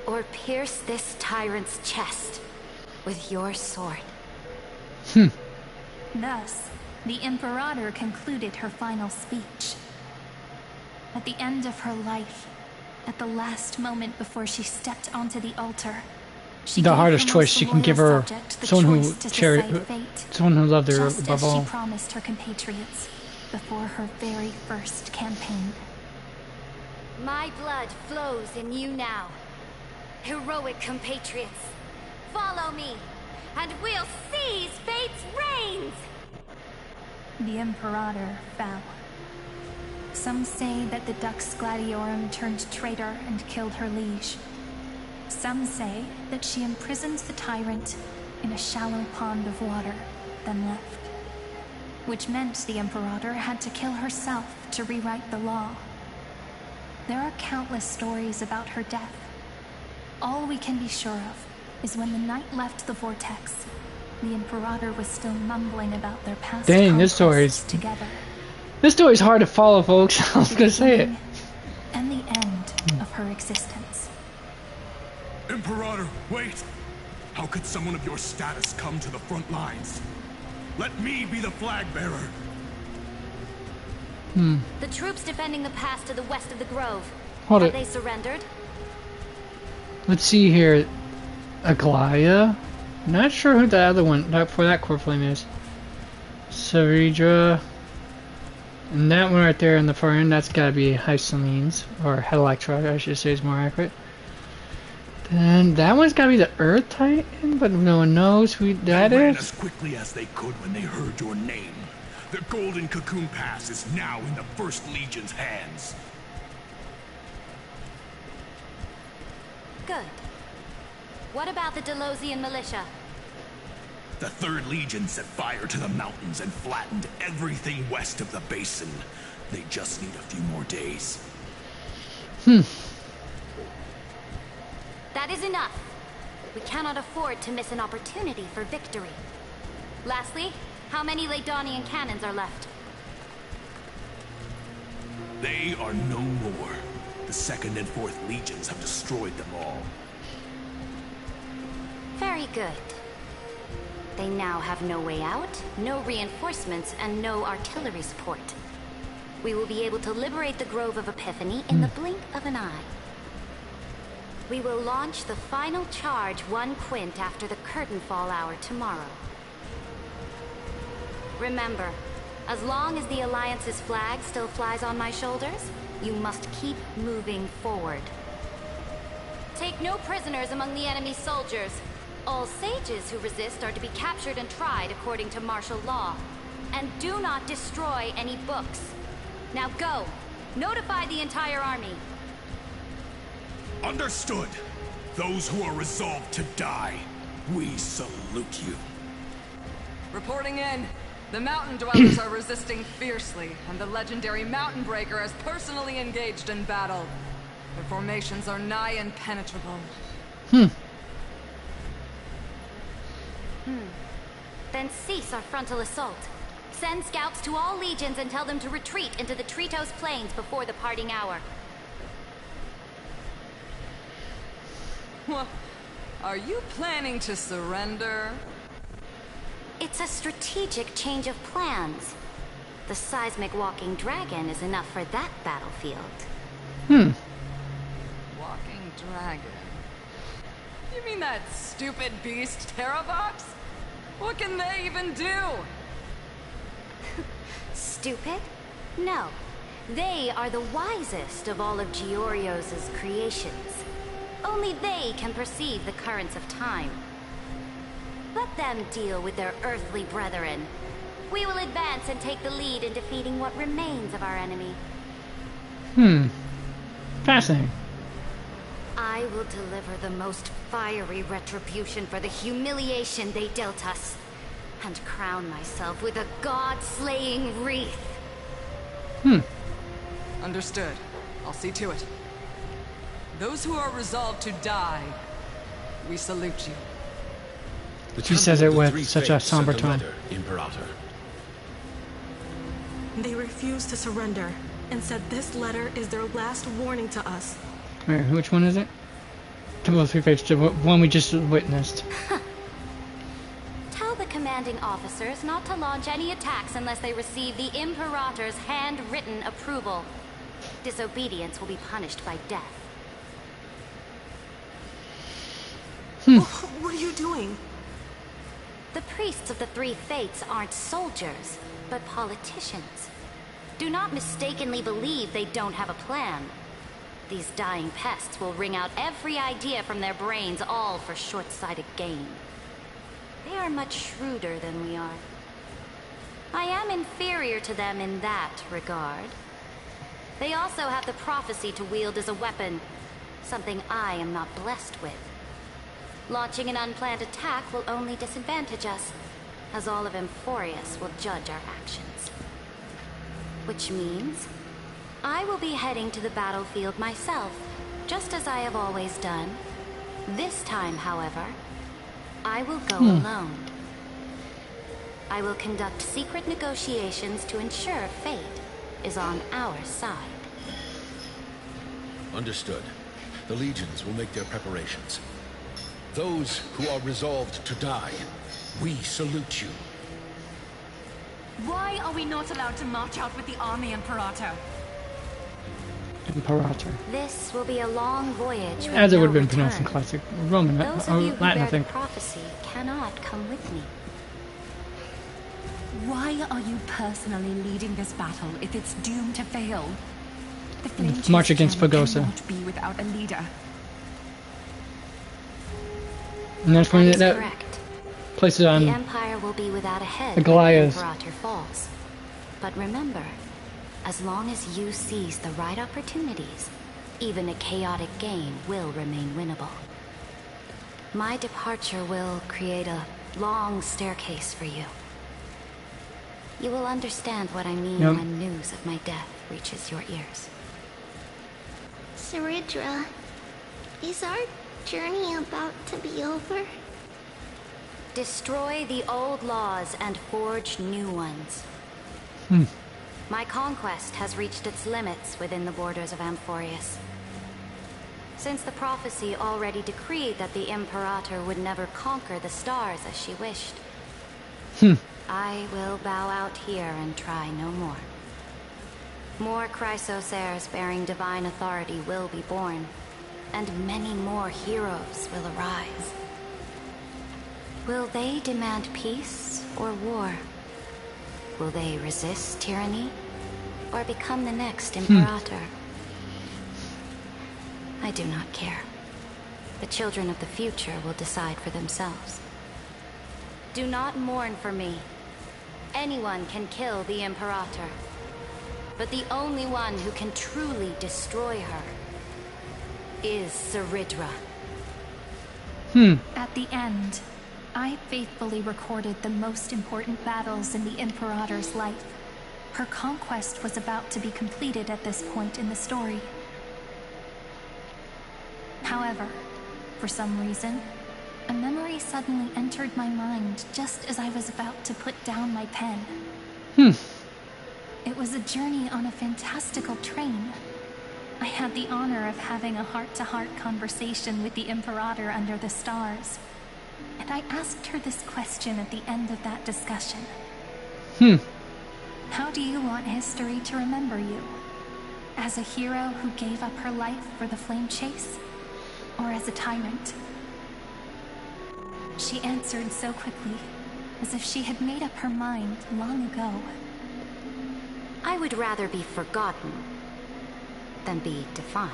or pierce this tyrant's chest with your sword. Thus, the Imperator concluded her final speech. At the end of her life, at the last moment before she stepped onto the altar, she The gave hardest her choice most she can loyal give her subject the someone who choice to decide fate, someone who loved her just above as all. she promised her compatriots before her very first campaign. My blood flows in you now. Heroic compatriots, follow me, and we'll seize fate's reins! The Imperator fell. Some say that the Dux Gladiorum turned traitor and killed her liege. Some say that she imprisoned the tyrant in a shallow pond of water, then left. Which meant the Imperator had to kill herself to rewrite the law. There are countless stories about her death. All we can be sure of is when the knight left the vortex, the Imperator was still mumbling about their past Dang, this story's together. This story's hard to follow, folks. I was gonna say it. And the end of her existence. Imperator, wait! How could someone of your status come to the front lines? Let me be the flag bearer. The troops defending the pass to the west of the grove. Hold Have it. they surrendered? Let's see here. Aglaya? Not sure who the other one for that core flame is. Saridra. And that one right there in the far end, that's gotta be Hyselene's. Or Electra, I should say is more accurate. Then that one's gotta be the Earth Titan, but no one knows who that They ran is. as quickly as they could when they heard your name. The Golden Cocoon Pass is now in the First Legion's hands. Good. What about the Delosian militia? The Third Legion set fire to the mountains and flattened everything west of the basin. They just need a few more days. That is enough. We cannot afford to miss an opportunity for victory. Lastly, how many Ladonian cannons are left? They are no more. The Second and Fourth Legions have destroyed them all. Very good. They now have no way out, no reinforcements, and no artillery support. We will be able to liberate the Grove of Epiphany in the blink of an eye. We will launch the final charge 1 quint after the curtain fall hour tomorrow. Remember, as long as the Alliance's flag still flies on my shoulders, you must keep moving forward. Take no prisoners among the enemy soldiers. All sages who resist are to be captured and tried according to martial law. And do not destroy any books. Now go! Notify the entire army. Understood. Those who are resolved to die, we salute you. Reporting in. The mountain dwellers are resisting fiercely, and the legendary Mountain Breaker has personally engaged in battle. Their formations are nigh impenetrable. Then cease our frontal assault. Send scouts to all legions and tell them to retreat into the Pt2 plains before the parting hour. What? Are you planning to surrender? It's a strategic change of plans. The seismic walking dragon is enough for that battlefield. Walking dragon? You mean that stupid beast, Terravox? What can they even do? Stupid? No. They are the wisest of all of Giorio's creations. Only they can perceive the currents of time. Let them deal with their earthly brethren. We will advance and take the lead in defeating what remains of our enemy. Fascinating. I will deliver the most fiery retribution for the humiliation they dealt us, and crown myself with a god-slaying wreath. Understood. I'll see to it. Those who are resolved to die, we salute you. She says it with such a somber tone. Imperator. They refused to surrender and said this letter is their last warning to us. Wait, which one is it? Temple of Three Fates, the one we just witnessed. Tell the commanding officers not to launch any attacks unless they receive the Imperator's handwritten approval. Disobedience will be punished by death. What are you doing? The priests of the Three Fates aren't soldiers, but politicians. Do not mistakenly believe they don't have a plan. These dying pests will wring out every idea from their brains, all for short-sighted gain. They are much shrewder than we are. I am inferior to them in that regard. They also have the prophecy to wield as a weapon, something I am not blessed with. Launching an unplanned attack will only disadvantage us, as all of Amphoreus will judge our actions. Which means I will be heading to the battlefield myself, just as I have always done. This time, however, I will go alone. I will conduct secret negotiations to ensure fate is on our side. Understood. The legions will make their preparations. Those who are resolved to die, we salute you. Why are we not allowed to march out with the army, Imperator? Imperator. This will be a long voyage. As it would have been pronounced in classic Roman, Those or of you who Latin, I bear think. the prophecy cannot come with me. Why are you personally leading this battle if it's doomed to fail? The Flame March against Chase Pagosa. cannot be without a leader. And that's when that correct. places The on Empire will be without a head the when the Goliath. Imperator falls. But remember, as long as you seize the right opportunities, even a chaotic game will remain winnable. My departure will create a long staircase for you. You will understand what I mean when news of my death reaches your ears. Saridra, is our journey about to be over? Destroy the old laws and forge new ones. My conquest has reached its limits within the borders of Amphoreus. Since the prophecy already decreed that the Imperator would never conquer the stars as she wished, I will bow out here and try no more. More Chrysos heirs bearing divine authority will be born, and many more heroes will arise. Will they demand peace or war? Will they resist tyranny or become the next Imperator? I do not care. The children of the future will decide for themselves. Do not mourn for me. Anyone can kill the Imperator, but the only one who can truly destroy her is Saridra. At the end, I faithfully recorded the most important battles in the Imperator's life. Her conquest was about to be completed at this point in the story. However, for some reason, a memory suddenly entered my mind just as I was about to put down my pen. It was a journey on a fantastical train. I had the honor of having a heart-to-heart conversation with the Imperator under the stars. And I asked her this question at the end of that discussion. How do you want history to remember you? As a hero who gave up her life for the Flame Chase? Or as a tyrant? She answered so quickly, as if she had made up her mind long ago. I would rather be forgotten than be defined.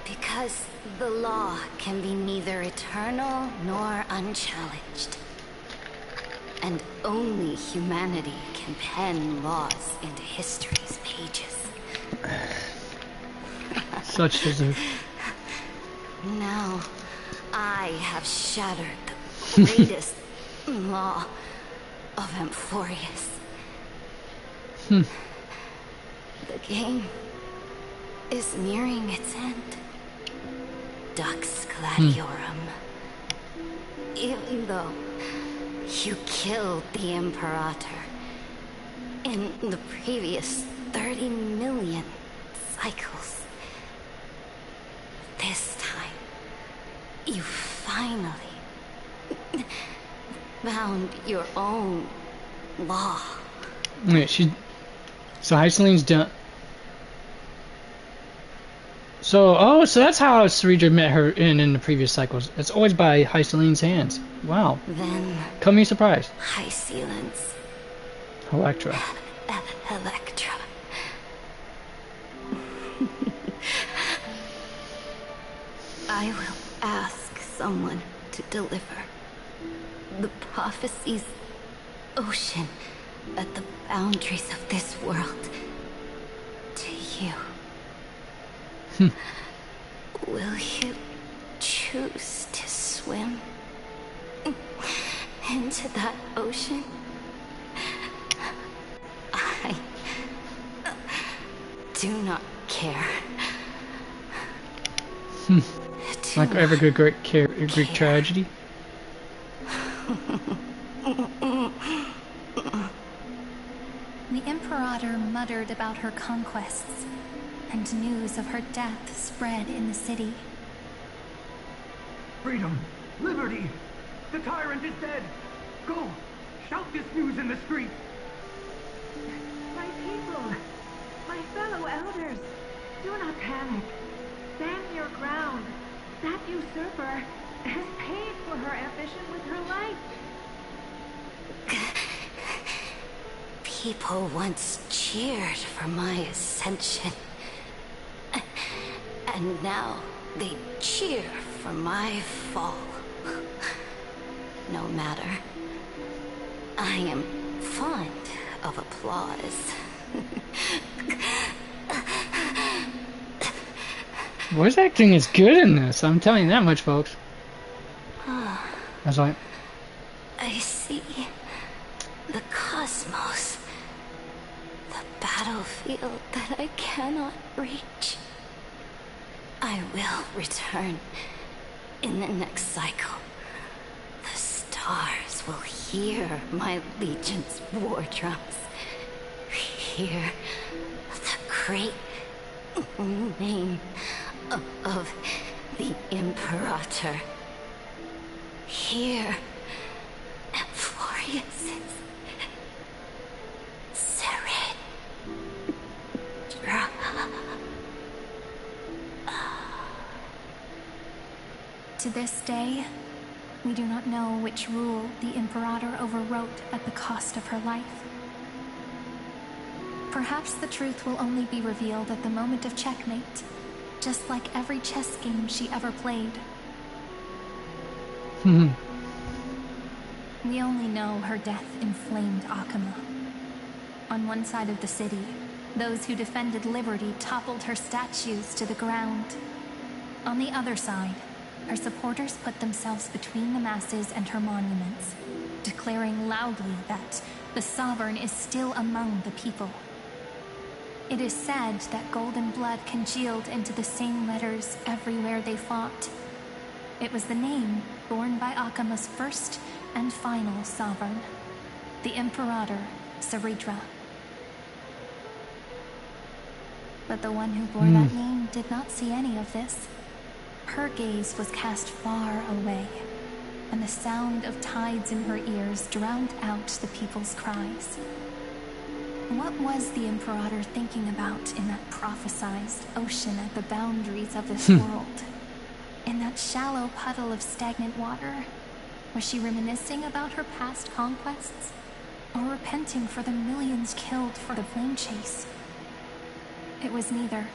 Because the law can be neither eternal nor unchallenged. And only humanity can pen laws into history's pages. Such as a... Now, I have shattered the greatest law of Amphoreus. The game is nearing its end. Dux Gladiorum. Even though you killed the Imperator in the previous 30 million cycles, this time you finally found your own law. Wait, so Hycelin's done. So, so that's how Ceridra met her in the previous cycles. It's always by Hycelin's hands. Wow. Then... Come me surprised. Hycelin's... Electra. Electra. I will ask someone to deliver the prophecy's ocean at the boundaries of this world to you. Will you choose to swim into that ocean? I do not care. Like every good Greek tragedy. The Imperator muttered about her conquests, and news of her death spread in the city. Freedom! Liberty! The tyrant is dead! Go! Shout this news in the streets! My people! My fellow elders! Do not panic. Stand your ground. That usurper has paid for her ambition with her life. People once cheered for my ascension. And now they cheer for my fall. No matter. I am fond of applause. Voice acting is good in this, I'm telling you that much, folks. That's like... I see the cosmos. The battlefield that I cannot reach. I will return in the next cycle. The stars will hear my legion's war drums. Hear the great name of the Imperator. Hear Amphoreus' Ceridra. To this day, we do not know which rule the Imperator overwrote at the cost of her life. Perhaps the truth will only be revealed at the moment of checkmate, just like every chess game she ever played. We only know her death inflamed Akama. On one side of the city, those who defended liberty toppled her statues to the ground. On the other side, her supporters put themselves between the masses and her monuments, declaring loudly that the Sovereign is still among the people. It is said that golden blood congealed into the same letters everywhere they fought. It was the name borne by Akama's first and final sovereign, the Imperator Ceridra. But the one who bore that name did not see any of this. Her gaze was cast far away, and the sound of tides in her ears drowned out the people's cries. What was the Imperator thinking about in that prophesized ocean at the boundaries of this world? In that shallow puddle of stagnant water? Was she reminiscing about her past conquests? Or repenting for the millions killed for the flame chase? It was neither.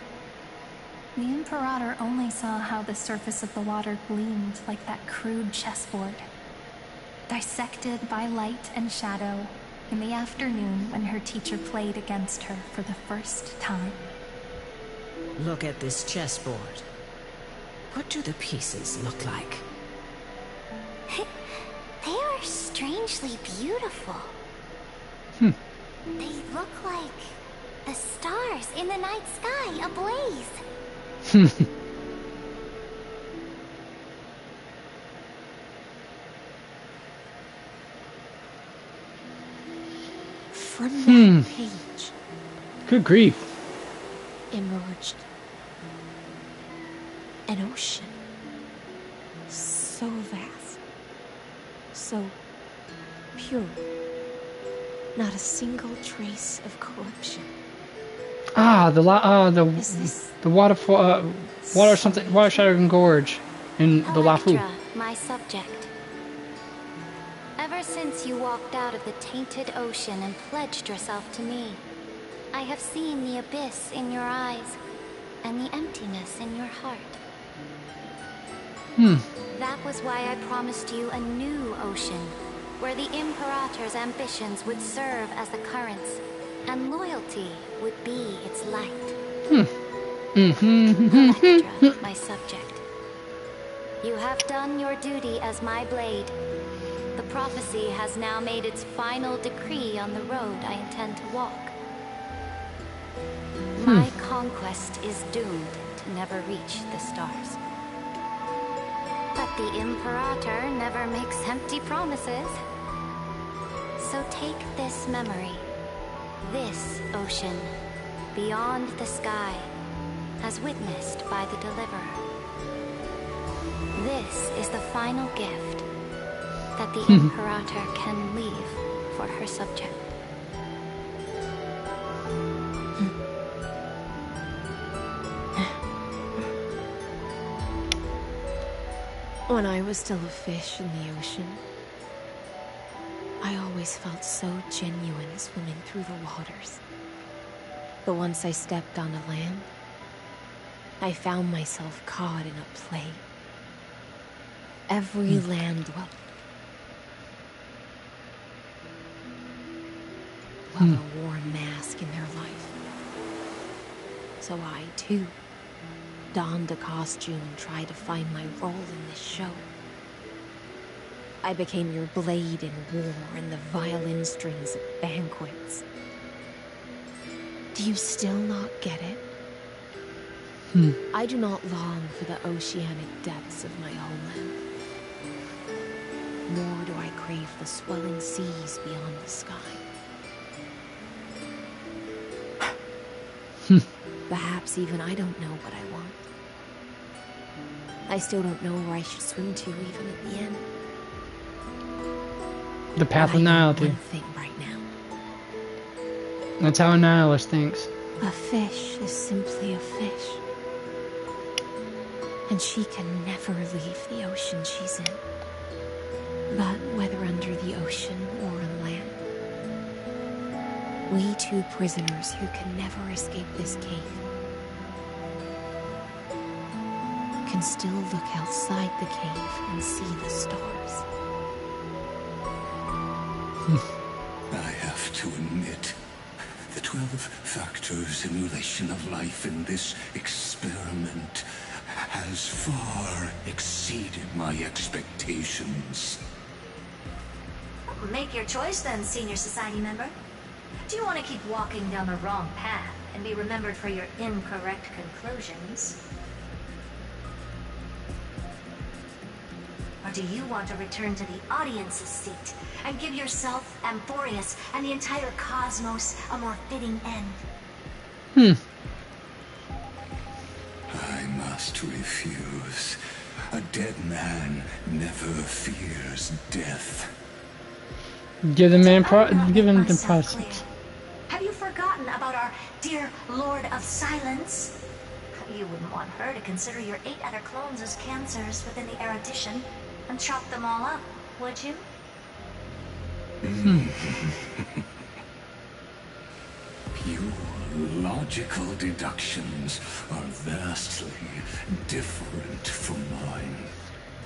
The Imperator only saw how the surface of the water gleamed like that crude chessboard, dissected by light and shadow in the afternoon when her teacher played against her for the first time. Look at this chessboard. What do the pieces look like? They are strangely beautiful. They look like the stars in the night sky ablaze. From that page, Good grief. emerged an ocean so vast, so pure, not a single trace of corruption. Ah, the waterfall, water shadow gorge in the Lafu. Electra, my subject. Ever since you walked out of the tainted ocean and pledged yourself to me, I have seen the abyss in your eyes and the emptiness in your heart. That was why I promised you a new ocean, where the Imperator's ambitions would serve as the currents, and loyalty would be its light. Electra, my subject. You have done your duty as my blade. The prophecy has now made its final decree on the road I intend to walk. My conquest is doomed to never reach the stars. But the Imperator never makes empty promises. So take this memory, this ocean, beyond the sky, as witnessed by the Deliverer. This is the final gift that the Imperator can leave for her subject. When I was still a fish in the ocean, I always felt so genuine swimming through the waters. But once I stepped onto land, I found myself caught in a play. Every land dweller wore a mask in their life. So I, too, donned a costume and tried to find my role in this show. I became your blade in war and the violin strings at banquets. Do you still not get it? I do not long for the oceanic depths of my homeland. Nor do I crave the swelling seas beyond the sky. Perhaps even I don't know what I want. I still don't know where I should swim to, even at the end. The path of nihility. One thing right now. That's how a nihilist thinks. A fish is simply a fish. And she can never leave the ocean she's in. But whether under the ocean or on land, we two prisoners who can never escape this cave can still look outside the cave and see the stars. I have to admit, the 12-factor simulation of life in this experiment has far exceeded my expectations. Make your choice then, Senior Society member. Do you want to keep walking down the wrong path and be remembered for your incorrect conclusions? Or do you want to return to the audience's seat and give yourself, Amphoreus, and the entire cosmos a more fitting end? I must refuse. A dead man never fears death. Give the man give him the process. Have you forgotten about our dear Lord of Silence? You wouldn't want her to consider your 8 other clones as cancers within the erudition and chop them all up, would you? You lie. logical deductions are vastly different from mine.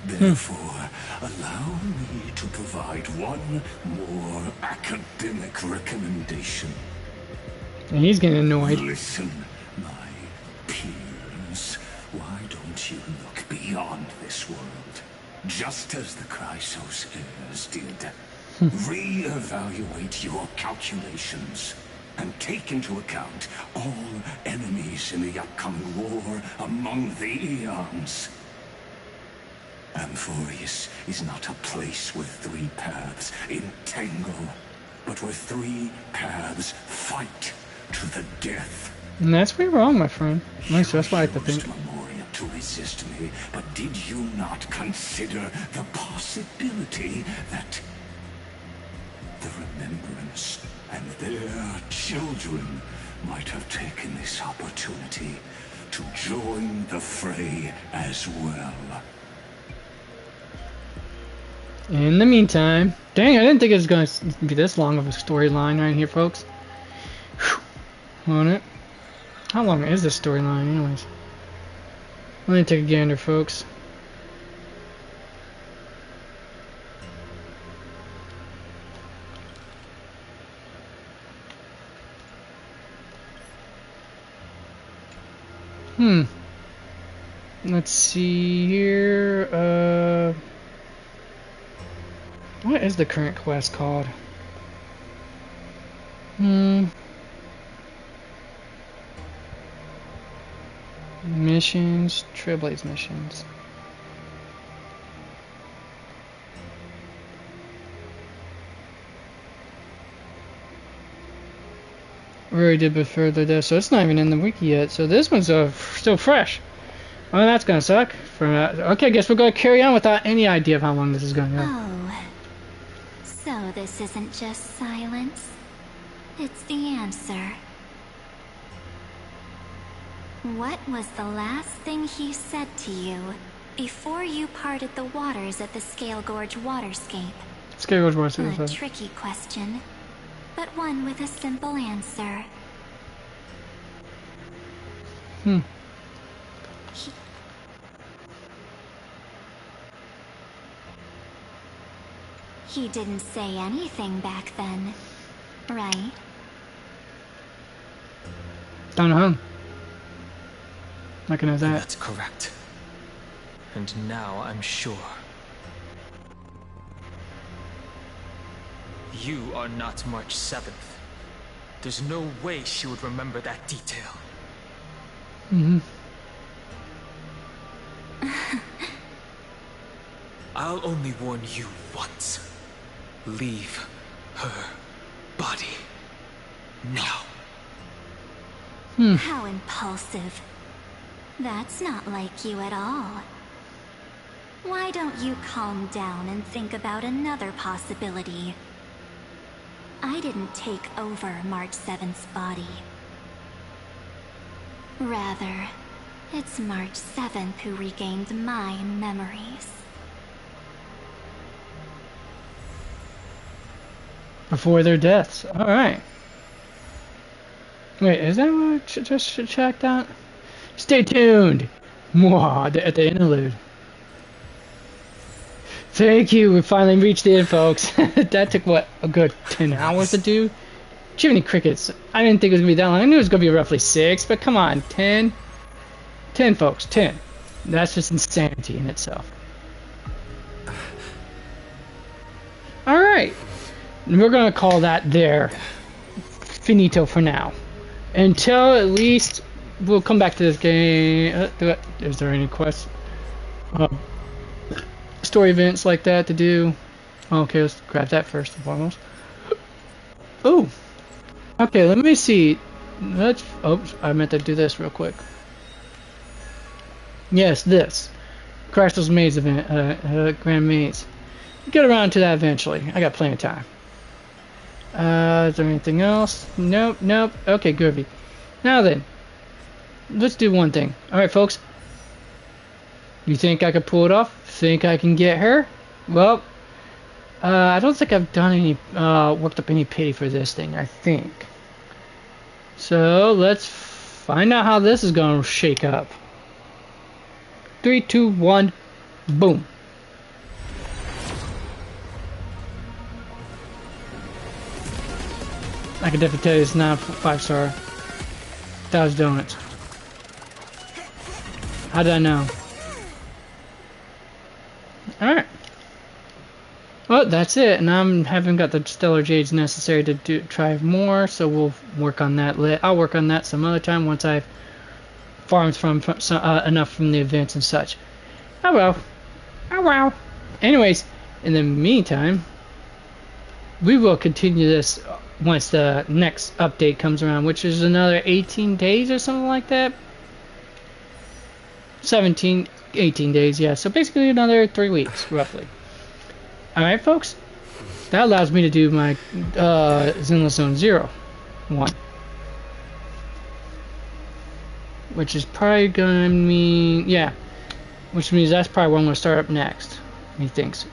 Therefore, allow me to provide one more academic recommendation. And he's getting annoyed. Listen, my peers. Why don't you look beyond this world? Just as the Chrysos heirs did. Re-evaluate your calculations and take into account all enemies in the upcoming war among the Eons. Amphoreus is not a place where three paths entangle, but where three paths fight to the death. And that's where you're wrong, my friend. At least that's what I like to think. To resist me, but did you not consider the possibility that the Remembrance and their children might have taken this opportunity to join the fray as well? In the meantime, dang, I didn't think it was going to be this long of a storyline right here, folks. Whew. On it. How long is this storyline, anyways? Let me take a gander, folks. Let's see here. What is the current quest called? Missions, Trailblaze missions. We already did a bit further there, so it's not even in the wiki yet. So this one's still fresh. Well, that's gonna suck. Okay, I guess we're gonna carry on without any idea of how long this is gonna go. Oh, so this isn't just silence. It's the answer. What was the last thing he said to you before you parted the waters at the Scale Gorge waterscape? Scale Gorge waterscape. A tricky question, but one with a simple answer. He didn't say anything back then, right? Don't know. Recognize that. That's correct. And now I'm sure. You are not March 7th. There's no way she would remember that detail. I'll only warn you once. Leave her body now. How impulsive. That's not like you at all. Why don't you calm down and think about another possibility? I didn't take over March 7th's body. Rather, it's March 7th who regained my memories. Before their deaths. Alright. Wait, is that what I just checked out? Stay tuned! Mwah, at the interlude. Thank you, we finally reached the end, folks. That took, what, a good 10 hours to do? Jiminy Crickets. I didn't think it was going to be that long. I knew it was going to be roughly 6, but come on, 10? 10, folks, 10. That's just insanity in itself. Alright. We're going to call that there. Finito for now. Until at least we'll come back to this game. Is there any quests? Story events like that to do? Okay, let's grab that first and foremost. Oh, okay. Let me see. Let's. Oops, I meant to do this real quick. Yes, this Crystal's Maze event, Grand Maze. Get around to that eventually. I got plenty of time. Is there anything else? Nope, nope. Okay, groovy. Now then, let's do one thing. Alright, folks. You think I could pull it off? Think I can get her? Well, I don't think I've done any, worked up any pity for this thing, I think. So let's find out how this is going to shake up. 3, 2, 1, boom. I can definitely tell you it's not 5-star. That was donuts. How did I know? Alright. Well, that's it, and I haven't got the stellar jades necessary to try more, so we'll work on that. I'll work on that some other time once I've farmed enough from the events and such. Oh well. Oh well. Anyways, in the meantime, we will continue this once the next update comes around, which is another 18 days or something like that. 18 days, yeah. So basically another 3 weeks, roughly. Alright, folks. That allows me to do my Zenless Zone 0 1. Which is probably gonna mean, yeah. Which means that's probably what I'm gonna start up next. Methinks.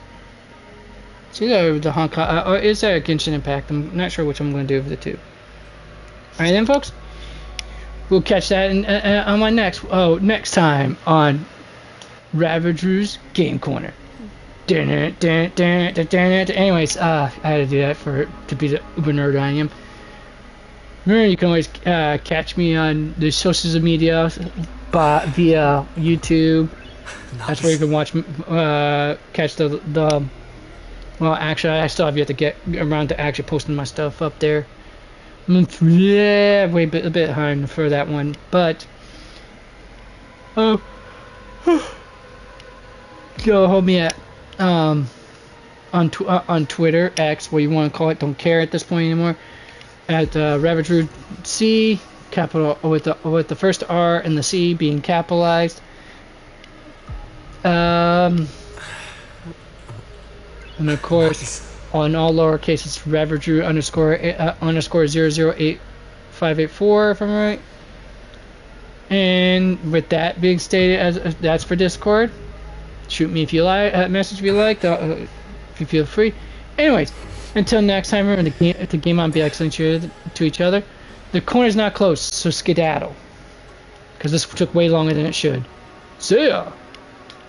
It's either the Hong Kong, or is there a Genshin Impact? I'm not sure which I'm gonna do of the two. Alright then, folks. We'll catch that on my next time on Ravager's Game Corner. Anyways, I had to do that to be the uber nerd I am. Remember, you can always catch me on the social media via YouTube. Nice. That's where you can watch, catch the. Well, actually, I still have yet to get around to actually posting my stuff up there. Yeah, a bit behind for that one, but go hold me at on Twitter, X, what you want to call it, don't care at this point anymore. At Ravager C, capital with the first R and the C being capitalized. And of course, on all lowercase, it's Ravager underscore 008584, if I'm right. And with that being stated, as that's for Discord. Shoot me if you like, message if you like, if you feel free. Anyways, until next time, remember the game on, be excellent to each other. The corner's not closed, so skedaddle. Because this took way longer than it should. See ya!